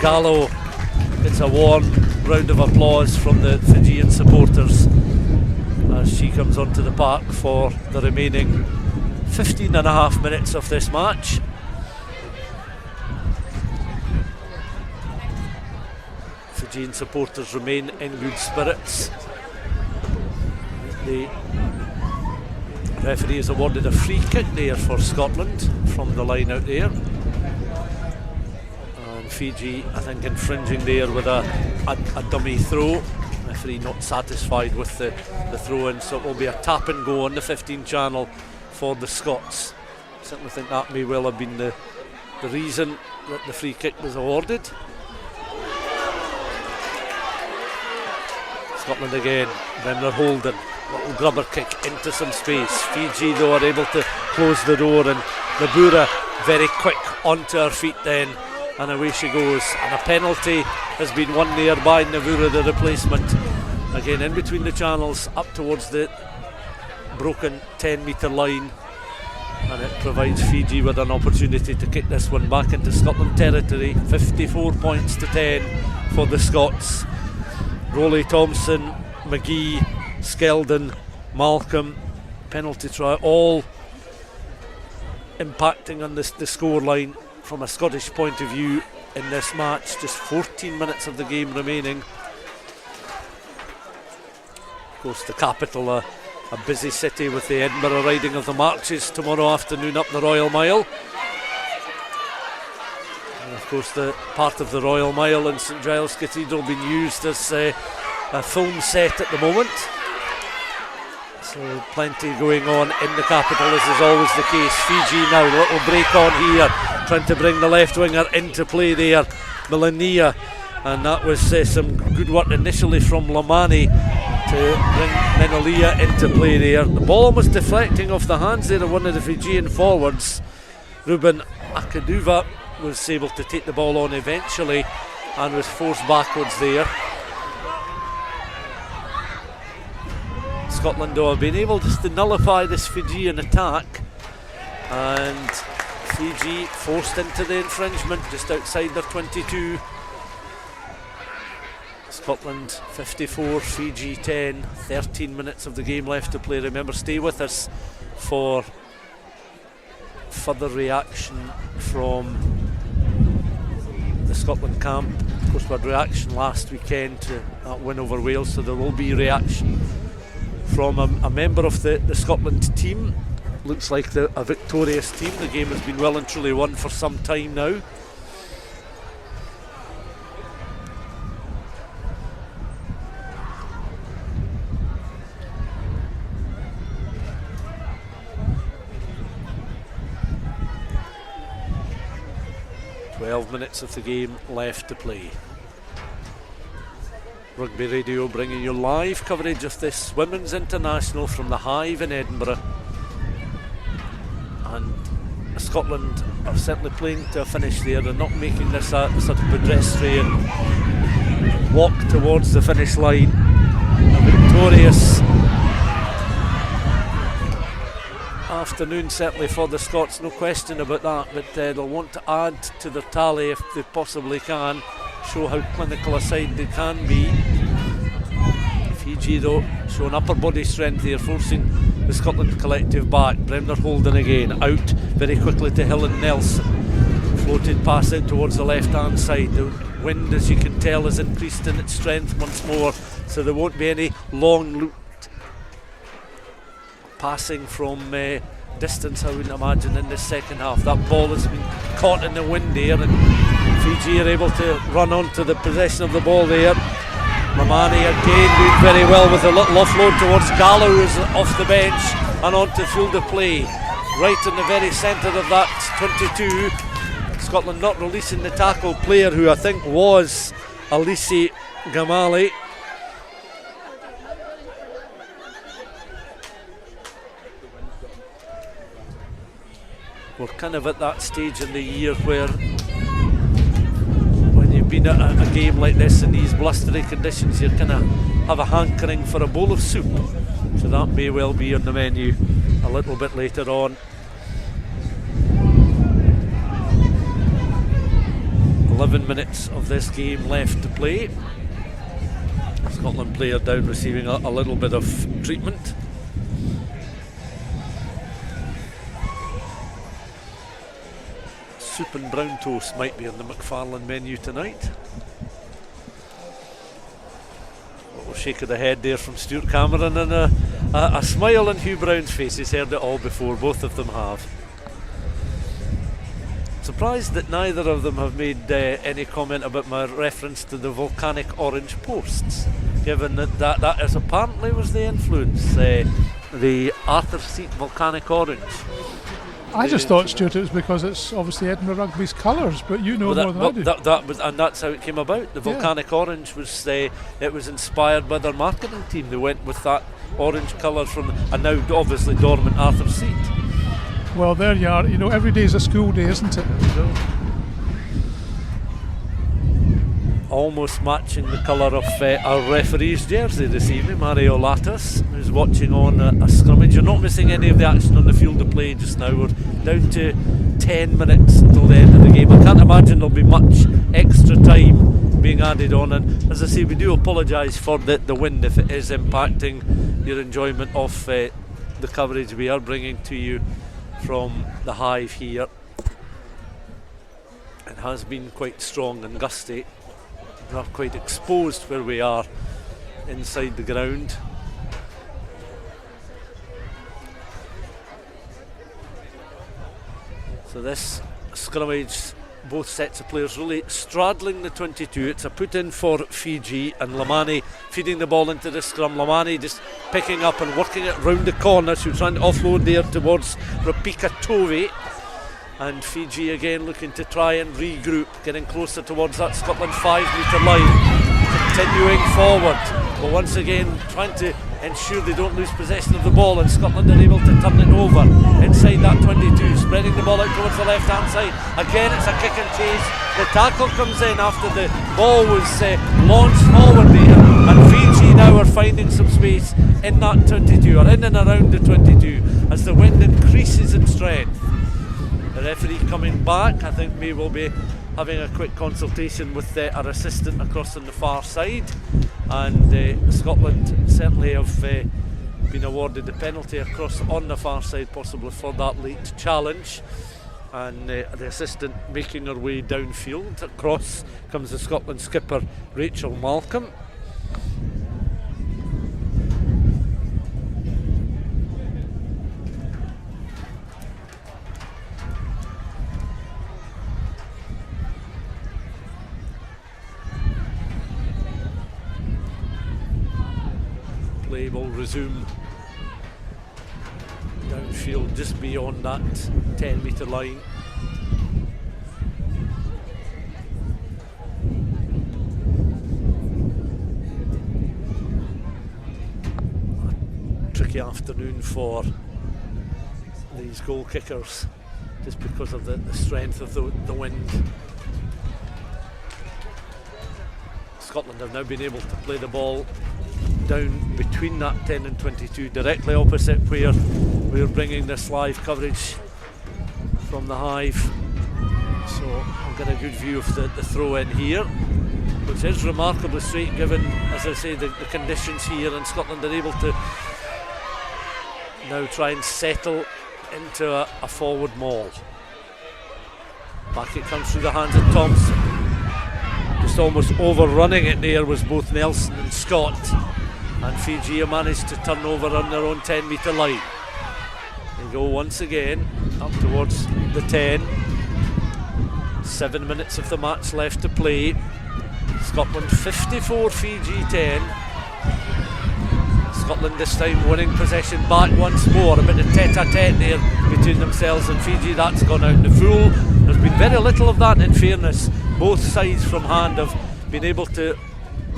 Gallo gets a warm round of applause from the Fijian supporters as she comes onto the park for the remaining 15.5 minutes of this match. Fijian supporters remain in good spirits. They Referee has awarded a free kick there for Scotland from the line out there. And Fiji, I think, infringing there with a dummy throw. Referee not satisfied with the throw in, so it will be a tap and go on the 15 channel for the Scots. I certainly think that may well have been the reason that the free kick was awarded. Scotland again, then they're holding. Little grubber kick into some space. Fiji though are able to close the door, and Nabura very quick onto her feet then, and away she goes. And a penalty has been won there by Nabura, the replacement. Again in between the channels up towards the broken 10 metre line, and it provides Fiji with an opportunity to kick this one back into Scotland territory. 54 points to 10 for the Scots. Rowley, Thompson, McGee, Skeldon, Malcolm, penalty try, all impacting on the scoreline from a Scottish point of view in this match. Just 14 minutes of the game remaining. Of course, the capital, a busy city with the Edinburgh riding of the marches tomorrow afternoon up the Royal Mile. And of course, the part of the Royal Mile in St Giles Cathedral being used as a film set at the moment. So plenty going on in the capital, as is always the case. Fiji now, a little break on here, trying to bring the left winger into play there, Milania, and that was some good work initially from Lamani to bring Menalia into play there. The ball almost deflecting off the hands there of one of the Fijian forwards. Ruben Akaduva was able to take the ball on eventually and was forced backwards there. Scotland though have been able just to nullify this Fijian attack, and Fiji forced into the infringement just outside their 22. Scotland 54, Fiji 10, 13 minutes of the game left to play. Remember, stay with us for further reaction from the Scotland camp. Of course, we had reaction last weekend to that win over Wales, so there will be reaction from a member of the Scotland team. Looks like a victorious team. The game has been well and truly won for some time now. Minutes of the game left to play. Rugby Radio bringing you live coverage of this Women's International from the Hive in Edinburgh, and Scotland are certainly playing to a finish there. They're not making this a sort of pedestrian walk towards the finish line. A victorious afternoon certainly for the Scots, no question about that, but they'll want to add to their tally if they possibly can, show how clinical a side they can be. Fiji though showing upper body strength here, forcing the Scotland collective back. Bremner holding again, out very quickly to Hill and Nelson, floated pass out towards the left hand side. The wind, as you can tell, has increased in its strength once more, so there won't be any long loop passing from distance, I wouldn't imagine, in this second half. That ball has been caught in the wind here, and Fiji are able to run on to the possession of the ball there. Lamani again doing very well with a little offload towards Gala, who's off the bench and on to field of play, right in the very centre of that 22. Scotland not releasing the tackle player, who I think was Alisi Gamali. We're kind of at that stage in the year where, when you've been at a game like this in these blustery conditions, you kind of have a hankering for a bowl of soup. So that may well be on the menu a little bit later on. 11 minutes of this game left to play. Scotland player down, receiving a little bit of treatment. Soup and brown toast might be on the McFarlane menu tonight. A little shake of the head there from Stuart Cameron, and a A smile on Hugh Brown's face. He's heard it all before. Both of them have. Surprised that neither of them have made any comment about my reference to the volcanic orange posts, given that is apparently was the influence, the Arthur Seat volcanic orange. I just thought, Stuart, it was because it's obviously Edinburgh Rugby's colours, but you know more than I do. That was, and that's how it came about. The volcanic orange was it was inspired by their marketing team. They went with that orange colour from, and now obviously dormant Arthur Seat. Well, there you are. You know, every day is a school day, isn't it? Almost matching the colour of our referee's jersey this evening, Mario Latas, who's watching on a scrummage. You're not missing any of the action on the field of play just now. We're down to 10 minutes until the end of the game. I can't imagine there'll be much extra time being added on, and as I say, we do apologise for the wind if it is impacting your enjoyment of the coverage we are bringing to you from the Hive here. It has been quite strong and gusty. We're quite exposed where we are inside the ground. So this scrummage, both sets of players really straddling the 22. It's a put in for Fiji, and Lamani feeding the ball into the scrum. Lamani just picking up and working it round the corner. She was trying to offload there towards Rapika Tovey. And Fiji again looking to try and regroup, getting closer towards that Scotland 5-metre line, continuing forward, but once again trying to ensure they don't lose possession of the ball, and Scotland are able to turn it over inside that 22, spreading the ball out towards the left hand side. Again it's a kick and chase. The tackle comes in after the ball was launched forward there, and Fiji now are finding some space in that 22, or in and around the 22, as the wind increases in strength. The referee coming back. I think we will be having a quick consultation with our assistant across on the far side, and Scotland certainly have been awarded the penalty across on the far side, possibly for that late challenge, and the assistant making her way downfield. Across comes the Scotland skipper Rachel Malcolm. Play will resume downfield just beyond that 10-metre line. A tricky afternoon for these goal kickers just because of the strength of the wind. Scotland have now been able to play the ball down between that 10 and 22, directly opposite where we're bringing this live coverage from the Hive. So I'll get a good view of the throw in here, which is remarkably straight given, as I say, the conditions here, and Scotland are able to now try and settle into a forward maul. Back it comes through the hands of Thompson. Just almost overrunning it there was both Nelson and Scott, and Fiji managed to turn over on their own 10-metre line. They go once again up towards the 10. 7 minutes of the match left to play. Scotland 54, Fiji 10. Scotland this time winning possession back once more. A bit of tete-a-tete there between themselves and Fiji. That's gone out in the full. There's been very little of that, in fairness. Both sides from hand have been able to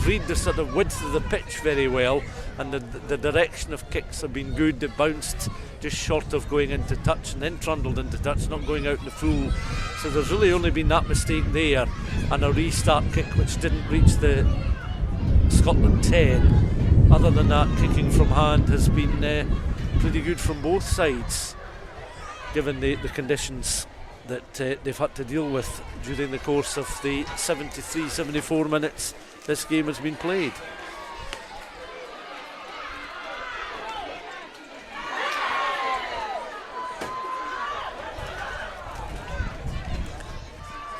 read the sort of width of the pitch very well, and the direction of kicks have been good. They bounced just short of going into touch and then trundled into touch, not going out in the full. So there's really only been that mistake there and a restart kick which didn't reach the Scotland 10. Other than that, kicking from hand has been pretty good from both sides, given the conditions that they've had to deal with during the course of the 73-74 minutes this game has been played.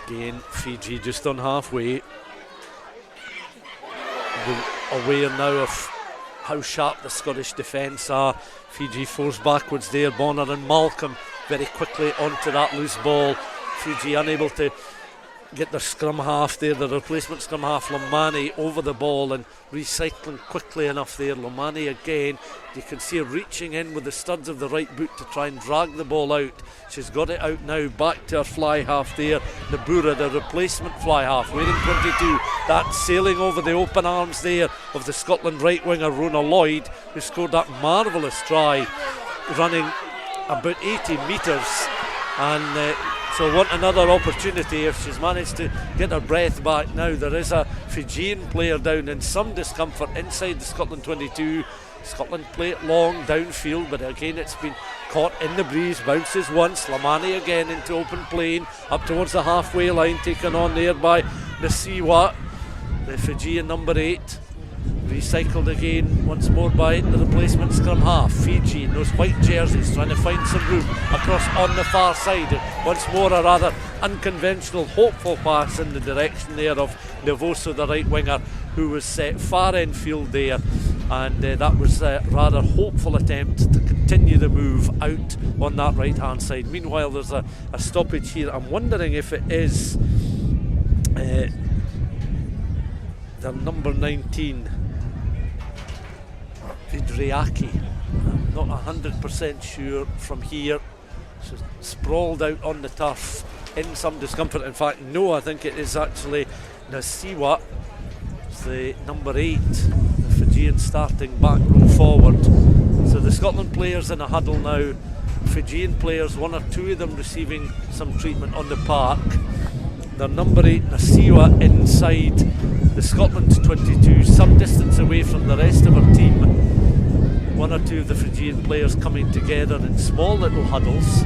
Again, Fiji just on halfway. Aware now of how sharp the Scottish defence are. Fiji forced backwards there. Bonner and Malcolm very quickly onto that loose ball. Fiji unable to get their scrum half there, the replacement scrum half Lomani over the ball and recycling quickly enough there. Lomani again, you can see her reaching in with the studs of the right boot to try and drag the ball out. She's got it out now, back to her fly half there. Nabura, the replacement fly half, wearing 22. That's sailing over the open arms there of the Scotland right winger Rona Lloyd, who scored that marvellous try, running about 80 metres. And so want another opportunity if she's managed to get her breath back now. There is a Fijian player down in some discomfort inside the Scotland 22. Scotland play it long downfield, but again it's been caught in the breeze. Bounces once, Lamani again into open plane up towards the halfway line, taken on there by Nasiwa, the Fijian number 8. Recycled again once more by the replacement scrum half. Fiji in those white jerseys trying to find some room across on the far side. Once more a rather unconventional, hopeful pass in the direction there of Nevoso, the right winger, who was far in field there, and that was a rather hopeful attempt to continue the move out on that right hand side. Meanwhile there's a stoppage here. I'm wondering if it is the number 19 Vidriaki. I'm not 100% sure from here. She's sprawled out on the turf in some discomfort. In fact, no, I think it is actually Nasiwa. It's the number 8, the Fijian starting back row forward. So the Scotland players in a huddle now. Fijian players, 1 or 2 of them receiving some treatment on the park. Their number 8 Nasiwa inside the Scotland 22, some distance away from the rest of her team. 1 or 2 of the Fijian players coming together in small little huddles,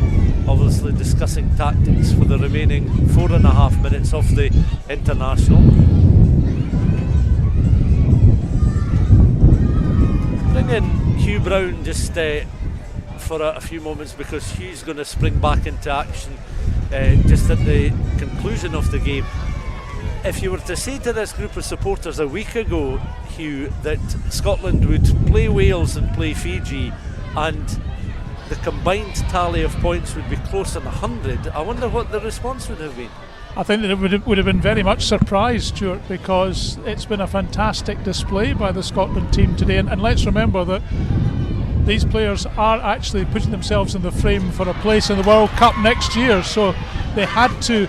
obviously discussing tactics for the remaining 4.5 minutes of the international. Bring in Hugh Brown just for a few moments, because Hugh's going to spring back into action just at the conclusion of the game. If you were to say to this group of supporters a week ago, Hugh, that Scotland would play Wales and play Fiji and the combined tally of points would be close on 100, I wonder what the response would have been. I think that it would have been very much surprised, Stuart, because it's been a fantastic display by the Scotland team today, and let's remember that these players are actually putting themselves in the frame for a place in the World Cup next year, so they had to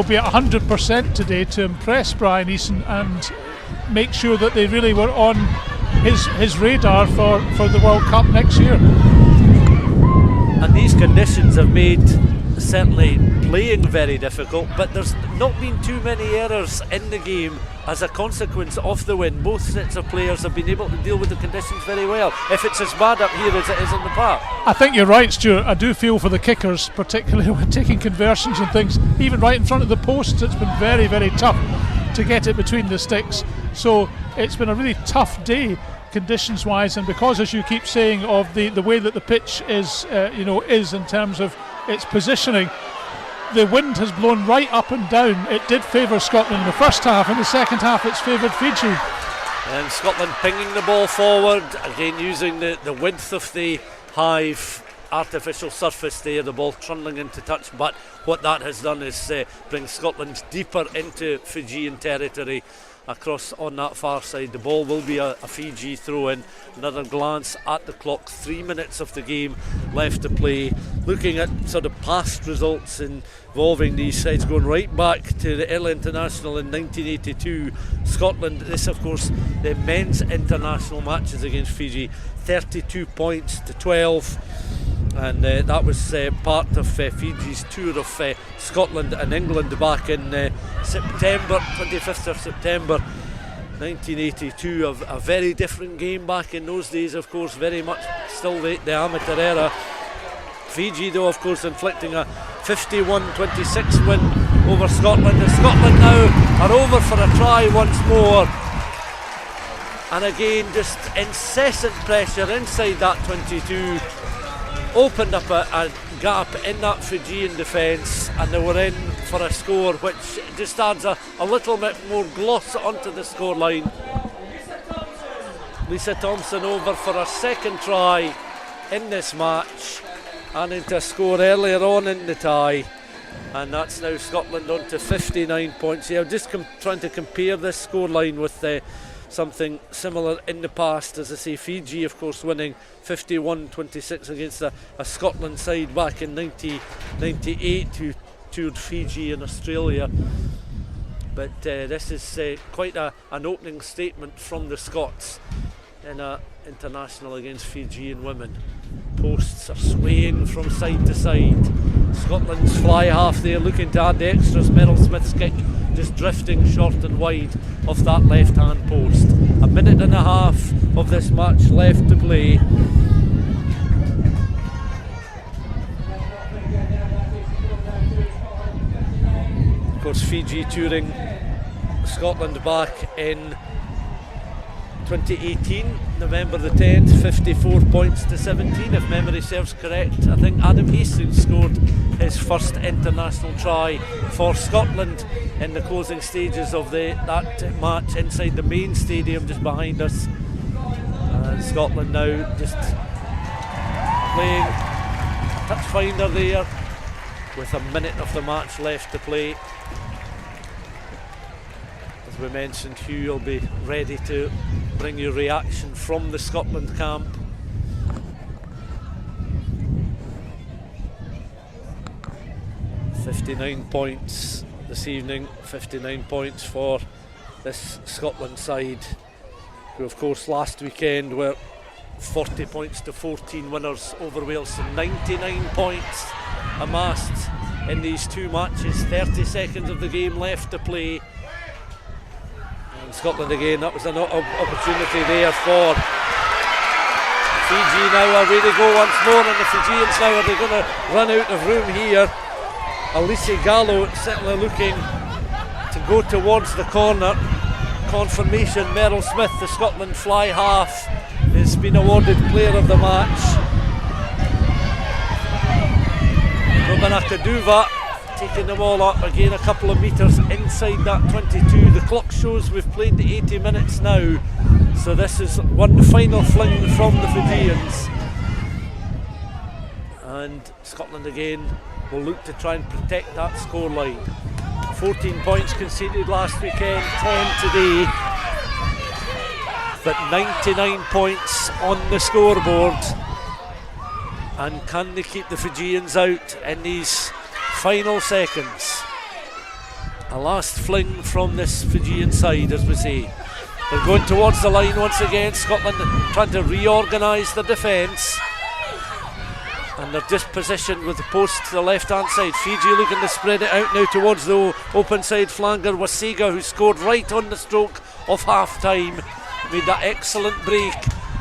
be at 100% today to impress Bryan Easson and make sure that they really were on his radar for the World Cup next year. And these conditions have made certainly playing very difficult, but there's not been too many errors in the game as a consequence of the win. Both sets of players have been able to deal with the conditions very well, if it's as bad up here as it is in the park. I think you're right, Stuart. I do feel for the kickers, particularly when taking conversions and things, even right in front of the posts. It's been very, very tough to get it between the sticks, so it's been a really tough day conditions wise, and because, as you keep saying, of the way that the pitch is in terms of its positioning, the wind has blown right up and down. It did favour Scotland in the first half. In the second half it's favoured Fiji. And Scotland pinging the ball forward, again using the width of the Hive artificial surface there, the ball trundling into touch, but what that has done is bring Scotland deeper into Fijian territory across on that far side. The ball will be a Fiji throw in. Another glance at the clock, 3 minutes of the game left to play. Looking at sort of past results involving these sides, going right back to the early international in 1982. Scotland, this of course the men's international matches against Fiji, 32 points to 12. And that was part of Fiji's tour of Scotland and England back in September, 25th of September 1982. A very different game back in those days, of course, very much still the amateur era. Fiji, though, of course, inflicting a 51-26 win over Scotland. And Scotland now are over for a try once more. And again, just incessant pressure inside that 22. Opened up a gap in that Fijian defence, and they were in for a score which just adds a little bit more gloss onto the scoreline. Lisa Thompson over for her second try in this match, and into a score earlier on in the tie, and that's now Scotland on to 59 points. Yeah, I'm just trying to compare this scoreline with something similar in the past. As I say, Fiji of course winning 51-26 against a Scotland side back in 1998 who toured Fiji and Australia. But this is quite an opening statement from the Scots in an international against Fijian women. Posts are swaying from side to side. Scotland's fly half there looking to add the extras. Meryl Smith's kick just drifting short and wide off that left hand post. A minute and a half of this match left to play. Of course, Fiji touring Scotland back in 2018, November the 10th, 54 points to 17 if memory serves correct. I think Adam Easson scored his first international try for Scotland in the closing stages of that match inside the main stadium just behind us. Scotland now just playing touch finder there with a minute of the match left to play. As we mentioned, Hugh will be ready to bring you reaction from the Scotland camp. $59 points this evening, 59 points for this Scotland side, who of course last weekend were 40 points to 14 winners over Wales, so 99 points amassed in these two matches. 30 seconds of the game left to play. Scotland again, that was an opportunity there for Fiji. Now away they go once more, and the Fijians now are they going to run out of room here. Elise Gallo certainly looking to go towards the corner. Confirmation, Meryl Smith, the Scotland fly half, has been awarded player of the match. Rumanakaduva taking the ball up again a couple of metres inside that 22. The clock shows we've played the 80 minutes now, so this is one final fling from the Fijians, and Scotland again will look to try and protect that scoreline. 14 points conceded last weekend, 10 today, but 99 points on the scoreboard. And can they keep the Fijians out in these final seconds? A last fling from this Fijian side, as we say. They're going towards the line once again. Scotland trying to reorganise the defence, and they're just positioned with the post to the left hand side. Fiji looking to spread it out now towards the open side flanger. Wasega, who scored right on the stroke of half time, made that excellent break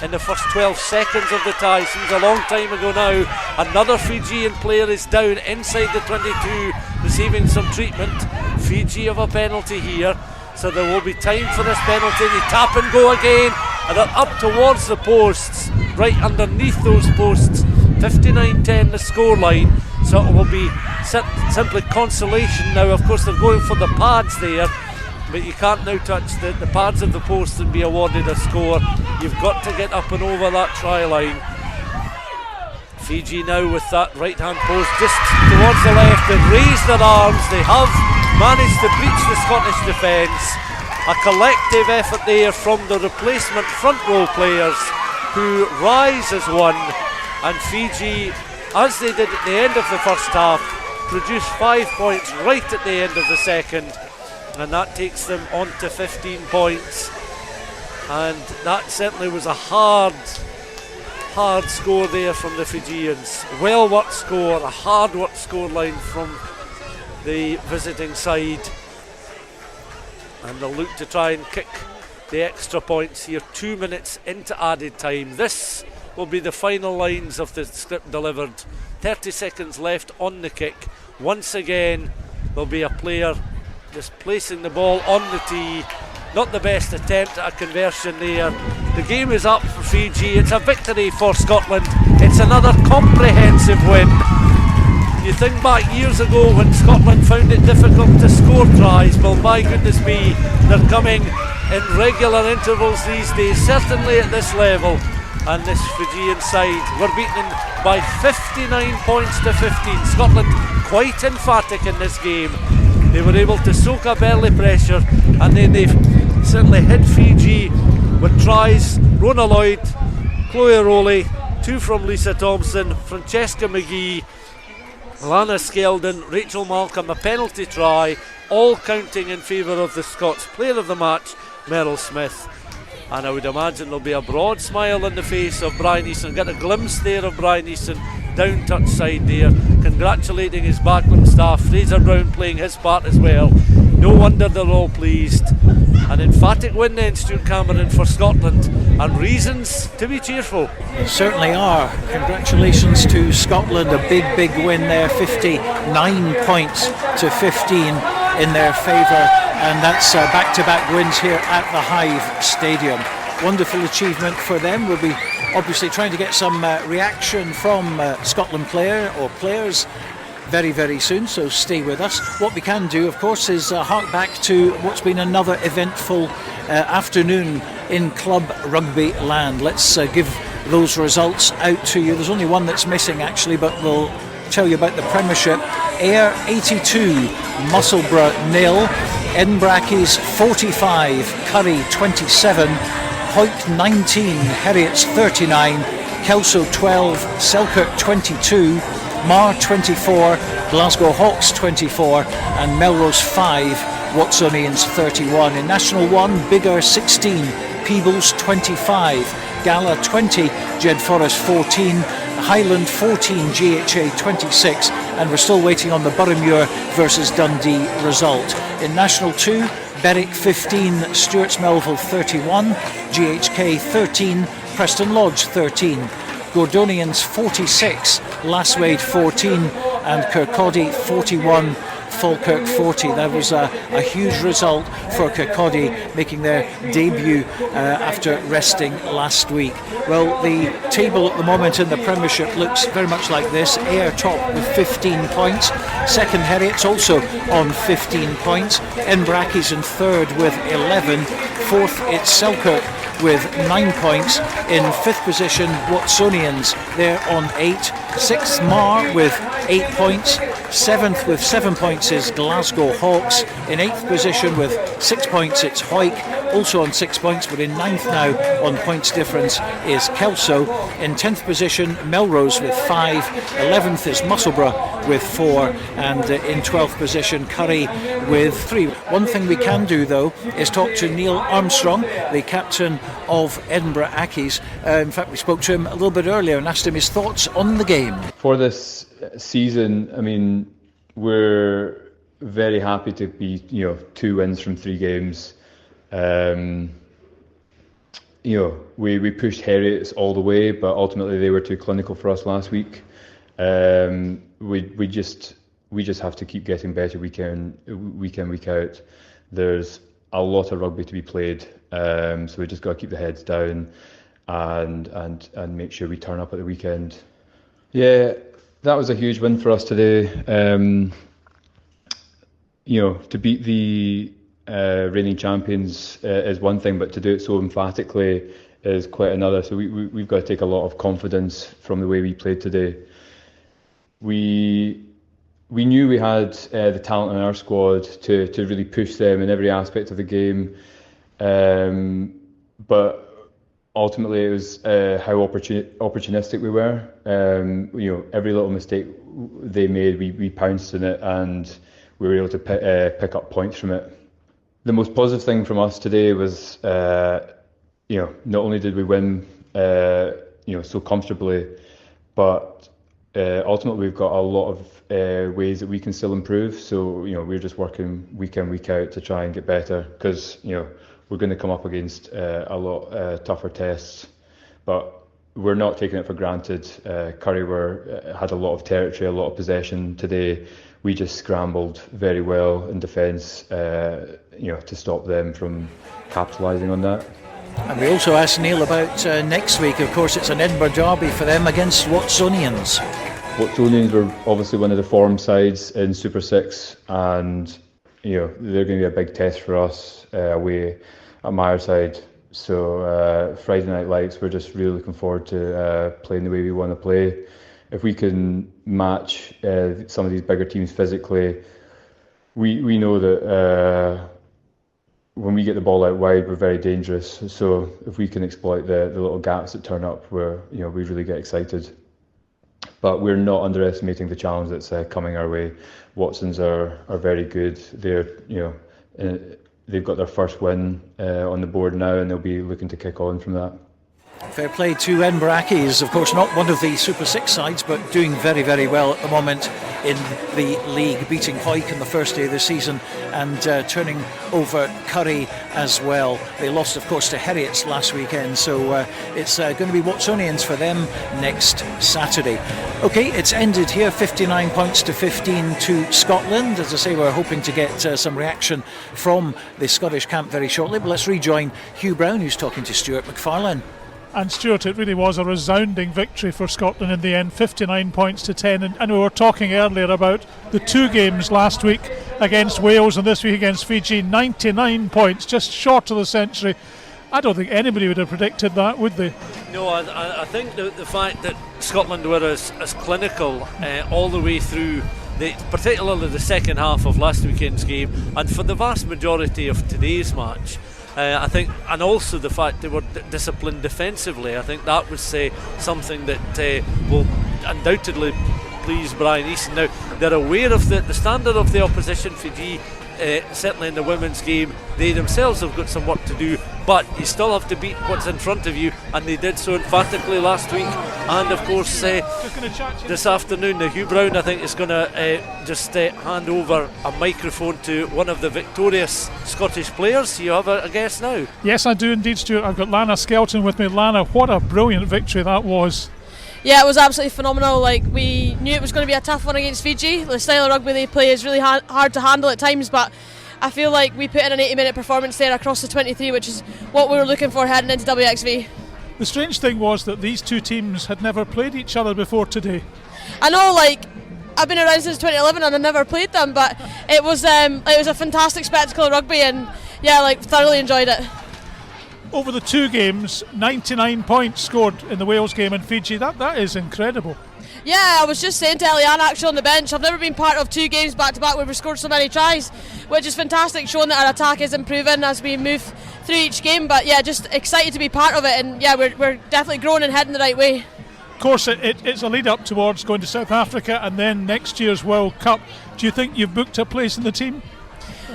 in the first 12 seconds of the tie. Seems a long time ago now. Another Fijian player is down inside the 22, receiving some treatment. Fiji have a penalty here, so there will be time for this penalty. They tap and go again, and they're up towards the posts, right underneath those posts. 59-10 the scoreline, so it will be simply consolation now. Of course, they're going for the pads there, but you can't now touch the pads of the post and be awarded a score. You've got to get up and over that try line. Fiji now with that right hand post just towards the left, and raise their arms. They have managed to breach the Scottish defence. A collective effort there from the replacement front row players, who rise as one, and Fiji, as they did at the end of the first half, produced 5 points right at the end of the second, and that takes them on to 15 points. And that certainly was a hard score there from the Fijians. Well worked score, a hard worked scoreline from the visiting side, and they'll look to try and kick the extra points here 2 minutes into added time. This will be the final lines of the script delivered. 30 seconds left on the kick. Once again there'll be a player just placing the ball on the tee. Not the best attempt at a conversion there. The game is up for Fiji. It's a victory for Scotland. It's another comprehensive win. You think back years ago when Scotland found it difficult to score tries, well, my goodness me, they're coming in regular intervals these days, certainly at this level. And this Fijian side were beaten by 59 points to 15. Scotland quite emphatic in this game. They were able to soak up early pressure, and then they've certainly hit Fiji with tries. Rona Lloyd, Chloe Rowley, 2 from Lisa Thompson, Francesca McGee, Lana Skeldon, Rachel Malcolm, a penalty try, all counting in favour of the Scots player of the match, Meryl Smith. And I would imagine there'll be a broad smile on the face of Bryan Easson. Get a glimpse there of Bryan Easson down touch side there, congratulating his backroom staff. Fraser Brown playing his part as well. No wonder they're all pleased. An emphatic win then, Stuart Cameron, for Scotland, and reasons to be cheerful. They certainly are. Congratulations to Scotland, a big win there, 59 points to 15 in their favour, and that's back-to-back wins here at the Hive Stadium. Wonderful achievement for them. We'll be obviously trying to get some reaction from Scotland players very soon, so stay with us. What we can do, of course, is hark back to what's been another eventful afternoon in club rugby land. Let's give those results out to you. There's only one that's missing actually, but we'll tell you about the Premiership. Ayr 82, Musselburgh 0, Edinburgh's 45, Curry 27, Hawick 19, Heriots 39, Kelso 12, Selkirk 22, Marr 24, Glasgow Hawks 24, and Melrose 5, Watsonians 31. In National 1, Biggar 16, Peebles 25, Gala 20, Jed-Forest 14, Highland 14, GHA 26, and we're still waiting on the Boroughmuir versus Dundee result. In National 2, Berwick 15, Stewart's Melville 31, GHK 13, Preston Lodge 13, Gordonians 46, Lasswade 14, and Kirkcaldy 41, Falkirk 40. That was a huge result for Kirkcaldy, making their debut after resting last week. Well, the table at the moment in the Premiership looks very much like this. Ayr top with 15 points, second Heriot's also on 15 points, Inbrackey's in third with 11, fourth it's Selkirk with 9 points. In fifth position, Watsonians, they're on 8. Sixth, Marr with 8 points. Seventh with 7 points is Glasgow Hawks. In eighth position with 6 points, it's Hawick, also on 6 points, but in ninth now on points difference is Kelso. In 10th position, Melrose with 5. 11th is Musselburgh with 4, and in 12th position, Curry with 3. One thing we can do though is talk to Neil Armstrong, the captain of Edinburgh Accies. In fact, we spoke to him a little bit earlier and asked him his thoughts on the game. For this season, I mean, we're very happy to be, 2 wins from 3 games. We pushed Heriot all the way, but ultimately they were too clinical for us last week. We just have to keep getting better week in, week out. There's a lot of rugby to be played, so we just got to keep the heads down and make sure we turn up at the weekend. Yeah, that was a huge win for us today. To beat the reigning champions is one thing, but to do it so emphatically is quite another. So we've got to take a lot of confidence from the way we played today. We knew we had the talent in our squad to really push them in every aspect of the game, but ultimately it was how opportunistic we were. Every little mistake they made, we pounced on it, and we were able to pick up points from it. The most positive thing from us today was, not only did we win, so comfortably, but ultimately we've got a lot of ways that we can still improve. So, we're just working week in, week out to try and get better, because, we're going to come up against a lot tougher tests, but we're not taking it for granted. Curry had a lot of territory, a lot of possession today. We just scrambled very well in defence, to stop them from capitalising on that. And we also asked Neil about next week. Of course, it's an Edinburgh derby for them against Watsonians. Watsonians were obviously one of the form sides in Super 6, and they're going to be a big test for us away Marr side. So Friday Night Lights, we're just really looking forward to playing the way we want to play. If we can match some of these bigger teams physically, we know that when we get the ball out wide, we're very dangerous. So if we can exploit the little gaps that turn up, we really get excited. But we're not underestimating the challenge that's coming our way. Watsons are very good. They've got their first win on the board now, and they'll be looking to kick on from that. Fair play to Edinburgh Accies, of course not one of the Super 6 sides, but doing very, very well at the moment in the league, beating Hawick in the first day of the season and turning over Curry as well. They lost, of course, to Heriot last weekend, so it's going to be Watsonians for them next Saturday. OK, it's ended here, 59 points to 15 to Scotland. As I say, we're hoping to get some reaction from the Scottish camp very shortly, but let's rejoin Hugh Brown, who's talking to Stuart McFarlane. And Stuart, it really was a resounding victory for Scotland in the end, 59 points to 10. And we were talking earlier about the two games last week against Wales and this week against Fiji. 99 points, just short of the century. I don't think anybody would have predicted that, would they? No, I think the fact that Scotland were as clinical all the way through, particularly the second half of last weekend's game, and for the vast majority of today's match, I think, and also the fact they were disciplined defensively, I think that would say something that will undoubtedly please Bryan Easson. Now, they're aware of the standard of the opposition. Fiji, certainly in the women's game, they themselves have got some work to do, but you still have to beat what's in front of you, and they did so emphatically last week. And of course, this afternoon, Hugh Brown, I think, is going to hand over a microphone to one of the victorious Scottish players. You have a guess now? Yes, I do indeed, Stuart. I've got Lana Skelton with me. Lana, what a brilliant victory that was. Yeah, it was absolutely phenomenal. Like, we knew it was going to be a tough one against Fiji. The style of rugby they play is really hard to handle at times, but I feel like we put in an 80-minute performance there across the 23, which is what we were looking for heading into WXV. The strange thing was that these two teams had never played each other before today. I know, like, I've been around since 2011 and I've never played them, but it was a fantastic spectacle of rugby, and yeah, like, thoroughly enjoyed it. Over the two games, 99 points scored in the Wales game and Fiji. That is incredible. Yeah, I was just saying to Eliane actually on the bench, I've never been part of two games back to back where we've scored so many tries, which is fantastic, showing that our attack is improving as we move through each game. But yeah, just excited to be part of it, and yeah, we're definitely growing and heading the right way. Of course, it's a lead up towards going to South Africa and then next year's World Cup. Do you think you've booked a place in the team?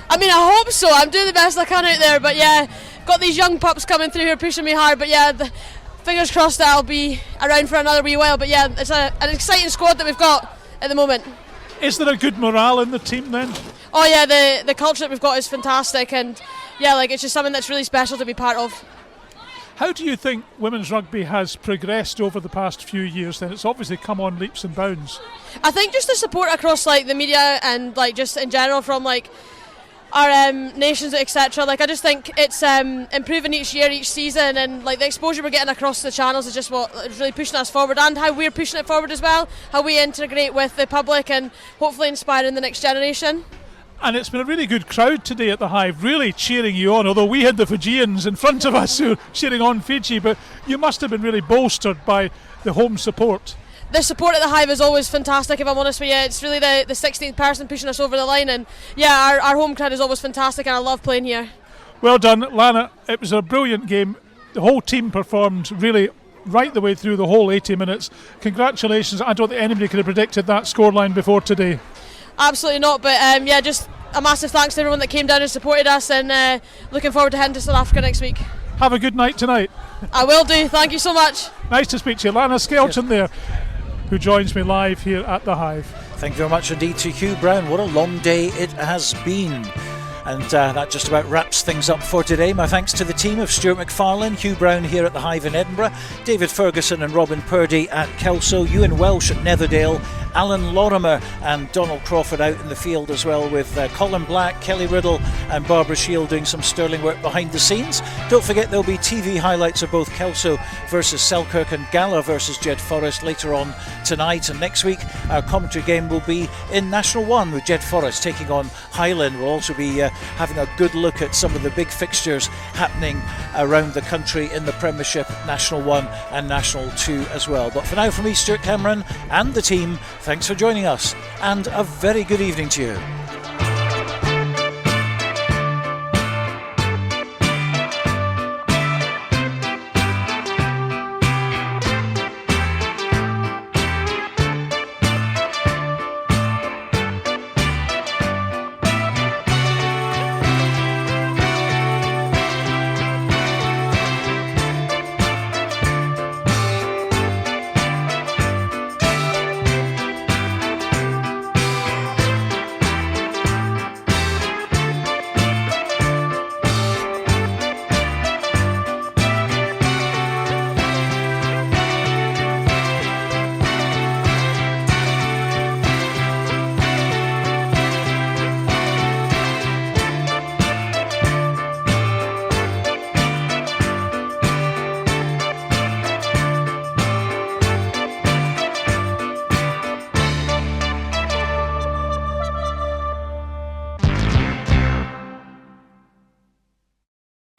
I mean, I hope so. I'm doing the best I can out there, but yeah, got these young pups coming through here pushing me hard, but yeah, fingers crossed that I'll be around for another wee while. But yeah, it's an exciting squad that we've got at the moment. Is there a good morale in the team then? Oh yeah, the culture that we've got is fantastic, and yeah, like, it's just something that's really special to be part of. How do you think women's rugby has progressed over the past few years then? It's obviously come on leaps and bounds. I think just the support across like the media and like just in general from like our nations, etc. Like, I just think it's improving each year, each season, and like the exposure we're getting across the channels is just what is really pushing us forward, and how we're pushing it forward as well, how we integrate with the public and hopefully inspiring the next generation. And it's been a really good crowd today at the Hive, really cheering you on, although we had the Fijians in front of us who were cheering on Fiji, but you must have been really bolstered by the home support. The support at the Hive is always fantastic, if I'm honest with you. It's really the 16th person pushing us over the line, and yeah, our home crowd is always fantastic, and I love playing here. Well done, Lana. It was a brilliant game. The whole team performed really right the way through the whole 80 minutes. Congratulations. I don't think anybody could have predicted that scoreline before today. Absolutely not, but yeah, just a massive thanks to everyone that came down and supported us, and looking forward to heading to South Africa next week. Have a good night tonight. I will do, thank you so much. Nice to speak to you. Lana Skelton there, who joins me live here at the Hive. Thank you very much indeed to Hugh Brown. What a long day it has been. And that just about wraps things up for today. My thanks to the team of Stuart McFarlane, Hugh Brown here at the Hive in Edinburgh, David Ferguson and Robin Purdie at Kelso, Euan Welsh at Netherdale, Alan Lorimer and Donald Crawford out in the field as well, with Colin Black, Kelly Riddle and Barbara Shield doing some sterling work behind the scenes. Don't forget there'll be TV highlights of both Kelso versus Selkirk and Gala versus Jed-Forest later on tonight, and next week our commentary game will be in National 1 with Jed-Forest taking on Highland. We'll also be having a good look at some of the big fixtures happening around the country in the Premiership, National 1 and National 2 as well. But for now, from me, Stuart Cameron and the team, thanks for joining us and a very good evening to you.